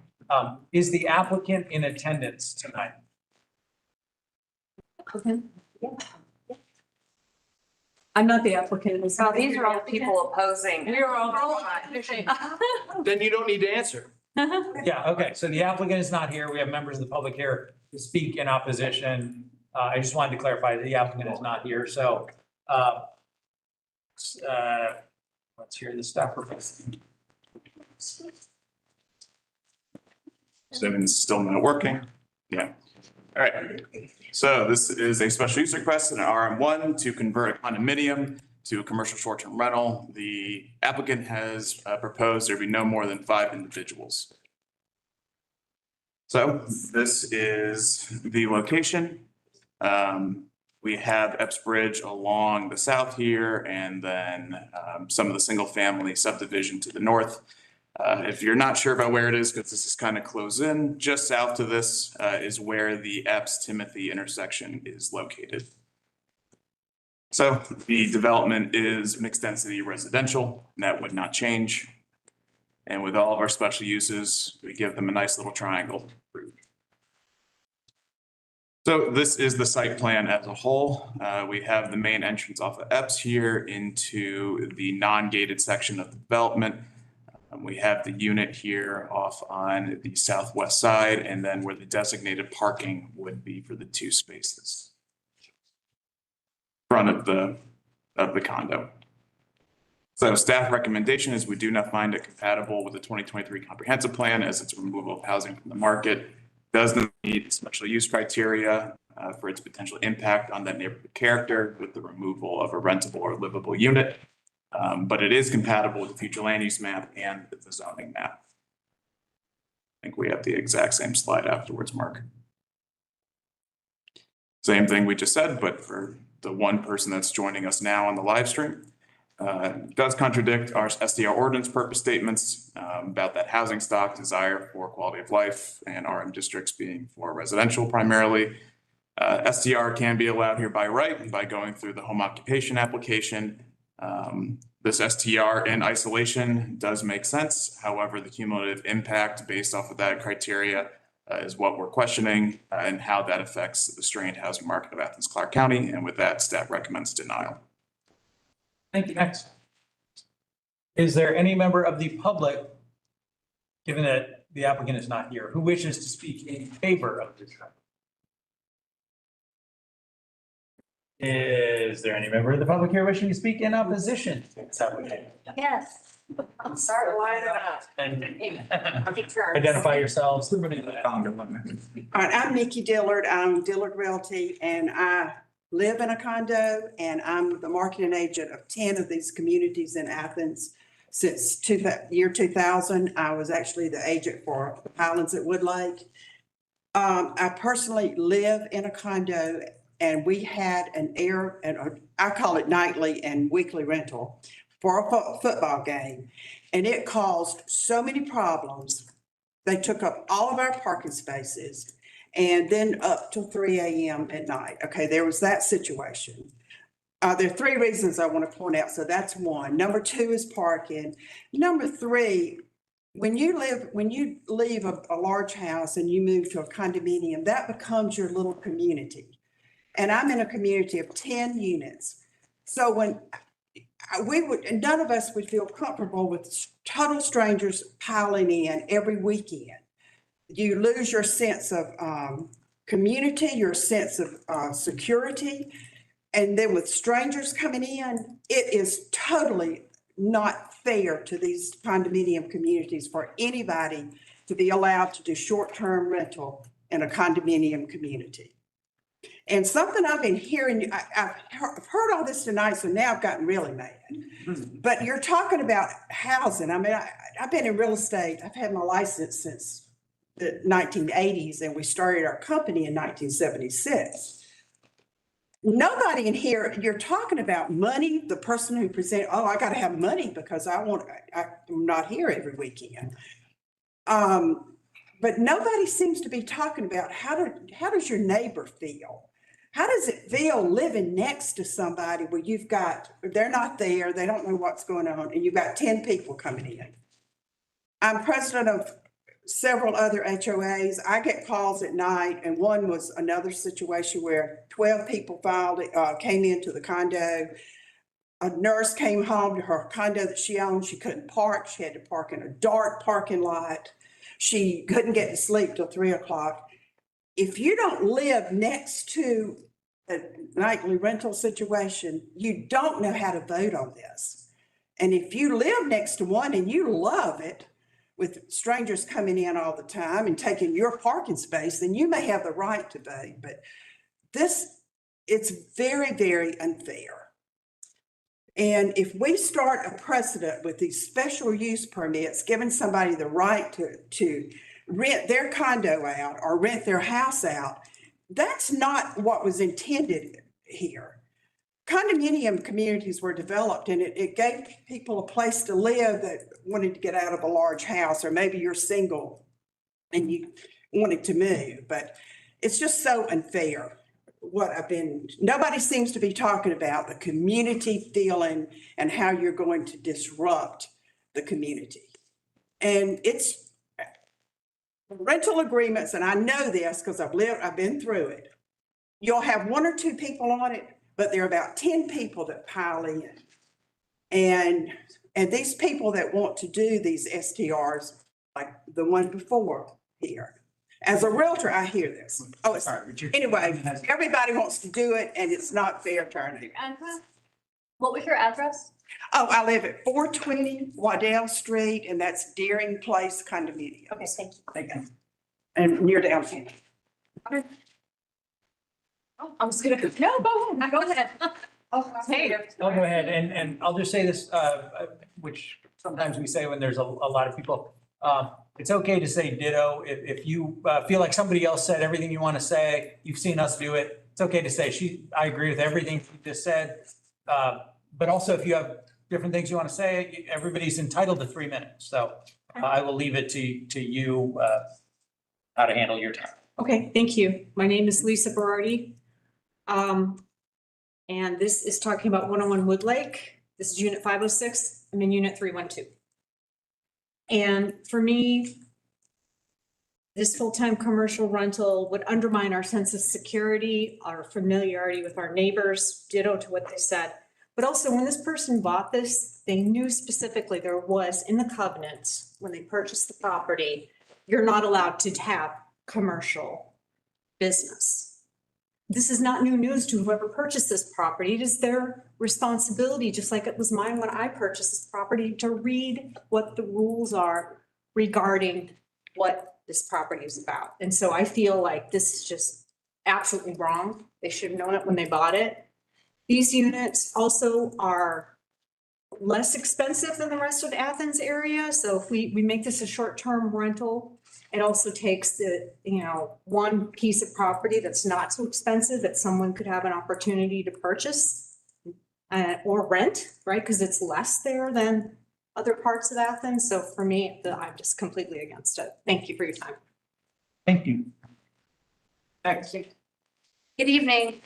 Is the applicant in attendance tonight? I'm not the applicant. So these are all people opposing. We are all. Then you don't need to answer. Yeah, okay, so the applicant is not here. We have members of the public here to speak in opposition. I just wanted to clarify that the applicant is not here, so let's hear the staff report. Assuming it's still not working. Yeah. All right. So this is a special use request in an RM1 to convert a condominium to a commercial short-term rental. The applicant has proposed there be no more than 5 individuals. So this is the location. We have Epps Bridge along the south here, and then some of the single-family subdivision to the north. If you're not sure about where it is, because this is kind of close in, just south of this is where the Epps-Timothy intersection is located. So the development is mixed density residential, and that would not change. And with all of our special uses, we give them a nice little triangle. So this is the site plan as a whole. We have the main entrance off of Epps here into the non-gated section of the development. We have the unit here off on the southwest side, and then where the designated parking would be for the 2 spaces. Front of the condo. So staff recommendation is we do not find it compatible with the 2023 comprehensive plan, as its removal of housing from the market does not meet special use criteria for its potential impact on that neighborhood character with the removal of a rentable or livable unit. But it is compatible with the future land use map and the zoning map. I think we have the exact same slide afterwards, Mark. Same thing we just said, but for the one person that's joining us now on the live stream. Does contradict our SDR ordinance purpose statements about that housing stock desire for quality of life and RM districts being for residential primarily. SDR can be allowed here by right by going through the home occupation application. This STR in isolation does make sense. However, the cumulative impact based off of that criteria is what we're questioning and how that affects the strained housing market of Athens-Clarke County. And with that, staff recommends denial. Thank you. Next. Is there any member of the public, given that the applicant is not here, who wishes to speak in favor of this? Is there any member of the public here wishing to speak in opposition to this application? Yes. I'm sorry, line it up. And identify yourselves. All right, I'm Nikki Dillard. I'm Dillard Realty, and I live in a condo, and I'm the marketing agent of 10 of these communities in Athens. Since year 2000, I was actually the agent for Highlands at Woodlake. I personally live in a condo, and we had I call it nightly and weekly rental for a football game. And it caused so many problems. They took up all of our parking spaces and then up till 3 a.m. at night. Okay, there was that situation. There are 3 reasons I want to point out. So that's one. Number 2 is parking. Number 3, when you leave a large house and you move to a condominium, that becomes your little community. And I'm in a community of 10 units. So when none of us would feel comfortable with total strangers piling in every weekend. You lose your sense of community, your sense of security. And then with strangers coming in, it is totally not fair to these condominium communities for anybody to be allowed to do short-term rental in a condominium community. And something I've been hearing, I've heard all this tonight, so now I've gotten really mad. But you're talking about housing. I mean, I've been in real estate. I've had my license since the 1980s, and we started our company in 1976. Nobody in here, you're talking about money, the person who present, oh, I got to have money because I'm not here every weekend. But nobody seems to be talking about how does your neighbor feel? How does it feel living next to somebody where they're not there, they don't know what's going on, and you've got 10 people coming in? I'm president of several other HOAs. I get calls at night, and one was another situation where 12 people came into the condo. A nurse came home to her condo that she owned. She couldn't park. She had to park in a dark parking lot. She couldn't get to sleep till 3 o'clock. If you don't live next to a nightly rental situation, you don't know how to vote on this. And if you live next to one and you love it, with strangers coming in all the time and taking your parking space, then you may have the right to vote. But it's very, very unfair. And if we start a precedent with these special use permits, giving somebody the right to rent their condo out or rent their house out, that's not what was intended here. Condominium communities were developed and it gave people a place to live that wanted to get out of a large house, or maybe you're single and you wanted to move, but it's just so unfair. Nobody seems to be talking about the community feeling and how you're going to disrupt the community. And it's rental agreements, and I know this because I've been through it. You'll have 1 or 2 people on it, but there are about 10 people that pile in. And these people that want to do these STRs, like the one before here, as a realtor, I hear this. Oh, anyway, everybody wants to do it and it's not fair turning. What was your address? Oh, I live at 420 Waddell Street, and that's Deering Place condominium. Okay, thank you. And near downtown. Okay. Oh, I'm just gonna, no, go ahead. Oh, hey. I'll go ahead and I'll just say this, which sometimes we say when there's a lot of people. It's okay to say ditto. If you feel like somebody else said everything you want to say, you've seen us do it. It's okay to say I agree with everything she just said. But also if you have different things you want to say, everybody's entitled to 3 minutes. So I will leave it to you how to handle your time. Okay, thank you. My name is Lisa Berardi. And this is talking about 101 Wood Lake. This is unit 506. I'm in unit 312. And for me, this full-time commercial rental would undermine our sense of security, our familiarity with our neighbors, ditto to what they said. But also when this person bought this, they knew specifically there was in the covenants, when they purchased the property, you're not allowed to have commercial business. This is not new news to whoever purchased this property. It is their responsibility, just like it was mine when I purchased this property, to read what the rules are regarding what this property is about. And so I feel like this is just absolutely wrong. They should have known it when they bought it. These units also are less expensive than the rest of Athens area. So if we make this a short-term rental, it also takes the, one piece of property that's not so expensive that someone could have an opportunity to purchase or rent, right? Because it's less there than other parts of Athens. So for me, I'm just completely against it. Thank you for your time. Thank you. Next. Good evening.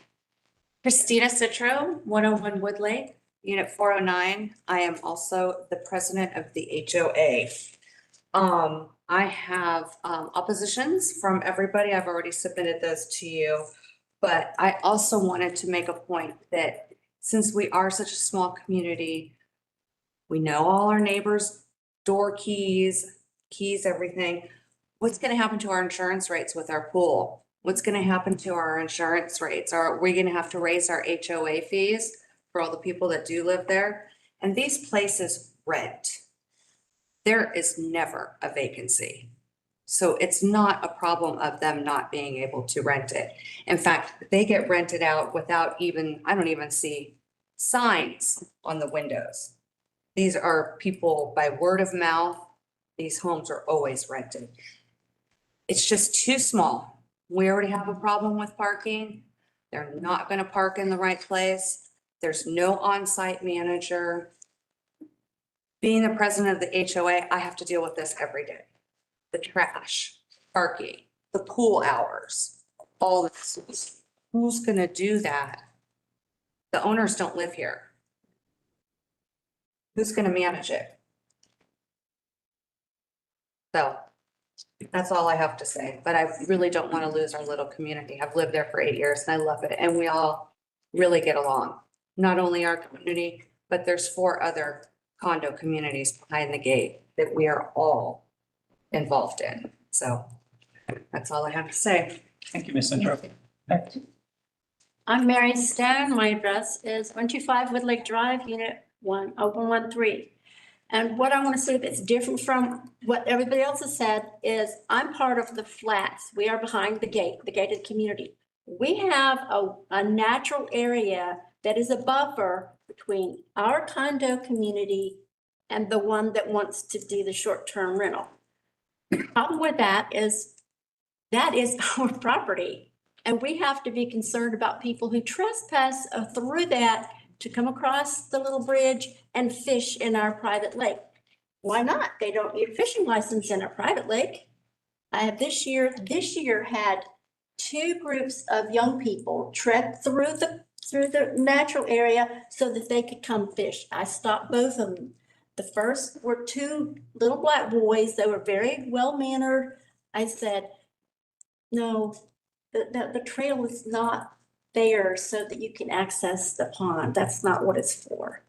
Christina Citro, 101 Wood Lake, Unit 409. I am also the president of the HOA. I have oppositions from everybody. I've already submitted those to you. But I also wanted to make a point that since we are such a small community, we know all our neighbors' door keys, everything. What's going to happen to our insurance rates with our pool? What's going to happen to our insurance rates? Are we going to have to raise our HOA fees for all the people that do live there? And these places rent. There is never a vacancy. So it's not a problem of them not being able to rent it. In fact, they get rented out without I don't even see signs on the windows. These are people by word of mouth. These homes are always rented. It's just too small. We already have a problem with parking. They're not going to park in the right place. There's no on-site manager. Being the president of the HOA, I have to deal with this every day. The trash, parking, the pool hours, all this. who's gonna do that? The owners don't live here. Who's gonna manage it? So that's all I have to say, but I really don't want to lose our little community. I've lived there for 8 years and I love it, and we all really get along. Not only our community, but there's 4 other condo communities behind the gate that we are all involved in. So that's all I have to say. Thank you, Ms. Centro. I'm Mary Stone. My address is 125 Woodlake Drive, Unit 1, Open 1-3. And what I want to say that's different from what everybody else has said is I'm part of the flats. We are behind the gate, the gated community. We have a natural area that is a buffer between our condo community and the one that wants to do the short-term rental. The problem with that is our property. And we have to be concerned about people who trespass through that to come across the little bridge and fish in our private lake. Why not? They don't need a fishing license in a private lake. I have this year had 2 groups of young people trek through the natural area so that they could come fish. I stopped both of them. The first were 2 little black boys. They were very well-mannered. I said, no, the trail is not there so that you can access the pond. That's not what it's for.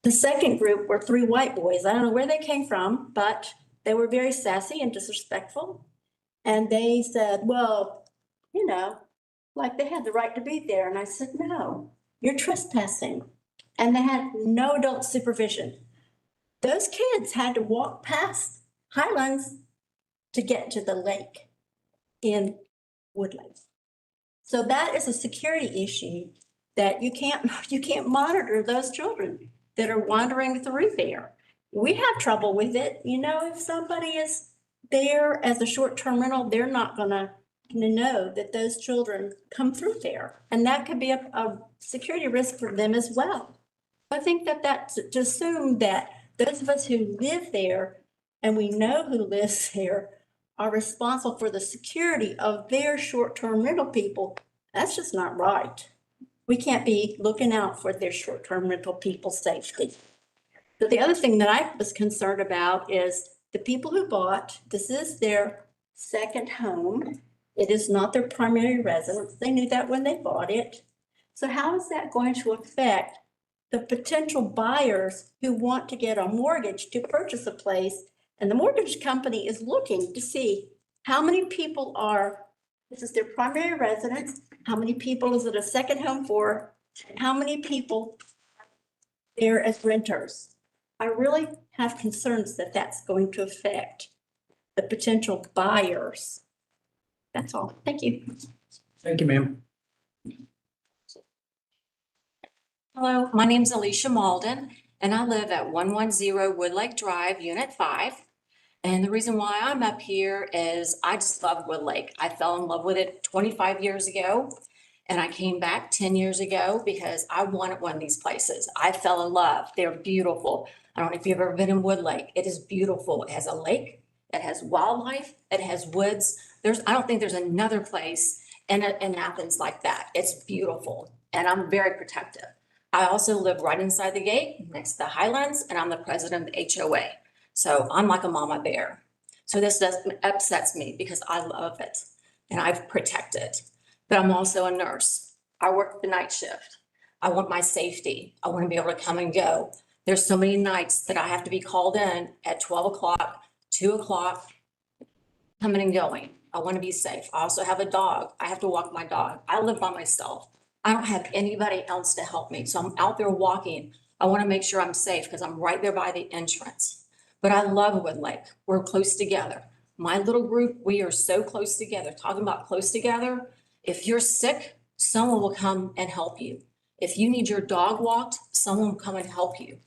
The second group were 3 white boys. I don't know where they came from, but they were very sassy and disrespectful. And they said, well, you know, like they had the right to be there. And I said, no, you're trespassing. And they had no adult supervision. Those kids had to walk past Highlands to get to the lake in Woodlands. So that is a security issue that you can't monitor those children that are wandering through there. We have trouble with it. You know, if somebody is there as a short-term rental, they're not gonna know that those children come through there. And that could be a security risk for them as well. I think that that's to assume that those of us who live there and we know who lives there are responsible for the security of their short-term rental people. That's just not right. We can't be looking out for their short-term rental people's safety. So the other thing that I was concerned about is the people who bought, this is their second home. It is not their primary residence. They knew that when they bought it. So how is that going to affect the potential buyers who want to get a mortgage to purchase a place? And the mortgage company is looking to see how many people this is their primary residence, how many people is it a second home for, and how many people there as renters. I really have concerns that that's going to affect the potential buyers. That's all. Thank you. Thank you, ma'am. Hello, my name's Alicia Malden, and I live at 110 Woodlake Drive, Unit 5. And the reason why I'm up here is I just love Woodlake. I fell in love with it 25 years ago, and I came back 10 years ago because I wanted one of these places. I fell in love. They're beautiful. I don't know if you've ever been in Woodlake. It is beautiful. It has a lake, it has wildlife, it has woods. I don't think there's another place in Athens like that. It's beautiful, and I'm very protective. I also live right inside the gate next to the Highlands, and I'm the president of the HOA. So I'm like a mama bear. So this upsets me because I love it and I've protected, but I'm also a nurse. I work the night shift. I want my safety. I want to be able to come and go. There's so many nights that I have to be called in at 12 o'clock, 2 o'clock, coming and going. I want to be safe. I also have a dog. I have to walk my dog. I live by myself. I don't have anybody else to help me. So I'm out there walking. I want to make sure I'm safe because I'm right there by the entrance. But I love Woodlake. We're close together. My little group, we are so close together. Talking about close together, if you're sick, someone will come and help you. If you need your dog walked, someone will come and help you.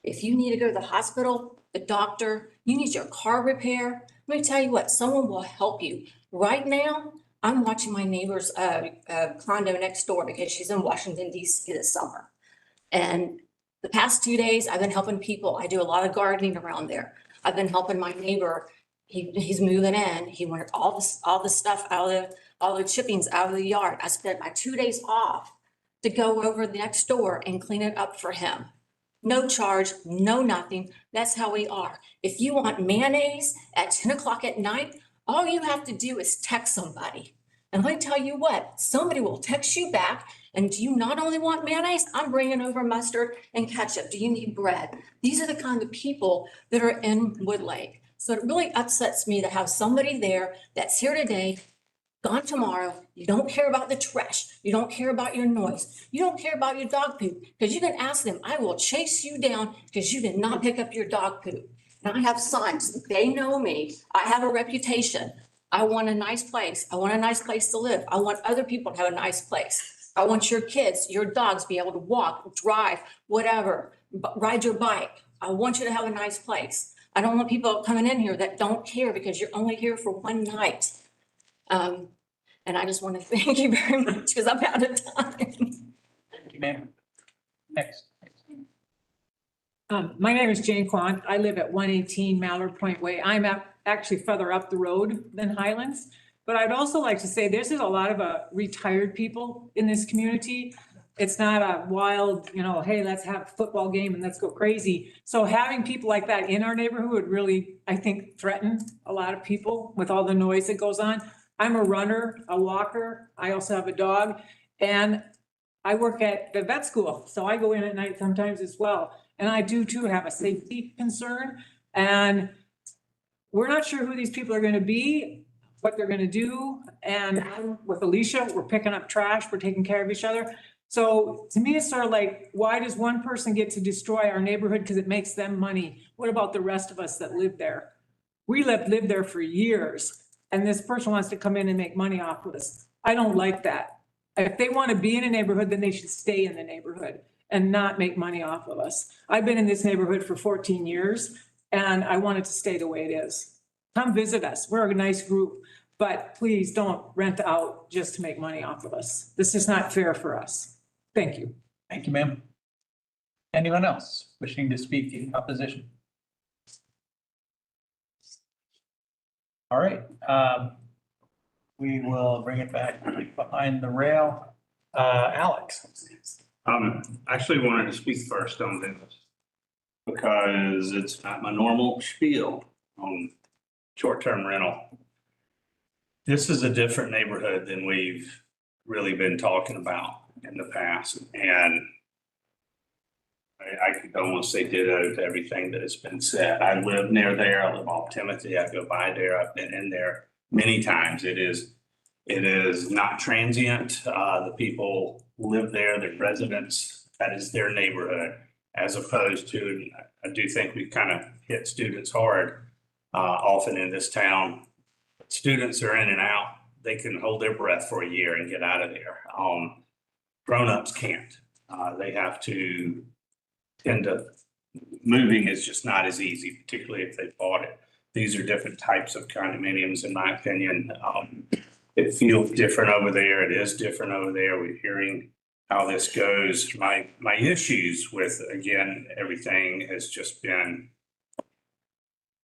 If you need to go to the hospital, the doctor, you need your car repair, let me tell you what, someone will help you. Right now, I'm watching my neighbor's condo next door because she's in Washington, D.C. this summer. And the past 2 days, I've been helping people. I do a lot of gardening around there. I've been helping my neighbor he's moving in. He wanted all the stuff all the chippings out of the yard. I spent my 2 days off to go over the next door and clean it up for him. No charge, no nothing. That's how we are. If you want mayonnaise at 10 o'clock at night, all you have to do is text somebody. And let me tell you what, somebody will text you back. And do you not only want mayonnaise? I'm bringing over mustard and ketchup. Do you need bread? These are the kind of people that are in Woodlake. So it really upsets me to have somebody there that's here today, gone tomorrow. You don't care about the trash. You don't care about your noise. You don't care about your dog poop, because you can ask them, I will chase you down because you did not pick up your dog poop. And I have signs. They know me. I have a reputation. I want a nice place. I want a nice place to live. I want other people to have a nice place. I want your kids, your dogs be able to walk, drive, whatever, ride your bike. I want you to have a nice place. I don't want people coming in here that don't care because you're only here for one night. And I just want to thank you very much because I'm out of time. Thank you, ma'am. Next. My name is Jane Quant. I live at 118 Mallard Point Way. I'm actually further up the road than Highlands. But I'd also like to say there's a lot of retired people in this community. It's not a wild, hey, let's have a football game and let's go crazy. So having people like that in our neighborhood would really, I think, threaten a lot of people with all the noise that goes on. I'm a runner, a walker. I also have a dog, and I work at the vet school. So I go in at night sometimes as well. And I do too have a safety concern. And we're not sure who these people are going to be, what they're going to do. And I'm with Alicia, we're picking up trash, we're taking care of each other. So to me, it's sort of like, why does one person get to destroy our neighborhood because it makes them money? What about the rest of us that live there? We lived there for years, and this person wants to come in and make money off of us. I don't like that. If they want to be in a neighborhood, then they should stay in the neighborhood and not make money off of us. I've been in this neighborhood for 14 years, and I want it to stay the way it is. Come visit us. We're a nice group, but please don't rent out just to make money off of us. This is not fair for us. Thank you. Thank you, ma'am. Anyone else wishing to speak in opposition? All right, we will bring it back behind the rail. Alex. Actually wanted to speak first on this because it's not my normal spiel on short-term rental. This is a different neighborhood than we've really been talking about in the past. And I could almost say ditto to everything that has been said. I live near there. I live off Timothy. I go by there. I've been in there many times. It is not transient. The people live there, they're residents. That is their neighborhood, as opposed to, I do think we kind of hit students hard often in this town. Students are in and out. They can hold their breath for a year and get out of there. Grown-ups can't. They have to tend to, moving is just not as easy, particularly if they bought it. These are different types of condominiums, in my opinion. It feels different over there. It is different over there. We're hearing how this goes. My issues with, again, everything has just been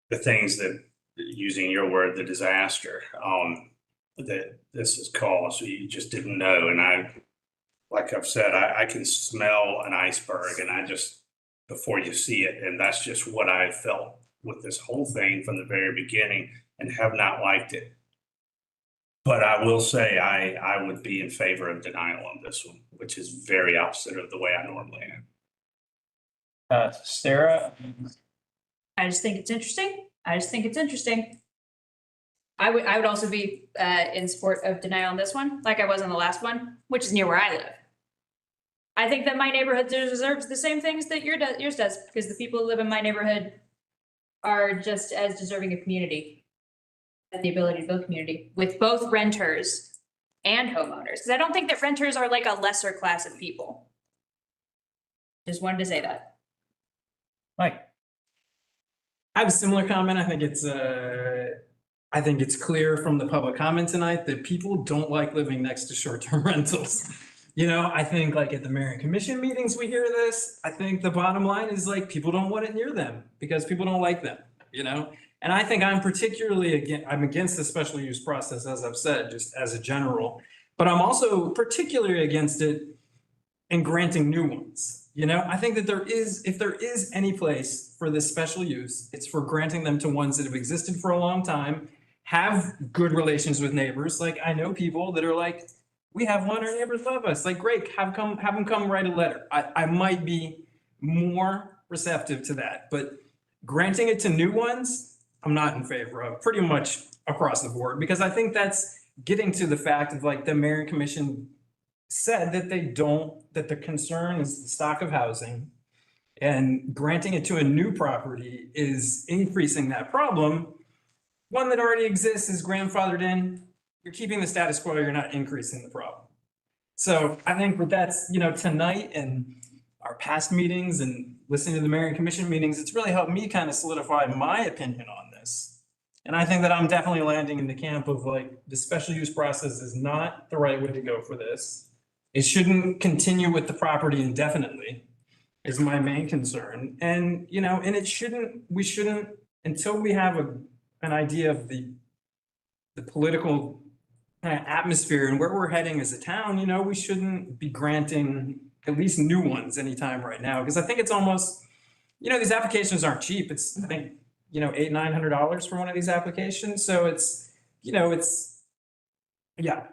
the things that, using your word, the disaster that this has caused. You just didn't know. And like I've said, I can smell an iceberg, and before you see it, and that's just what I felt with this whole thing from the very beginning, and have not liked it. But I will say I would be in favor of denial on this one, which is very opposite of the way I normally am. Sarah? I just think it's interesting. I would also be in support of denial on this one, like I was on the last one, which is near where I live. I think that my neighborhood deserves the same things that yours does, because the people who live in my neighborhood are just as deserving of community and the ability to build community with both renters and homeowners. Because I don't think that renters are like a lesser class of people. Just wanted to say that. Mike. I have a similar comment. I think it's clear from the public comment tonight that people don't like living next to short-term rentals. I think like at the mayor and commission meetings, we hear this. I think the bottom line is like, people don't want it near them because people don't like them, And I think I'm particularly I'm against the special use process, as I've said, just as a general. But I'm also particularly against it in granting new ones. You know, I think that if there is any place for this special use, it's for granting them to ones that have existed for a long time, have good relations with neighbors. Like, I know people that are like, we have one, our neighbors love us. Like, great, have them come write a letter. I might be more receptive to that, but granting it to new ones, I'm not in favor of, pretty much across the board, because I think that's getting to the fact of, like, the mayor and commission said that that the concern is the stock of housing, and granting it to a new property is increasing that problem. One that already exists is grandfathered in. You're keeping the status quo, you're not increasing the problem. So I think that that's, you know, tonight and our past meetings and listening to the mayor and commission meetings, it's really helped me kind of solidify my opinion on this. And I think that I'm definitely landing in the camp of, like, the special use process is not the right way to go for this. It shouldn't continue with the property indefinitely, is my main concern. And, you know, and we shouldn't, until we have an idea of the political kind of atmosphere and where we're heading as a town, you know, we shouldn't be granting at least new ones anytime right now. Because I think it's almost, you know, these applications aren't cheap. It's, I think, you know, $800-900 for one of these applications. So it's, you know, yeah,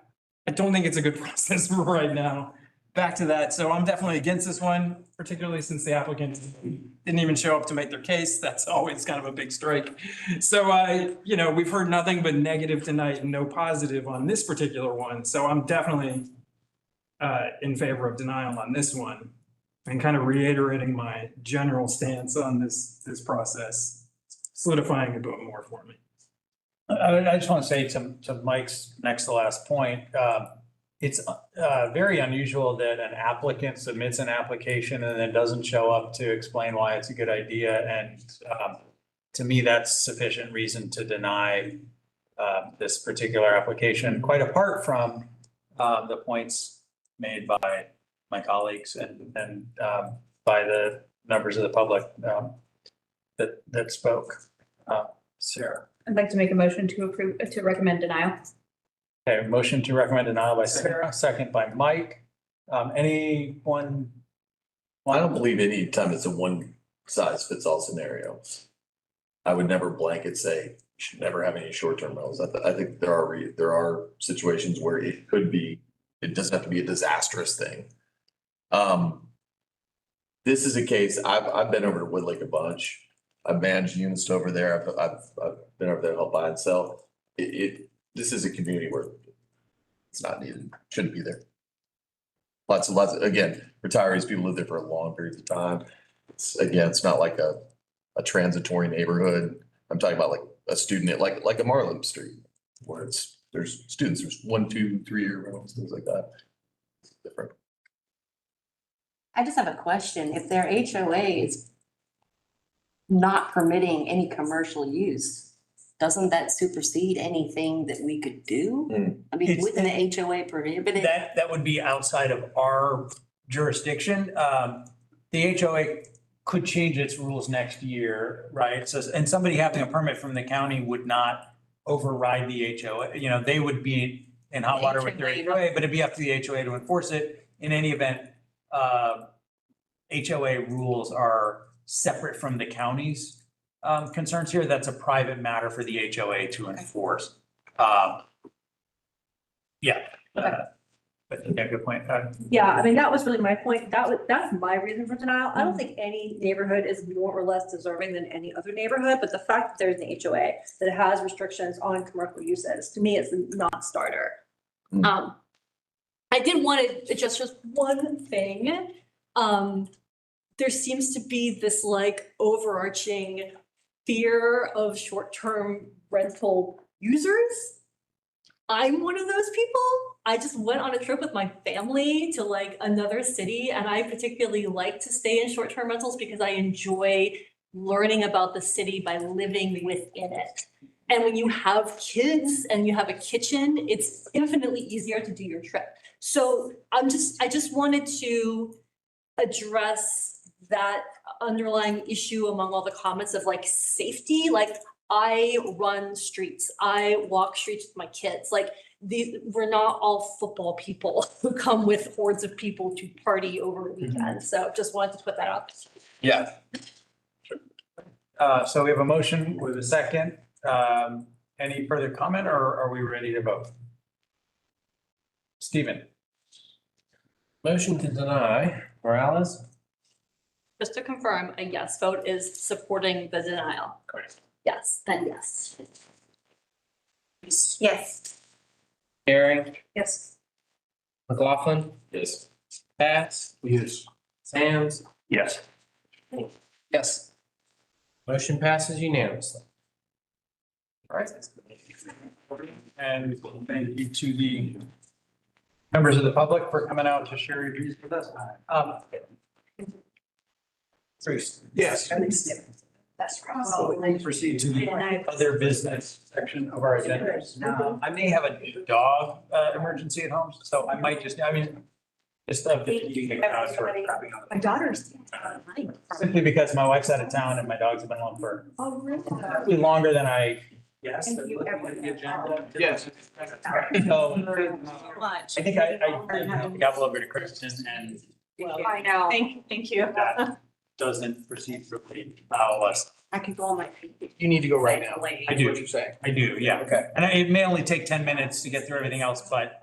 I don't think it's a good process for right now. Back to that. So I'm definitely against this one, particularly since the applicant didn't even show up to make their case. That's always kind of a big strike. So you know, we've heard nothing but negative tonight and no positive on this particular one. So I'm definitely in favor of denial on this one, and kind of reiterating my general stance on this process, solidifying a bit more for me. I just want to say to Mike's next to last point, it's very unusual that an applicant submits an application and then doesn't show up to explain why it's a good idea. And to me, that's sufficient reason to deny this particular application, quite apart from the points made by my colleagues and by the members of the public that spoke. Sarah. I'd like to make a motion to recommend denial. Okay, motion to recommend denial by Sarah, second by Mike. Anyone? I don't believe any time it's a one size fits all scenario. I would never blanket say you should never have any short-term rentals. I think there are situations where it could be, it doesn't have to be a disastrous thing. This is a case, I've been over to Woodlake a bunch. I've managed units over there. I've been over there to help buy and sell. This is a community where it's not needed, shouldn't be there. Lots, again, retirees, people live there for a long period of time. It's not like a transitory neighborhood. I'm talking about like a student, like a Marlin Street, where there's students, there's 1, 2, 3 year rentals, things like that. It's different. I just have a question. If their HOA is not permitting any commercial use, doesn't that supersede anything that we could do? I mean, wouldn't the HOA prohibit it? That would be outside of our jurisdiction. The HOA could change its rules next year, right? So, and somebody having a permit from the county would not override the HOA. You know, they would be in hot water with their HOA, but it'd be up to the HOA to enforce it. In any event, HOA rules are separate from the county's concerns here. That's a private matter for the HOA to enforce. But yeah, good point. Yeah, I mean, that was really my point. That's my reason for denial. I don't think any neighborhood is more or less deserving than any other neighborhood, but the fact that there's an HOA that has restrictions on commercial uses, to me, it's a non-starter. I did want to adjust just one thing. There seems to be this like overarching fear of short-term rental users. I'm one of those people. I just went on a trip with my family to like another city, and I particularly like to stay in short-term rentals because I enjoy learning about the city by living within it. And when you have kids and you have a kitchen, it's infinitely easier to do your trip. So I just wanted to address that underlying issue among all the comments of like safety. Like, I run streets. I walk streets with my kids. Like we're not all football people who come with hordes of people to party over a weekend. So just wanted to put that out. Yeah. So we have a motion with a second. Any further comment or are we ready to vote? Stephen? Motion to deny, Morales? Just to confirm, a yes vote is supporting the denial. Correct. Yes, then yes. Yes. Carrie? Yes. McLaughlin? Yes. Bass? Yes. Sam's? Yes. Yes. Motion passes unanimously. All right. And thank you to the members of the public for coming out to share your views with us. Bruce? Yes. That's right. So we proceed to the other business section of our agenda. I may have a dog emergency at home, so I might just, just you can get out for crapping on. My daughter's. Simply because my wife's out of town and my dogs have been home for probably longer than I guessed. Yes. So I think I hand the gavel over to Kristen and I know. Thank you. that doesn't proceed procedurally. I could go on my feet. You need to go right now. I do. What you're saying. I do, yeah. Okay. And it may only take 10 minutes to get through everything else, but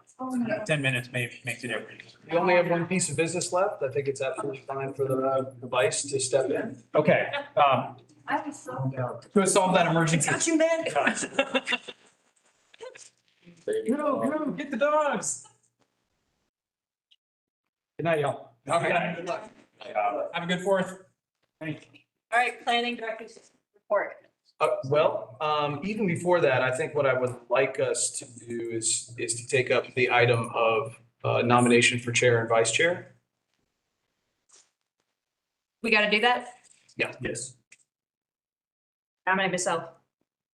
10 minutes makes a difference. We only have one piece of business left. I think it's absolutely time for the vice to step in. Okay, to solve that emergency. Got you, man. Go, get the dogs. Good night, y'all. Okay. Good luck. Have a good Fourth. Thank you. All right, planning director's report. Even before that, I think what I would like us to do is to take up the item of nomination for chair and vice chair. We got to do that? Yeah. Yes. Nominate myself.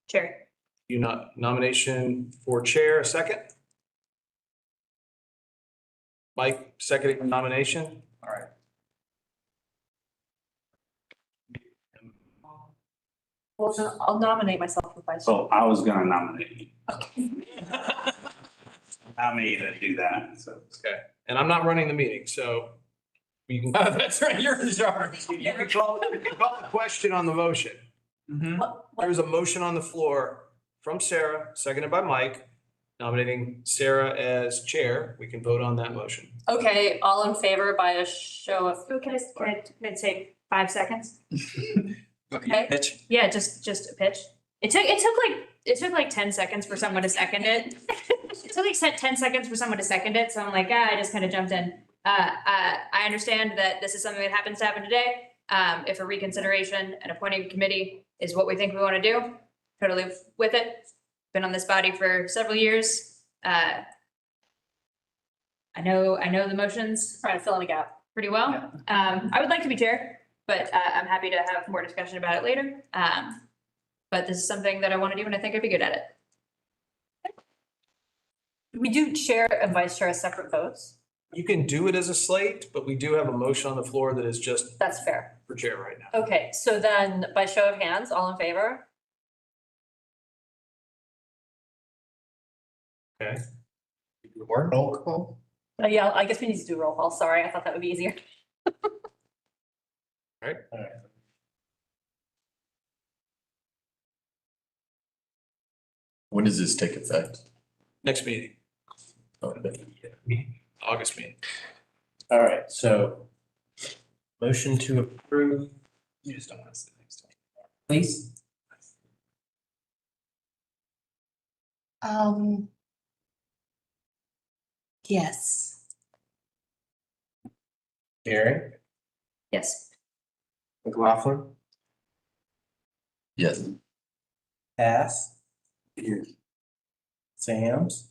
Chair. You nomination for chair, a second? Mike, seconding the nomination? All right. Well, then I'll nominate myself for vice. So I was gonna nominate you. Allow me to do that, so. Okay, and I'm not running the meeting, so you can. That's right, you're in charge. You can call a question on the motion. There's a motion on the floor from Sarah, seconded by Mike, nominating Sarah as chair. We can vote on that motion. Okay, all in favor by a show of, can I say 5 seconds? Okay. Pitch? Yeah, just a pitch. It took like 10 seconds for someone to second it. It took like 10 seconds for someone to second it, so I'm like, I just kind of jumped in. I understand that this is something that happens to happen today. If a reconsideration and appointing a committee is what we think we want to do, totally with it. Been on this body for several years. I know the motions, trying to fill in a gap pretty well. I would like to be chair, but I'm happy to have more discussion about it later. But this is something that I want to do and I think I'd be good at it. We do chair and vice chair as separate votes. You can do it as a slate, but we do have a motion on the floor that is just That's fair. for chair right now. Okay, so then by show of hands, all in favor? Okay. Roll call? Yeah, I guess we need to do roll call. Sorry, I thought that would be easier. Right. When does this take effect? Next meeting, Okay. August meeting. All right, so motion to approve. You just don't want to sit next to me. Please? Yes. Gary? Yes. McLaughlin? Yes. Bass? Sam's?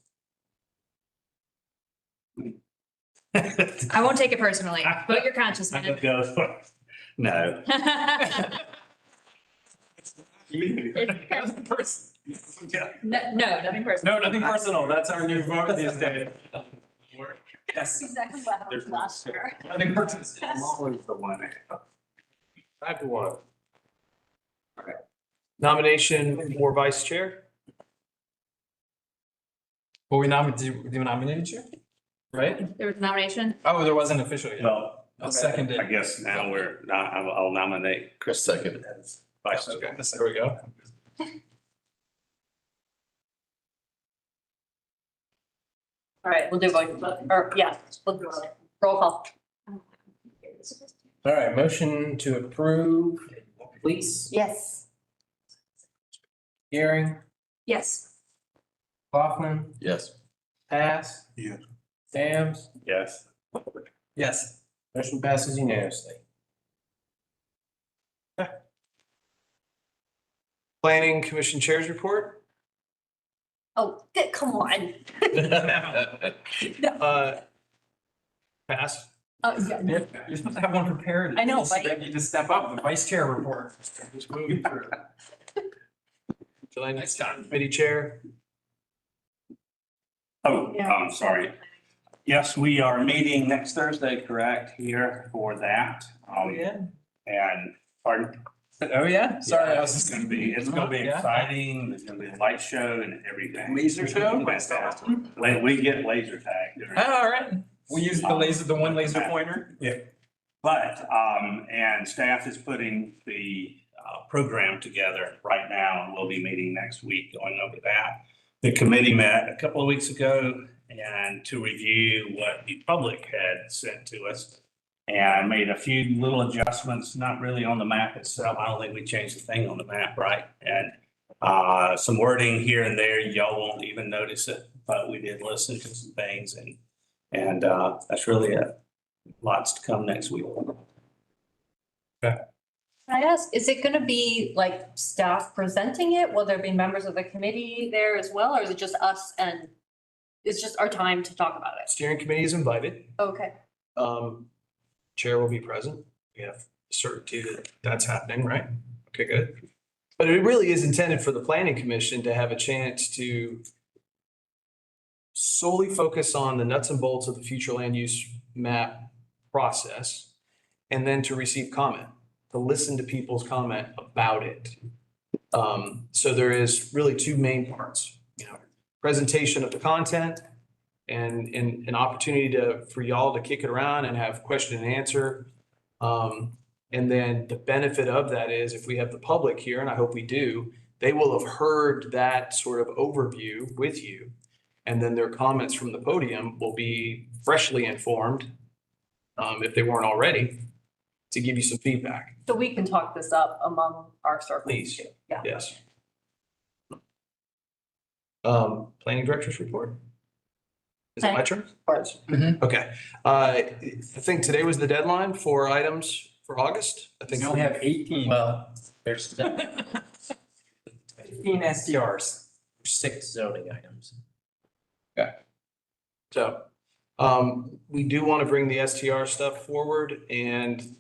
I won't take it personally. Vote your conscience, man. No. No, nothing personal. No, nothing personal. That's our new vote these days. Yes. Exactly what happened last year. Nothing personal. I'm always the one. 5-1. Nomination for vice chair? Well, we nominated you, right? There was a nomination. Oh, there wasn't official yet. Well, I'll second it. I guess now I'll nominate Chris second. vice Okay, chair. there we go. All right, we'll do we'll do roll call. All right, motion to approve, please. Yes. Gearing, Yes. Kaufman, Yes. Pass. Yes. Sams, Yes. Yes. motion passes unanimously. Planning Commission Chairs Report? Oh, come on. Pass. Yeah. You're supposed to have one prepared. I know, You right? need to step up, the vice chair report. Just move through. July next time, committee chair? Oh, Yeah. I'm sorry. Yes, we are meeting next Thursday, correct, here for that. And pardon? Oh, yeah? Sorry, I was It's just gonna be Yeah. exciting. There's gonna be a light show and everything. Laser show? Fantastic. We get laser tagged. during- Oh, all right. We use the one laser pointer. Yeah. But, and staff is putting the program together right now, and we'll be meeting next week going over that. The committee met a couple of weeks ago and to review what the public had sent to us. And made a few little adjustments, not really on the map itself. I don't think we changed a thing on the map, right? And some wording here and there, y'all won't even notice it, but we did listen to some things and that's really it. Lots to come next week. Can I ask, is it gonna be like staff presenting it? Will there be members of the committee there as well, or is it just us and it's just our time to talk about it? Steering committee is invited. Okay. Chair will be present. We have certainty that that's happening, right? Okay, good. But it really is intended for the planning commission to have a chance to solely focus on the nuts and bolts of the future land use map process, and then to receive comment, to listen to people's comment about it. So there is really two main parts, presentation of the content and an opportunity for y'all to kick it around and have question and answer. And then the benefit of that is if we have the public here, and I hope we do, they will have heard that sort of overview with you. And then their comments from the podium will be freshly informed, if they weren't already, to give you some feedback. So we can talk this up among our circles Please. too. Yeah. Yes. Planning director's report? Is it my turn? Okay. I think today was the deadline for items for August. I think We only have 18. Well, there's 18 SDRs. 6 zoning items. So, we do want to bring the STR stuff forward, and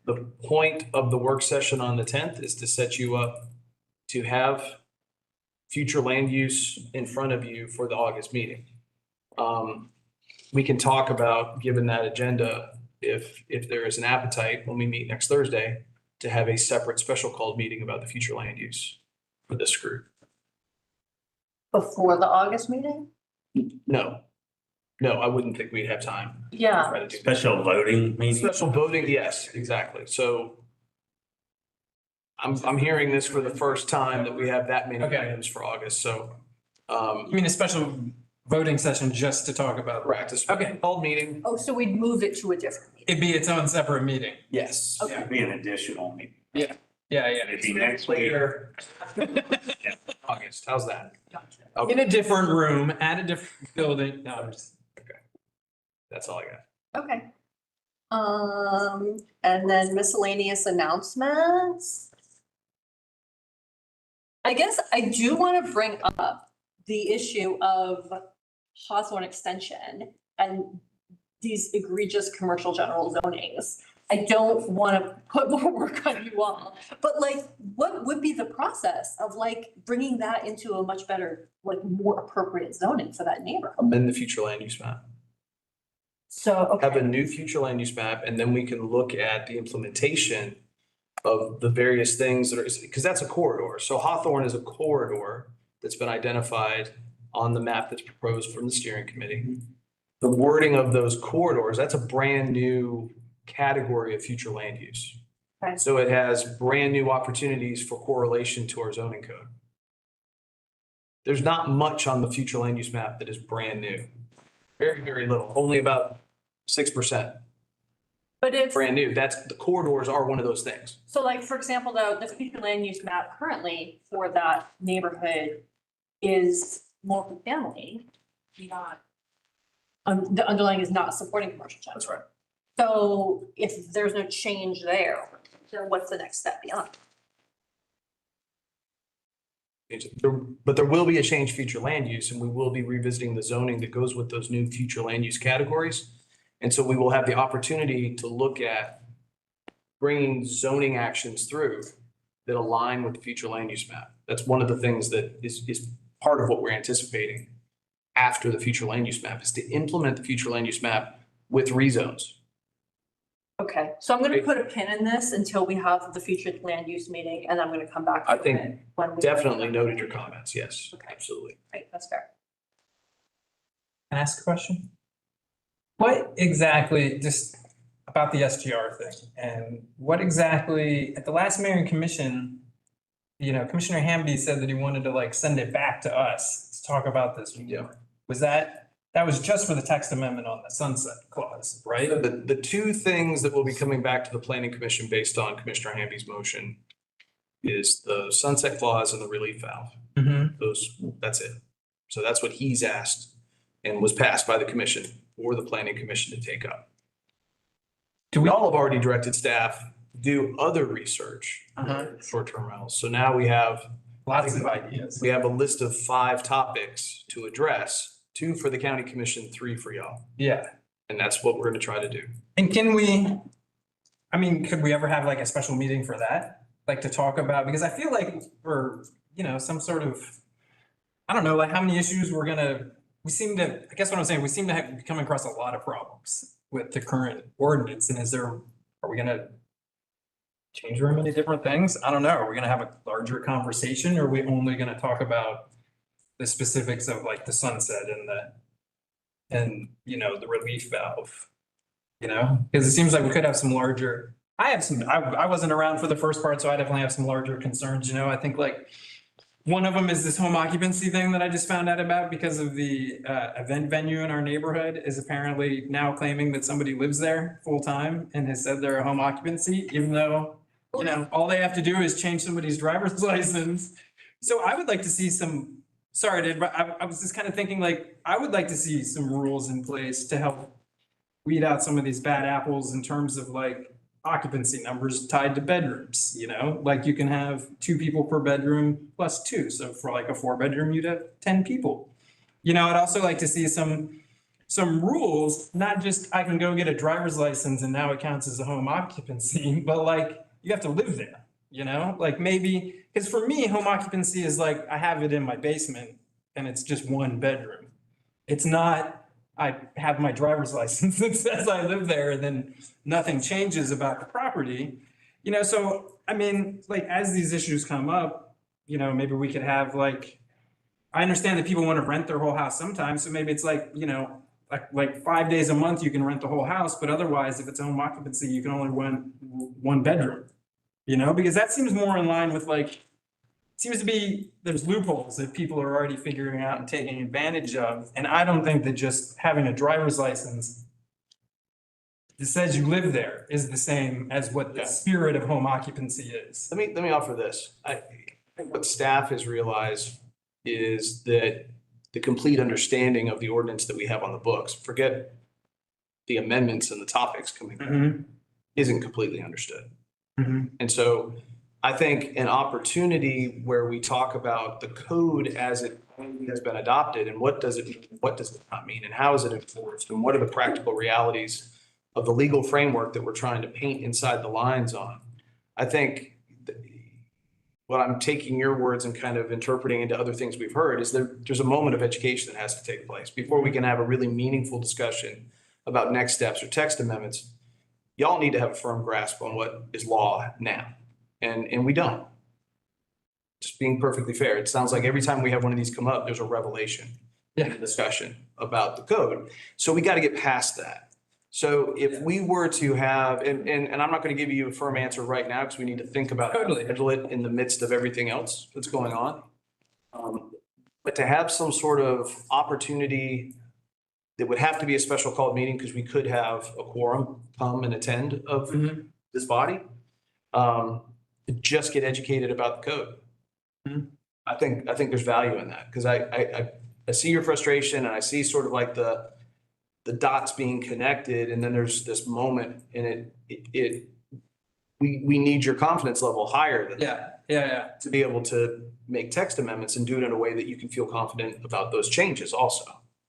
the point of the work session on the 10th is to set you up to have future land use in front of you for the August meeting. We can talk about, given that agenda, if there is an appetite when we meet next Thursday, to have a separate special called meeting about the future land use for this group. Before the August meeting? No, I wouldn't think we'd have time. Yeah. Try to do that. Special voting meeting. Special voting, yes, exactly. So I'm hearing this for the first time that we have that many Okay. items for August, so. You mean a special voting session just to talk about? Practice. Okay. Called meeting. Oh, so we'd move it to a different meeting? It'd be its own separate meeting. Yes. Okay. It'd be an additional meeting. Yeah, It'd be next week. August, how's that? In a different room, at a different building. No, I'm just. That's all I got. Okay. And then miscellaneous announcements. I guess I do want to bring up the issue of Hawthorne Extension and these egregious commercial general zonings. I don't want to put more work on you all, but like, what would be the process of like bringing that into a much better, like more appropriate zoning for that neighborhood? Amend the future land use map. So, okay. Have a new future land use map, and then we can look at the implementation of the various things that are, because that's a corridor. So Hawthorne is a corridor that's been identified on the map that's proposed from the steering committee. The wording of those corridors, that's a brand new category of future land use. Right. So it has brand new opportunities for correlation to our zoning code. There's not much on the future land use map that is brand new. Very, very little, only about 6%. But if, Brand new. That's, the corridors are one of those things. so like, for example, the future land use map currently for that neighborhood is multifamily, not, the underlying is not supporting commercial. That's right. So if there's no change there, then what's the next step beyond? But there will be a change future land use, and we will be revisiting the zoning that goes with those new future land use categories. And so we will have the opportunity to look at bringing zoning actions through that align with the future land use map. That's one of the things that is part of what we're anticipating after the future land use map, is to implement the future land use map with rezones. Okay, so I'm gonna put a pin in this until we have the future land use meeting, and I'm gonna come back. I to think it when we- definitely noted your comments. Yes, Okay. absolutely. Right, that's fair. Can I ask a question? What exactly, just about the SGR thing, and what exactly, at the last mayor and commission, Commissioner Hamby said that he wanted to like send it back to us to talk about this. Yeah. Was that was just for the text amendment on the sunset clause, right? So the two things that will be coming back to the planning commission based on Commissioner Hamby's motion is the sunset clause and the relief valve. Mm-hmm. That's it. So that's what he's asked and was passed by the commission for the planning commission to take up. We all have already directed staff to do other research, short-term rentals. So now we have Lots of ideas. We have a list of 5 topics to address, 2 for the county commission, 3 for y'all. Yeah. And that's what we're gonna try to do. And could we ever have like a special meeting for that? Like to talk about, because I feel like we're, some sort of, I don't know, like how many issues we seem to be coming across a lot of problems with the current ordinance. And are we gonna change very many different things? I don't know. Are we gonna have a larger conversation, or are we only gonna talk about the specifics of like the sunset and the relief valve? Because it seems like we could have some larger, I wasn't around for the first part, so I definitely have some larger concerns, I think like one of them is this home occupancy thing that I just found out about because of the event venue in our neighborhood is apparently now claiming that somebody lives there full time and has said they're a home occupancy, even though, all they have to do is change somebody's driver's license. So I would like to see some, sorry, Dave, but I was just kind of thinking like, I would like to see some rules in place to help weed out some of these bad apples in terms of like occupancy numbers tied to bedrooms, like you can have 2 people per bedroom plus 2. So for like a 4-bedroom, you'd have 10 people. I'd also like to see some rules, not just I can go get a driver's license and now it counts as a home occupancy, but like you have to live there, like maybe, because for me, home occupancy is like, I have it in my basement and it's just 1 bedroom. It's not, I have my driver's license that says I live there and then nothing changes about the property. So, like as these issues come up, maybe we could have like, I understand that people want to rent their whole house sometimes. So maybe it's like, like 5 days a month, you can rent the whole house, but otherwise if it's home occupancy, you can only rent 1 bedroom, because that seems more in line with like, seems to be, there's loopholes that people are already figuring out and taking advantage of. And I don't think that just having a driver's license that says you live there is the same as what the spirit of home occupancy is. Let me offer this. I think what staff has realized is that the complete understanding of the ordinance that we have on the books, forget the amendments and the topics coming up, isn't completely understood. And so I think an opportunity where we talk about the code as it has been adopted and what does it not mean and how is it enforced and what are the practical realities of the legal framework that we're trying to paint inside the lines on. I think what I'm taking your words and kind of interpreting into other things we've heard is there's a moment of education that has to take place before we can have a really meaningful discussion about next steps or text amendments. Y'all need to have a firm grasp on what is law now. And we don't. Just being perfectly fair, it sounds like every time we have one of these come up, there's a revelation. In a discussion about the code. So we got to get past that. So if we were to have, and I'm not going to give you a firm answer right now because we need to think about how to handle it in the midst of everything else that's going on. But to have some sort of opportunity that would have to be a special called meeting because we could have a quorum come and attend of this body. To just get educated about the code. I think there's value in that because I see your frustration and I see sort of like the dots being connected and then there's this moment and we need your confidence level higher than that. To be able to make text amendments and do it in a way that you can feel confident about those changes also.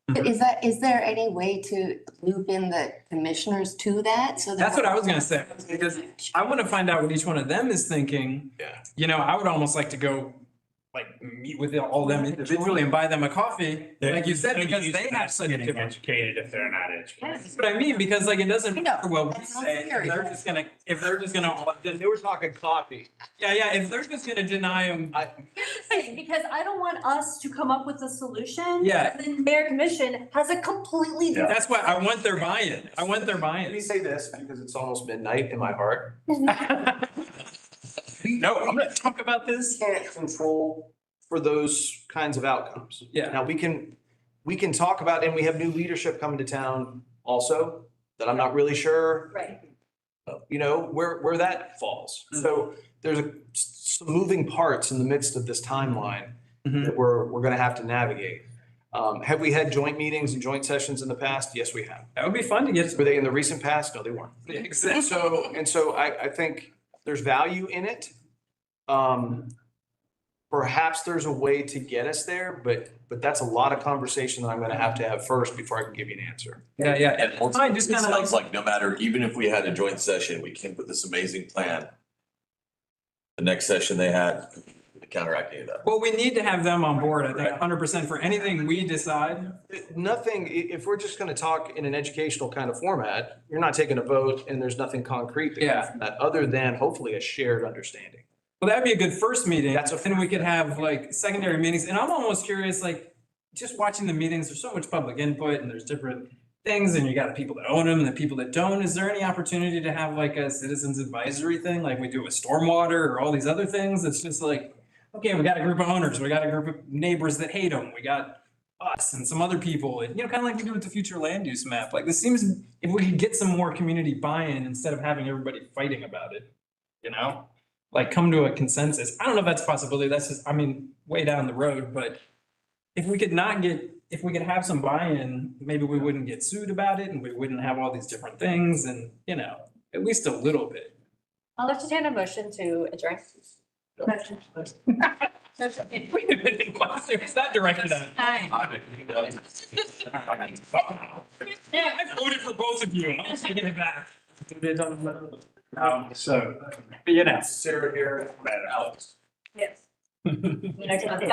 But is there any way to loop in the commissioners to that? So That's what I was gonna say, because I want to find out what each one of them is thinking. Yeah. You know, I would almost like to go like meet with all of them individually and buy them a coffee, like you said, because they have such a different. Educated if they're not educated. That's what I mean, because like it doesn't matter what we say, if they're just gonna, They were talking coffee. yeah, if they're just gonna deny them. Because I don't want us to come up with a solution. Yeah. And then mayor commission has a completely different. That's why I want their buy-in. I want their Let me buy-in. say this because it's almost midnight in my heart. No, I'm gonna talk about this. Can't control for those kinds of outcomes. Yeah. Now, we can talk about, and we have new leadership coming to town also, that I'm not really sure, Right. you know, where that falls. So there's some moving parts in the midst of this timeline that we're gonna have to navigate. Have we had joint meetings and joint sessions in the past? Yes, we have. That would be fun to get. Were they in the recent past? No, they weren't. Exactly. So I think there's value in it. Perhaps there's a way to get us there, but that's a lot of conversation that I'm gonna have to have first before I can give you an answer. Yeah. And also, I it just kinda sounds like no matter, even if we had a joint session, we came with this amazing plan. The next session they had, counteracting that. Well, we need to have them on board, I think, 100% for anything we decide. Nothing, if we're just gonna talk in an educational kind of format, you're not taking a vote and there's nothing concrete that comes from that, other than hopefully a shared understanding. Well, that'd be a good first meeting. And we could have like secondary meetings. And I'm almost curious, like, just watching the meetings, there's so much public input and there's different things and you got the people that own them and the people that don't. Is there any opportunity to have like a citizens advisory thing like we do with stormwater or all these other things? It's just like, okay, we got a group of owners, we got a group of neighbors that hate them, we got us and some other people, and, you know, kind of like we do with the future land use map. Like this seems, if we could get some more community buy-in instead of having everybody fighting about it, you know? Like come to a consensus. I don't know if that's a possibility. That's just, I mean, way down the road, but if we could have some buy-in, maybe we wouldn't get sued about it and we wouldn't have all these different things and, you know, at least a little bit. I'll entertain a motion to adjourn. Motion. Wait a minute, what's that directed at? Yeah, I voted for both of you. I'm taking it back. So, you know, Sarah here, Alex. Yes. Next month.